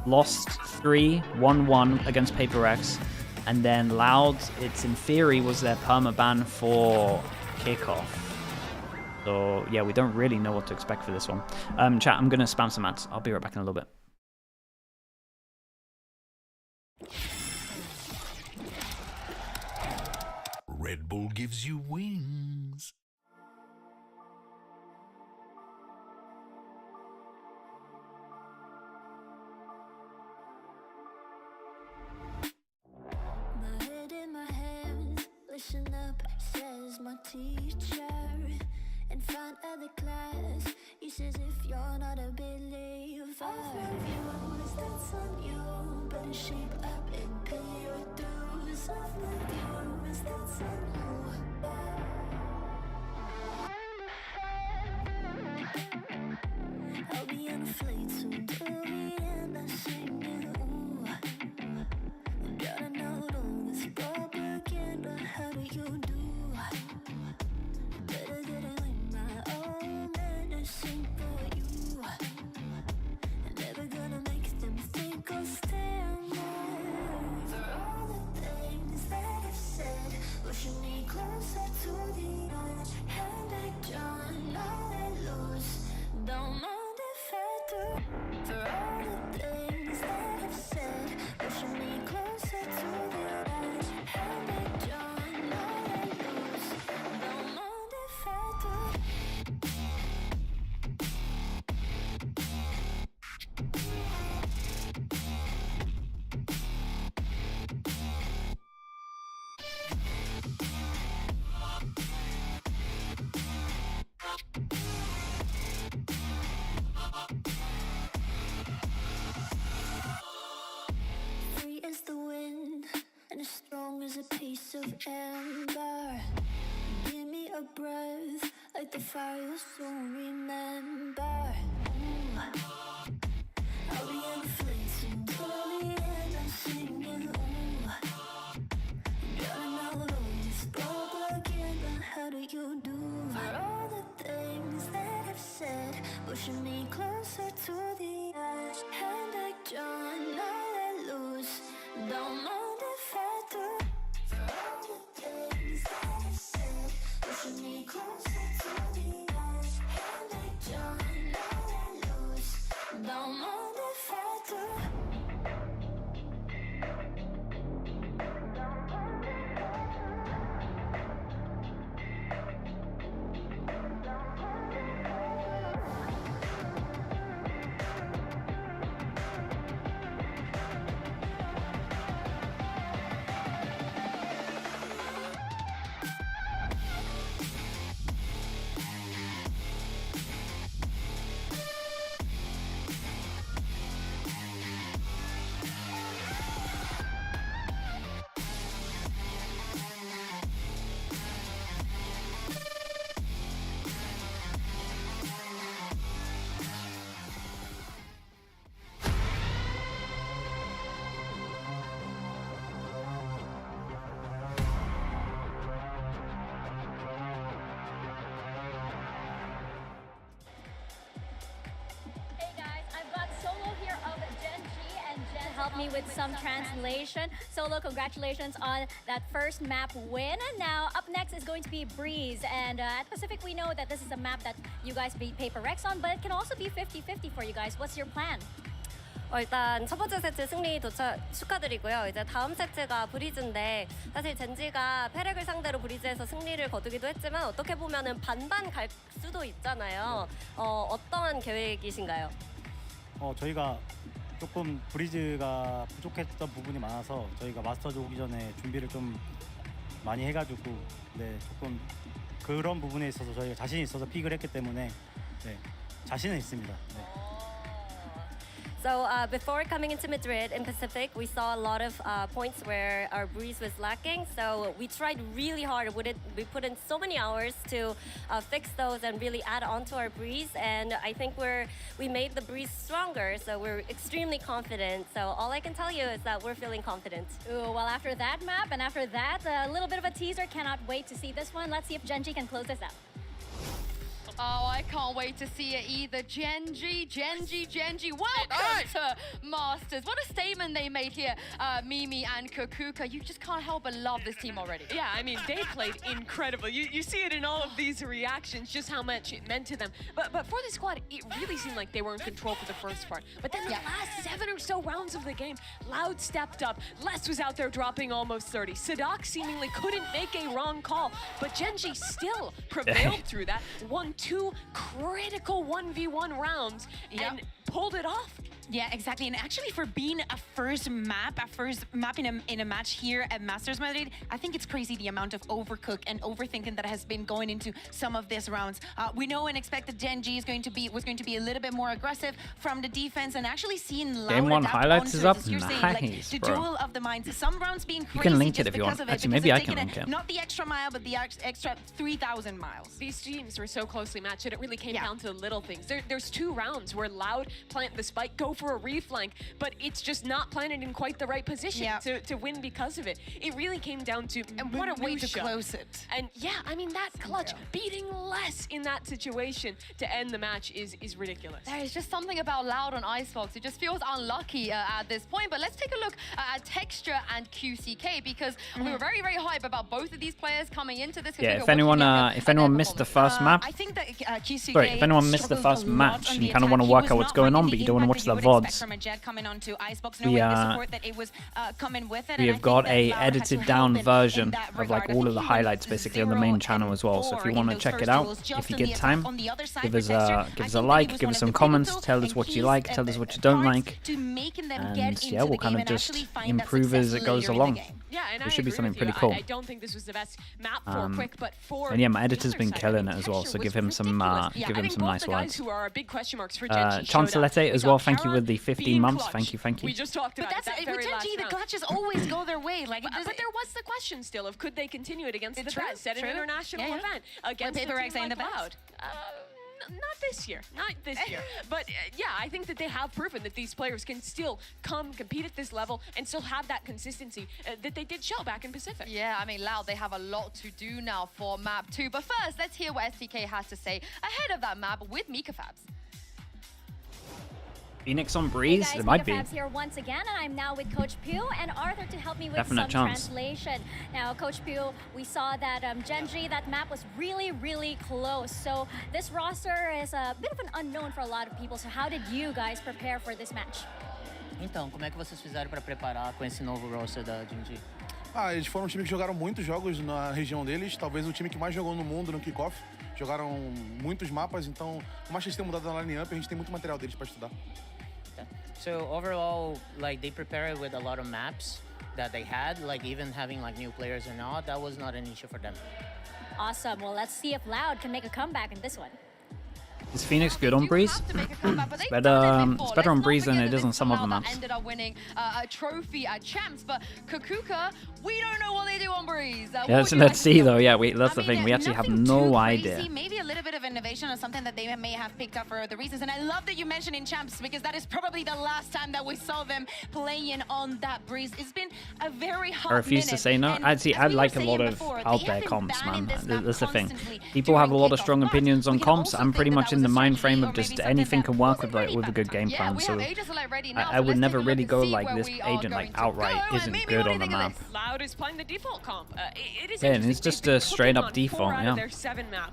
lost 3-1-1 against Paper X, and then Loud, it's in theory was their permaban for kickoff. So yeah, we don't really know what to expect for this one. Chat, I'm gonna spam some ads. I'll be right back in a little bit. Red Bull gives you wings. My head in my hands, listen up, says my teacher. In front of the class, he says if you're not a believer, views, that's on you. Better shape up and pay your dues. Off my views, that's on you. inflate soon till the end. I'm singing, ooh. Gotta know all this propaganda. How do you do? Better get it with my own and sing for you. Never gonna make them think I'll stand there. For all the things that I've said, pushing me closer to the edge. Hand like John, all I lose. Don't mind if I do. For all the things that I've said, pushing me closer to the edge. Hand like John, all I lose. Don't mind if I do. 3 as the wind, and as strong as a piece of amber. Give me a breath, like the fire you'll soon remember. Ooh. I'll be inflating till the end. I'm singing, ooh. Gotta know all this propaganda. How do you do? For all the things that I've said, pushing me closer to the edge. Hand like John, all I lose. Don't mind if I do. For all the things that I've said, pushing me closer to the edge. Hand like John, all I lose. Don't mind if I do. Help me with some translation. Solo, congratulations on that first map win. Now, up next is going to be Breeze. And at Pacific, we know that this is a map that you guys beat Paper Rex on, but it can also be 50-50 for you guys. What's your plan? 일단 첫 번째 세트 승리 축하드리고요. 이제 다음 세트가 브리즈인데 사실 젠지가 페렉을 상대로 브리즈에서 승리를 거두기도 했지만 어떻게 보면은 반반 갈 수도 있잖아요. 어떠한 계획이신가요? 저희가 조금 브리즈가 부족했던 부분이 많아서 저희가 마스터즈 오기 전에 준비를 좀 많이 해가지고 네, 조금 그런 부분에 있어서 저희가 자신이 있어서 픽을 했기 때문에 네, 자신은 있습니다. 네. So before coming into Madrid in Pacific, we saw a lot of points where our breeze was lacking. So we tried really hard. We put in so many hours to fix those and really add on to our breeze. And I think we made the breeze stronger. So we're extremely confident. So all I can tell you is that we're feeling confident. Ooh, well, after that map and after that, a little bit of a teaser. Cannot wait to see this one. Let's see if Gen.G can close this out. Oh, I can't wait to see it either. Gen.G, welcome to Masters. What a statement they made here, Mimi and Kukuka. You just can't help but love this team already. Yeah, I mean, they played incredible. You see it in all of these reactions, just how much it meant to them. But for the squad, it really seemed like they were in control for the first part. But then the last 7 or so rounds of the game, Loud stepped up. Les was out there dropping almost 30. Sadak seemingly couldn't make a wrong call, but Gen.G still prevailed through that. Won 2 critical 1v1 rounds and pulled it off. Yeah, exactly. And actually, for being a first map in a match here at Masters Madrid, I think it's crazy the amount of overcook and overthinking that has been going into some of these rounds. We know and expect that Gen.G was going to be a little bit more aggressive from the defense, and actually seeing Loud Game 1 highlights is up. You're saying, like, the bro. duel of the minds. Some rounds being crazy. You can link just it if you because want. Of it, Actually, maybe I can taking link it. Not the extra mile, but the extra 3,000 miles. These teams were so closely matched that it really came down to the little things. There's 2 rounds where Loud plant the spike, go for a reflank, but it's just not planted in quite the right position to win because of it. It really came down to and what a way to close it. And yeah, I mean, that clutch, beating less in that situation to end the match is ridiculous. There is just something about Loud on Icebox. It just feels unlucky at this point. But let's take a look at Texture and QCK, because we were very, very hype about both of these players coming into this. Yeah, if anyone missed the first map, I think that QCK sorry, if anyone missed the first match and you kind of want to work out what's going on, but you don't want to watch the VODs, we have got a edited down version of like all of the highlights basically on the main channel as well. So if you want to check it out, if you get time, give us a like, give us some comments, tell us what you like, tell us what you don't like, and yeah, we'll kind of just improve as it goes along. Yeah, and it should be something pretty you. cool. I don't think this was the best map for Quick, but for and yeah, my editor's been killing it as well, so give him some nice likes. Who are big question marks for Gen.G Chancelete as well, thank you with the 15 months. Thank you. We just talked about but that's with Gen.G, the clutches always go their way. Like, but there was the question still of could they continue it against the best at an international event against Paper a Eggs team ain't like the Loud. Not this year. But yeah, I think that they have proven that these players can still compete at this level and still have that consistency that they did show back in Pacific. Yeah, I mean, Loud, they have a lot to do now for map 2. But first, let's hear what STK has to say ahead of that map with Mika Fabs. Phoenix on Breeze? Hey guys, There might be. Mika Fabs here once again, and I'm now with Coach Pew and Arthur to help me with Definite some chance. translation. Now, Coach Pew, we saw that Gen.G, that map was really, really close. So this roster is a bit of an unknown for a lot of people. So how did you guys prepare for this match? Então, como é que vocês fizeram para preparar com esse novo roster da Gen.G? Eles foram um time que jogaram muitos jogos na região deles, talvez o time que mais jogou no mundo no kickoff. Jogaram muitos mapas, então, por mais que eles tenham mudado na line-up, a gente tem muito material deles para estudar. So overall, like they prepared with a lot of maps that they had, like even having like new players or not, that was not an issue for them. Awesome. Well, let's see if Loud can make a comeback in this one. Is Phoenix good on Breeze? It's better on Breeze than it is on some other maps. Ended up winning a trophy at Champs, but Kakuka, we don't know what they do on Breeze. Yeah, let's see though. Yeah, that's the thing. We actually have no idea. Maybe a little bit of innovation or something that they may have picked up for other reasons. And I love that you mentioned in Champs, because that is probably the last time that we saw them playing on that Breeze. It's been a very hot I refuse to say no. I like a lot of out there comps, man. That's the thing. People have a lot of strong opinions on comps. I'm pretty much in the mind frame of just anything can work with a good game plan. So I would never really go like this agent like outright isn't good on the map. Loud is playing the default comp. Yeah, and it's just a straight up default. Yeah,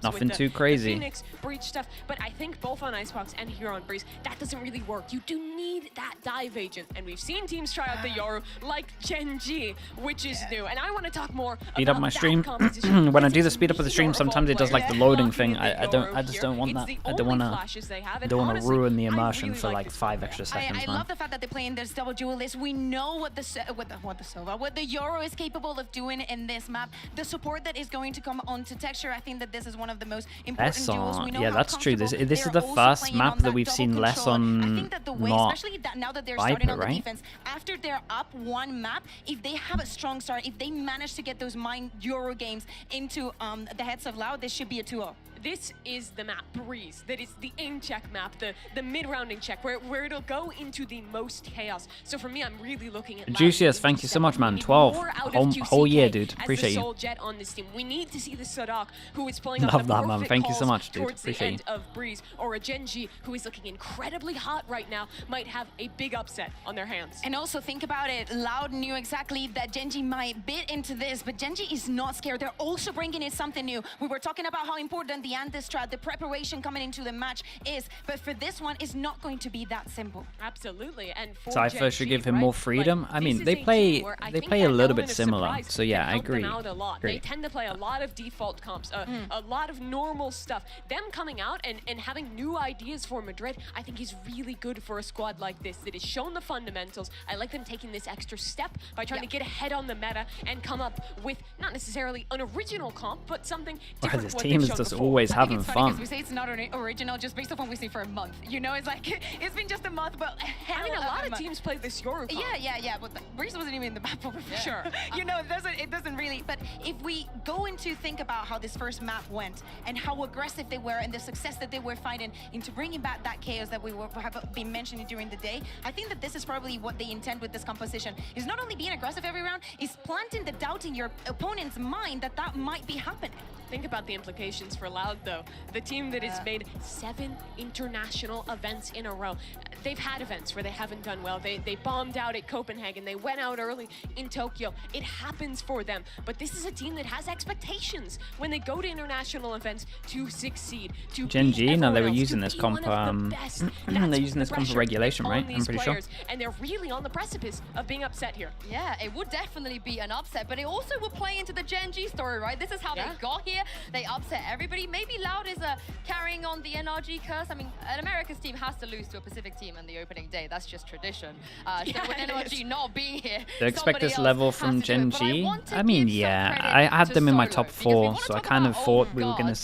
nothing too crazy. Phoenix breach stuff, but I think both on Icebox and here on Breeze, that doesn't really work. You do need that dive agent, and we've seen teams try out the Yoru like Gen.G, which is new. And I want to talk more speed up my stream. When I do the speed up of the stream, sometimes it does like the loading thing. I just don't want that. I don't want to ruin the immersion for like 5 extra seconds, I love the fact that they're playing this double duelist. We know what the Yoru is capable of doing in this map. The support that is going to come onto Texture, I think that this is one of the most important duels. We know yeah, that's true. This is the first map that we've seen less on. I think that the way, especially now that they're starting on the defense, after they're up one map, if they have a strong start, if they manage to get those mind Yoru games into the heads of Loud, this should be a 2-0. This is the map, Breeze, that is the aim check map, the mid-rounding check, where it'll go into the most chaos. So for me, I'm really looking at Juicius, thank you so much, man. 12 whole year, dude. Appreciate you. Jet on this team. We need to see the Sadak, who is playing Love that, man. Thank you so much, dude. Towards Appreciate the end of Breeze, or a Gen.G, who is looking incredibly hot right now, might have a big upset on their hands. And also think about it. Loud knew exactly that Gen.G might bid into this, but Gen.G is not scared. They're also bringing in something new. We were talking about how important the anti-strat, the preparation coming into the match is, but for this one, it's not going to be that simple. Absolutely, and for Cypher should give him more freedom. I mean, they play a little bit similar, so yeah, I agree. They tend to play a lot of default comps, a lot of normal stuff. Them coming out and having new ideas for Madrid, I think is really good for a squad like this that has shown the fundamentals. I like them taking this extra step by trying to get ahead on the meta and come up with not necessarily an original comp, but something different. This team is just always always I think having it's funny 'cause fun. we say it's not original just based off what we say for a month. You know, it's like it's been just a month, but I mean, a lot of teams played this Yoru comp. Yeah. But Breeze wasn't even in the map over Yeah. Sure. You know, it doesn't really. But if we go into think about how this first map went and how aggressive they were and the success that they were finding into bringing back that chaos that we have been mentioning during the day, I think that this is probably what they intend with this composition. Is not only being aggressive every round, is planting the doubt in your opponent's mind that that might be happening. Think about the implications for Loud, though. The team that has made 7 international events in a row. They've had events where they haven't done well. They bombed out at Copenhagen. They went out early in Tokyo. It happens for them. But this is a team that has expectations when they go to international events to succeed. To Gen.G, no, they were else, using to this be comp. one of the best. They're That's using this comp for pressure regulation, on right? these I'm pretty sure. players, and they're really on the precipice of being upset here. Yeah, it would definitely be an upset, but it also would play into the Gen.G story, right? This is how they got here. They upset everybody. Maybe Loud is carrying on the NRG curse. I mean, an America's team has to lose to a Pacific team on the opening day. That's just tradition. So with NRG not being here, Do you expect this level from Gen.G? I I mean, yeah, I had them in my top 4, so I kind of thought we were gonna.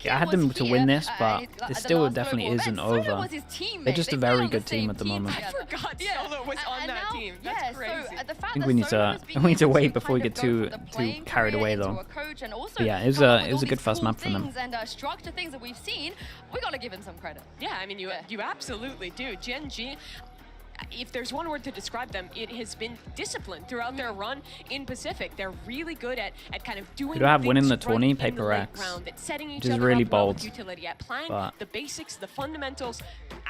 Yeah, I had them to win this, but it still definitely isn't over. They're just a very good team at the moment. I forgot Solo was on that team. That's crazy. I think we need to wait before we get too carried away, though. But yeah, it was a good first map from them. And structure things that we've seen, we gotta give him some credit. Yeah, I mean, you absolutely do. Gen.G, if there's one word to describe them, it has been disciplined throughout their run in Pacific. They're really good at kind of doing Could have winning the things tourney, right in the paper late X, round, at setting each which is other really up well with bold. utility, at playing But the basics, the fundamentals.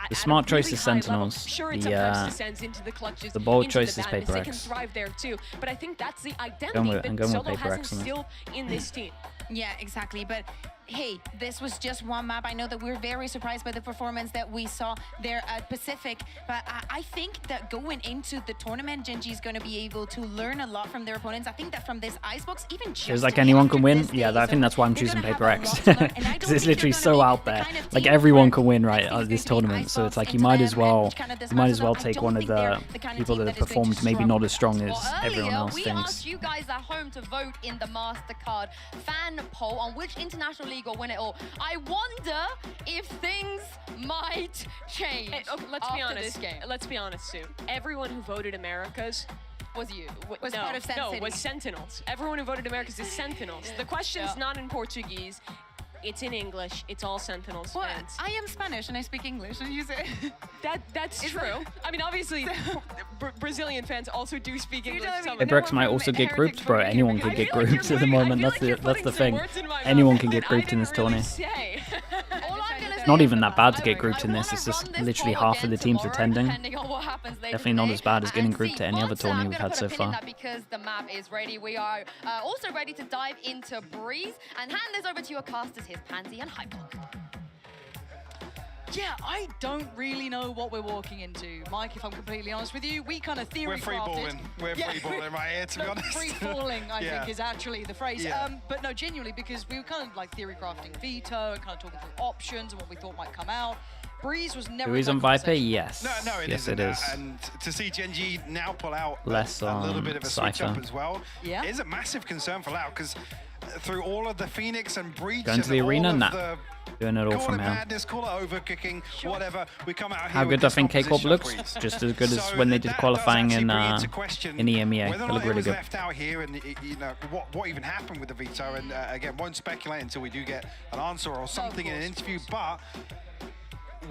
the smart choice is high level. Sentinels. Sure, it's descends into the clutches, The bold into choice the is diamonds. paper They can X. thrive there too. But I think that's the I'm identity going that with Solo paper has X on this. instilled in this team. Yeah, exactly. But hey, this was just one map. I know that we're very surprised by the performance that we saw there at Pacific, but I think that going into the tournament, Gen.G is going to be able to learn a lot from their opponents. I think that from this icebox, even just Feels like anyone can win. Yeah, I think that's why I'm choosing paper X, because it's literally so out there. Like everyone can win, right, at this tournament. So it's like you might as well take one of the people that have performed maybe not as strong as everyone else we thinks. asked you guys at home to vote in the MasterCard fan poll on which international league will win it all. I wonder if things might change. Hey, okay, let's be after honest. this game. Let's be honest, Sue. Everyone who voted Americas was you. Was part of Sen City. was Sentinels. Everyone who voted Americas is Sentinels. The question's not in Portuguese. It's in English. It's all Sentinels Well, fans. I am Spanish and I speak English. And you say That's true. I mean, obviously, Brazilian fans also do speak English. Paper X might also get grouped, bro. Anyone could get grouped at the moment. That's the thing. Anyone can get grouped in this tourney. It's not even that bad to get grouped in this. It's just literally half of the teams attending. Definitely not as bad as getting grouped to any other tourney we've had so far. Because the map is ready, we are also ready to dive into Breeze and hand this over to your casters. Here's Pansy and Hypok. Yeah, I don't really know what we're walking into. Mike, if I'm completely honest with you, we kind of theory We're free balling. We're free balling right here, to be honest. Free falling, I Yeah. think, is actually the phrase. Yeah. But no, genuinely, because we were kind of like theory crafting veto and kind of talking through options and what we thought might come out. Breeze was never. Who is on Viper? Yes. No, yes, isn't. it is. And to see Gen.G now pull out Less a little on bit of a switch up Cypher. as well is a massive concern for Loud, because through all of the Phoenix and Breach Going to and the arena? all of Nah. the Doing it all call from it here. madness, call it overcooking, whatever. We come out How here with good I this think K-Corp composition of looks? Breeze. Just as good as So when they did that qualifying does in actually bring into question EMEA. whether They or look not it really was good. left out here, and you know what even happened with the veto. And again, won't speculate until we do get an answer or something in an interview. But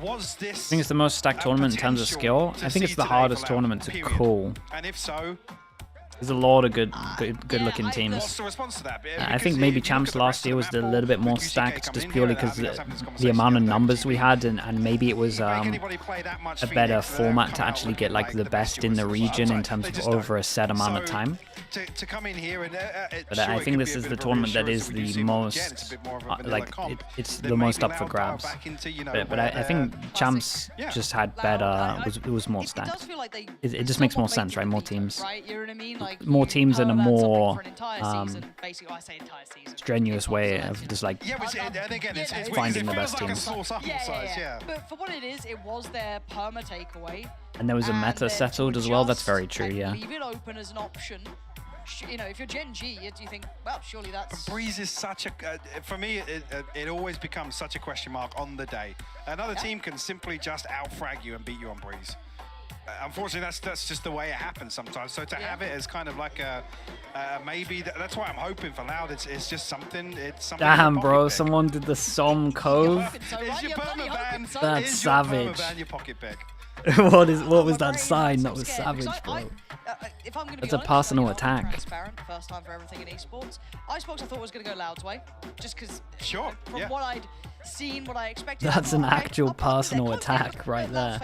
was this? I think it's the most stacked tournament in terms of skill. I think it's the hardest tournament to call. And if so, There's a lot of good looking teams. what's the response to that? I think maybe Champs last year was a little bit more stacked, just purely because the amount of numbers we had, and maybe it was a better format to actually get like the best in the region in terms of over a set amount of time. To come in here and But I think this is the tournament that is the most it's the most up for grabs. But I think Champs just had better. It was more stacked. It just makes more sense, right? More teams. Right, you know what I mean? Like More teams in a more basically, I say entire season. strenuous way of just like and again, it's finding the it feels best like a teams. small sample size, yeah. But for what it is, it was their perma takeaway. And there was a meta settled as well. That's very true, yeah. Leave it open as an option you know, if you're Gen.G, you think, well, surely that's... Breeze is such a... for me, it always becomes such a question mark on the day. Another team can simply just out-frag you and beat you on Breeze. Unfortunately, that's just the way it happens sometimes. So to have it as kind of like a maybe, that's why I'm hoping for Loud. It's just something. It's something. Damn, bro! Someone did the Som Cove. Is your permaban? That's is savage. Your permaban your pocket pick? What was that sign? That was savage, bro. If I'm gonna That's be a personal honest, attack. Transparent, first time for everything in esports. Icebox I thought was going to go Loud's way, just because. Sure. From what I'd seen, what I expected. That's an actual personal attack right there.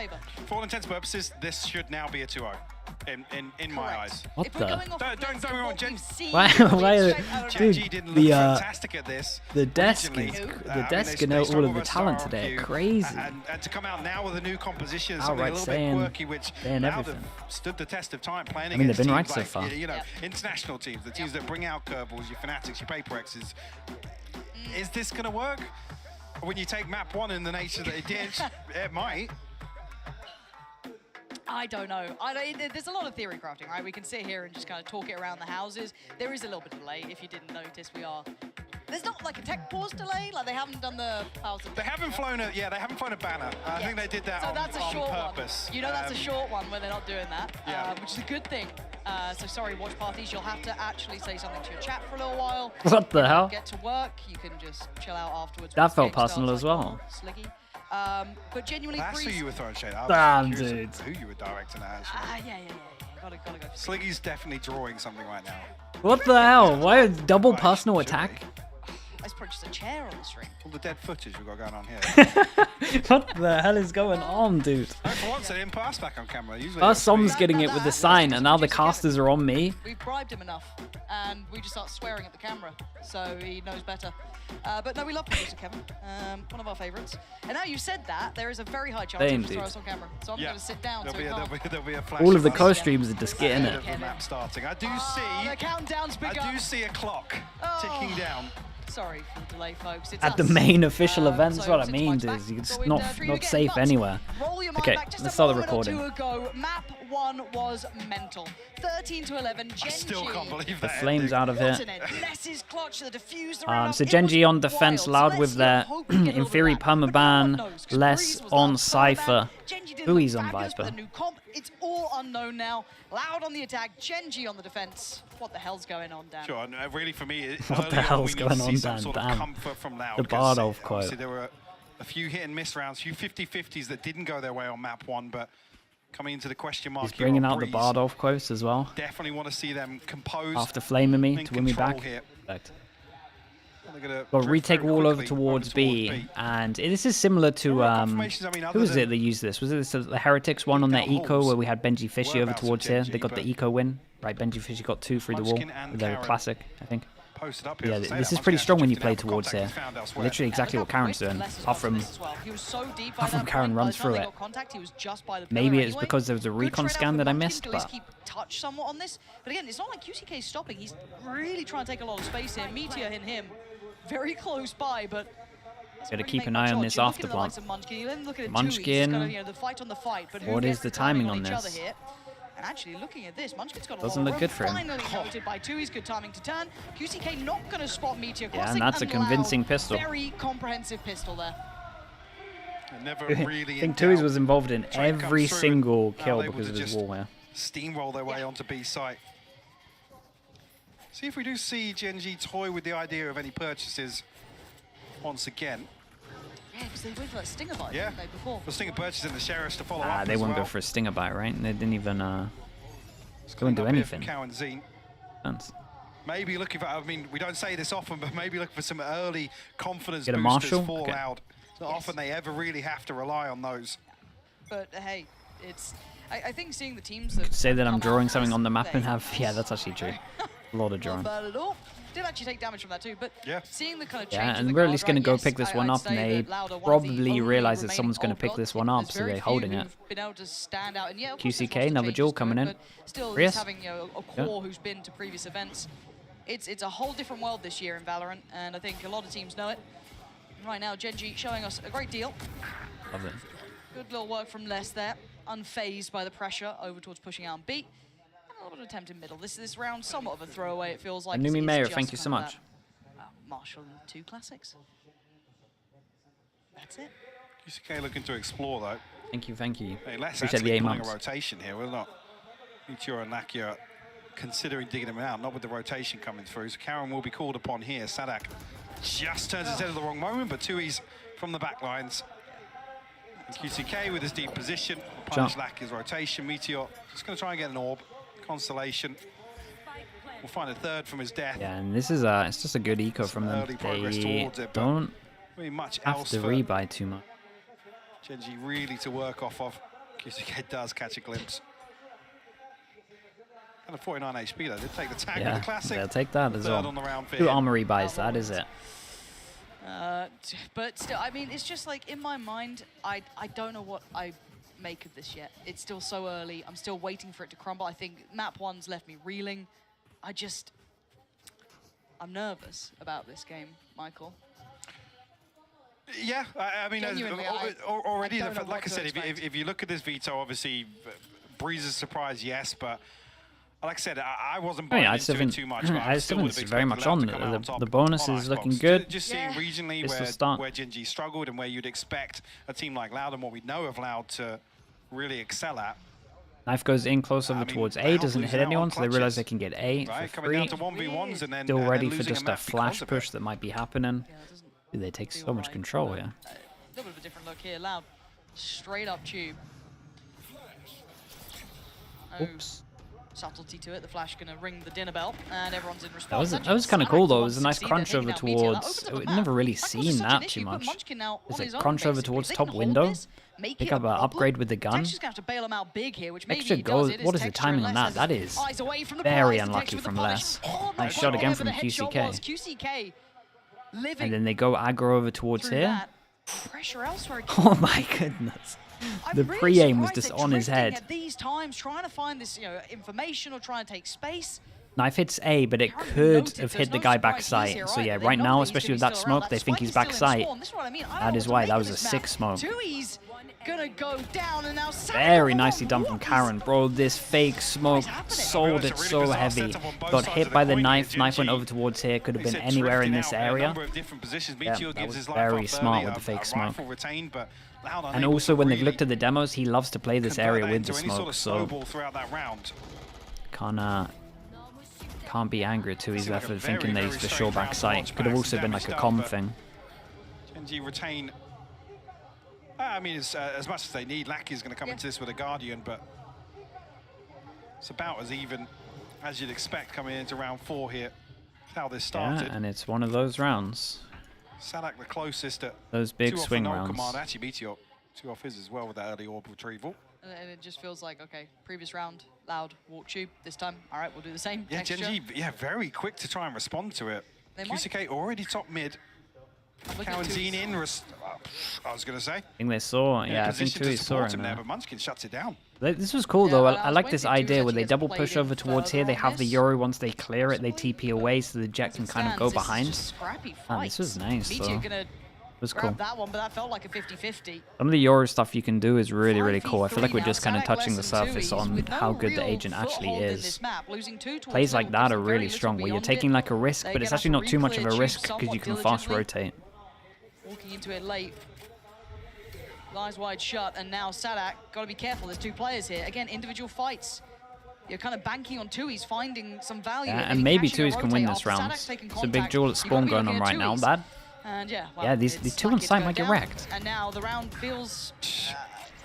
For all intents and purposes, this should now be a 2-0. In my eyes. What the? Don't get me wrong, Dude, didn't look fantastic at this. The desk and all of the talent today are crazy. And to come out now with a new composition, something Outright a little saying bit quirky, which saying now everything. stood the test of time playing I mean, they've against been right teams so like, far. you know, international teams, the teams that bring out curveballs, your Fanatics, your Paper X's. Is this going to work? When you take map 1 in the nature that it did, it might. I don't know. There's a lot of theory crafting, right? We can sit here and just kind of talk it around the houses. There is a little bit of delay. If you didn't notice, there's not like a tech pause delay. Like they haven't done the pause. They haven't flown a banner. I think they did that on purpose. One. You know, that's a short one when they're not doing that, which is a good thing. So sorry, watch parties. You'll have to actually say something to your chat for a little while. What the hell? Get to work. You can just chill out afterwards. That felt personal as well. Slicky. But genuinely, that's Breeze... who you were throwing shade at. Damn, dude. Who you were directing at, actually. Yeah. Gotta go. Sliggy's definitely drawing something right now. What the hell? Why a double personal attack? That's probably just a chair on the stream. All the dead footage we've got going on here. What the hell is going on, dude? For once, I didn't pass back on camera. Usually Our Som's getting it with the sign, and now the casters are on me. We bribed him enough, and we just start swearing at the camera, so he knows better. But no, we love producer Kevin, one of our favorites. And now you said that, there is a very high chance he'll throw us on camera. So I'm going to sit down. There'll be a flash. All of the co-streams are just getting it. The map starting. I do see. The countdown's begun. I do see a clock ticking down. Sorry for the delay, folks. It's At the main official event, that's what I mean, dude. It's not safe anywhere. Okay, let's start the recording. Map 1 was mental. 13-11. Gen.G. I still can't believe that. The flames out of here. So Gen.G on defense, Loud with their in theory permaban, less on Cypher. Who he's on Viper. It's all unknown now. Loud on the attack, Gen.G on the defense. What the hell's going on, Dan? Sure, really for me, what the hell's going on, Dan? Damn. The Bardolph quote. Obviously, there were a few hit and miss rounds, a few 50-50s that didn't go their way on map 1, but coming into the question mark, he's bringing out the Bardolph quotes as well. Definitely want to see them composed. After flaming me to win me back. Well, retake wall over towards B, and this is similar to who was it that used this? Was it the Heretics one on their eco where we had Benji Fishy over towards here? They got the eco win, right? Benji Fishy got 2 through the wall with their classic, I think. Yeah, this is pretty strong when you play towards here. Literally exactly what Karen's doing, apart from Karen runs through it. Maybe it's because there was a recon scan that I missed, but touch somewhat on this. But again, it's not like QCK is stopping. He's really trying to take a lot of space here. Meteor and him very close by, but gotta keep an eye on this after plant. Munchkin. What is the timing on this? And actually, looking at this, Munchkin's got a doesn't look good for him. Finally noted by Tui's good timing to turn. QCK not going to spot Meteor crossing. Yeah, and that's a convincing pistol. Very comprehensive pistol there. Never really I think Tui's was involved in every single kill because of his wall here. Steamroll their way onto B site. See if we do see Gen.G toy with the idea of any purchases once again. Yeah, because they went for that Stinger bite, yeah. didn't they, before? The Stinger purchase and the Sheriffs to follow up They wouldn't go for a Stinger bite, right? They didn't even go and do anything. Maybe looking for, I mean, we don't say this often, but maybe looking for some early confidence Get a boosters Marshall? for Okay. Loud. It's not often they ever really have to rely on those. But hey, it's, I think seeing the teams that Say that I'm drawing something on the map and have, yeah, that's actually true. A lot of drawing. Not bad at all. Did actually take damage from that too, but seeing the kind of change and we're at least going to go pick this one up, and they probably realize that someone's going to pick this one up, so they're holding it. Been able to stand out. And yeah, QCK, another duel coming in. Still, Rias. having a core who's been to previous events. It's a whole different world this year in Valorant, and I think a lot of teams know it. And right now, Gen.G showing us a great deal. Love it. Good little work from Les there, unfazed by the pressure over towards pushing out on B. A little bit of attempt in middle. This round somewhat of a throwaway, it feels like. Anumi It's Mayor, just thank you so kind of much. that, Marshall and 2 classics. That's it. QCK looking to explore though. Thank you, thank you. Hey, let's Appreciate the actually 8 pulling months. a rotation here. We're not. Meteor and Lakia considering digging him out, not with the rotation coming through. So Karen will be called upon here. Sadak just turns his head at the wrong moment, but Tui's from the back lines. And QCK with his deep position, punish Lakia's rotation. Meteor just going to try and get an orb. Constellation. We'll find a third from his death. Yeah, and this is it's just a good eco from them. Early progress They towards it, but don't really much have else to for rebuy too much. Gen.G really to work off of. QCK does catch a glimpse. And a 49 HP though. They take the tag with the classic. They'll take that as Third well. on the round for 2 him. armory buys, that is it. But still, I mean, it's just like in my mind, I don't know what I make of this yet. It's still so early. I'm still waiting for it to crumble. I think map 1's left me reeling. I'm nervous about this game, Michael. Yeah, I mean, Genuinely, already, I don't know like I what to said, expect. if you look at this veto, obviously, Breeze's surprise, yes, but like I said, I wasn't buying I into still it think too much. But I still think would have it's very much on. expected Loud to come out top The bonus on is looking Icebox. good. Just seeing regionally It's the start. where Gen.G struggled and where you'd expect a team like Loud and what we know of Loud to really excel at. Knife goes in close over towards A, doesn't hit anyone, so they realize they can get A Right, for coming free. down to 1v1s and then Still ready for losing just a a map flash because of push that might be happening. Dude, they take so much control here. A little bit of a different look here. Loud, straight up tube. No Oops. subtlety to it. The flash gonna ring the dinner bell, and everyone's in response. That was kind of cool though. It was a nice Sadak's crunch the over 160, they're towards. taking out Meteor. That We've never really opens up seen such an that issue, too but much. Munchkin now It's on a his own, crunch over basically. towards If they top can hold window. this, make Pick it a up an problem, upgrade with the gun. Texture's gonna have to bail him out big here, which maybe Extra he goes. does. It What is the Texture timing and on Les that? That has is eyes away from the very prize, unlucky Texture with from the Les. punish. Oh, Nice no, shot again whatever from the headshot was, QCK. QCK living And then they go aggro over towards through here. that. Pressure elsewhere. Oh my goodness. The really pre-aim was surprised just they're on his drifting head. At these times, trying to find this, information or trying to take space. Knife hits A, but it could have hit the guy back sight. So yeah, right now, especially with that smoke, they think he's back sight. That is why that was a 6 smoke. Tui's gonna go down, and now Very nicely done from Karen. Bro, this fake smoke sold it so heavy. Got hit by the knife. Knife went over towards here. Could have been anywhere in this area. Yeah, that was very smart with the fake smoke. And also, when they've looked at the demos, he loves to play this area with the smoke. So can't be angry at Tui's effort, thinking that he's for sure back sight. Could have also been like a comm thing. Gen.G retain. I mean, as much as they need, Lackey's going to come into this with a Guardian, but it's about as even as you'd expect coming into round 4 here. That's how this started. Yeah, and it's one of those rounds. Sadak the closest at Those big 2 off swing the null rounds. command. Actually, Meteor 2 off his as well with that early orb retrieval. And it just feels like, okay, previous round, Loud, walk tube. This time, all right, we'll do the same. Yeah, Texture. Gen.G, very quick to try and respond to it. They might. QCK already top mid. Karanzine in, I was going to say. I think they saw, yeah, I think Position to Tui saw support in him there, there. but Munchkin shuts it down. This was cool though. I like this waiting. idea where they Tui's double actually push gets over played towards in here. They further have on the this. Yori. Once they clear it, they TP away so the Jet can kind of go This is behind. just scrappy Man, this was fights. nice Meteor though. gonna It was grab cool. that one, but that felt like a 50-50. Some of the Yori stuff you can do is really, really cool. I feel like we're now. just kind of Sadak touching the less than surface Tui's on with no how good the real agent actually foothold in is. this map. Losing 2 towards Plays like middle that gives are them very really little strong, where you're beyond taking it. like a risk, They're but it's gonna actually have not to too much of a re-clear risk tube because you can somewhat fast diligently. rotate. Walking into it late. Eyes wide shut, and now Sadak, got to be careful, there's 2 players here. Again, individual fights. You're kind of banking on Tui's finding some value. Yeah, and maybe catching a Tui's can win rotate this after round. Sadak's taken It's a big contact. duel at You've spawn gotta be going on looking at right now, Tui's. Dad. And yeah, well, Yeah, these it's 2 like on it's site going might get down. wrecked. And now the round feels...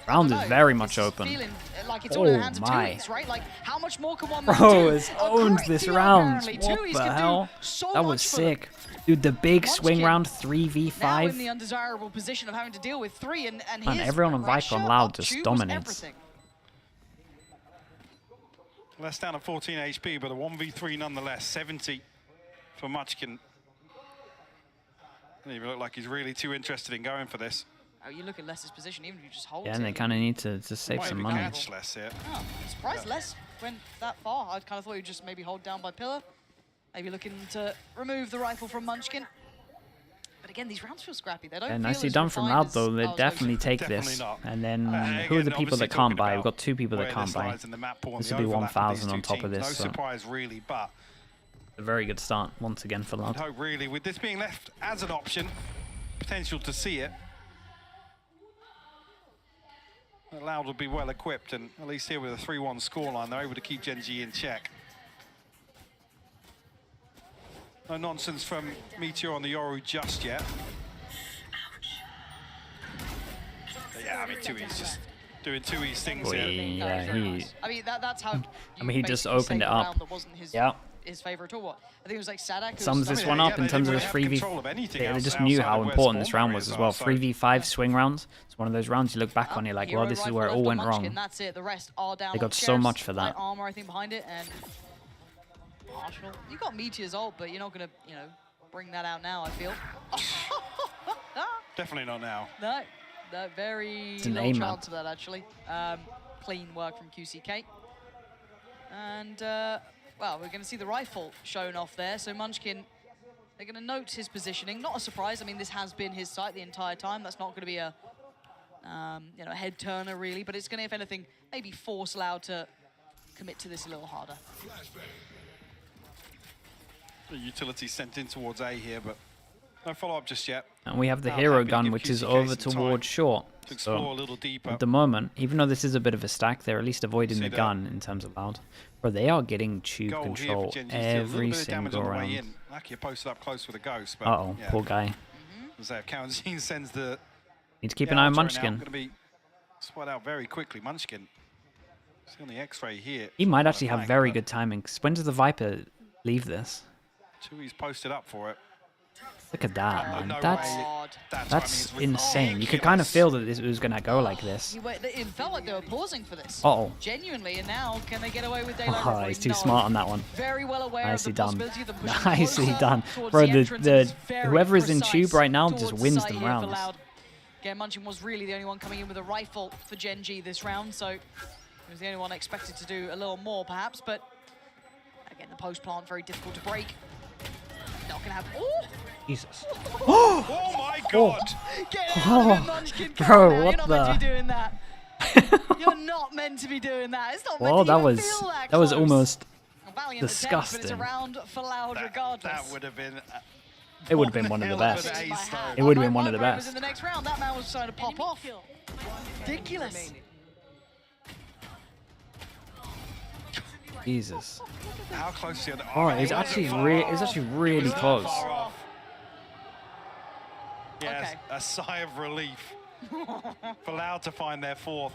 Round is know, very much it's open. feeling like it's all in the Oh hands of my. Tui's, right? Like, how much more can one man Bro do? has A owned great this deal, round. apparently. What Tui's the can do hell? so That was much for them. sick. Dude, the big swing Munchkin round now in 3v5. the undesirable position of having to deal with 3, and Man, his everyone on pressure Viper on Loud up just tube was dominates. everything. Less down at 14 HP, but a 1v3 nonetheless. 70 for Munchkin. Doesn't even look like he's really too interested in going for this. Oh, you look at Les's position, even if you just hold Yeah, it. and they kind of need to save Might some even money. catch less here. Oh, I'm surprised Les went that far. I kind of thought he'd just maybe hold down by pillar. Maybe looking to remove the rifle from Munchkin. But again, these rounds feel scrappy. They don't Yeah, feel nicely as done from refined Loud as though. They I was definitely hoping. take this. not. And then who are Again, the people obviously that can't talking buy? We've about got 2 people that where can't this buy. lies in the map pool and This the will be overlap of 1,000 these on two top of teams. this. No So surprise really, but a very good start once again for I'd Loud. hope really with this being left as an option, potential to see it. Loud will be well equipped, and at least here with a 3-1 scoreline, they're able to keep Gen.G in check. No nonsense from Meteor on the Yoru just yet. But yeah, I mean, 2E's just doing 2E's things here. Yeah, he. I mean, that's how. I mean, he just basically opened saved it a up. round that wasn't his favorite at all. What? I think it was like Sadak. who Sums was this one up in terms of this 3v. They just knew how important this round was as well. 3v5 swing rounds. It's one of those rounds you look back on, you're like, well, this is where it all went wrong. That's it. The rest are down. They got so much for that. Armor, I think, behind it, and Marshall. You got Meteor's ult, but you're not gonna, bring that out now. I feel. Definitely not now. No, very It's an low aim chance of that actually. Clean work from QCK, and well, we're going to see the rifle shown off there. So Munchkin, they're going to note his positioning. Not a surprise. I mean, this has been his site the entire time. That's not going to be a head turner really, but it's going to, if anything, maybe force Loud to commit to this a little harder. The utility sent in towards A here, but no follow-up just yet. And we have the Now hero happy to gun, give which is QCK over some time towards short. to explore So a little deeper. at the moment, even though this is a bit of a stack, they're at least avoiding See the that? gun in terms of Loud. But they are getting tube Goal here control for Gen.G. Still a little every bit of damage single on the way round. in. Lucky you posted up close with a ghost, but Uh-oh, yeah. poor guy. So Karanzine sends the Need to keep an eye on Ultra now, Munchkin. Going to be spot out very quickly. Munchkin. See on the X-ray here. He might actually have Flank, very but good timing. 'Cause when does the Viper leave this? 2E's posted up for it. Look at that, man. no That's way. that's insane. You could kind of feel that this was gonna go like this. It felt like they were pausing for this. Uh-oh. Genuinely, and now can they get away with daylight? Oh, robbery? he's too No. smart on that one. Very well aware Nicely of the done. possibility of them pushing Nicely closer done. towards Bro, the the entrance. It's very whoever is in precise tube right now just towards wins site them here for rounds. Loud. Again, Munchkin was really the only one coming in with a rifle for Gen.G this round, so he was the only one expected to do a little more, perhaps. But again, the post plant very difficult to break. Not gonna have. Oh! Jesus. Oh my God! Get out of it, Munchkin. Come on Bro, now. what You're not meant to the? be doing that. You're not meant to be doing that. It's not Well, meant to that even was feel that was close. almost Valiant attempt, but it's a disgusting. round for Loud regardless. That would have been. It would have been one of the hell of best. an ace, though. It would have been one of the Viper was best. in the next round. That man was trying to pop off. Ridiculous. Jesus. How close is he? Oh, it's actually really close. Far off. Yes, a sigh of relief for Loud to find their fourth.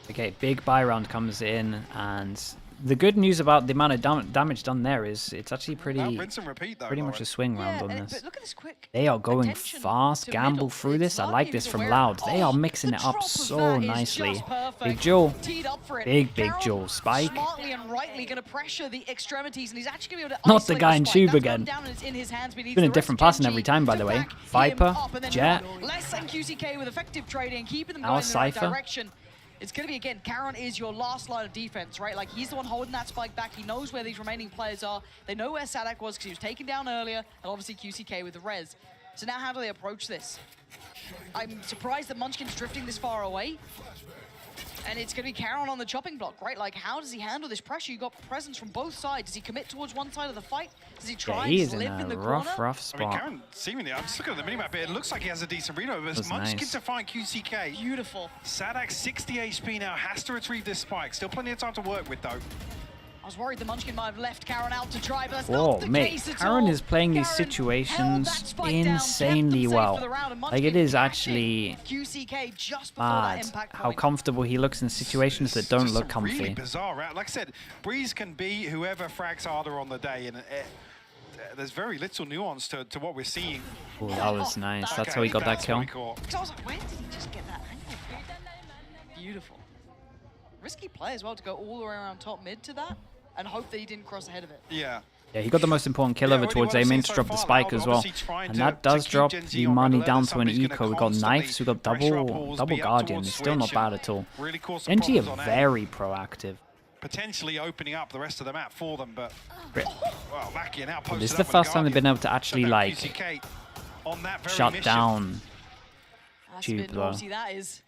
Okay, big buy round comes in, and the good news about the amount of damage done there is it's actually pretty rinse and repeat, though, much Lauren. a swing round on this. But look at this quick. They are going fast, gamble through this. I like this from Loud. They are mixing it up so nicely. Big Joel, Teed up for it. big Carroll Joel, spike. Smartly and rightly going to pressure the extremities, and he's actually going to be able to Not the isolate guy in spike. tube That's again. gone down and it's in his hands, but he needs Been a the rest different of person Gen.G every time, by to the way. back him Viper, up, and then Jet. Less than QCK with effective trading, keeping them Our going in the right Cypher. direction. It's going to be, again, Karan is your last line of defense, right? Like, he's the one holding that spike back. He knows where these remaining players are. They know where Sadak was because he was taken down earlier, and obviously QCK with the res. So now how do they approach this? I'm surprised that Munchkin's drifting this far away. And it's going to be Karan on the chopping block, right? Like, how does he handle this pressure? You've got presence from both sides. Does he commit towards one side of the fight? Does he try Yeah, he and is in live in the a corner? rough I mean, spot. Karan seemingly, I'm just looking at the minimap here, it looks like he has a decent read, but That's it's Munchkin nice. to find QCK. Beautiful. Sadak, 60 HP now, has to retrieve this spike. Still plenty of time to work with, though. I was worried the Munchkin might have left Karan out to dry, but that's Whoa, not the mate, case at Karan all. is playing these Karan held that situations spike down, kept them insanely safe well. for the round, and Like, it Munchkin is catching actually QCK just before that mad impact how point. comfortable he looks in situations that don't Just look a comfy. really bizarre round. Like I said, Breeze can be whoever frags harder on the day, and there's very little nuance to what we're seeing. Oh, that was nice. That's how he got that kill. Because I was like, where did he just get that angle from? Beautiful. Risky play as well to go all the way around top mid to that and hope that he didn't cross ahead of it. Yeah. Yeah, he got the most important kill over what do you towards wanna A see main so to drop the far? spike as well. Obviously trying And to- that to does keep drop Gen.G the on money red alert down that to an somebody's gonna eco. We got constantly knives, we got pressure up double walls, double be up guardian. towards It's still not switch bad and at all. really cause some Gen.G are problems on A. very proactive. potentially opening up the rest of the map for them, but well, Lakia now posted This is up the with first time they've Guardian. been able to actually like VCK on that very shut mission. down That's a bit Tube. naughty, that is.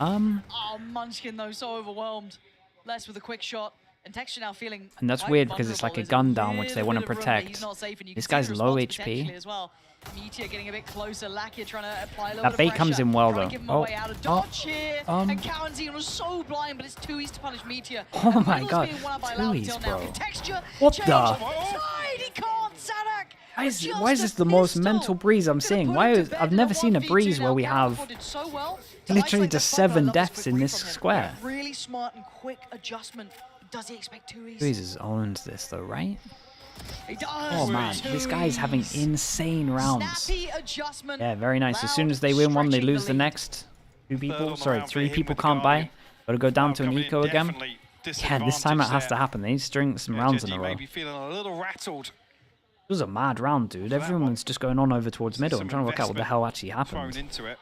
Um, Oh, Munchkin though, so overwhelmed. Less with a quick shot. And Texture now feeling and that's quite weird because it's like a vulnerable. gun down which they want to Little bit of room, but protect. he's not safe, and you This can see guy's the low response potentially HP. as well. Meteor getting a bit closer. Lakia trying to apply a little That bit of bait comes pressure, in well, trying to though. give him Oh, a way out of dodge here. And Karanzine was so blind, but it's too easy to punish Meteor. Oh And my Middle's god, being won out by Loud 2-ease, till now. bro. Can Texture What change the? side? He can't. Sadak. Why is this the most mental breeze I'm seeing? I've never seen a breeze where we have literally just 7 deaths in this square. Really smart and quick adjustment. Does he expect 2-ease? Jesus owns this though, right? He does. Oh man, this guy's having insane rounds. Snappy adjustment. Yeah, very nice. As soon as they win one, they lose the next 2 people. Sorry, 3 people can't buy. Gotta go down to an eco again. Yeah, this time it has to happen. They need to string some rounds in a row. Maybe feeling a little rattled. It was a mad round, dude. Everyone's just going on over towards middle. I'm trying to work out what the hell actually happened. Into it.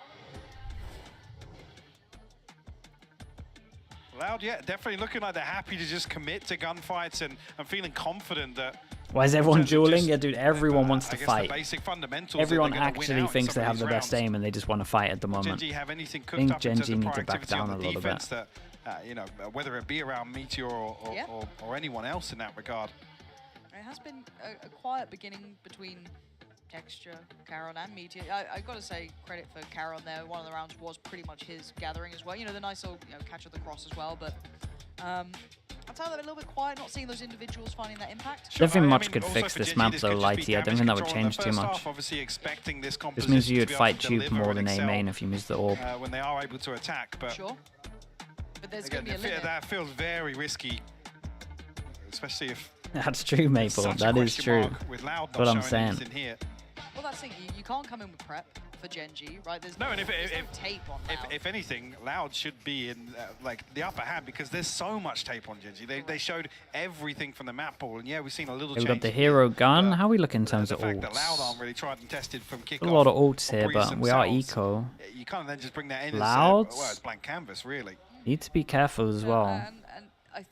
Loud, yeah, definitely looking like they're happy to just commit to gunfights and feeling confident that. Why is everyone dueling? Yeah, dude, everyone wants to I guess fight. the basic fundamentals Everyone that they're gonna win actually out in thinks some they of have the these best rounds. aim and they just want to fight at the moment. Gen.G have anything I cooked think up in terms Gen.G of need to back proactivity down on a the little defense bit. that, you know, whether it be around Meteor or anyone else in that regard. It has been a quiet beginning between Texture, Caron, and Meteor. I got to say credit for Caron there. One of the rounds was pretty much his gathering as well. You know, the nice little catch of the cross as well. But I'll tell them a little bit quiet, not seeing those individuals finding that impact. Don't think much could fix this map though, Lighty. I don't think that would change too much. This means you'd fight Tube more than A main if you miss the orb. When they are able to attack, but sure. But there's again, going to be a limit. that feels very risky, especially if. That's true, Maple. That is true. That's what I'm saying. Well, that's the thing. You can't come in with prep for Gen.G, right? There's No, and no tape on Loud. if anything, Loud should be in like the upper hand because there's so much tape on Gen.G. They showed everything from the map pool, and yeah, we've seen a little We've change. got the hero gun. How are we looking in terms The of fact that Loud ults? aren't really tried and tested from kickoff. A lot of ults or here, Breeze but we are themselves. eco. You can't then just bring that in Louds? as well, it's blank canvas, really. Need to be careful as well.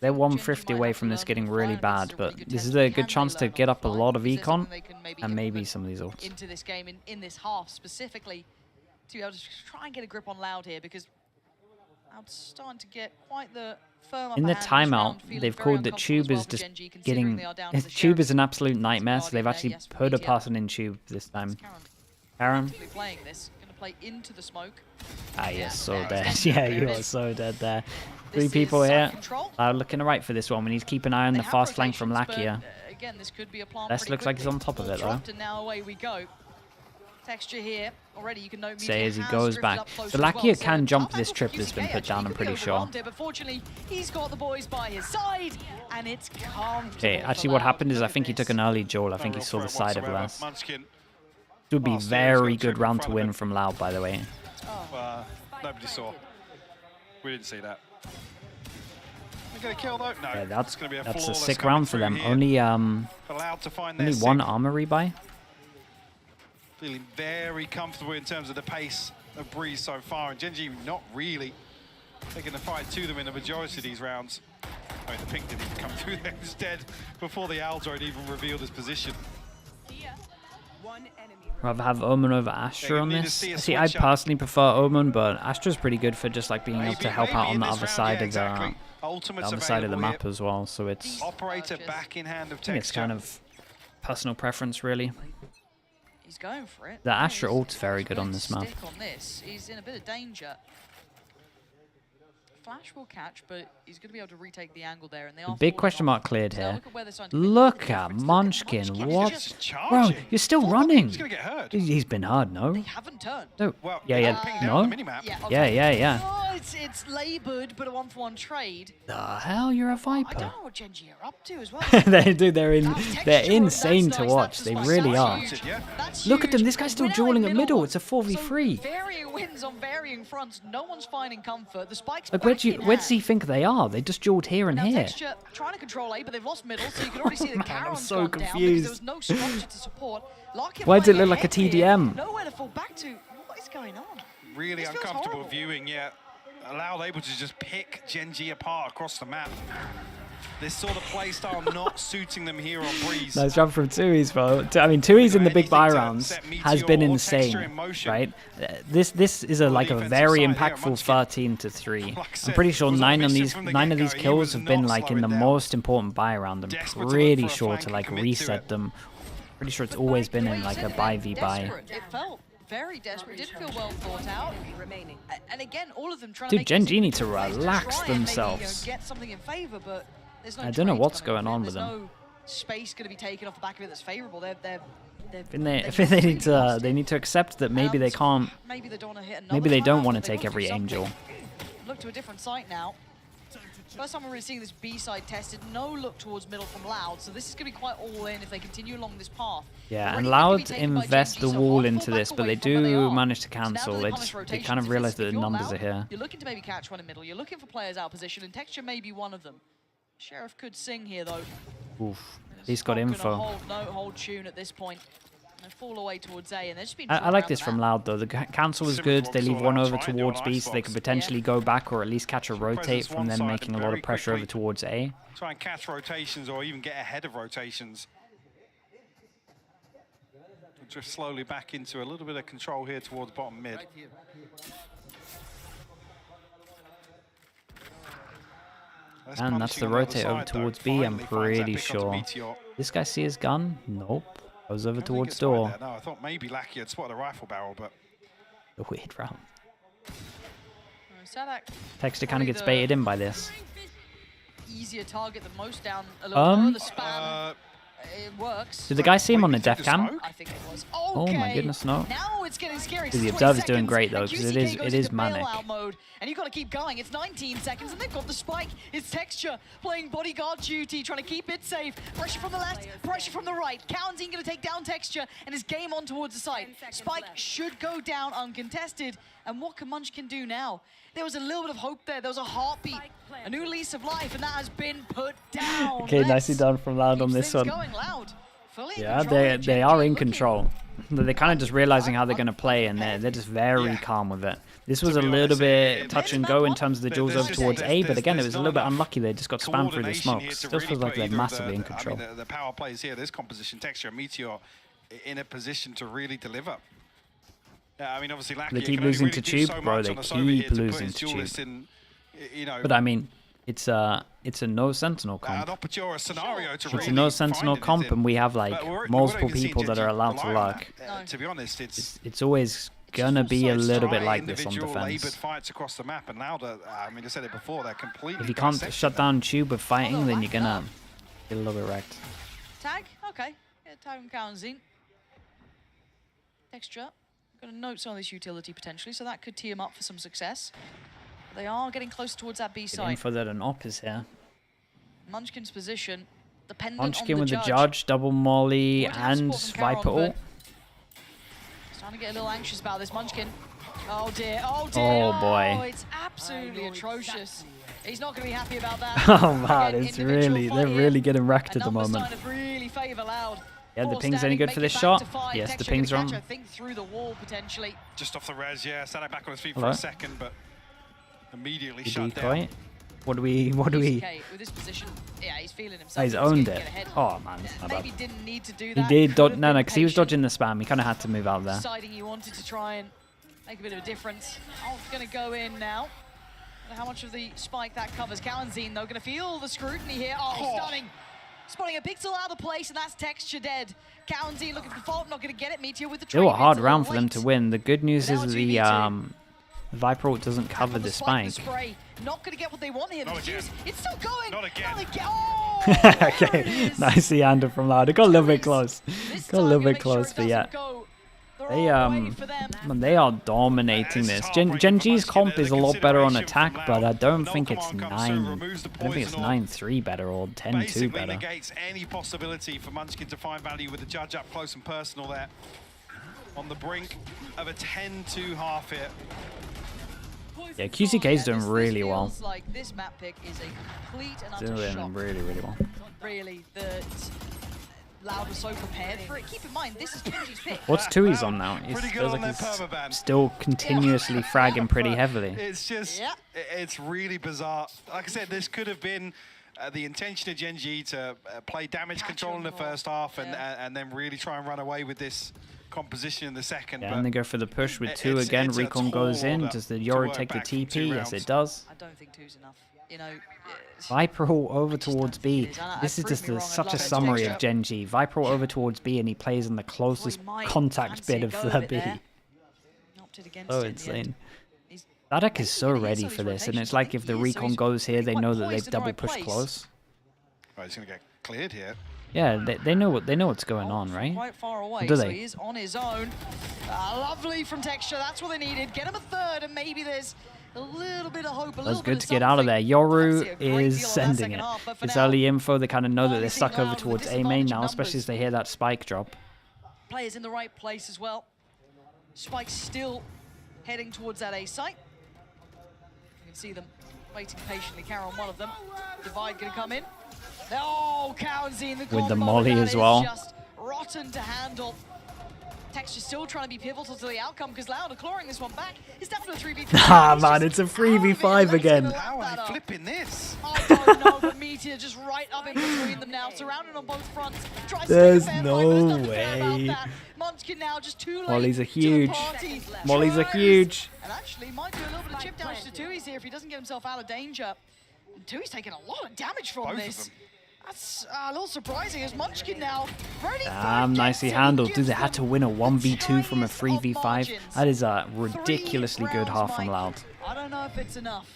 They're 150 away from this getting really bad, but this is a good chance to get up a lot of econ and maybe some of these ults. Into this game, in this half specifically, to be able to try and get a grip on Loud here, because Loud's starting to get quite the firm In the upper hand in this round, timeout, feeling they've very called that uncomfortable Tube as well is for just Gen.G, considering getting... they are down to the Tube sheriff. is an absolute nightmare, so they've Guardian actually there, yes, for put a Meteor. person in Tube this time. Karen? Playing this, going to play into the smoke. Ah, yes, so there dead. it is. Yeah, There you it are is. so dead there. This 3 is people side here. control. Looking right for this one. We need to keep an eye on They the have fast flank from rotations, but, Lakia. Again, this could be a plant Less pretty looks like he's quickly. on top of Ball it, though. dropped, and now away we go. Texture here. Already you can note Say Meteor as he has goes drifted back. up closer So as well, Lakia so can jump tough this angle trip for that's been VCK, put down, actually. I'm He pretty could go sure. around it, but fortunately, he's got the boys by his side, and it's comfortable. Okay, actually for what Loud. happened is I Look at think he took this. an early Joel. I think he real saw the threat side of whatsoever. less. Munchkin, It would be Well, Steel's very got good Chip in round to front of win him. from Loud, by the way. Nobody saw. We didn't see that. They get a kill though? No. Yeah, it's going to be a that's a flawless sick coming round for through them. here. Only Allowed to find only their one sick. armor rebuy. Feeling very comfortable in terms of the pace of Breeze so far, and Gen.G not really taking the fight to them in the majority of these rounds. I mean, the pink didn't even come through there instead before the Aldroid even revealed his position. Rather have Omen over Astra on need to this. see a See, I switch up. personally prefer Omen, but Astra's pretty good for just like being able to help out on the other side of the Ultimate's other side of the available map as well. So it's Operator back in hand of I think it's Texture. kind of personal preference really. He's going for it. The Astra He's ult's very good on this map. stick on this. He's in a bit of danger. Flash will catch, but he's going to be able to retake the angle there. And they are Big falling question off. mark cleared So here. look at where they're starting to Look at Munchkin. What? Bro, you're still running. He's going to get hurt. He's been hard, no? They haven't turned. No. Well, Yeah, they yeah. got pinged No? out on the minimap. Yeah, Yeah, okay. yeah, yeah. Oh, it's laboured, but a 1-for-1 trade. The hell, you're a I Viper. don't know what Gen.G are up to as well. they do. They're Texture, insane that's to nice, watch. that's They nice, really that's are. huge. That's Look at them. huge. This guy's still Win out dueling in at middle. It's a 4v3. So varying wins on varying fronts. No one's finding comfort. The spike's Like, back in where does hand. he think they are? They just dueled here and Now here. Texture trying to control A, but they've lost middle, so you can already see that I'm Caron's so gone down because confused. there was no structure to support. Larkin Why does it playing look like a ahead here, TDM? Nowhere to fall back to. What is going on? Really This feels uncomfortable horrible. viewing, yeah. Loud able to just pick Gen.G apart across the map. This sort of play style not suiting them here on Breeze. Nice job from Tui's, bro. I mean, Tui's in the big buy rounds has been insane, right? This is a very impactful 13-3. I'm pretty sure nine of these kills have been like in the most important buy round. I'm pretty sure to like reset them. Pretty sure it's always been in like a buy v buy. It felt very desperate. Didn't feel well thought out. And again, all of them trying Dude, to Gen.G need to relax themselves. Maybe, get something in favor, but there's no I don't know trades what's coming going on there's with them. no space going to be taken off the back of it that's favorable. If they need to accept that maybe they can't. Maybe they don't want to hit another Maybe they don't timeout, want to but they take will every do something. angel. Look to a different site now. First time we're really seeing this B side tested. No look towards middle from Loud, so this is going to be quite all in if they continue along this path. Yeah, and Loud invest the wall into this, but they do manage to cancel. They kind of realize that the numbers are here. You're looking to maybe catch one in middle. You're looking for players out of position, and Texture may be one of them. Sheriff could sing here though. Oof, he's got info. Hold tune at this point. And fall away towards A, and they're just being I like this from Loud though. The cancel was good. They leave one over towards B, so they could potentially go back or at least catch a rotate from them making a lot of pressure over towards A. Try and catch rotations or even get ahead of rotations. Just slowly back into a little bit of control here towards bottom mid. And that's the rotate over towards B, I'm pretty sure. This guy see his gun? Nope. Goes over towards door. No, I thought maybe Lackey had spotted a rifle barrel, but... A weird round. Sadak, Texture kind of gets baited in by this. easier target than most down a little further span. It works. Did the guy see him on the def cam? I think it was. Oh my goodness, no. Now it's getting scary. The observer's doing great though, because it is manic. Mode, and you've got to keep going. It's 19 seconds, and they've got the spike. It's Texture playing bodyguard duty, trying to keep it safe. Pressure from the left, pressure from the right. Counting going to take down Texture, and his game on towards the side. Spike should go down uncontested. And what can Munchkin do now? There was a little bit of hope there. There was a heartbeat, a new lease of life, and that has been put down. Okay, nicely done from Loud on this one. Yeah, they are in control. They're kind of just realizing how they're going to play, and they're just very calm with it. This was a little bit touch and go in terms of the duels over towards A, but again, it was a little bit unlucky. They just got spammed through the smokes. Still feels like they're massively in control. I mean, the power plays here, this composition, Texture, Meteor, in a position to really deliver. I mean, obviously, they keep losing to Tube, bro. They keep losing to Tube. But I mean, it's a no Sentinel comp. It's a no Sentinel comp, and we have like multiple people that are allowed to lurk. To be honest, it's always gonna be a little bit like this on defense. Fights across the map, and Lauder, I mean, I said it before, they're completely. If you can't shut down Tube with fighting, then you're gonna get a little bit wrecked. Tag, okay. Yeah, tag from Kaunzin. Texture. Going to note some of this utility potentially, so that could tee him up for some success. They are getting close towards that B side. Info that an op is here. Munchkin's position dependent Munchkin on with the the judge, double molly, and Viper ult. Starting to get a little anxious about this. Munchkin. Oh dear, oh dear. Oh boy. Oh, it's absolutely atrocious. He's not going to be happy about that. Oh man, it's really, they're really getting wrecked at the moment. Really favor Loud. Yeah, the ping's any good for this shot? Yes, the ping's wrong. I think through the wall potentially. Just off the res, yeah. Sadak back on his feet for a second, but immediately shut down. Decoy. What do we? With this position, yeah, he's feeling himself. He's owned it. Oh man, it's not maybe bad. didn't need to do He that. did dodge. No, because he was dodging the spam. He kind of had to move out there. Deciding he wanted to try and make a bit of a difference. Oh, it's going to go in now. How much of the spike that covers? Kaunzin, though, going to feel the scrutiny here. Oh, stunning. Spotting a pixel out of place, and that's Texture dead. Kaunzin looking for fault, not going to get it. Meteor with the Still a hard round for them to win. The good news is the Viper ult doesn't cover the spike. Not going to get what they want here. It's still going. Not again. Oh, okay, nicely handled from Loud. It got a little bit close. Got a little bit close, but yeah. They are dominating this. Gen.G's comp is a lot better on attack, but I don't think it's 9-3 better or 10-2 better. Negates any possibility for Munchkin to find value with the judge up close and personal there. On the brink of a 10-2 half here. Yeah, QCK is doing really well. Like this map pick is a complete and utter doing shock. really well. Really, that Loud was so prepared for it. Keep in mind, this is Gen.G's pick. What's Tui's on now? He feels like he's still continuously fragging pretty heavily. It's just, it's really bizarre. Like I said, this could have been the intention of Gen.G to play damage control in the first half and then really try and run away with this composition in the second. Yeah, and they go for the push with 2 again. Recon goes in. Does the Yoru take the TP? Yes, it does. I don't think 2's enough. You know, Viper all over towards B. This is just such a summary of Gen.G. Viper all over towards B, and he plays on the closest contact bit of the B. Oh, insane. Sadek is so ready for this, and it's like if the recon goes here, they know that they've double pushed close. Oh, he's gonna get cleared here. Yeah, they know what's going on, right? Quite far away, Do so they? he is on his own. Lovely from Texture, that's what they needed. Get him a third, and maybe there's a little bit of hope. That was good to get out of there. Yoru is sending it. It's early info. They kind of know that they're stuck over towards A main now, especially as they hear that spike drop. Players in the right place as well. Spike still heading towards that A site. You can see them waiting patiently. Carry on one of them. Divide gonna come in. Oh, Counzy in the With the combo, molly that as is well. Just rotten to handle. Texture still trying to be pivotal to the outcome because Loud are clawing this one back. It's definitely a 3v5. Ah, man, it's a 3v5 again. How are they flipping this? I don't know, but Meteor just right up in between them now, surrounded on both fronts. Tries There's to no way. Munchkin now just too late. Mollies are to the huge. party. Mollies are Tries. huge. And actually might do a little bit of chip damage to Tui's here if he doesn't get himself out of danger. And Tui's taking a lot of damage from Both of this. them. That's a little surprising as Munchkin now ready Damn, nicely handled. Dude, they had to win a 1v2 from a 3v5. That is a ridiculously good half from Loud. I don't know if it's enough.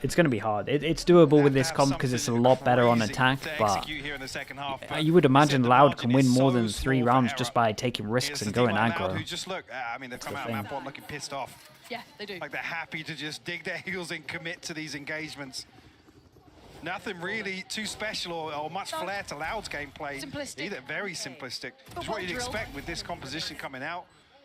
It's going to be hard. It's doable with this comp because it's a lot better on attack, but you would imagine Loud can win more than 3 rounds just by taking risks and going aggro. Who just look, I mean, they've come out of map one looking pissed off. Yeah, they do. Like they're happy to just dig their heels in, commit to these engagements. Nothing really too special or much flair to Loud's gameplay. Simplistic. Either very simplistic. But It's what you'd well drilled. expect with this composition coming out.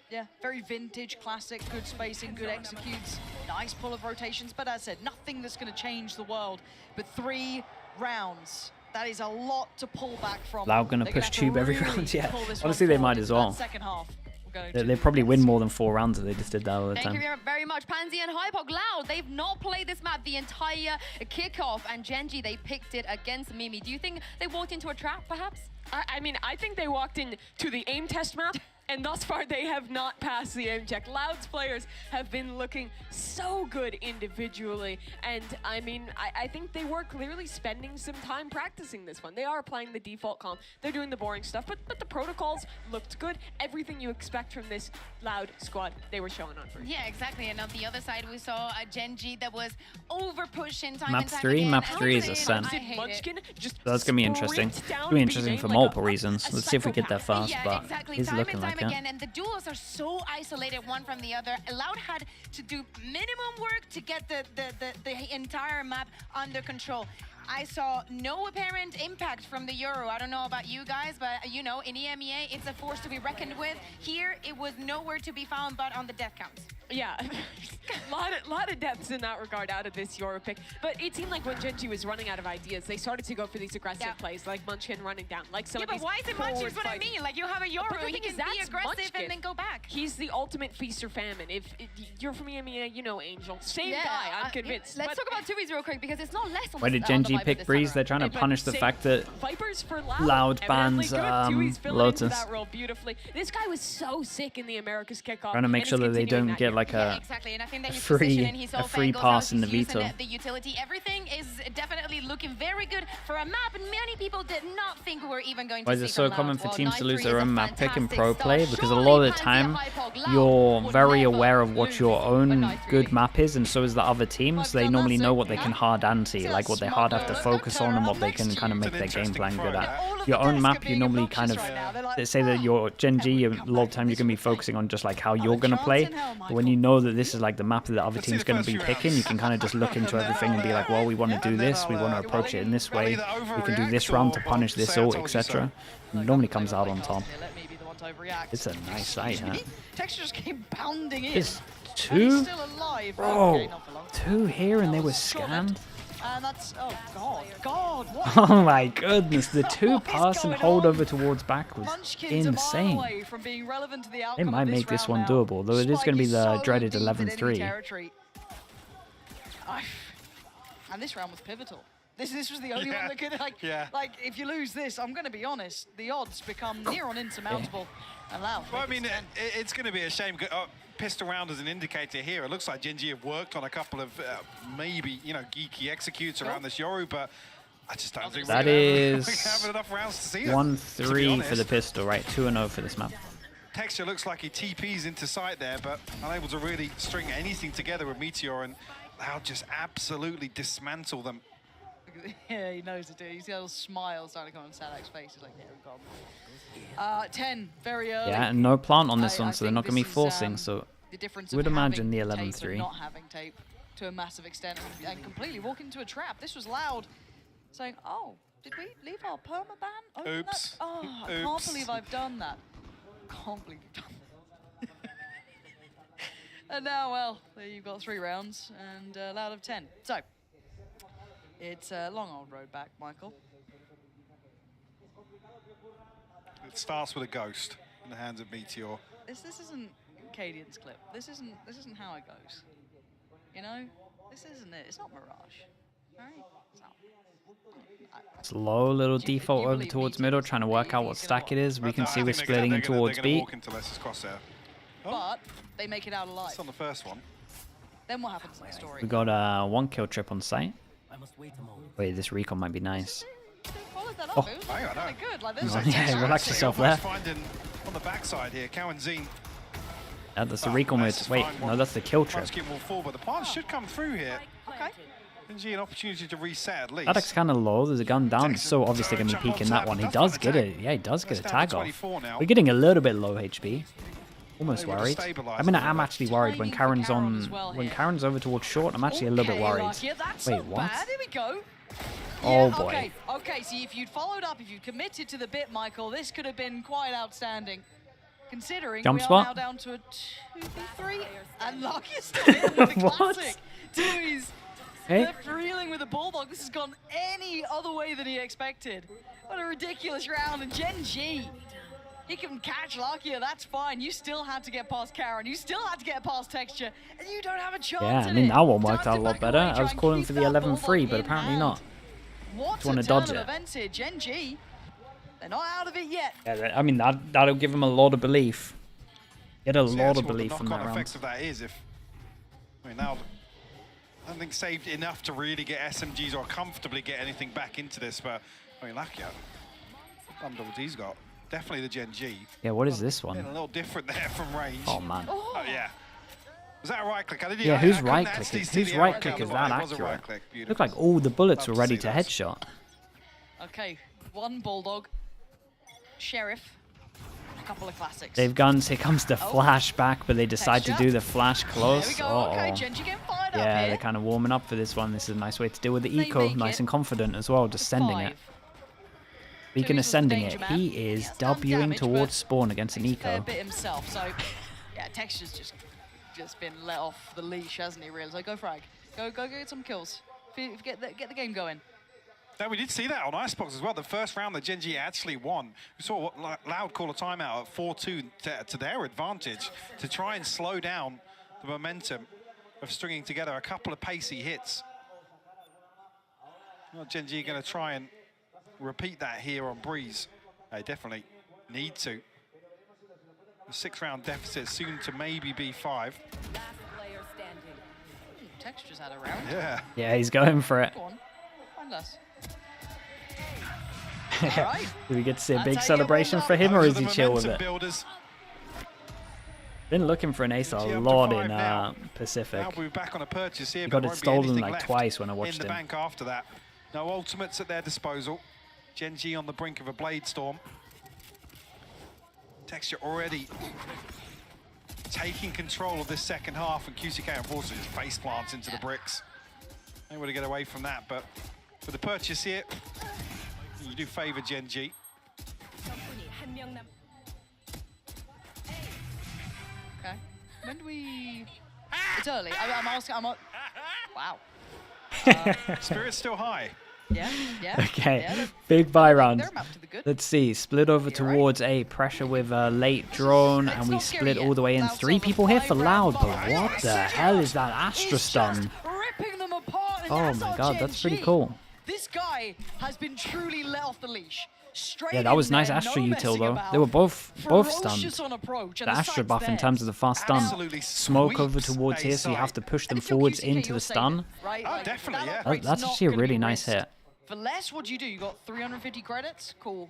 Yeah, very vintage, classic, good spacing, good executes, nice pull of rotations. But as I said, nothing that's going to change the world. But 3 rounds, that is a lot to pull back from. Loud going to They're push have to tube every really round, yeah. pull this Honestly, one they might forward as into that well. second half. We'll go to They probably win more than 4 rounds if they just did that all the Thank time. you very much, Pansy and Hypok. Loud, they've not played this map the entire kickoff, and Gen.G, they picked it against Mimi. Do you think they walked into a trap, perhaps? I mean, I think they walked into the aim test map, and thus far they have not passed the aim check. Loud's players have been looking so good individually, and I mean, I think they were clearly spending some time practicing this one. They are applying the default comp, they're doing the boring stuff, but the protocols looked good. Everything you expect from this Loud squad, they were showing on first. Yeah, exactly. And on the other side, we saw a Gen.G that was over pushing time Map and time 3? again. Map 3 is Ascent. I hate it. So that's going to be interesting. It's going to be interesting for multiple reasons. Let's see if we get there fast, Yeah, but exactly. it's Time looking and time like it. again, and the duos are so isolated one from the other. Loud had to do minimum work to get the entire map under control. I saw no apparent impact from the Yoru. I don't know about you guys, but you know, in EMEA, it's a force to be reckoned with. Here, it was nowhere to be found but on the death counts. Yeah, lot of depths in that regard out of this Yoru pick. But it seemed like when Gen.G was running out of ideas, they started to go for these aggressive plays, like Munchkin running down, like some of these but why is it Munchkin's what I mean? Like, you have a Yoru, he can be aggressive and then go back. He's the ultimate feast or famine. If you're from EMEA, you know Angel. Same guy, I'm convinced. Let's talk about Tui's real quick, because it's not less on Why did Gen.G pick Breeze? They're trying to punish the fact that Vipers for Loud bans Tui's filling into Lotus. that role beautifully. This guy was so sick in the Americas kickoff. Trying to make and sure is that they continuing don't that get here. like a Exactly, and I think that his free position in his pass in the veto. The utility, everything is definitely looking very good for a map, and many people did not think we were even going Why to is see it so from common Loud. for Well, teams to 9-3 lose is their a own map pick in fantastic pro start. play? Because a Surely lot of the Pansy time Hypok Loud you're would very never aware of what your own but good map is, and so is the other team. So they normally know what they can hard anti, like what they hard have to focus on and what they can kind of make their game plan good at. Your own map, you normally kind of say that your Gen.G, a lot of time you're going to be focusing on just like how you're going to play. But when you know that this is like the map that the other team's going to be picking, you can kind of just look into everything and be like, well, we want to do this, we want to approach it in this way, we can do this round to punish this ult, etc. It normally comes out on top. It's a nice sight, huh? Texture just came pounding in. It's And he's 2? still alive. Bro, Okay, not for long. 2 here and they were scammed? And that's, oh God, what? Oh my goodness, the two pass and hold over towards back was Munchkin's a mile insane. away from being relevant to the They outcome might of make this round one now. doable, though it is going to be the so dreaded deep in enemy 11-3. territory. And this round was pivotal. This was the only one that could, like, if you lose this, I'm going to be honest, the odds become near on insurmountable. And Loud. Well, I mean, it's going to be a shame. Pissed around as an indicator here. It looks like Gen.G have worked on a couple of maybe, you know, geeky executes around this Yoru, but I just don't think That we're is having enough rounds to see it. 1-3 for the pistol, right? 2-0 for this map. Texture looks like he TPs into sight there, but unable to really string anything together with Meteor, and Loud just absolutely dismantle them. Yeah, he knows it, dude. You see a little smile starting to come on Sadak's face. He's like, yeah, we've got him. 10, very early. Yeah, and no plant on this one, so they're think not going to be this is, forcing, so the difference would of imagine the having tape and 11-3. not having tape to a massive extent and completely walk into a trap. This was Loud saying, oh, did we leave our permaban open? Oops. Oh, I can't believe I've done that. Can't believe I've done that. And now, well, there you've got 3 rounds and Loud of 10. So, it's a long old road back, Michael. It starts with a ghost in the hands of Meteor. This isn't Cadian's clip. This isn't how it goes. You know, this isn't it. It's not Mirage, right? It's not. Slow little default over towards middle, trying to work out what stack it is. We can see we're splitting in towards B. But they make it out alive. That's on the first one. Then what happens in the story? We got a 1-kill trip on site. Wait, this recon might be nice. Followed that Oh. up. It was kind of good. Like this. Yeah, relax yourself there. Finding on the backside here, Cow and Zine. That's the recon mode. Wait, no, that's the kill trip. Keep more forward, but the plants should come through here. Okay. Gen.G an opportunity to reset at least. Sadak's kind of low. There's a gun down. He's so obviously going to be peeking that one. He does get it. Yeah, he does get a tag off. We're getting a little bit low HP. Almost worried. I mean, I'm actually worried when Karen's on. When Karen's over towards short, I'm actually a little bit worried. Wait, what? Here we go. Oh boy. Okay, see, if you'd followed up, if you'd committed to the bit, Michael, this could have been quite outstanding. Considering Jump we spot? are now down to a 2v3, and Lucky is still in with the What? classic. Dude, Hey. left reeling with a bulldog. This has gone any other way than he expected. What a ridiculous round, and Gen.G. He can catch Lakia, that's fine. You still had to get past Karen. You still had to get past Texture, and you don't have a chance. Yeah, I mean, that one worked out a lot better. I was calling for the 11-3, but apparently not. What Just want a to dodge turn it. of events here. Gen.G, they're not out of it yet. Yeah, I mean, that'll give him a lot of belief. Get a lot of What belief the from that knock-on round. effects of that is if, I mean, now I don't think saved enough to really get SMGs or comfortably get anything back into this, but I mean, Lakia, double D's got definitely the Gen.G. Yeah, what is this one? A little different there from range. Oh man. Oh yeah. Was that a right click? I didn't. Yeah, I who's couldn't right actually click? see Whose the right arrow click down is the that bottom. It was a accurate? right click. Beautiful. Looked like all the bullets were Love to ready see to that. headshot. Okay, one bulldog, Sheriff, a couple of classics. They've guns. Here comes the flash back, but they decide to do the flash close. There we go. Okay, Uh-oh. Gen.G getting fired up Yeah, here. they're kind of warming up for this one. This is a nice way to deal with the eco. make Nice it and confident as well, just sending it. Speaking of sending it, he is Wing towards spawn against an Fair eco. bit himself. So, yeah, Texture's just been let off the leash, hasn't he? Really? So go frag, go get some kills, get the game going. Now, we did see that on Icebox as well. The first round that Gen.G actually won. We saw what Loud call a timeout at 4-2 to their advantage to try and slow down the momentum of stringing together a couple of pacey hits. Well, Gen.G going to try and repeat that here on Breeze. They definitely need to. The 6-round deficit soon to maybe be 5. Texture's had a round. Yeah. Yeah, he's going for it. Go on, find us. Do we get to see a That's big how you celebration roll for up. him, or Those is are he the chill with momentum it? builders. Been looking for an ace a G up to lot 5 in now. Pacific. Now we'll be back on a purchase here, He but got it won't be stolen anything like left twice when I in watched the him. bank after that. No ultimates at their disposal. Gen.G on the brink of a blade storm. Texture already taking control of this second half, and QCK unfortunately just face plants into the bricks. Able to get away from that, but with the purchase here, you do favour Gen.G. Okay. When do we? It's early. I'm asking. Wow. Spirit's still high. Yeah, yeah. Okay, Yeah, big buy round. they're mapped to the good. Let's see, split over towards A, pressure with a late drone, and we split all the way in. 3 people here for Loud, but what the hell is that Astra stun? ripping them apart. And Oh that's my our god, that's pretty Gen.G. cool. This guy has been truly let off the leash. Straight Yeah, that was in nice there, Astra no util messing though. about. They were both Ferocious stunned. on approach, and The the Astra sight's buff in there. terms of the fast stun. Absolutely Smoke over sweeps towards a here, so you have side. to push them And if you're forwards QCK, into you'll the save stun. it, right? Oh, Like, definitely, that yeah. upgrade's That's not actually a gonna really be nice risked. hit. For less, what do? You got 350 credits? Cool.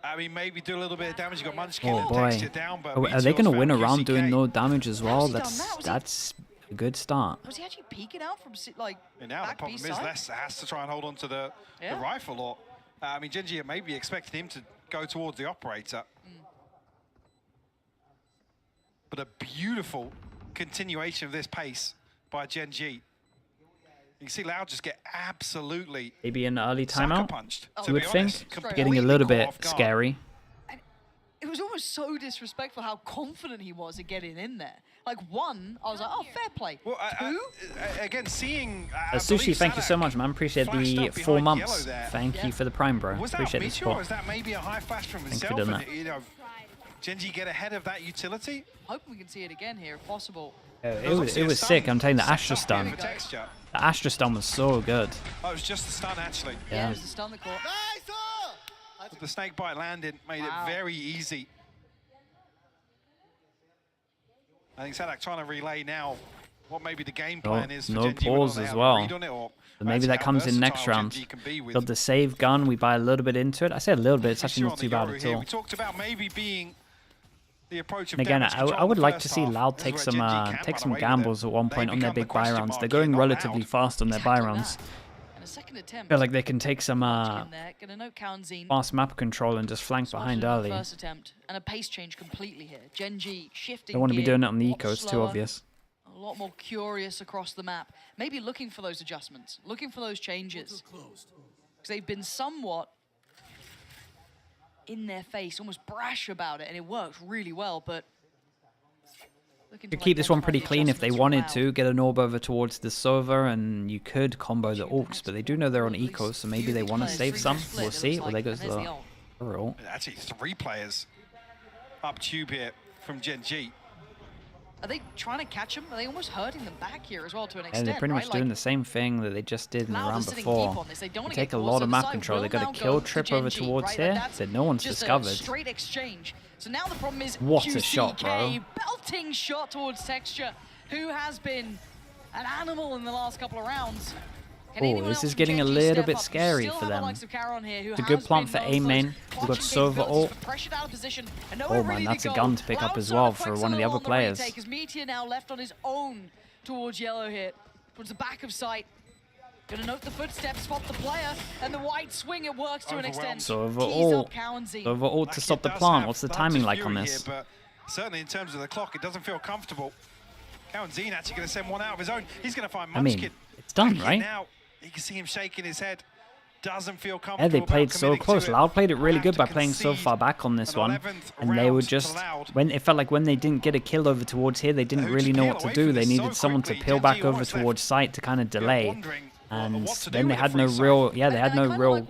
I mean, maybe do a little bit of damage. You got Munchkin Oh and boy. Texture down, but Are they Meteor's going to win a found round doing UCK. no damage as well? he done that? Was he- That's a good start. Was he actually peeking out from like And now the back problem is B-side? Les has to try and hold on to the rifle. Or I mean, Gen.G maybe expected him to go towards the operator. But a beautiful continuation of this pace by Gen.G. You can see Loud just get absolutely Maybe an early sucker timeout, punched. you would think. Getting a little bit scary. It was almost so disrespectful how confident he was at getting in there. Like one, I was like, oh, fair play. Well, Two, again, seeing Sushi, thank you so much, man. Appreciate flashed the up 4 behind months. yellow there. Thank you for the prime, bro. Was that Appreciate the Meteor, or support. is that maybe a high flash from Thanks for himself? doing And, that. you know, Gen.G get ahead of that utility? hoping we can see it again here if possible. It was sick. I'm telling you, the Astra stun. For texture. The Astra stun was so good. Oh, it was just the stun, actually. Yeah, it was the stun that caught. But the snake bite landed, made it very easy. I think Sadak trying to relay now what maybe the game plan is for No Gen.G. pause as well. Read on it, or So maybe that how comes in next versatile round. Gen.G can be with Got the save gun. We buy a little bit into it. I say a little bit. It's actually Sure not on too the bad Yoru at here. all. We talked about maybe being the approach of And again, damage I control would in the like to first see half. Loud This take is some where Gen.G can take run some away with it. gambles at one They point on their become the big buy question rounds. mark They're here, going not relatively Loud. fast on their buy rounds. And a second attempt. Feel like they can take some in there. Gonna note Kaunzin. fast map control and just flank behind Smarter than early. the first attempt and a pace change completely here. Gen.G shifting. They want to be gear, doing it on the a lot ecos, too slower, obvious. A lot more curious across the map. Maybe looking for those adjustments, looking for those changes. Because they've been somewhat in their face, almost brash about it, and it works really well, but Could keep this one pretty clean if they wanted to. Get an orb over towards the Sova, and you could combo the orcs, but they do know they're on ecos, so maybe they want to save some. We'll see. Or they go to the overall. Actually, 3 players up tube here from Gen.G. are they trying to catch them? Are they almost hurting them back here as well to an And extent? they're pretty much right? doing Like, the same thing that they just did in the Loud are round sitting before. deep on this. They don't wanna They take get a caught, lot so of the map side control. They will got now a kill go trip to over Gen.G, towards right? here That's that no one's just discovered. A straight exchange. So now the problem is What a QCK, shot, bro. belting shot towards Texture, who has been an animal in the last couple of rounds. Can Oh, anyone this else is from getting a Gen.G little step bit up? You scary still for have the them. likes of Caron here, who It's a good has plant been for known A those main. We've got punching Sova capabilities ult. for pressured out of position and Oh nowhere man, really that's to a go. gun to pick up Loud as sort well of for flexing one of the along other players. retake as Meteor now left on his own towards yellow here, towards the back of sight. Gonna note the footsteps, spot the player, and the wide swing, it works to an extent. Sova Tees ult. up Kaunzin. Sova ult to stop the plant. What's the timing like on this? Here, but certainly in terms of the clock, it doesn't feel comfortable. Kaunzin actually going to send one out of his own. He's going to find I Munchkin. mean, it's done, Back in right? Now, you can see him shaking his head. Doesn't feel comfortable. Yeah, they about played so committing close. to it. Loud played it really Have good to by playing so concede far back on this an one. 11th And they were round to just, Loud. when it felt like when they didn't get a kill over towards here, they didn't really know what to do. They needed someone to peel back over towards site to kind of delay. And then they had no real, they had no real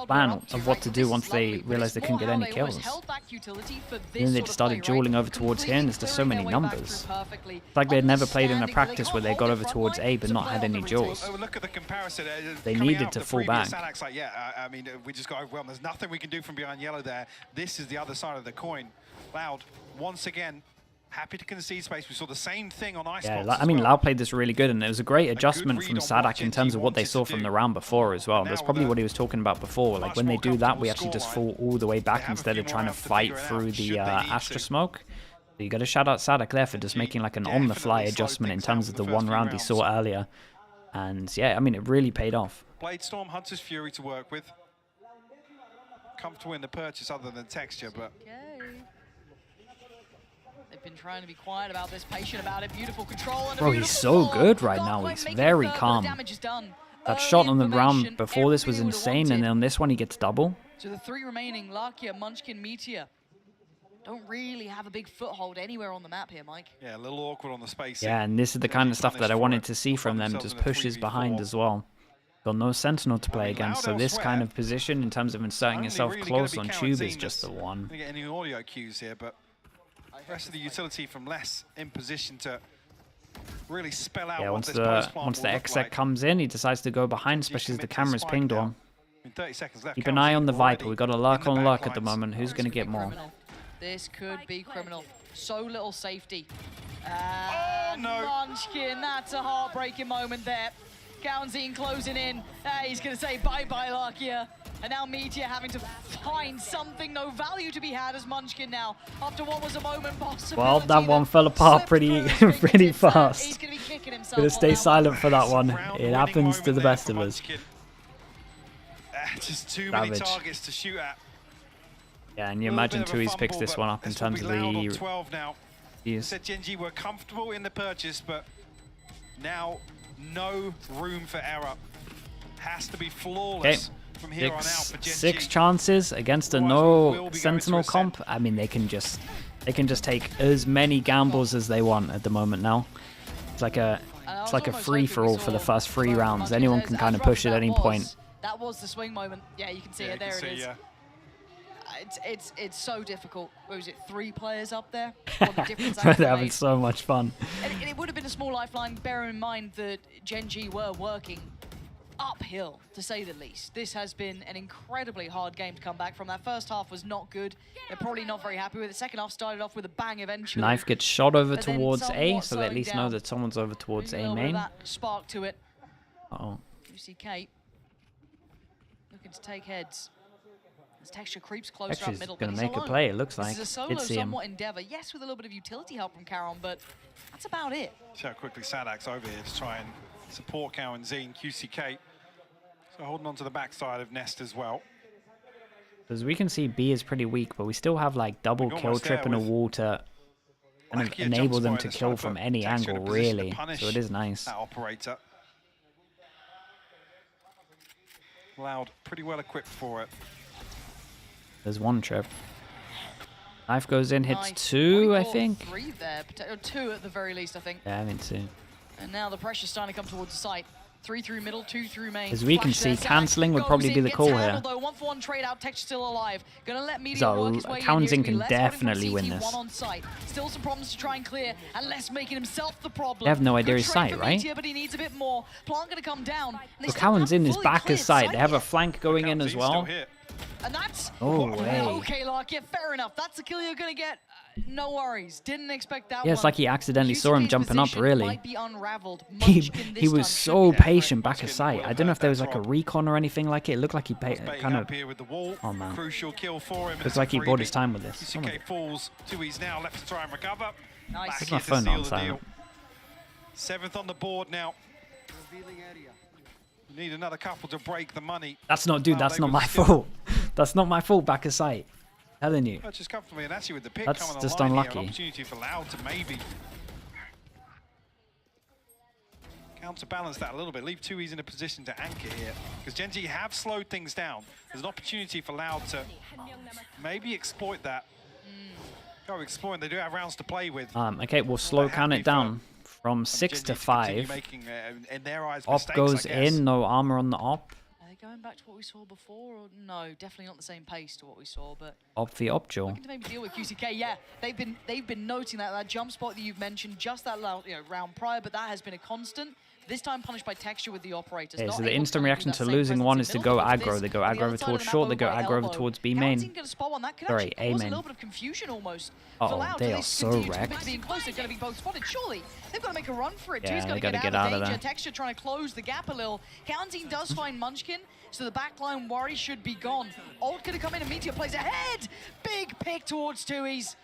plan of what to do once they realized they couldn't get any kills. And then they just started dueling over towards here, and there's just so many numbers. It's like they had never played in a practice where they got over towards A but not had any duels. Oh, look at the comparison. They Coming needed out to the fall previous back. Sadak's like, I mean, we just got overwhelmed. There's nothing we can do from behind yellow there. This is the other side of the coin. Loud, once again, happy to concede space. We saw the same thing on Icebox. Yeah, I mean, Loud played this really good, and it was a great adjustment from Sadak in terms of what they saw from the round before as well. That's probably what he was talking about before. Like, when they do that, we actually just fall all the way back instead of trying to fight through the Astra smoke. So you got to shout out Sadak there for just making like an on-the-fly adjustment in terms of the one round he saw earlier. And yeah, I mean, it really paid off. Bladestorm, Hunter's Fury to work with. Comfortable in the purchase other than texture, but... They've been trying to be quiet about this, patient about it, beautiful control. And Bro, he's so good right now. He's very calm. That shot on the round before this was insane, and then on this one he gets double. So the 3 remaining, Lakia, Munchkin, Meteor. don't really have a big foothold anywhere on the map here, Mike. Yeah, a little awkward on the space. Yeah, and this is the kind of stuff that I wanted to see from them. Just pushes behind as well. Got no Sentinel to play against, so this kind of position in terms of inserting yourself close on tube is just the one. Don't get any audio cues here, but the rest of the utility from Less in position to really spell out what this post plant once the will look exec like. comes in, he decides to go behind, especially as the camera's pinged on. 30 seconds left. Keep an eye on the Viper. We've got a lurk on lurk at the moment. Who's going to get more? This could be criminal. So little safety. Oh, no. Munchkin, that's a heartbreaking moment there. Kaunzin closing in. He's going to say bye-bye, Larkia. And now Meteor having to find something, no value to be had as Munchkin now. After what was a moment possible. Well, that one fell apart pretty fast. He's going to be kicking himself. Gonna stay silent for that one. It happens to the best of us. Just too many targets to shoot at. Yeah, and you imagine Tui's picks this one up in terms of the... 12 now. Said Gen.G were comfortable in the purchase, but now no room for error. Has to be flawless from here on out for Gen.G. 6 chances against a no Sentinel comp. I mean, they can just take as many gambles as they want at the moment now. It's like a free-for-all for the first 3 rounds. Anyone can kind of push at any point. That was the swing moment. Yeah, you can see it. There it is. It's so difficult. What was it, 3 players up there? What the difference They're having so much fun. And it would have been a small lifeline, bearing in mind that Gen.G were working uphill, to say the least. This has been an incredibly hard game to come back from. That first half was not good. They're probably not very happy with it. Second half started off with a bang eventually. Knife gets shot over towards A, so they at least know that someone's over towards A main. That spark to it. Uh-oh. VCT looking to take heads. As Texture creeps closer Texture's up middle. Gonna make a play, it looks like. This is a solo Did see him. somewhat endeavor. Yes, with a little bit of utility help from Caron, but that's about it. See how quickly Sadak's over here to try and support Kaunzin. QCK. So holding on to the backside of Nest as well. Because we can see B is pretty weak, but we still have like double kill trip and a wall to kind of enable them to kill from any angle, really. So it is nice. That operator. Loud, pretty well equipped for it. There's 1 trip. Knife goes in, hits 2, I think. 3 there, or 2 at the very least, I think. Yeah, I mean 2. And now the pressure's starting to come towards the site. 3 through middle, 2 through main. As we can see, cancelling would probably be the call here. 1-for-1 trade out, Texture still alive. Gonna let Meteor So work his way Kaunzin in. can definitely win this. On site. Still some problems to try and clear, and less making himself the problem. They have no idea Good his trade site, for right? Meteor, but he needs a bit more. Plant gonna come down. So Kaunzin is back as site. They have a flank going in as well. And that's way. okay, Lark. Yeah, fair enough. That's the kill you're gonna get. No worries. Didn't expect that. Yeah, it's one. like he accidentally saw him jumping up, really. Might be unraveled. He was so patient back at sight. I don't know if there was like a recon or anything like it. It looked like he kind of... Oh, man. Crucial kill for him. It's like he bought his time with this. Oh, QCK falls. Tui's now left to try and recover. Nice. Put my phone on silent. 7th on the board now. You need another couple to break the money. That's not, dude, that's not my fault. That's not my fault back at sight. Telling you. Just comfortably, and actually with the pick That's coming just online unlucky. Here, an opportunity for Loud to maybe counterbalance that a little bit. Leave Tui's in a position to anchor here. Because Gen.G have slowed things down. There's an opportunity for Loud to maybe exploit that. Go exploit. They do have rounds to play with. Okay, we'll slow count it down from 6 to 5. Making, in their eyes, Op mistakes, goes I guess. in, no armor on the op. Are they going back to what we saw before? Or no, definitely not the same pace to what we saw, but Op the op duel. looking to maybe deal with QCK. Yeah, they've been noting that jump spot that you've mentioned just that round prior, but that has been a constant. This time punished by Texture with the operators. Yeah, so the instant reaction to losing one is to go aggro. They go aggro over towards short, they go aggro over towards B main. Sorry, A A main. little bit of confusion almost. Uh-oh, they are so wrecked. Being close, they're going to be both spotted. Surely they've got to make a run for it. Yeah, Tui's got they to gotta get get out out of of danger. there. Texture trying to close the gap a little. Kaunzin does find Munchkin, so the backline worry should be gone. Old going to come in and Meteor plays ahead. Big pick towards Tui's.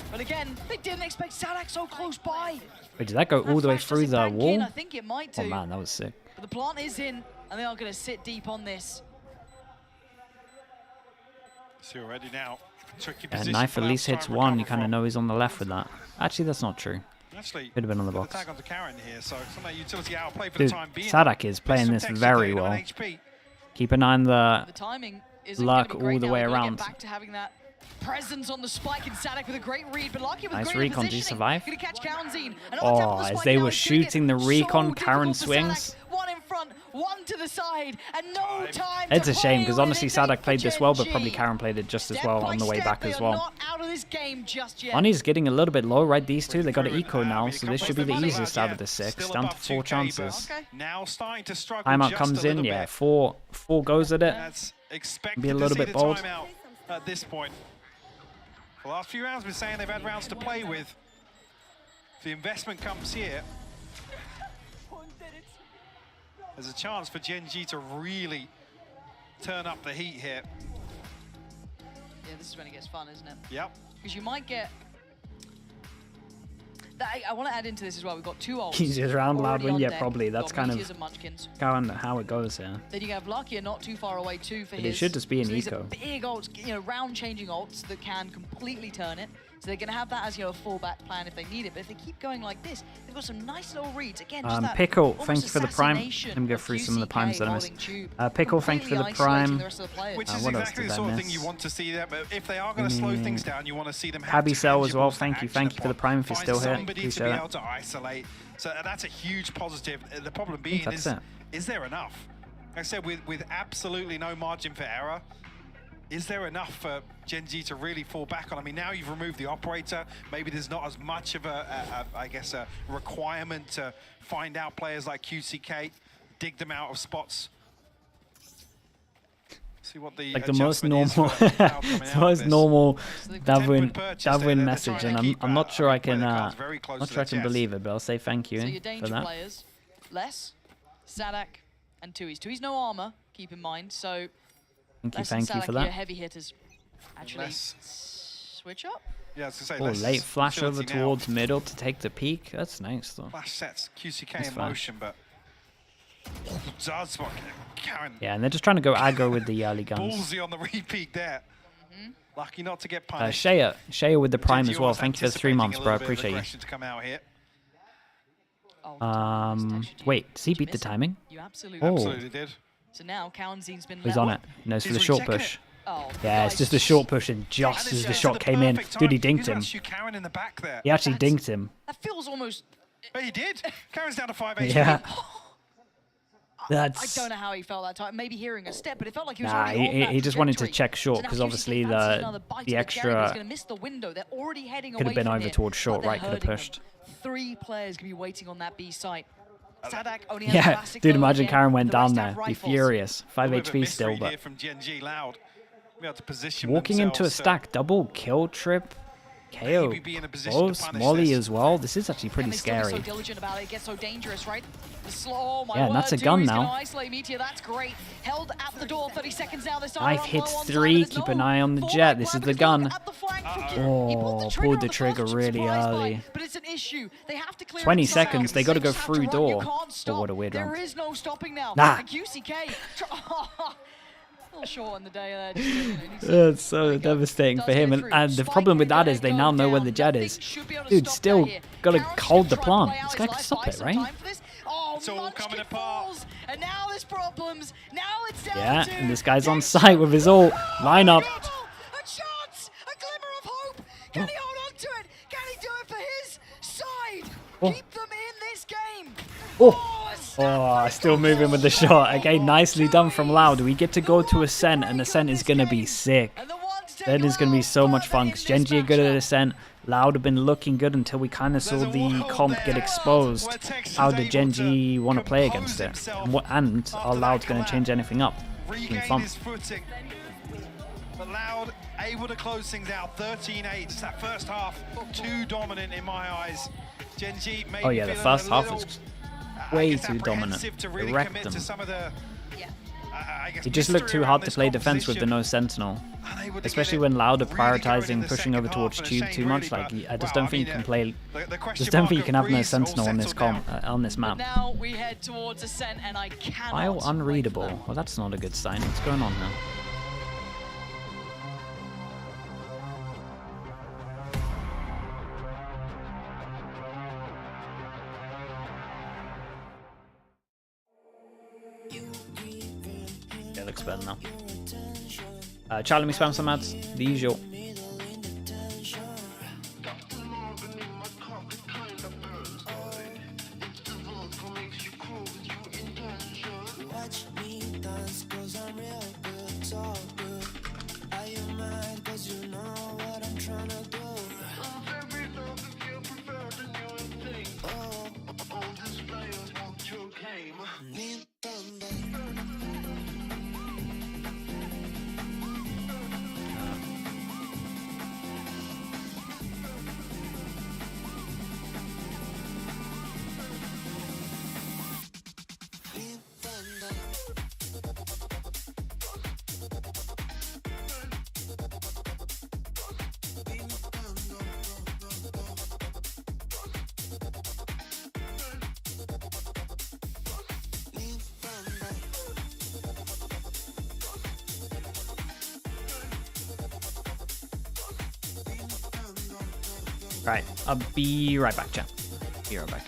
But again, they didn't expect Sadak so close by. Wait, did that go all the way through the wall? I think it might do. Oh man, that was sick. But the plant is in, and they are going to sit deep on this. See already now. Tricky Yeah, position Knife for at Loud least to try hits and 1. recover You kind of from. know he's on the left with that. Actually, that's not true. Actually, Could have been on the good box. attack onto Caron here, so some of that utility outplay for Dude, the time being. Sadak is playing Some this Texture very 39 well. HP. Keep an eye on the The timing isn't lurk gonna be great all the now. way They're gonna around. Get back to having that presence on the spike, and Sadak with a great read, but Lucky with Nice great recon. Did he positioning. survive? Gonna catch Kaunzine. Oh, as they were shooting the recon, Karen swings. One in front, one to the side, and no time It's to a shame play because with honestly, it. Sadak played this well, but probably Gen.G. Karen played it just as well on the way back They as are well. not out of this game just yet. Ani's getting a little bit low, right? These two, they got an eco now, so this should be the easiest out of the 6. Down to 4 chances. Now starting to struggle. Timeout just comes a in, little yeah. bit. Four goes at it. That's expected Be a to little see bit the bold. timeout at this point. The last few rounds, we're saying they've had rounds to play with. If the investment comes here, there's a chance for Gen.G to really turn up the heat here. Yeah, this is when it gets fun, isn't it? Yep. Because you might get... I want to add into this as well. We've got 2 ults. Easiest round, already Loudwin. on Yeah, deck. probably. We've That's got kind Meteors of and Munchkins. how it goes here. Then you have Lakia not too far away too for But his. it should just be an so these eco. are big ults, you know, round-changing ults that can completely turn it. So they're going to have that as, you know, a fallback plan if they need it. But if they keep going like this, they've got some nice little reads. Again, just that Pickle, almost thank you for the prime. Let assassination me go of through some of the primes that I missed. holding Tube, Pickle, thank you for the completely isolating prime. the rest of the players. Which is What else exactly did the I sort of miss? thing you want to see there. But if they are going to slow things down, you want to see them have Abby Cell as well. tangibles to Thank you action for the upon. prime if you're Find still here. somebody to Appreciate be it. able to isolate. So that's a huge positive. The problem being that's is there enough? Like I said, with absolutely no margin for error, is there enough for Gen.G to really fall back on? I mean, now you've removed the operator. Maybe there's not as much of I guess, a requirement to find out players like QCK, dig them out of spots. See what the Like the most adjustment is normal, for Cloud coming the out of most this. normal Tempered purchase there, Davwin they're message, trying and to keep, I'm not sure I can play the cards very close not to sure I their can chest. believe it, but I'll say thank you So your for danger that. players, Les, Sadak, and Tui's. Tui's no armor, keep in mind. So Thank you, Les and thank you Sadak for are your that. heavy hitters. Actually, switch up. Yeah, I was gonna Oh, say, late flash over utility now. towards middle to take the peak. That's nice though. Flash sets QCK That's in fine. motion, but Zardspot, Karen, Yeah, and they're just trying to go aggro with the early guns. ballsy on the repeat there. Lucky not to get punished. Shea with the prime Gen.G as well. almost Thank you for the 3 anticipating months, a bro. I little bit of appreciate you. aggression to come out here. Wait, does he beat the timing? You absolutely, Oh. Absolutely did. So now Kaunzine's been He's let- on it. No, it's for the He's short rechecking push. Oh, Yeah, it's just a short push, and just as the shot came in, dude, he dinked him. Karen in the back there. He actually dinked him. That feels almost... But he did. Karen's down to 5 HP. Yeah. I That's. don't know how he felt that time. Maybe hearing a step, but it felt like he was Nah, already on that he just wanted to trajectory. check short So now because QCK obviously fancies another bite of the cherry, but he's extra gonna miss the window. They're already heading could have away been from over here, towards short but they're right, could have hurting them. pushed. 3 players gonna be waiting on that B site. Sadak only has Yeah, classic dude, bow imagine again. Karen went The rest down have there. Be rifles. furious. 5 A little bit HP of still, misread here but from Gen.G Loud. Be able to position walking into a themselves to stack double kill trip. KO. maybe be in a position to Both punish Molly this. as well. This is actually pretty And they still get scary. so diligent about it. It gets so dangerous, right? The slow, my Yeah, and word, that's a dude, gun he's now. gonna isolate Meteor. That's great. Held at the door. 30 seconds now. This 5 hits 3. Keep an eye on the jet. This is the gun. Oh, pulled the trigger really early. But it's an issue. They have to clear 20 it inside. seconds. They got to go Six have through to run. You door. can't Oh, stop. what a weird There round. is no stopping now. Nah. And QCK. A little short on the day there. Just, you know, needs to- It's so devastating for him, and the problem with that is they now know where the jet is. Dude, still gotta hold the plant. This guy can stop it, right? Oh, It's all coming apart. and now there's problems. Now it's down Yeah, to and this guy's on site with his ult. Line up. a chance, a glimmer of hope. Can he hold on to it? Can he do it for his side? Oh. Keep them in this game. Oh, still moving with the shot. Again, nicely done from Loud. We get to go to Ascent, and Ascent is going to be sick. That is going to be so much fun, because Gen.G are good at Ascent. Loud have been looking good until we kind of saw the comp get exposed. How did Gen.G want to play against it? And are Loud going to change anything up? It's been Regain fun. his footing. But Loud able to close things out. 13-8. Just that first half too dominant in my eyes. Gen.G maybe Oh yeah, the feeling first a half little, was I way guess, too dominant. apprehensive to It really wrecked commit them. to some of the, I guess, It just looked mystery too hard around to this play defense with the composition. no sentinel. Unable to Especially get when it Loud are really going in prioritizing the pushing over second towards half, and a Tube shame too much. really, Like, but- I just well, don't think I you mean, can play. the question Just don't mark think you of can have no Breeze all sentinel on this settled down. on this But map. now we head towards Ascent, and I cannot. File wait for unreadable. that. Well, that's not a good sign. What's going on now? Yeah, looks better now. Charlie, let me spam some ads. The usual. Right, I'll be right back, chat. Be right back.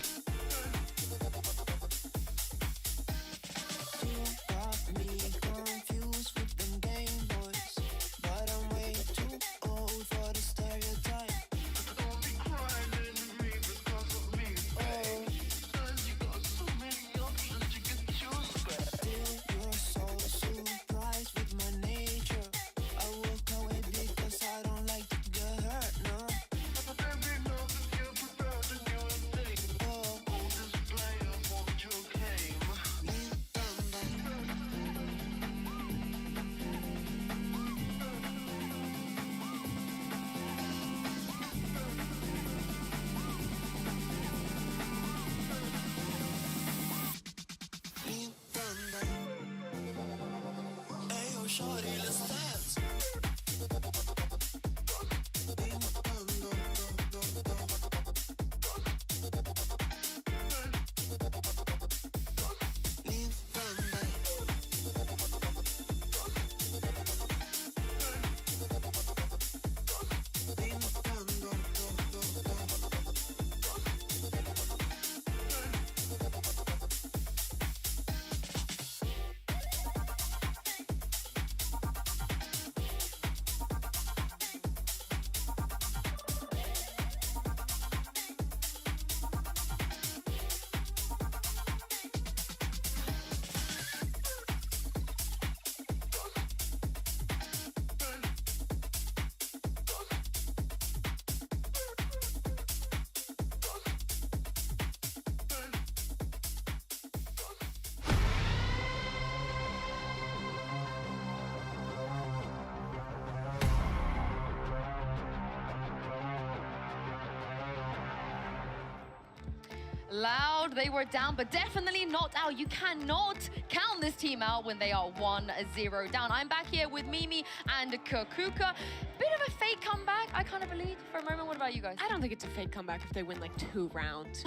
Loud, they were down, but definitely not out. You cannot count this team out when they are 1-0 down. I'm back here with Mimi and Kakuka. Bit of a fake comeback, I kind of believe for a moment. What about you guys? I don't think it's a fake comeback if they win like 2 rounds.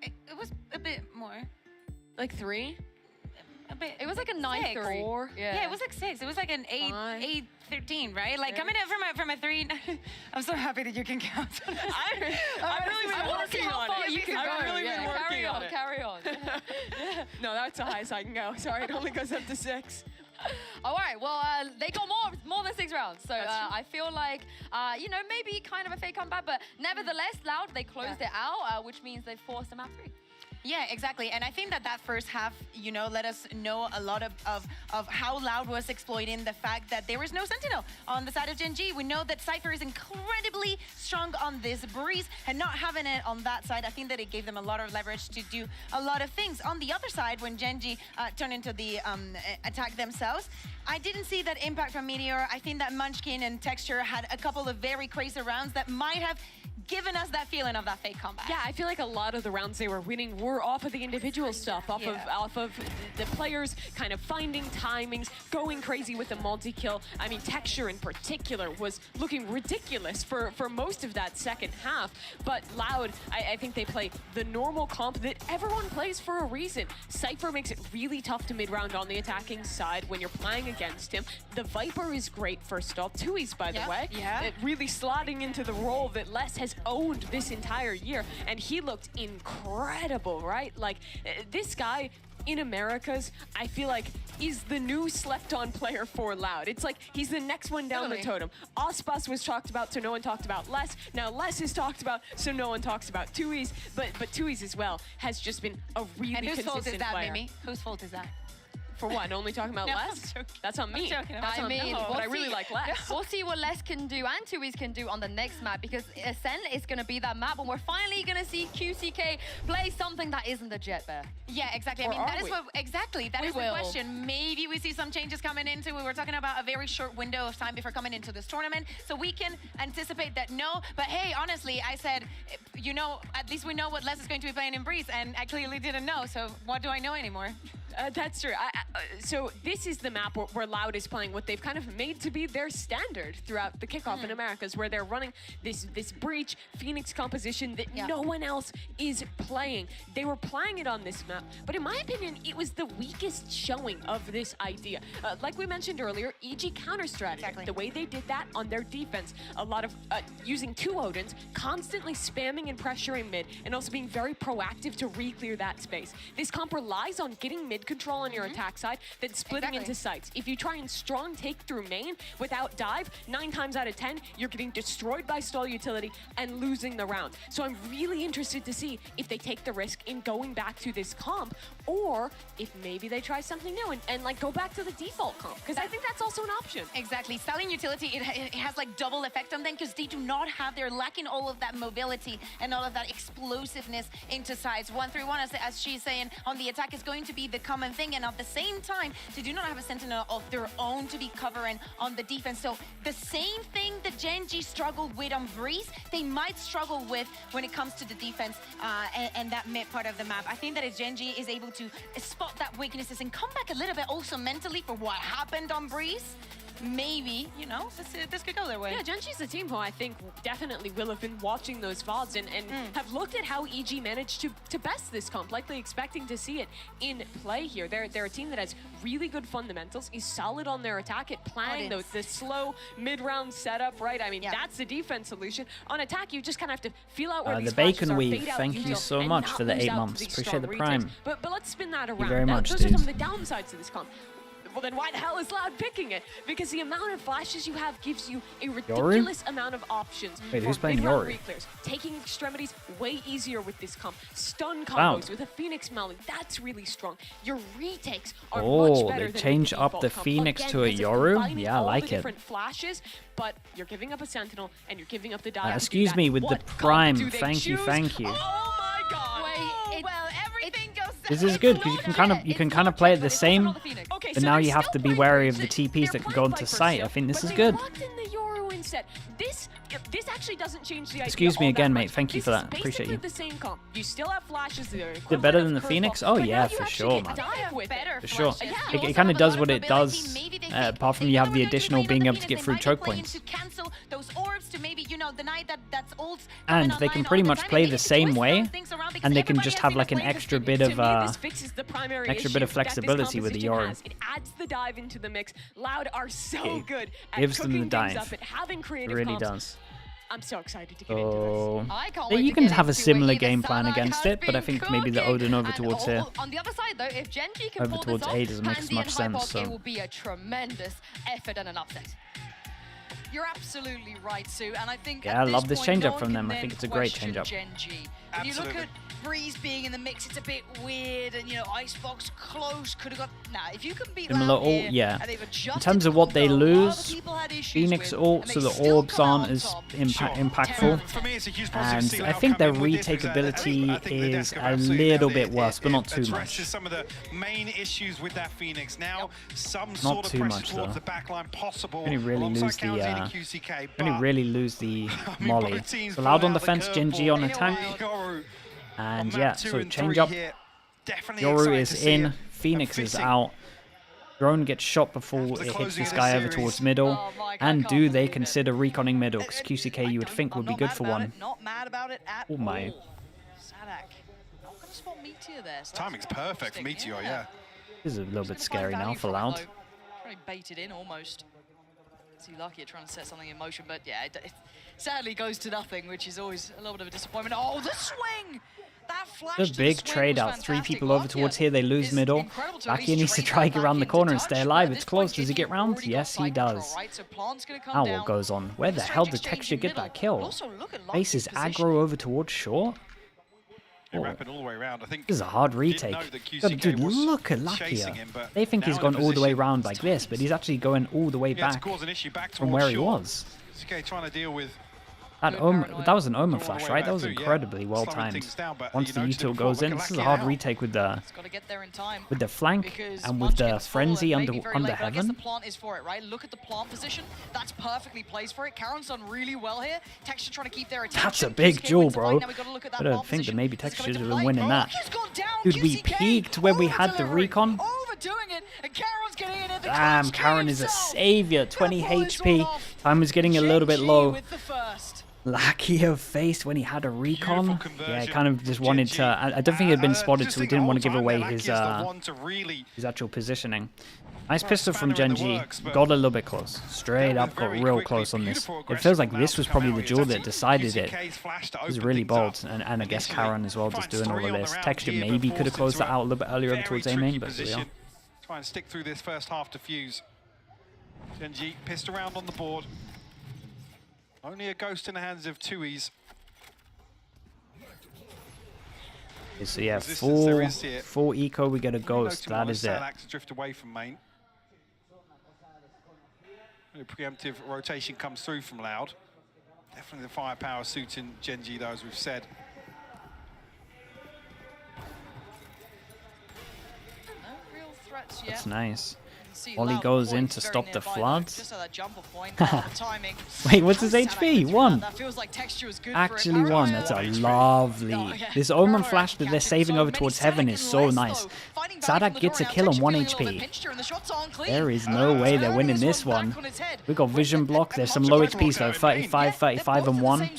It was a bit more. Like 3? A bit. It was like a 9-3. 4. Yeah, it was like 6. It was like an 8-13, right? Like coming in from a 3. I'm so happy that you can count. I've really been working on it. I've really been working on it. Carry on. No, that's the highest I can go. Sorry, it only goes up to 6. All right, well, they got more than 6 rounds. So I feel like, you know, maybe kind of a fake comeback, but nevertheless, Loud, they closed it out, which means they forced them out 3. Yeah, exactly. And I think that first half, you know, let us know a lot of how Loud was exploiting the fact that there was no Sentinel on the side of Gen.G. We know that Cypher is incredibly strong on this Breeze, and not having it on that side, I think that it gave them a lot of leverage to do a lot of things. On the other side, when Gen.G turned into the attack themselves, I didn't see that impact from Meteor. I think that Munchkin and Texture had a couple of very crazy rounds that might have given us that feeling of that fake comeback. Yeah, I feel like a lot of the rounds they were winning were off of the individual stuff, off of the players kind of finding timings, going crazy with the multi-kill. I mean, Texture in particular was looking ridiculous for most of that second half. But Loud, I think they play the normal comp that everyone plays for a reason. Cypher makes it really tough to mid-round on the attacking side when you're playing against him. The Viper is great first off. Tui's, by the way, really slotting into the role that Les has owned this entire year, and he looked incredible, right? Like, this guy in Americas, I feel like, is the new slept-on player for Loud. It's like he's the next one down the totem. Ospas was talked about, so no one talked about Les. Now Les is talked about, so no one talks about Tui's. But Tui's as well has just been a really consistent player. And whose fault is that, Mimi? Whose fault is that? For what? Only talking about Les? That's on me. That's on me. But I really like Les. We'll see what Les can do and Tui's can do on the next map, because Ascent is going to be that map, and we're finally going to see QCK play something that isn't the Jet Bear. Yeah, exactly. I mean, that is what that is the question. Maybe we see some changes coming into. We were talking about a very short window of time before coming into this tournament, so we can anticipate that no. But hey, honestly, I said, you know, at least we know what Les is going to be playing in Breeze, and I clearly didn't know. So what do I know anymore? That's true. So this is the map where Loud is playing what they've kind of made to be their standard throughout the kickoff in Americas, where they're running this breach Phoenix composition that no one else is playing. They were playing it on this map, but in my opinion, it was the weakest showing of this idea. Like we mentioned earlier, EG counter strategy. Exactly. The way they did that on their defense, a lot of using 2 Odins, constantly spamming and pressuring mid, and also being very proactive to re-clear that space. This comp relies on getting mid control on your attack side, then splitting into sites. If you try and strong take through main without dive, 9 times out of 10, you're getting destroyed by stall utility and losing the round. So I'm really interested to see if they take the risk in going back to this comp, or if maybe they try something new and like go back to the default comp, because I think that's also an option. Exactly. Stallion utility, it has like double effect on them because they do not have, they're lacking all of that mobility and all of that explosiveness into sides. 1-3-1, as she's saying, on the attack is going to be the common thing, and at the same time, they do not have a sentinel of their own to be covering on the defense. So the same thing that Gen.G struggled with on Breeze, they might struggle with when it comes to the defense and that mid part of the map. I think that if Gen.G is able to spot that weaknesses and come back a little bit also mentally for what happened on Breeze, maybe, you know, this could go their way. Yeah, Gen.G's a team who I think definitely will have been watching those VODs and have looked at how EG managed to best this comp, likely expecting to see it in play here. They're a team that has really good fundamentals, is solid on their attack at playing the slow mid-round setup, right? I mean, that's the defense solution. On attack, you just kind of have to feel out where these the Bacon flashes are, Weave, fade out thank you so much for the 8 months. Appreciate the prime. But let's spin that around. Thank you very much, Those are dude. some of the downsides to this comp. Well, then why the hell is Loud picking it? Because the amount of flashes you have gives you a ridiculous amount of options. Wait, who's for playing mid-round Yoru? reclears. Taking extremities way easier with this comp. Stun Wow. combos with a Phoenix Melon, that's really strong. Your retakes are much better they than change the up default the comp. Phoenix Again, to a this is Yoru? combining Yeah, I all like the it. different flashes, but you're giving up a Sentinel and you're giving up the dive. Excuse me, with the prime, thank you, thank you. Oh my god! Wait, well, everything goes This is good because you can kind of play it the same, but now you have to be wary of the TPs that can go into sight. I think this is good. Locked in the Yoru instead. This actually doesn't change the idea. Excuse me all again, that mate. much. Thank you This for is that. Appreciate basically you. the same comp. You still have flashes there. Is it better than the Phoenix? Oh yeah, for sure, man. For sure. It kind of does what it does, apart from you have the additional being able to get through choke points. And they can pretty much play the same way, and they can just have like an extra bit of flexibility with the Yoru. It adds the dive into the mix. Loud are so good at Gives them cooking the things dive. up, at having It creative really comps. does. I'm so excited to get into Oh, this. you can have a similar game plan against it, but I think maybe the Odin over towards here, On the other side, though, if Gen.G can over pull towards this off, A doesn't make as Pansy much and sense. Hypok, it will So be a tremendous effort and an upset. You're absolutely right, Sue, and I think yeah, I love this point, changeup no from one them. can I think then it's a great question changeup. Gen.G. When you look at Breeze being in the mix, it's a bit weird, and you know, Icebox close could have got. Nah, if you can beat Similar Loud here, ult, yeah. and they've In adjusted terms of what they combo, a lot of lose, people had issues Phoenix with, ult, and so they the still orbs come out aren't on as top. impactful. For me, it's a huge positive to see And I Loud think their come in with this retake because I ability think the is desk have a absolutely little nailed bit it. worse, but not too addresses much. some of the main issues with that Phoenix. Now, some Not sort of too pressure much, towards though. the backline possible. Only really alongside lose the County and QCK, only but really lose the mean, molly. both teams So Loud on fall out defense, the Gen.G curveball. on attack, Yoru and on yeah. map 2 So and change 3 up. here. Definitely Yoru excited is to see in, it. Phoenix is fitting. out. Drone gets shot before it hits closing this of guy this over series. towards middle. And do they consider reconning middle? Because QCK you would think would be good for one. Not mad about it at Oh my. all. Sadak, not gonna spot Meteor there. So Timing's perfect for Meteor, yeah. This is a little bit scary now for Loud. Trying to bait it in almost. Is he lucky at trying to set something in motion? But yeah, it sadly goes to nothing, which is always a little bit of a disappointment. Oh, the swing! That flash The to big swing trade was out, 3 fantastic. people over towards here, they lose middle. Baki needs to try get around the corner and stay alive. It's close. Does he get round? Yes, he does. Owl goes on. Where the hell did Texture get that kill? Base is aggro over towards short. They're rapid all the way around. I think This is a hard retake. God, dude, look at Lakia. They think he's gone all the way round like this, but he's actually going all the way back from where he was. QCK trying to deal with That was an Omen flash, right? That was incredibly well timed. Once the util goes in, this is a hard retake with the flank and with the frenzy under heaven. The plant is for it, right? Look at the plant position. That's perfectly placed for it. Karen's done really well here. Texture trying to keep their attention. That's a big duel, bro. I don't think that maybe Texture should have been winning that. Dude, we peaked when we had the recon. Damn, Karen is a savior. 20 HP. Time was getting a little bit low. Lackey faced when he had a recon. Yeah, he kind of just wanted to. I don't think he had been spotted, so he didn't want to give away his actual positioning. Nice pistol from Gen.G. Got a little bit close. Straight up, got real close on this. It feels like this was probably the duel that decided it. It was really bold, and I guess Karen as well, just doing all of this. Texture maybe could have closed that out a little bit earlier over towards A main, but here we are. Try and stick through this first half defuse. Gen.G pissed around on the board. Only a ghost in the hands of Tui's. Okay, so yeah, full eco, we get a ghost. That is it. Drift away from main. A preemptive rotation comes through from Loud. Definitely the firepower suiting Gen.G though, as we've said. No real threats yet. That's nice. Ollie goes in to stop the floods. Wait, what's his HP? 1. Actually 1. That's a lovely. This Omen flash that they're saving over towards heaven is so nice. Sadak gets a kill on 1 HP. There is no way they're winning this one. We got vision block. There's some low HPs though. 35, 35 and 1.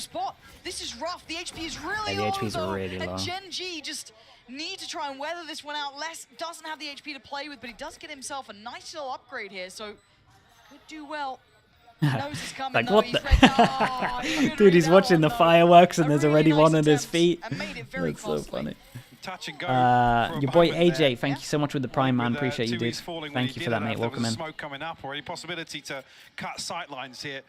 This is rough. The HP is really low. The HPs are really low. Gen.G just need to try and weather this one out. Les doesn't have the HP to play with, but he does get himself a nice little upgrade here, so could do well. Like what the dude, he's watching the fireworks and there's already one at his feet. That's so funny. Your boy AJ, thank you so much with the prime, man. Appreciate you, dude. Thank you for that, mate. Welcome in. Smoke coming up, or any possibility to cut sight lines here.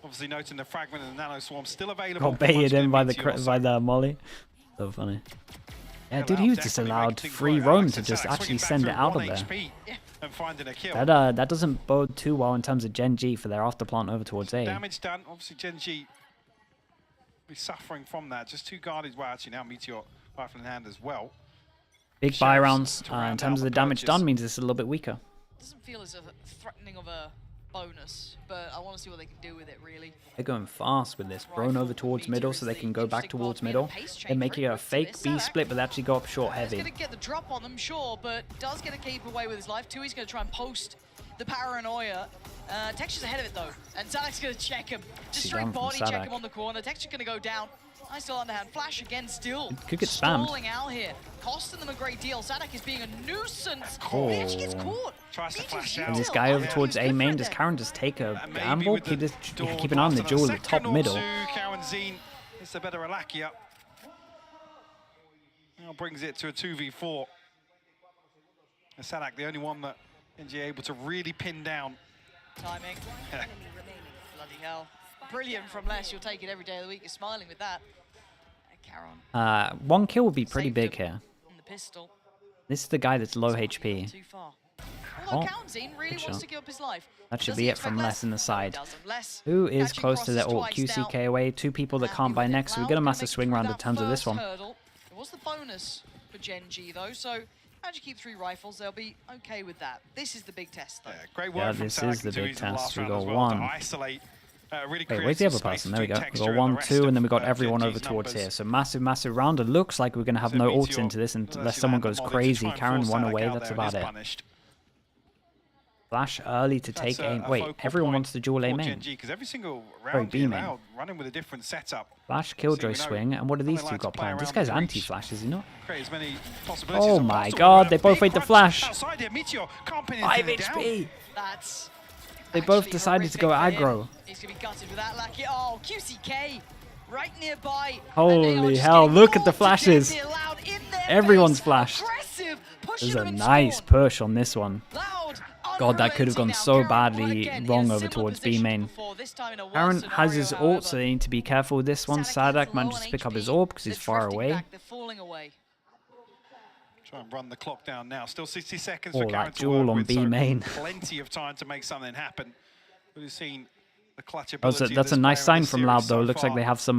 Obviously noting the fragment and the nano swarm still available. Got baited in by the molly. So funny. Yeah, dude, he was just allowed free roam to just actually send it out of there. That doesn't bode too well in terms of Gen.G for their afterplant over towards A. Damage done. Obviously, Gen.G be suffering from that. Just 2 guardians. Well, actually now Meteor rifle in hand as well. Big buy rounds in terms of the damage done means it's a little bit weaker. Doesn't feel as threatening of a bonus, but I want to see what they can do with it, really. They're going fast with this. Thrown over towards middle so they can go back towards middle. They're making a fake B split, but they actually go up short heavy. He's going to get the drop on them, sure, but does get to keep away with his life. Tui's going to try and post the paranoia. Texture's ahead of it, though, and Sadak's going to check him. Just straight body check him on the corner. Texture's going to go down. Nice little underhand. Flash again, still could get spammed. Stalling out here, costing them a great deal. Sadak is being a nuisance. He actually gets caught. Tries to flash out. And this guy over towards A main, does Karen just take a gamble? Keep an eye on the duel at the top middle. Karen Zine is the better Alakia. Now brings it to a 2v4. And Sadak, the only one that Gen.G able to really pin down. Timing. Bloody hell. Brilliant from Les. You'll take it every day of the week. You're smiling with that. Karen. 1 kill would be pretty big here. The pistol. This is the guy that's low HP. Too far. Although Zine really wants to give up his life. That should be it from Les in the side. Who is close to their ult? QCK away. 2 people that can't buy next. So we got a massive swing round in terms of this one. It was the bonus for Gen.G though, so how'd you keep 3 rifles? They'll be okay with that. This is the big test though. Great work from this is the big test. We got 1. Really wait, where's the other person? There we go. We got 1, 2, and then we got everyone over towards here. So massive round. It looks like we're going to have no ults into this unless someone goes crazy. Karen 1 away. That's about it. Flash early to take aim. Wait, everyone wants to dual A main. Sorry, B main. Running with a different setup. Flash Killjoy swing. And what do these 2 got planned? This guy's anti-flash, is he not? Oh my god, they both ate the flash. 5 HP. They both decided to go aggro. He's gonna be gutted with that, Lackey. Oh, QCK right nearby. Holy hell, look at the flashes. Everyone's flashed. There's a nice push on this one. God, that could have gone so badly wrong over towards B main. Aaron has his ult, so they need to be careful with this one. Sadak manages to pick up his orb because he's far away. Try and run the clock down now. Still 60 seconds for Karen that duel on B main. Plenty of time to make something happen. We've seen clutch Oh, so ability. that's a nice sign from Loud though. So Looks like far. they have some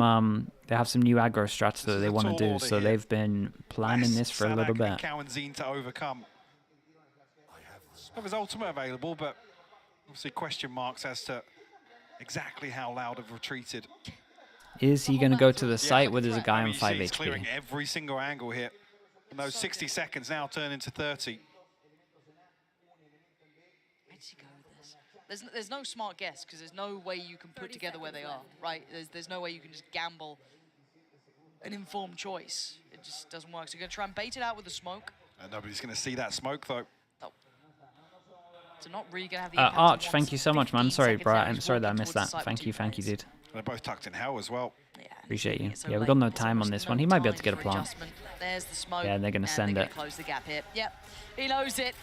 new aggro strats that they want to do. So they've been planning this for a little bit. Cowan-Zine to overcome. Have his ultimate available, but obviously question marks as to exactly how Loud have retreated. Is he going to go to the site where there's a guy on You see 5 he's clearing HP? every single angle here. And those 60 seconds now turn into 30. Where'd she go with this? There's no smart guess because there's no way you can put together where they are, right? There's no way you can just gamble an informed choice. It just doesn't work. So you're going to try and bait it out with the smoke. Nobody's going to see that smoke though. So not really going to have the impact Arch, he thank wants. you so much, man. 15 Sorry, seconds bro. now, I'm he's sorry that I walking missed towards that. the site Thank with you, 2 thank you, players. dude. They're both tucked in hell as well. Appreciate you. So Yeah, we've late, got no so time on there's this no one. He might be able time to get a for plant. adjustment. There's the smoke. Yeah, they're gonna send they're it. Close the gap here. Yep, he knows it.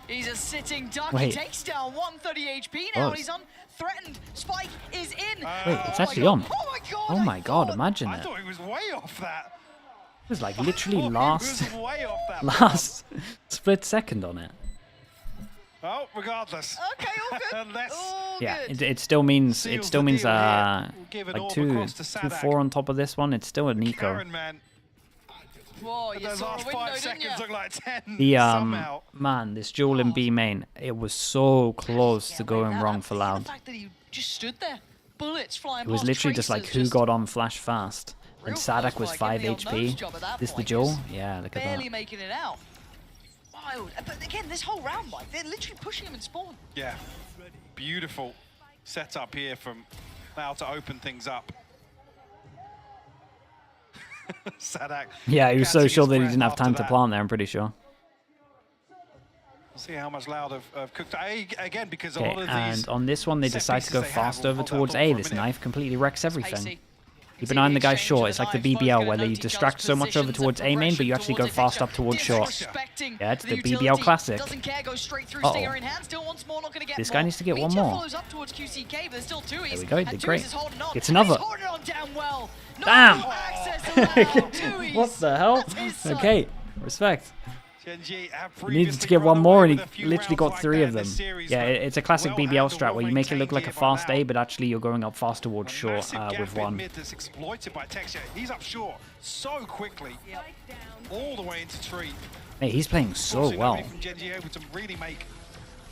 He's a sitting duck. Wait. He takes down 130 HP now. Oh. He's unthreatened. Spike is in. Wait, it's actually on. Oh my god! Oh my god, imagine I it. thought he was way off that. It was like literally He last was way off that. last split second on it. Oh, regardless. Okay, all good. Unless Yeah, it still means Seals deal here. We'll give it like all two across to Sadak. 4 on top of this one. It's still an eco. Karen, man. Whoa, you Those saw last a window, 5 didn't seconds you? look like 10 The somehow. man, this duel in B main, it was so close to going wrong for Loud. The fact that he just stood there, bullets flying It was past, literally just like tracers, who got on flash fast. And real Sadak close, was like, 5 giving the old nose HP. job at that This the point, duel? just Yeah, look at barely that. making it out. Wild. But again, this whole round, like, they're literally pushing him in spawn. Yeah, beautiful setup here from Loud to open things up. Sadak. Yeah, he was so catching sure his that he breath didn't have after time to that. plant there, I'm pretty sure. See how much Loud have cooked. Again, because a Okay, lot of and these on this one, they set decide to go pieces they have fast will over hold that towards thought A. for a This minute. knife completely wrecks everything. Pacey. Keep an eye on the guy short. It's like the BBL, whether you distract so much over towards A main, but you actually go fast up towards short. Yeah, it's the BBL classic. Doesn't care, goes straight through, Uh-oh. stinger in hand, still wants more, not gonna get This more. guy needs to get one Meteor more. follows up towards QCK, but there's still two. There we go, he did great. Is holding on. Gets another. He's holding on damn well. No Damn! access allowed. Tui's. What the hell? That's his son. Okay, respect. Gen.G have He needed to previously get run one away more, and with he a few literally rounds got like 3 that of in them. this series, Yeah, but it's a classic well BBL handled, strat where you well make it look like a maintained here by fast Loud. A, but actually you're going up fast towards short Massive gap with in 1. mid that's exploited by Texture. He's up short so quickly, all the way into tree. Hey, he's playing so Unfortunately, well. nobody from Gen.G able to really make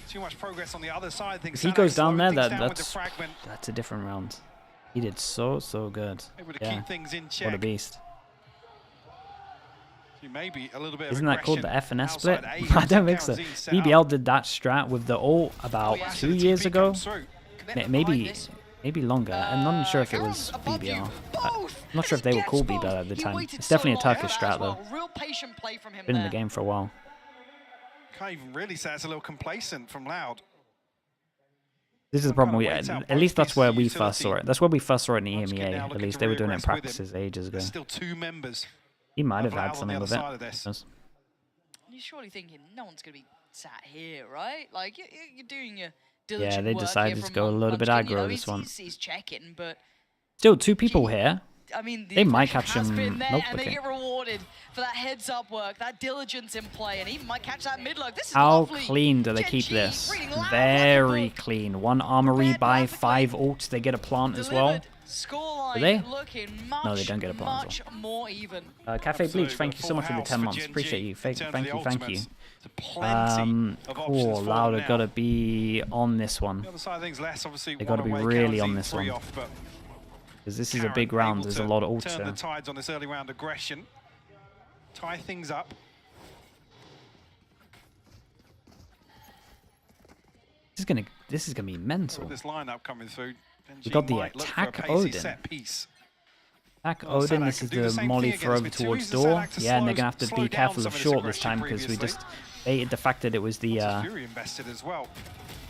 too much progress on the other side of things. If he Sadak goes down there, slowing things down with the that's fragment, a different round. He did so good. able to Yeah, keep things in what a check. beast. Maybe a little bit Isn't of that called the aggression F and S split? outside A. I don't think so. Cowan-Zine set up. BBL did that strat with the ult about Yeah, 2 the years TP ago. comes through. Maybe longer. I'm not sure if it was BBL. I'm not sure if they were called BBL at the time. It's definitely a Turkish strat though. Real patient play from him Been in the there. game for a while. Can't even really say it's a little complacent from Loud. This is the problem. wait out At least that's where we utility. first saw it. That's where we first saw it in the Once again, EMEA. now At looking least to they were doing it in regress with him. practices ages ago. There's still 2 members. He might have of had Loud on something the with other side of this. it. You're surely thinking no one's going to be sat here, right? Like you're doing your Yeah, diligent they work decided here to from go a little bit Munchkin. You know, aggro this one. He's checking, but Still 2 people here. I mean, the They might pressure catch has him been there, milk and they picking. get rewarded for that heads-up work, that diligence in play, and even might catch that mid-lug. This is How lovely. clean do they keep Gen.G this? reading loud like a Very book. clean. 1 armory by 5 ults. They get a plant as well. Delivered. Scoreline Do they? looking much, No, they don't get a plant much more even. Cafe Absolutely, Bleach, thank you so much for the 10 months. Gen.G Appreciate you. in Thank terms you, of the thank you. ultimates. Plenty of options Cool. for Louder them now. gotta be on this one. The other side of things, less obviously. They gotta one be away, really Cowan-Zine on this 3 one. off, but Because this is a Karen big round. able There's to a lot of ults turn the here. tides on this early round aggression. Tie things up. This is gonna be mental. With this lineup coming through. We got the might look for a attack pacey Odin. set piece. Attack Well, Odin, Sadak this can is do the the same molly thing throw over against towards Mitsui. door. Sadak to Yeah, and they're slow gonna have to down be careful some of of this short this aggression time because we previously. just baited the fact that it was the Fury invested as well.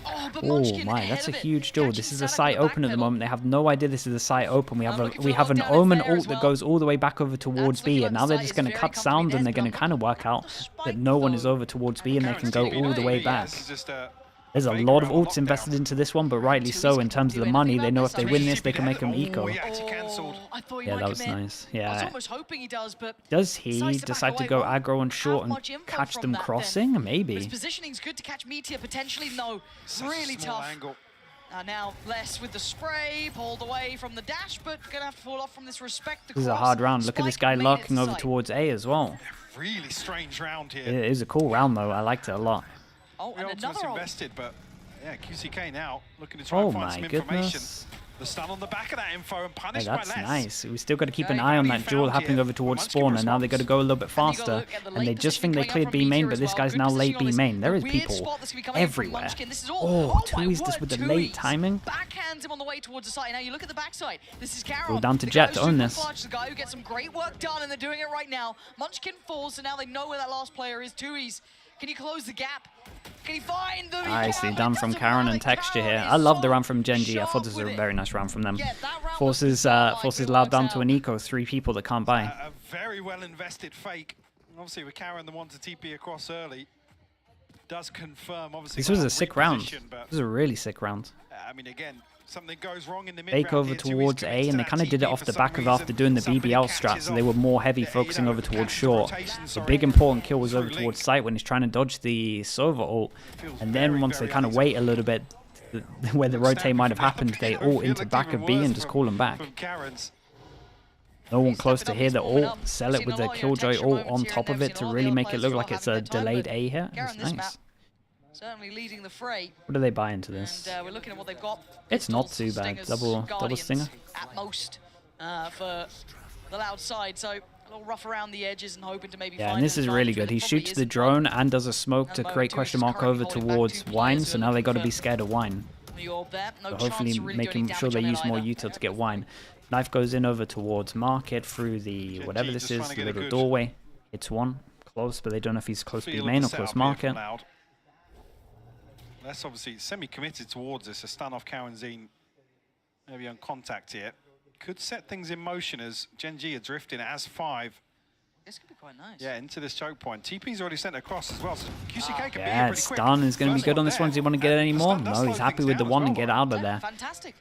Oh, but oh Munchkin my, ahead that's a of it. huge duel. This Catching is a Sadak site with the open at the backpedal. moment. They have no idea this is a site open. We have looking for we have an lockdown is Omen there as ult that well. goes all the way back over towards B, looking and like now the they're site just is going to very cut comfortably sound there. and they're going to There's kind of work out that no one is over towards B and they can go all the way back. This is just a There's a lot of ults invested into this one, but rightly so in terms of the money. They know if they win this, they can make them eco. he actually cancelled. I thought he Yeah, might that was commit. nice. I was Yeah. almost hoping he does, but Does he decides to back decide to away. go Won't aggro and short have and much info catch from them that then. crossing? But his Maybe. positioning's good to catch Meteor potentially. No, Such a really small tough. angle. Now less with the spray, pulled away from the dash, but gonna have to fall off from this respect. This is a hard round. Look at this guy lurking over towards A as well. Really strange round here. It is a cool round though. I liked it a lot. Oh, and Ultimate's another invested, but yeah, QCK now looking to try and find some information. Goodness. The stun on the back of that info and Hey, punished that's by less. nice. We still got to keep an eye on that duel happening over towards spawn, and now they got to go a little bit faster. And they just think they cleared B main, but this guy's now late B main. There is people everywhere. Oh, two is this with the late timing? Backhands him on the way towards the side. Now you look at the backside. This is Carol. Go down to Jet to own this. The guy who gets some great work done, and they're doing it right now. Munchkin falls, so now they know where that last player is. Tui's. Can he close the gap? Can he find the... Nicely done from Karen and Texture here. I love the round from Gen.G. I thought this was a very nice round from them. Forces Loud down to an eco, 3 people that can't buy. A very well invested fake. Obviously with Karen the one to TP across early. Does confirm obviously. This was a sick round. This was a really sick round. I mean again, something goes wrong in the mid Fake over towards A, and they kind of did it off the back of after doing the BBL strat, so they were more heavy focusing over towards short. The big important kill was over towards site when he's trying to dodge the Sova ult, and then once they kind of wait a little bit, where the rotate might have happened, they ult into back of B and just call him back. No one close to hear the ult, sell it with the Killjoy ult on top of it to really make it look like it's a delayed A hit. It's nice. Certainly leading the fray. What do they buy into this? And we're looking at what they've got. It's not too bad. Double stinger. At most for the Loud side. So a little rough around the edges and hoping to maybe yeah, find and this is really good. He shoots the drone and does a smoke to create question mark over towards Wine, so now they got to be scared of Wine. So hopefully making sure they use more util to get Wine. Knife goes in over towards Market through the whatever this is, the little doorway. It's one. Close, but they don't know if he's close B main or close Market. That's obviously semi-committed towards this. A stun off Karanzine, maybe on contact here. Could set things in motion as Gen.G are drifting as 5. This could be quite nice. Yeah, into this choke point. TP's already sent across as well, so QCK can yeah, stun is going to be good on this one. Does he want to get any more? No, he's happy with the one and get out of there. Fantastic.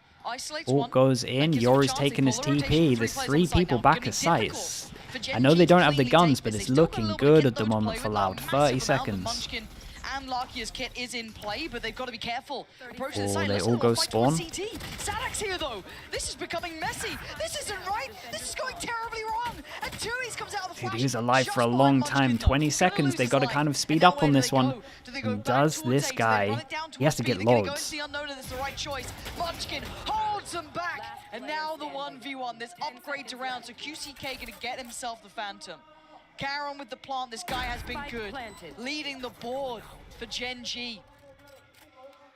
Ult goes in. Yori's taking his TP. There's 3 people back at sites. I know they don't have the guns, but it's looking good at the moment for Loud. 30 seconds. And Larkia's kit is in play, but they've got to be careful. Oh, they all go spawn. Sadak's here though. This is becoming messy. This isn't right. This is going terribly wrong. And Tui's comes out of the flash. Dude, he's alive for a long time. 20 seconds. They got to kind of speed up on this one. And does this guy? He has to get loads. Munchkin holds them back. And now the 1v1. This upgrade to round. So QCK going to get himself the Phantom. Karen with the plant, this guy has been good. Leading the board for Gen.G.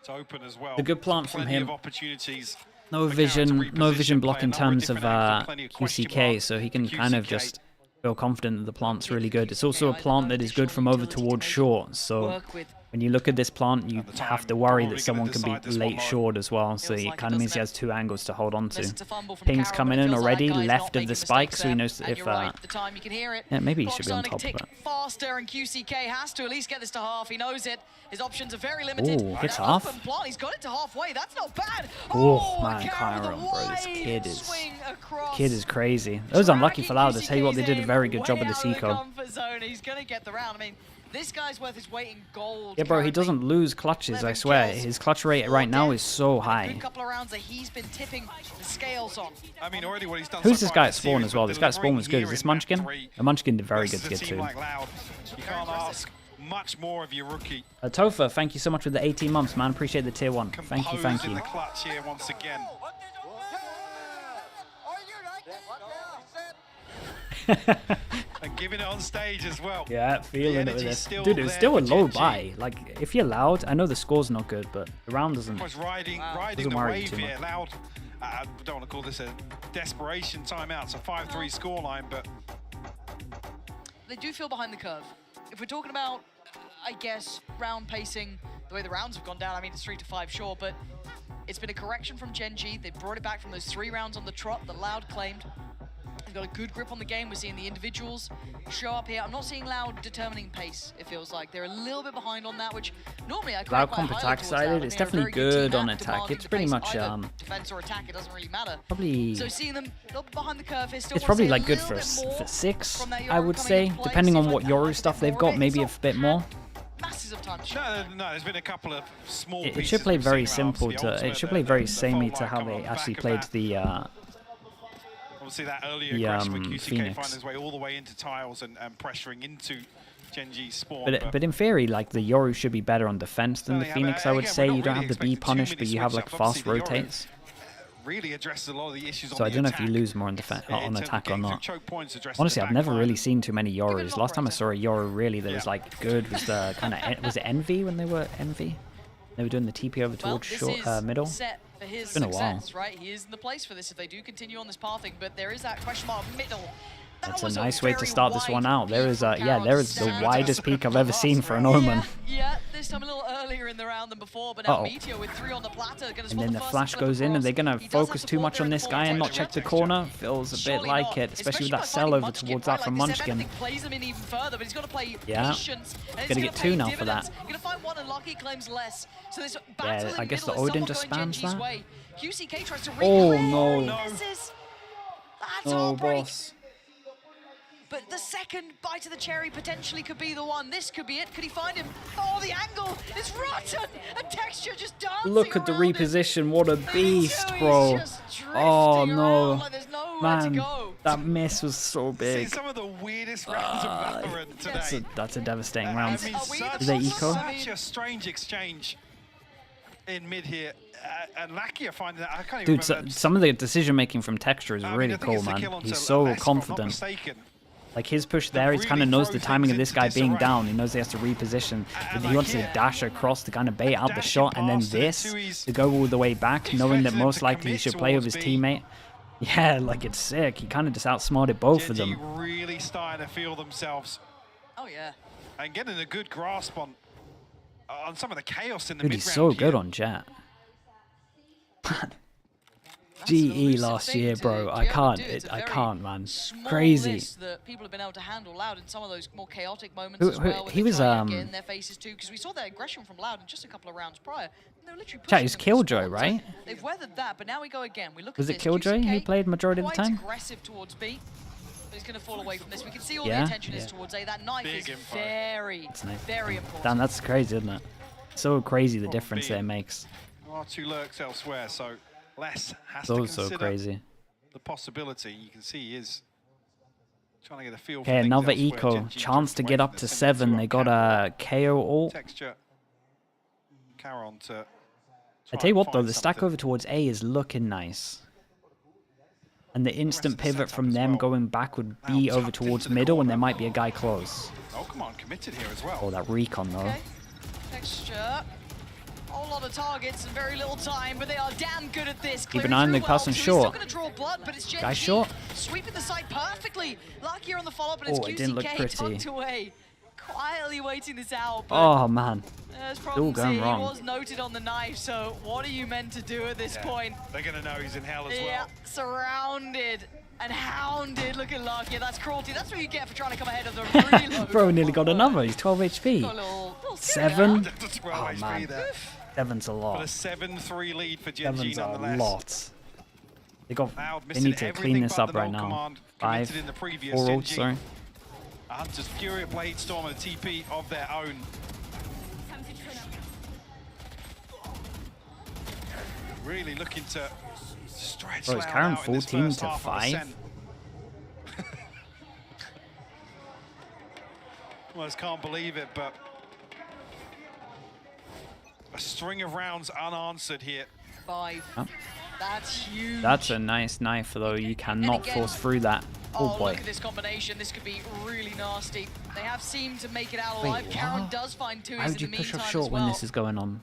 It's open as well. A good plant from him. Opportunities. No vision block in terms of QCK, so he can kind of just feel confident that the plant's really good. It's also a plant that is good from over towards short, so when you look at this plant, you have to worry that someone can be late short as well, so it kind of means he has 2 angles to hold on to. Ping's coming in already, left of the spike, so he knows if... yeah, maybe he should be on top of it. Faster, and QCK has to at least get this to half. He knows it. His options are very limited. Ooh, gets half. He's got it to halfway. That's not bad. Oh man, Kyron, bro, this kid is crazy. That was unlucky for Loud. I tell you what, they did a very good job of this eco. He's gonna get the round. I mean, this guy's worth his weight in gold. Yeah, bro, he doesn't lose clutches, I swear. His clutch rate right now is so high. A couple of rounds that he's been tipping the scales on. I mean, already what he's done. Who's this guy at spawn as well? This guy at spawn was good. Is this Munchkin? The Munchkin did very good to get too. You can't ask much more of your rookie. Topher, thank you so much for the 18 months, man. Appreciate the tier 1. Thank you, thank you. In the clutch here once again. And giving it on stage as well. Yeah, feeling it with this. Dude, it was still a low buy. Like, if you're Loud, I know the score's not good, but the round doesn't riding the wave here. Loud, I don't want to call this a desperation timeout. It's a 5-3 scoreline, but... They do feel behind the curve. If we're talking about, I guess, round pacing, the way the rounds have gone down, I mean, it's 3 to 5, sure, but it's been a correction from Gen.G. They brought it back from those 3 rounds on the trot that Loud claimed. They've got a good grip on the game. We're seeing the individuals show up here. I'm not seeing Loud determining pace, it feels like. They're a little bit behind on that, which normally I Loud comp attack sided. It's definitely good on attack. It's pretty much defense or attack, it doesn't really matter. Probably. So seeing them behind the curve here, still it's probably like good for 6, I would say, depending on what Yoru stuff they've got, maybe a bit more. pieces of time to No, there's been a couple of small It pieces should play we've very seen around. simple The to. ultimate, It should play very the samey fault to line how come they on the actually back of played that. the. Obviously, that earlier the, aggression with QCK Phoenix. finding his way all the way into tiles and pressuring into Gen.G's spawn. But in theory, like the Yoru should be better on defense than the Certainly, Phoenix. but I would again, say we're you not don't really have the B expecting too punish, many but you have like switch-ups. fast Obviously, the Yoru rotates. really addresses a lot of the issues So on I the don't know if attack. you lose more on defense on attack or not. Choke points, addressing Honestly, the I've never backline. really seen too many Yorus. Last time I saw a Yoru really that was like good was the kind of was it Envy when they were Envy? They were doing the TP over towards middle. Set for his It's been a while. success, right? He is in the place for this if they do continue on this pathing, but there is that question mark middle. That's a nice way to start this one out. There is there is the widest peak I've ever seen for an Omen. Yeah, this time a little earlier in the round than before, but now Meteor with 3 on the platter. And then the flash goes in, and they're gonna focus too much on this guy and not check the corner. Feels a bit like it, especially with that sell over towards that from Munchkin. Plays him in even further, but he's got to play Yeah, patience. gonna get 2 now for that. Gonna find 1 and Lucky claims less. So this Yeah, I guess the Odin just spams that. QCK tries to Oh no! That's No, boss. But the second bite of the cherry potentially could be the one. This could be it. Could he find him? Oh, the angle is rotten. And Texture just dancing. Look at the around it. reposition. What a beast, He's bro. just Oh drifting no. around like there's nowhere to Man, go. that miss was so Seen big. some of the weirdest rounds of Valorant today. That's a devastating round. I mean, Is they eco? such a strange exchange in mid here. And Lackey are finding that. I can't even Dude, remember. some of the decision making from Texture is I mean, really I think cool, it's the man. kill onto He's so Lesser, if I'm not confident. mistaken. Like his push there, he kind really of knows the throws timing of things this guy into being disarray. down. He knows he has to reposition. And He like wants to here, dash across to kind of bait out the dashing shot, and then past it this to his- to go all the way back, knowing that expecting him most to likely he commit should play with his towards B. teammate. Yeah, like it's sick. He kind of just outsmarted both of Gen.G them. really starting to feel themselves Oh, yeah. and getting a good grasp on some of the chaos in the Dude, mid he's round so here. good on Jet. GE last year, bro. I can't, man. Crazy. That people have been able to handle Loud in some of those more chaotic moments Who- as well. he was, get in their faces too, because we saw that aggression from Loud in just a couple of rounds prior. And they were literally Chat, he's pushing them to Killjoy, spawn. right? So they've weathered that, but now we go again. We look Was at it this. Killjoy QCK who played majority of the quite time? aggressive towards B, but he's going to fall away from this. We can see all Yeah, the attention is yeah. towards A. That knife Big is info. very, That's nice. very important. Damn, that's crazy, isn't it? So crazy the Well, difference B- that it makes. There are 2 lurks elsewhere, so Les has So to consider crazy. the possibility. You can see he is trying to get a feel for Okay, things another elsewhere. eco. Gen.G Chance to away get from up the to center 7. to They up got a KO ult. Texture. Caron to I tell you what though, the stack over towards A is looking nice. And the instant pivot from them going back would be over towards middle, and there might be a guy close. Oh, come on, committed here as well. Oh, that recon though. Okay. Texture. Whole lot of targets and very little time, but they are damn good at this. Keep an Clearing eye on through the person well, so he's short. still gonna draw blood, but it's Gen.G Guy short. sweeping the side perfectly. Luckier on the follow-up, and it's Oh, it didn't look QCK pretty. tucked away. Quietly waiting this out, but Oh man. there's All problems going here. wrong. He was noted on the knife, so what are you meant to do at this point? They're going to know he's in hell as Yeah, well. surrounded and hounded. Look at Luckier, that's cruelty. That's what you get for trying to come ahead of the reload. Bro nearly got another. He's 12 HP. Got a little 7? That's 12 Oh HP man. there. 7's a But a lot. 7-3 lead for Gen.G 7's a nonetheless. lot. Loud They missing need to everything clean this but up the right null now. command 5, committed in the previous 4 ults, Gen.G. sorry. A Hunter's Fury, a Blade Storm, and a TP of their own. Really looking to stretch Bro, is Loud Karen out in this 14 first to half of 5? Ascent. Well, I just can't believe it, but a string of rounds unanswered here. 5. Oh. That's huge. That's a nice knife though. You cannot again- force through that. Oh boy. Look at this combination. This could be really nasty. They have seemed to make it out Wait, alive. Karen what? does find 2s Why in would the you push meantime off as short well. when this is going on?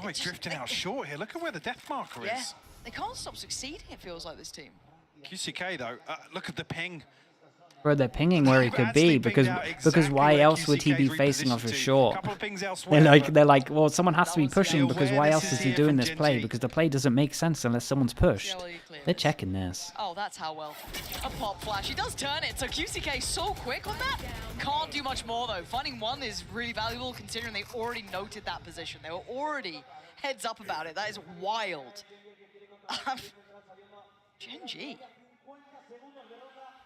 Oh, he's drifting out short here. Look at where the death marker Yeah, is. they can't stop succeeding, it feels like, this team. QCK, though, look at the ping. Bro, they're pinging where he could be because why else would he be facing off a short? They're like, well, someone has to be pushing because why else is he doing this play? Because the play doesn't make sense unless someone's pushed. They're checking this. Oh, that's how well. A pop flash. He does turn it, so QCK so quick on that. Can't do much more, though. Finding 1 is really valuable considering they already noted that position. They were already heads up about it. That is wild. Gen.G.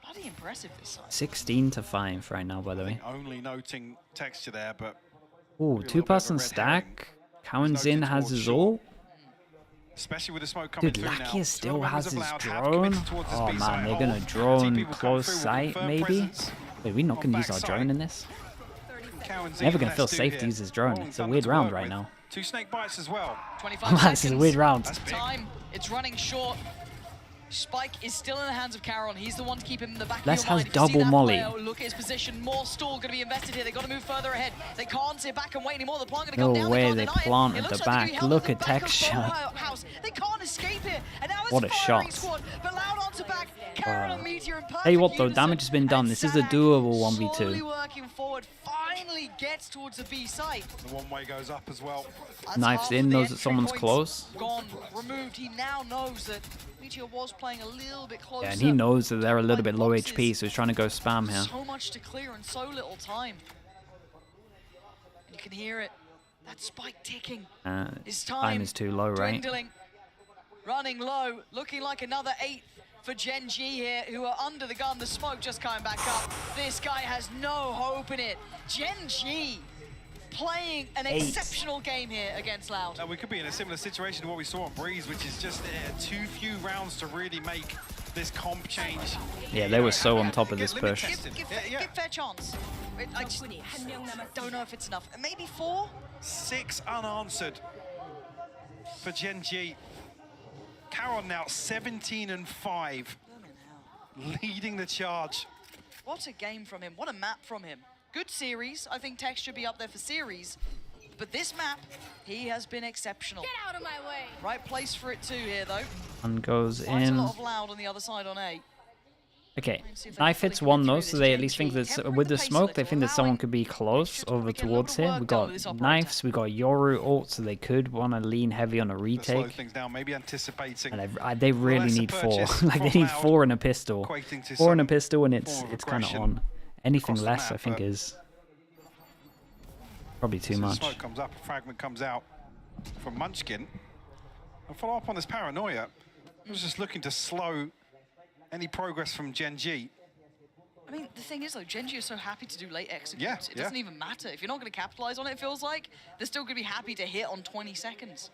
Bloody impressive this side. 16 to 5 right now, by the way. Only noting texture there, but Ooh, two-person stack. Kawanzin has his ult. Especially with the smoke coming Dude, through now. Lakia still Some has members of his Loud have drone. committed towards this Oh B man, side they're hole. gonna drone TP will come close through with sight confirmed maybe. presence Wait, we not on gonna use our backside. drone in this? Kawanzin, Never gonna let's feel do safe here. to use his drone. Rolling It's a thunder weird to round work right with. now. 2 snake bites as well. 25 This is a seconds. weird round. That's big. Time. It's running short. Spike is still in the hands of Caron. He's the one to keep him in the back Les of your has mind. If you see double that molly. player, look at his position. More stall going to be invested here. They've got to move further ahead. They can't sit back and wait anymore. The plant going to No come down. way, They they can't deny plant it. at It the looks like they're gonna be back. held Look at at the back of Texture. House. They can't escape here. And now it's What a firing shot. squad. But Loud onto back. Caron and Meteor in perfect Tell you what though, unison. damage has been done. And This is a Sadak doable slowly 1v2. working forward. Finally gets towards the B site. The one-way goes up as well. That's Knives half in, of the knows that entry someone's points close. Gone, removed. He now knows that Meteor was playing a little bit closer. Yeah, and he knows that they're a little bit low HP, so he's trying to go spam here. So much to clear in so little time. And you can hear it. That spike ticking. His Time is too low, right? Dwindling. Running low. Looking like another 8th for Gen.G here, who are under the gun. The smoke just coming back up. This guy has no hope in it. Gen.G playing an 8. exceptional game here against Loud. Now we could be in a similar situation to what we saw on Breeze, which is just too few rounds to really make this comp change. Yeah, they were so on top of this limit push. tested. Give fair chance. I just don't know if it's enough. Maybe 4? 6 unanswered for Gen.G. Caron now 17-5, leading the charge. What a game from him. What a map from him. Good series. I think Tex should be up there for series. But this map, he has been exceptional. Get out of my way. Right place for it too here, though. One goes Quite a in. lot of Loud on the other side on A. Okay, Knife hits one though, so they at least think that with the smoke, they think that someone could be close over towards here. We got Knives, we got Yoru ult, so they could want to lean heavy on a Slow retake. things down, maybe anticipating. And they really need 4. purchase Like they from need Loud, 4 and a pistol. equating to 4 and a some pistol, and it's form of kind of aggression on. Anything across the less, map, I think, but is probably too So much. Smoke comes up, a fragment comes out from Munchkin. And follow up on this paranoia. I was just looking to slow any progress from Gen.G. I mean, the thing is, though, Gen.G is so happy to do late executes. Yeah, It doesn't even matter. If you're not going to capitalize on it, it feels like, they're still going to be happy to hit on 20 seconds.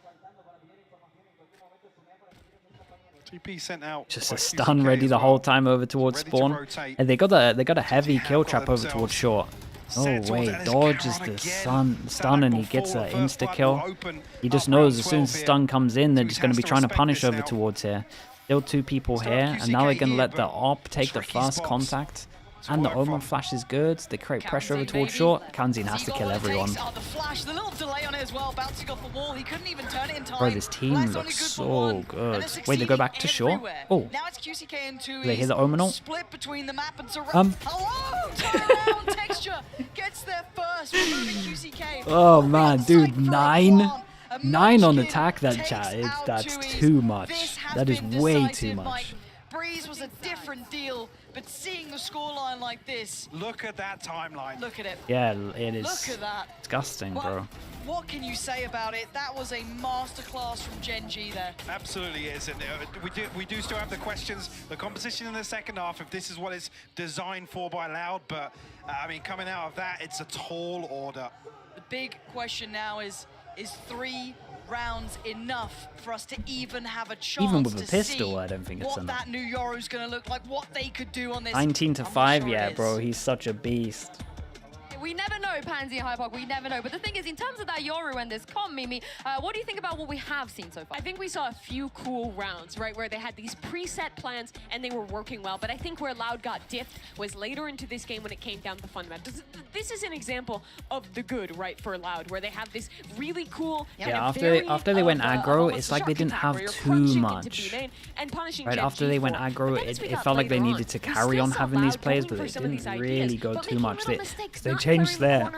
TP sent out. Just by a stun QCK ready as the well. whole time over towards Ready to spawn. rotate. And they got a heavy kill trap over towards short. Oh Set wait, towards it, and it's dodges Caron the again. stun and he Sadak gets will an fall, the first insta blood kill. will open He just up knows round as soon as the 12 stun here. comes in, they're So just he going to has be to trying to respect punish this over now. towards here. Still 2 people Still here, and now they're QCK going to here, let the but AWP take the tricky first spots contact. to And the work Omen from. flash is good. They create pressure over Kanzine, towards baby. short. Kanzine has to Seagull kill takes everyone. out the flash, the little delay on it as well, bouncing off the wall. He couldn't even turn it in time. Bro, this team Blast only looks good for so one, good. and they're Wait, they go back succeeding to shore? everywhere. Oh. Now it's QCK and 2 Do they hit the Omen ult? Split between the map and surround. Hello! Turnaround Texture gets there first, removing QCK. Oh man, dude, 9? A 9 on Munchkin attack, that takes chat. out That's Chewies. too much. This has That is been way decisive, too Mike. much. Breeze was a different deal, but seeing the scoreline like this, Look at that timeline. look at it. Yeah, it is Look at that. disgusting, bro. What can you say about it? That was a masterclass from Gen.G there. Absolutely is, and we do still have the questions, the composition in the second half, if this is what it's designed for by Loud, but I mean, coming out of that, it's a tall order. The big question now is 3 rounds enough for us to even have a chance Even with a to pistol, see I don't think it's what enough. that new Yoru's going to look like, what they could do on this. 19 to I'm not 5, sure yeah, it is. bro. He's such a beast. We never know, Pansy and Hypark, we never know. But the thing is, in terms of that Yoru and this comp, Mimi, what do you think about what we have seen so far? I think we saw a few cool rounds, right, where they had these preset plans and they were working well. But I think where Loud got diffed was later into this game when it came down to the fundamentals. This is an example of the good, right, for Loud, where they have this really cool. Yeah, after they went aggro, it's like they didn't have too much. Right, after they went aggro, it felt like they needed to carry on having these plays, but they didn't really go too much. They changed their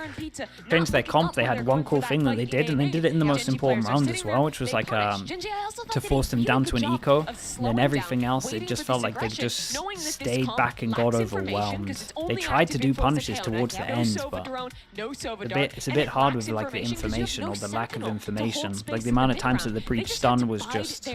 comp. They had one cool thing that they did, and they did it in the most important round as well, which was like to force them down to an eco. And then everything else, it just felt like they just stayed back and got overwhelmed. They tried to do punishes towards the end, but it's a bit hard with like the information or the lack of information. Like the amount of times that the breach stun was just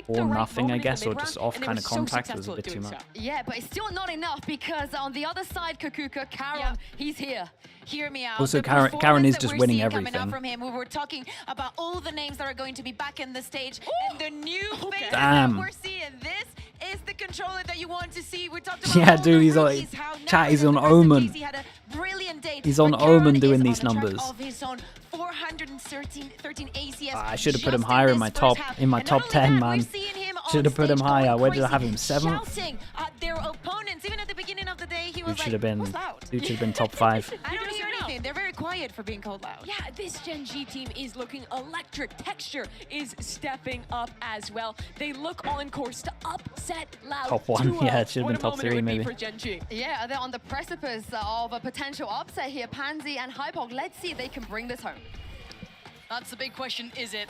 or nothing, I guess, or just off kind of contact was a bit too much. Yeah, but it's still not enough because on the other side, Kakuka, Caron, he's here. hear me out. Also, The Karen performance is that just we're winning seeing coming everything. up from him. We were talking about all the names that are going to be back in the stage and the new faces Damn. that we're seeing. This is the controller that you want to see. We talked about Yeah, all dude, the he's on rookies, how chat. He's now on Omen. he had a brilliant day. He's on But Karen Omen doing is these on a track numbers. Of his own 413 ACS. I should have put him just higher in this my first top half. in my And top not only 10, that, man. we've seen him on Should have put him stage higher. going Where did I crazy, have him? 7th? shouting at their opponents. Even at the beginning of the day, he was Dude like, should have been. "Who's loud?" Dude should have been top 5. I don't hear anything. They're very quiet for being called loud. Yeah, this Gen.G team is looking electric. Texture is stepping up as well. They look on course to upset Loud. Top 1, 2-0. yeah, it should have What been a top moment it 3 would be maybe. for Gen.G. Yeah, they're on the precipice of a potential upset here. Pansy and Hypog, let's see if they can bring this home. That's the big question, is it?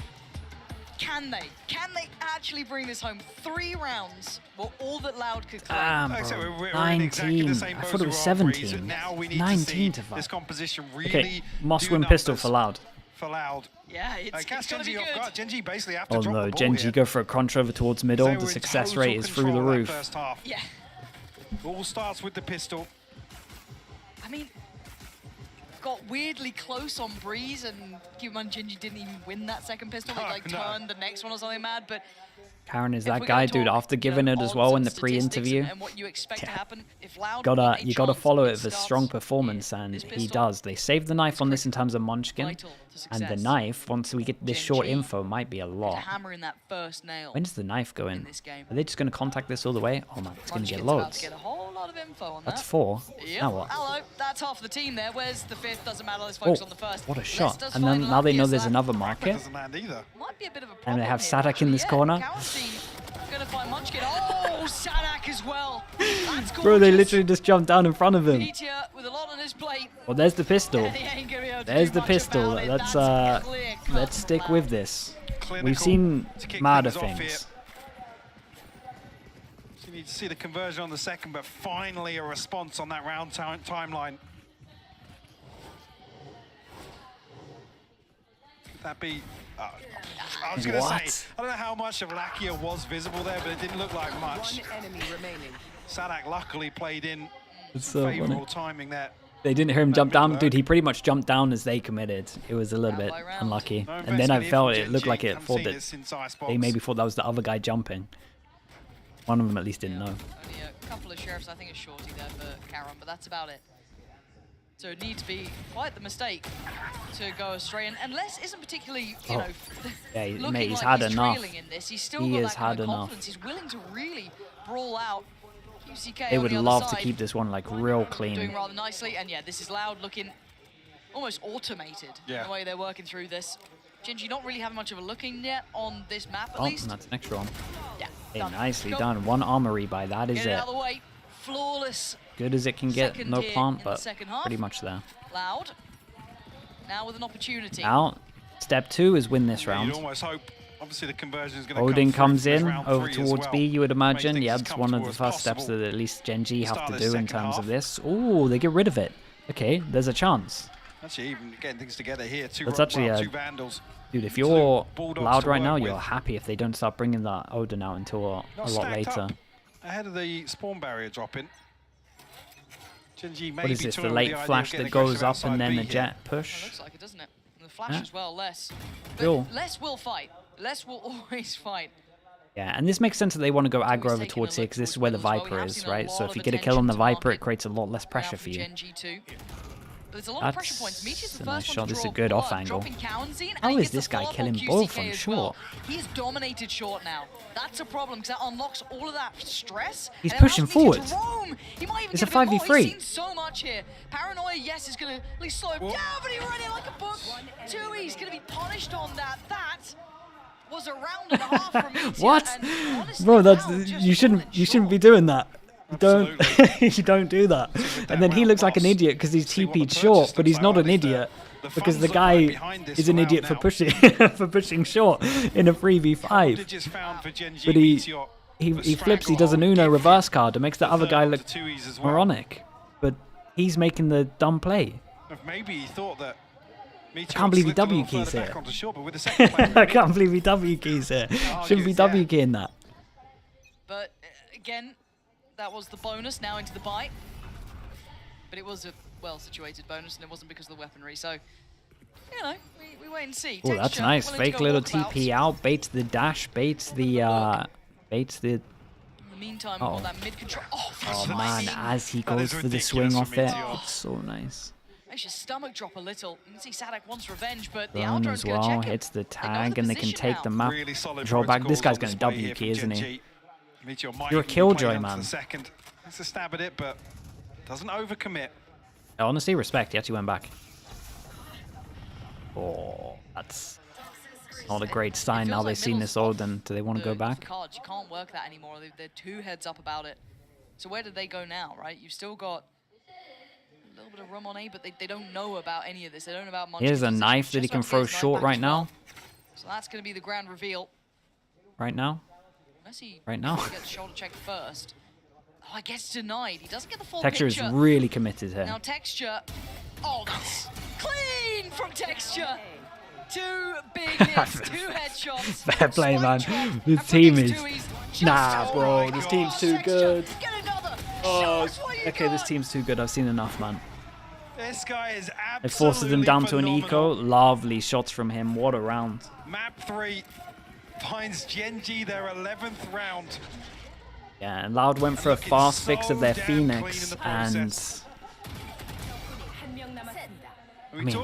Can they? Can they actually bring this home? 3 rounds were all that Loud could claim. Damn, Like I said, bro. we're in exactly the 19. same I boat thought it as was we are, Breeze, 17. and now we need 19 to to see 5. this composition really Okay, must do win pistol numbers for Loud. For Loud. Yeah, it's Catch gonna be Gen.G off good. guard. Gen.G basically have to Oh drop the no, ball Gen.G here. go for a crunch over towards middle. They The were in success total rate is through the control that roof. First half. Yeah. All starts with the pistol. I mean, got weirdly close on Breeze, and keep in mind, Gen.G didn't even win that second pistol. They like no. turned the next one or something mad, but Karen is if that we're guy, gonna dude. talk, After you giving know, it as odds well in and the statistics pre-interview, and what you expect to happen if Loud gotta want a you gotta chance follow to it with a start strong performance, and this he pistol, does. They saved the knife on this in terms of Munchkin, vital to and the success. knife, once we get this short Gen.G info, might be a to lot. hammer in that first nail. When does the knife go in? this game. Are they just gonna contact this all the way? Oh man, it's gonna get Munchkin's about to loads. get a whole lot of info on That's that. 4. Yep. Now what? Hello, that's half the team there. Where's the 5th? Doesn't matter. Let's Oh, focus on the first. what a Les shot! does And then find now they know luckiest there's that another market, Doesn't land either. might be a bit of a and problem they have here, Sadak in this yeah, corner. Cowan's gonna find Munchkin. Oh, Sadak as well. That's Bro, they gorgeous. literally just jumped down in front of him. Meteor with a lot on his plate. Well, there's the pistol. He ain't gonna be able to There's do the much pistol. about it. Let's That's clear cut let's stick from with Loud. this. Clinical We've seen to kick madder things off things. So you need to see the conversion on the second, but finally a response on that round timeline. Could that be? I was going to What? say, I don't know how much of Lakia was visible there, but it didn't look like much. enemy remaining. Sadak luckily played in It's so favourable funny. timing there. They didn't hear him jump down. Dude, he pretty much jumped down as they committed. It was a little bit unlucky. No And then I investment here felt from it looked Gen.G. like it Haven't thought seen that it since Icebox. they maybe thought that was the other guy jumping. One of them at least didn't know. Only a couple of sheriffs, I think, is shorty there for Karen, but that's about it. So it needs to be quite the mistake to go astray. And Les isn't particularly, you know, Yeah, looking mate, he's like had he's enough. trailing in this. He's still He got has that kind had of enough. confidence. He's willing to really brawl out. QCK They on would the other love to side, keep this one like real doing clean. rather nicely. And yeah, this is Loud looking almost automated Yeah. the way they're working through this. Gen.G not really having much of a looking yet on this map, at Oh, least. and that's an extra one. Yeah, Hey, done. nicely Go. done. One armory by that is Get it it. out of the way. Flawless. Good as it can get. Second No here plant, in the but second half. pretty much there. Loud. Now with an opportunity. Now, step 2 is win this You'd round. almost hope, obviously, the conversion is going to Odin come comes through in round over 3 as towards well. B, you would Makes imagine. things Yeah, as it's one of the comfortable as first steps possible. that at least Gen.G have Start to this do in second terms of half. this. Ooh, they get rid of it. Okay, there's a chance. Actually, even getting things together here. That's actually well, a... two Vandals. Dude, if you're Bulldogs Loud to right now, work you're with. happy if they don't start bringing that Odin out until a Not lot stacked later. up ahead of the spawn barrier dropping. Gen.G may What is be this, the toying with late idea of flash getting that goes aggressive up and outside then B a here. jet push? Looks like it, doesn't it? And the flash Yeah. as well, Les. Cool. But Les will fight. Les will always fight. Yeah, and this makes sense that they want to go aggro over towards here because this is where the Viper is, right? So if you get a kill on the Viper, it creates a lot less pressure for you. Gen.G too. But there's a lot of pressure points. Meteor's That's the a first nice one shot. to This is a draw good blood, off angle. dropping Cowanzine, and How he is gets the this guy follow-up killing on both QCK from as short? well. He's dominated short now. That's a problem because that unlocks all of that stress. He's and it pushing allows Meteor to forward. roam. He might even It's get a bit more. 5v3. He's seen so much here. Paranoia, yes, is going to at least slow him down, but he ran it like a book. He's going to be punished on that. That was a round and a half from Meteor. What? And honestly, Bro, that's Loud just you shouldn't be doing that. You don't you don't do that. And then he looks like an idiot because he's TP'd short, but he's not an idiot because the guy is an idiot for pushing for pushing short in a 3v5. Digits found for Gen.G. But Meteor. he flips, he does an Uno reverse card and makes the other guy look twos as well. moronic. But he's making the dumb play. Maybe he thought that Meteor I can't believe he slipped a W little keys further here. back onto short, but with the second player, I can't believe he W keys here. Shouldn't be W keying that. But again, that was the bonus now into the bite. But it was a well-situated bonus, and it wasn't because of the weaponry. So, you know, we wait and see. Oh, that's nice. Fake little TP out, baits the dash, baits the In the meantime, Uh-oh. on that mid-control. Oh man, as he goes for the swing off it, it's so nice. Makes your stomach drop a little. You can see Sadak wants revenge, but the Burn Aldron's as gonna well, check him. hits the They know tag, and they can position take now. the map. Really solid Draw back. This protocols guy's on gonna display W here key, from isn't he? Gen.G. Meteor might You're a even be killjoy, playing onto man. the second. It's a stab at it, but doesn't overcommit. Honestly, respect. He actually went back. Oh, that's not a great sign. Now they've seen this old, and do they want to go back? Cards, you can't work that anymore. They're 2 heads up about it. So where do they go now, right? You've still got a little bit of room on A, but they don't know about any of this. They don't know about Munch's Here's a position. knife that he Just can okay, throw it's knife short back right as now. well. So that's going to be the grand reveal. Right now? Unless he Right now? gets the shoulder check first. Oh, I guess denied. He doesn't get the full Texture is picture. really committed here. Now Texture. Oh, that's clean from Texture. 2 big hits, 2 headshots. Fair play, man. This team is... Nah, bro. This team's too good. Oh, okay, this team's too good. I've seen enough, man. This guy is absolutely It forces him down to an phenomenal. eco. Lovely shots from him. What a round. Map 3 finds Gen.G their 11th round. Yeah, and Loud went for a fast fix of their damn clean in Phoenix, the and process. I mean,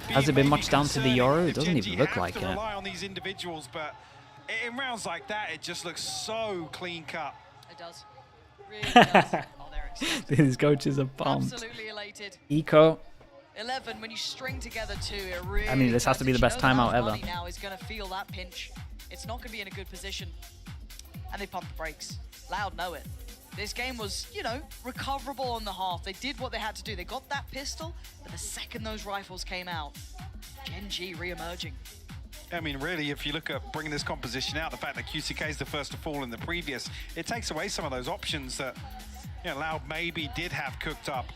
has it been much down to the Yoru? It doesn't even look like it. Rely on these individuals, but in rounds like that, it just looks so clean cut. It does. Really does. Oh, they're excited. These coaches are pumped. Absolutely elated. Eco. 11, when you string together 2, it really I mean, this has to be the best timeout ever. Now is going to feel that pinch. It's not going to be in a good position. And they pump the brakes. Loud know it. This game was, you know, recoverable on the half. They did what they had to do. They got that pistol, but the second those rifles came out, Gen.G re-emerging. I mean, really, if you look at bringing this composition out, the fact that QCK is the first to fall in the previous, it takes away some of those options that, you know, Loud maybe did have cooked up.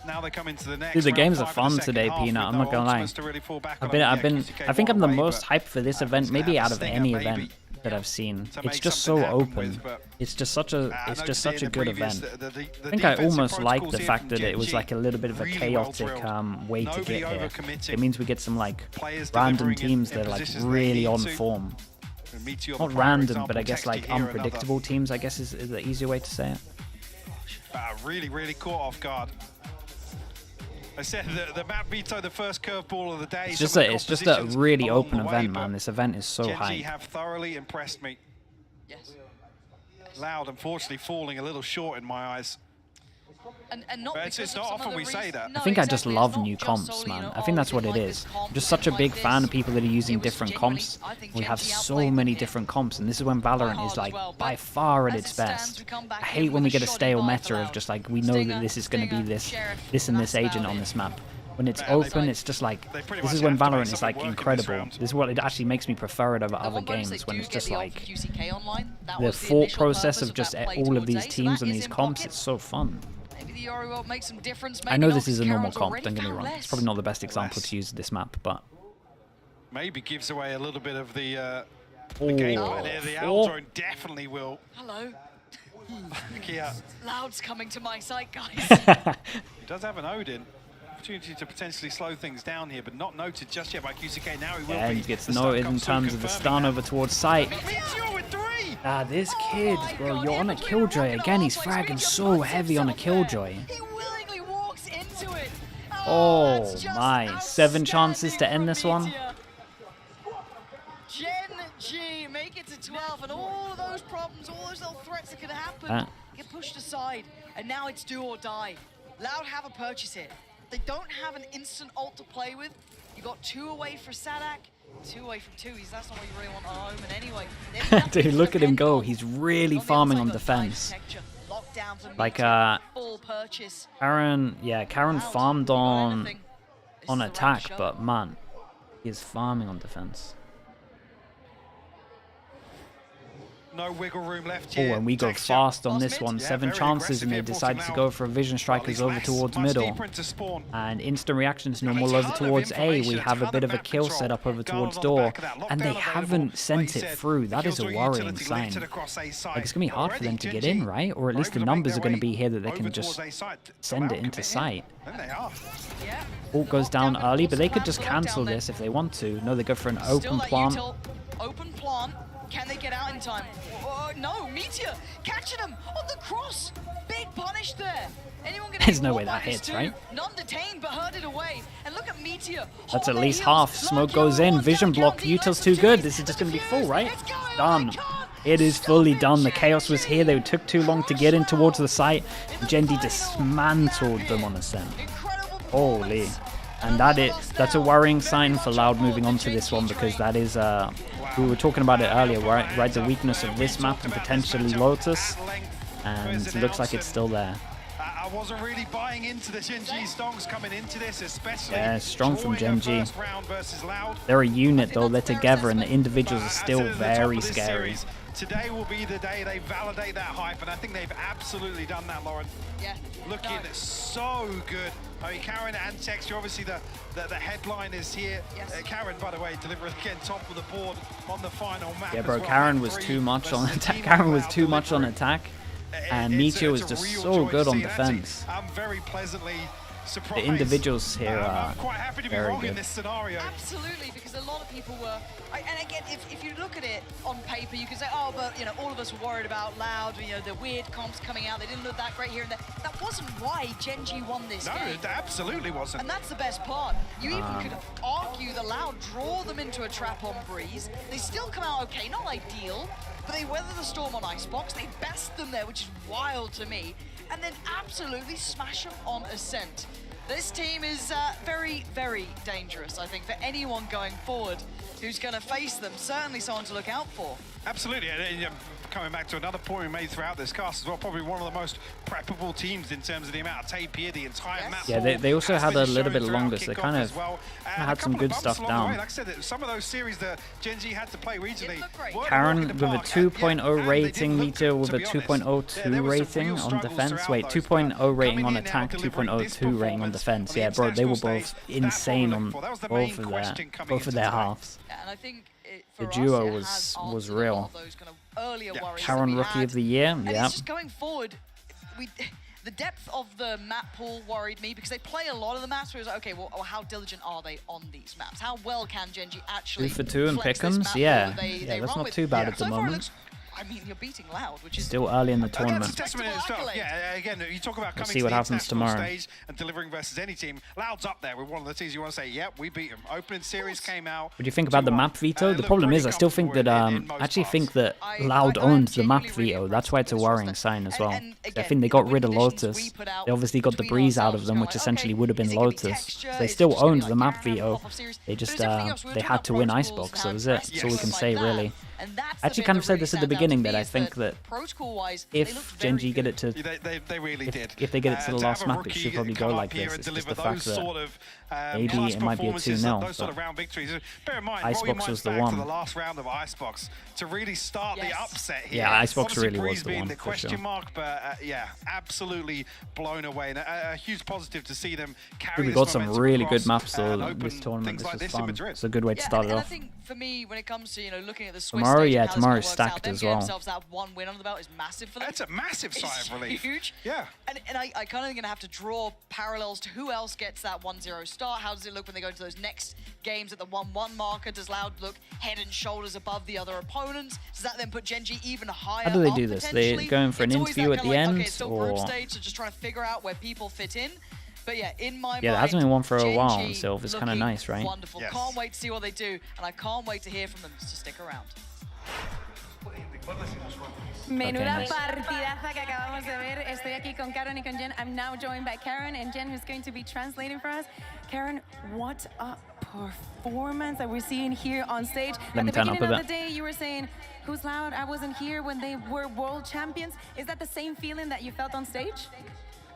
Now they come into the next. Dude, the round games are 5 fun in the second today, half Peanut. with I'm no not gonna lie. ultimates to really fall back I've on. been, QCK I think I'm the won away, most but hyped for this event, maybe out of Stinger, any maybe. event that I've seen. To It's make just something so happen open. with, but It's just such a, I it's know just seeing such a the good previous- event. the I think I defensive almost like protocols the here fact from that it was Gen.G, like a little bit of a really well chaotic drilled. way to Nobody get here. overcommitting. It means we get some like Players random delivering teams in that are like positions they really need on to. form. Meteor, the Not prime random, example, but I guess Texture like here, another. unpredictable teams, I guess is the easier way to say it. Really, really caught off guard. I said the map veto, the first curveball of the day. It's just a really open along the way, event, man. This event is so Gen.G high. have thoroughly impressed me. Yes. Loud, unfortunately, falling a little short in my eyes. And not But because it's of not some of often the we say reasons- that. No, I think I just exactly. It's love not new just comps, solely, you man. know, I think oh, that's we what didn't it like is. this comp, I'm just we such a didn't big like fan this. of people that are using It was different genuinely- comps. I think We have Gen.G so outplayed many them different comps, and this is when Valorant hard is as like well, by but far at as its it stands, best. we come back I in hate with when a we get a shoddy stale buy meta for of Loud. just like we know that this is going to be this, Sheriff, this and this that's agent about on it. this map. When it's Yeah, they- open, it's just like they pretty this much is when have to make Valorant is something like work in this incredible. round. This is what it actually makes me prefer it over Now, other one bonus games they when do it's get just the like old QCK online. That the was thought initial process purpose of just that play all of towards these A, so teams that and is these in comps. pocket. It's so fun. Maybe the Yoru will make some difference. I Maybe know not, this is a 'cause normal Karen's comp, already don't get me found wrong. less. It's probably not the best example to use this map, but Maybe gives away a little bit of the Oh, gameplay there. The oh. Aldrone definitely will. Hello. Yeah. Loud's coming to my side, guys. He does have an Odin. Opportunity to potentially slow things down here, but not noted just yet by QCK. Now he will yeah, be. he gets The stun noted in comes through, terms of the confirming stun that. over towards sight. Meteor with 3! Ah, this kid, bro, you're on a killjoy again. He's fragging so heavy on a killjoy. He willingly walks into it. Oh that's just my, 7 chances to end this one. Meteor. Gen.G make it to 12, and all of those problems, all those little threats that could happen, get pushed aside, and now it's do or die. Loud have a purchase here. They don't have an instant ult to play with. You got 2 away for Sadak, 2 away from 2. That's not what you really want on Omen anyway. Dude, look at him go. He's really farming on defense. Like, full purchase. Karen farmed on attack, but man, he is farming on defense. no wiggle room left Oh, here. and we go Texture. fast on this one. Yeah, 7 very chances, and they aggressive decide here, to forcing go for Vision Strikers over towards much middle. deeper into spawn. And instant reactions normal over towards A. We have a bit of a kill set up over towards door, and they haven't sent it through. That is a worrying sign. Like, it's going to be hard for them to get in, right? Or at least the numbers are going to be here that they can just send it into sight. Ult goes down early, but they could just cancel this if they want to. No, they go for an open plant. Open plant. Can they get out in time? Oh, no, Meteor catching him on the cross. Big punish there. Anyone gonna There's no way that hits, right? None detained, but herded away. And look at Meteor. That's at least half. Smoke goes in. Vision block. Util's too good. This is just going to be full, right? Done. It is fully done. The chaos was here. They took too long to get in towards the site. Gen.G dismantled them on Ascent. Holy. And that's a worrying sign for Loud moving on to this one, because that is, we were talking about it earlier, right? The weakness of this map and potentially Lotus, and it looks like it's still there. I wasn't really buying into the Gen.G stonks coming into this, especially. Yeah, strong from Gen.G. They're a unit though, they're together, and the individuals are still very scary. Today will be the day they validate that hype, and I think they've absolutely done that, Lauren. Yeah. Looking so good. I mean, Karen and Texture, obviously the headline is here. Yes. Karen, by the way, delivering again top of the board on the final map. Yeah, bro, as well. Karen was too much on attack. Karen was too much on attack, and Meteor was just so good on defense. I'm very pleasantly surprised. The individuals here are quite happy to be very wrong in good. this scenario. Absolutely, because a lot of people were, and again, if you look at it on paper, you can say, oh, but you know, all of us were worried about Loud, you know, the weird comps coming out, they didn't look that great here and there. That wasn't why Gen.G won this game. No, that absolutely wasn't. And that's the best part. You even could argue the Loud draw them into a trap on Breeze. They still come out okay, not ideal, but they weather the storm on Icebox. They best them there, which is wild to me. And then absolutely smash them on Ascent. This team is very, very dangerous, I think, for anyone going forward who's going to face them. Certainly someone to look out for. Absolutely, and coming back to another point we made throughout this cast as well, probably one of the most preppable teams in terms of the amount of tape here, the entire map. Yeah, they also had a little bit longer, so they kind of had some good stuff down. Like I said, some of those series that Gen.G had to play regionally. Karen with a 2.0 rating, Meteor with a 2.02 rating on defense. Wait, 2.0 rating on attack, 2.02 rating on defense. Yeah, bro, they were both insane on both of their halves. Yeah, and I think the duo was real. Karen Rookie of the Year, yeah. It's just going forward, the depth of the map pool worried me, because they play a lot of the maps where it was like, okay, well, how diligent are they on these maps? How well can Gen.G actually 2 for 2 and flex this pick'ems? map Yeah, pool that they that's run not with? too bad at the So far it moment. looks, I mean, you're beating Loud, which is Still early in the That's tournament. a testament to stuff. Yeah, again, you talk about We'll coming see to what the happens international tomorrow. stage and delivering versus any team. Loud's up there with one of the teams you want to say, yep, we beat them. Opening series came out. What do you think about the map veto? The problem is, I still think that I actually think that Loud owned the map veto. That's why it's a worrying sign as well. I think they got rid of Lotus. They obviously got the Breeze out of them, which essentially would have been Lotus. So they still owned the map veto. They just they had to win Icebox. That was it. That's all we can say, really. I actually kind of said this at the beginning, that I think that if Gen.G get it to, if they get it to the last map, it should probably go like this. It's just the fact that maybe it might be a 2-0. Bear in mind, Icebox was the to one. the last round of Icebox to really start the upset here. Yeah, Icebox Obviously, really Breeze was the being one, the for question sure. mark, but yeah, absolutely blown away. And a huge positive to see them carry We this got some momentum really across, good maps though and open this tournament. things This like was this in fun. Madrid. It's a good way to start it and I off. think for me, when it comes to looking at the Swiss Tomorrow, stage yeah, and how this tomorrow's all works out, stacked them as getting well. themselves that one win under the belt is massive for them. That's a massive sigh It's of relief. Huge. Yeah. And I kind of going to have to draw parallels to who else gets that 1-0 start. How does it look when they go into those next games at the 1-1 marker? Does Loud look head and shoulders above the other opponents? Does that then put Gen.G even higher? How do they up do this? They potentially? going for an It's always interview that at kind the of like, end, okay, it's still group or stage, so just trying to figure out where people fit in. But yeah, in my mind, yeah, there hasn't been one for a while, Gen.G so it's kind of looking nice, right? Wonderful. Can't wait to see what they do, and I can't wait to hear from them. So stick around. Menuda nice. partidaza que acabamos de ver. Estoy aquí con Karen y con Jen. I'm now joined by Karen and Jen, who's going to be translating for us. Karen, what a performance that we're seeing here on stage. Let me At the turn up beginning a of the day, you were saying, who's Loud? I wasn't here when they were world champions. Is that the same feeling that you felt on stage?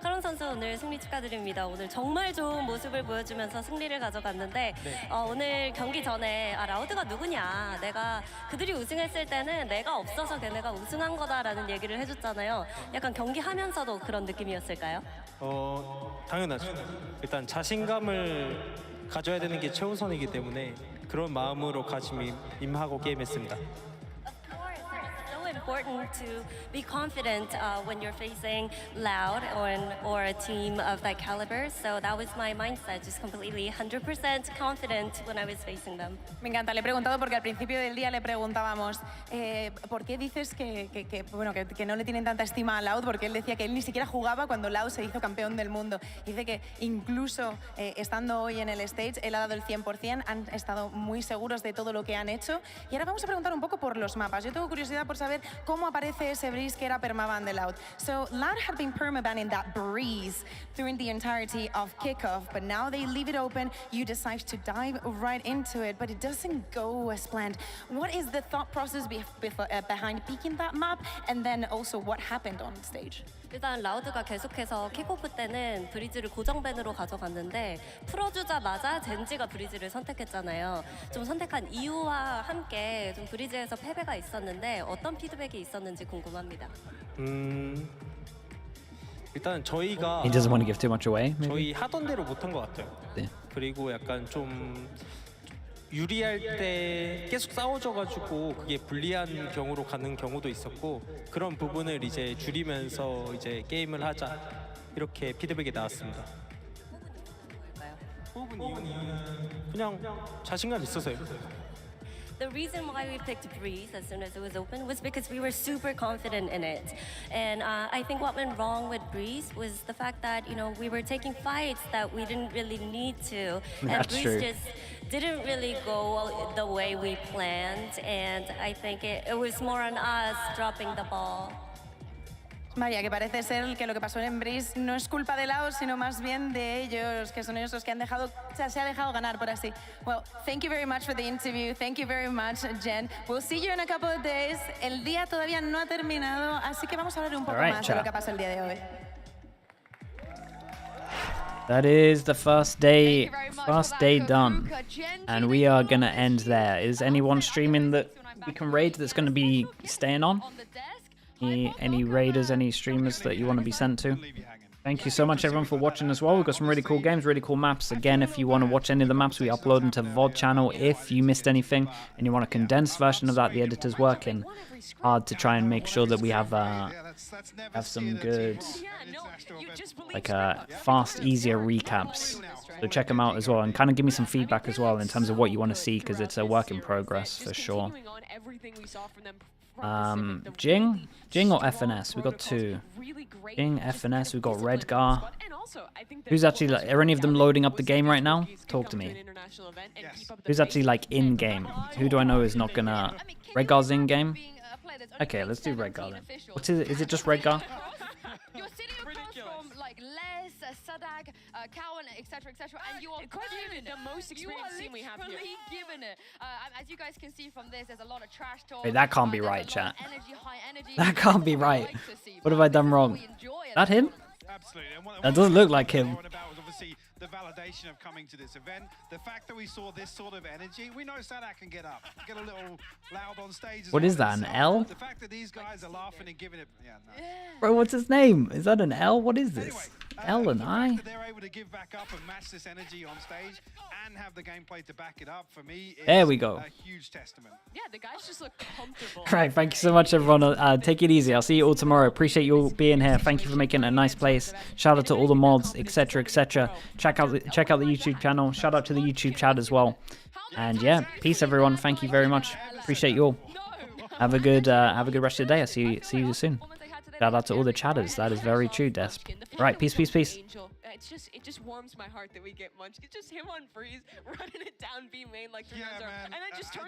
카론 선수 오늘 승리 축하드립니다. 오늘 정말 좋은 모습을 보여주면서 승리를 가져갔는데 오늘 경기 전에 라우드가 누구냐, 내가 그들이 우승했을 때는 내가 없어서 걔네가 우승한 거다라는 얘기를 해줬잖아요. 약간 경기하면서도 그런 느낌이었을까요? 당연하죠. 일단 자신감을 가져야 되는 게 최우선이기 때문에 그런 마음으로 임하고 게임했습니다. Important to be confident when you're facing Loud or a team of that caliber. So that was my mindset, just completely 100% confident when I was facing them. Me encanta, le he preguntado porque al principio del día le preguntábamos ¿por qué dices que no le tienen tanta estima a Loud? Porque él decía que él ni siquiera jugaba cuando Loud se hizo campeón del mundo. Dice que incluso estando hoy en el stage, él ha dado el 100%, han estado muy seguros de todo lo que han hecho. Y ahora vamos a preguntar un poco por los mapas. Yo tengo curiosidad por saber cómo aparece ese breeze que era permaban de Loud. So Loud had been permabanning that breeze during the entirety of kickoff, but now they leave it open. You decide to dive right into it, but it doesn't go as planned. What is the thought process behind picking that map, and then also what happened on stage? 일단 라우드가 계속해서 킥오프 때는 브리즈를 고정밴으로 가져갔는데 풀어주자마자 젠지가 브리즈를 선택했잖아요. 좀 선택한 이유와 함께 좀 브리즈에서 패배가 있었는데 어떤 피드백이 있었는지 궁금합니다. 일단 저희가 He doesn't want to give too much away. Maybe? 저희 하던 대로 못한 것 같아요. 네. 그리고 약간 좀 유리할 때 계속 싸워져가지고 그게 불리한 경우로 가는 경우도 있었고 그런 부분을 이제 줄이면서 이제 게임을 하자 이렇게 피드백이 나왔습니다. 뽑은 이유는 그냥 자신감 있어서요. The reason why we picked Breeze as soon as it was open was because we were super confident in it. And I think what went wrong with Breeze was the fact that, we were taking fights that we didn't really need to. And That's Breeze true. just didn't really go the way we planned. And I think it was more on us dropping the ball. María, que parece ser que lo que pasó en Breeze no es culpa de Loud, sino más bien de ellos, que son ellos los que han dejado, se ha dejado ganar por así. Well, thank you very much for the interview. Thank you very much, Jen. We'll see you in a couple of days. El día todavía no ha terminado, así que vamos a hablar un poco más de lo que pasa el día de hoy. That is the first day done, and we are gonna end there. Is anyone streaming that we can raid that's gonna be staying on? Any raiders, any streamers that you want to be sent to? Thank you so much everyone for watching as well. We've got some really cool games, really cool maps. Again, if you want to watch any of the maps, we upload them to VOD channel. If you missed anything and you want a condensed version of that, the editor's working hard to try and make sure that we have some good, fast, easier recaps. So check them out as well, and kind of give me some feedback as well in terms of what you want to see, because it's a work in progress for sure. Jing or FNS? We got two. Jing, FNS. We got Redgar. Who's actually are any of them loading up the game right now? Talk to me. Who's actually in game? Who do I know is not gonna? Redgar's in game. Okay, let's do Redgar then. What is it? Is it just Redgar? You're sitting across from Les, Sadak, Cowan, etc., and you are quite literally the most experienced team we have here. Given it. As you guys can see from this, there's a lot of trash talk. Wait, that can't be right, chat. That can't be right. What have I done wrong? That him? Absolutely. That doesn't look like him. Obviously, the validation of coming to this event, the fact that we saw this sort of energy, we know Sadak can get up, get a little loud on stage. What is that, an L? The fact that these guys are laughing and giving it, Bro, what's his name? Is that an L? What is this? L and I? They're able to give back up and match this energy on stage and have the gameplay to back it up, for me, is there we go. A huge testament. Yeah, the guys just look comfortable. Right, thank you so much, everyone. Take it easy. I'll see you all tomorrow. Appreciate you all being here. Thank you for making it a nice place. Shout out to all the mods, etc., etc. Check out the YouTube channel. Shout out to the YouTube chat as well. And yeah, peace, everyone. Thank you very much. Appreciate you all. Have a good rest of the day. I'll see you soon. Shout out to all the chatters. That is very true, Desp. Right, peace, peace, peace. It just warms my heart that we get Munch. It's just him on Breeze running it down B main like 3 rounds, and then just turns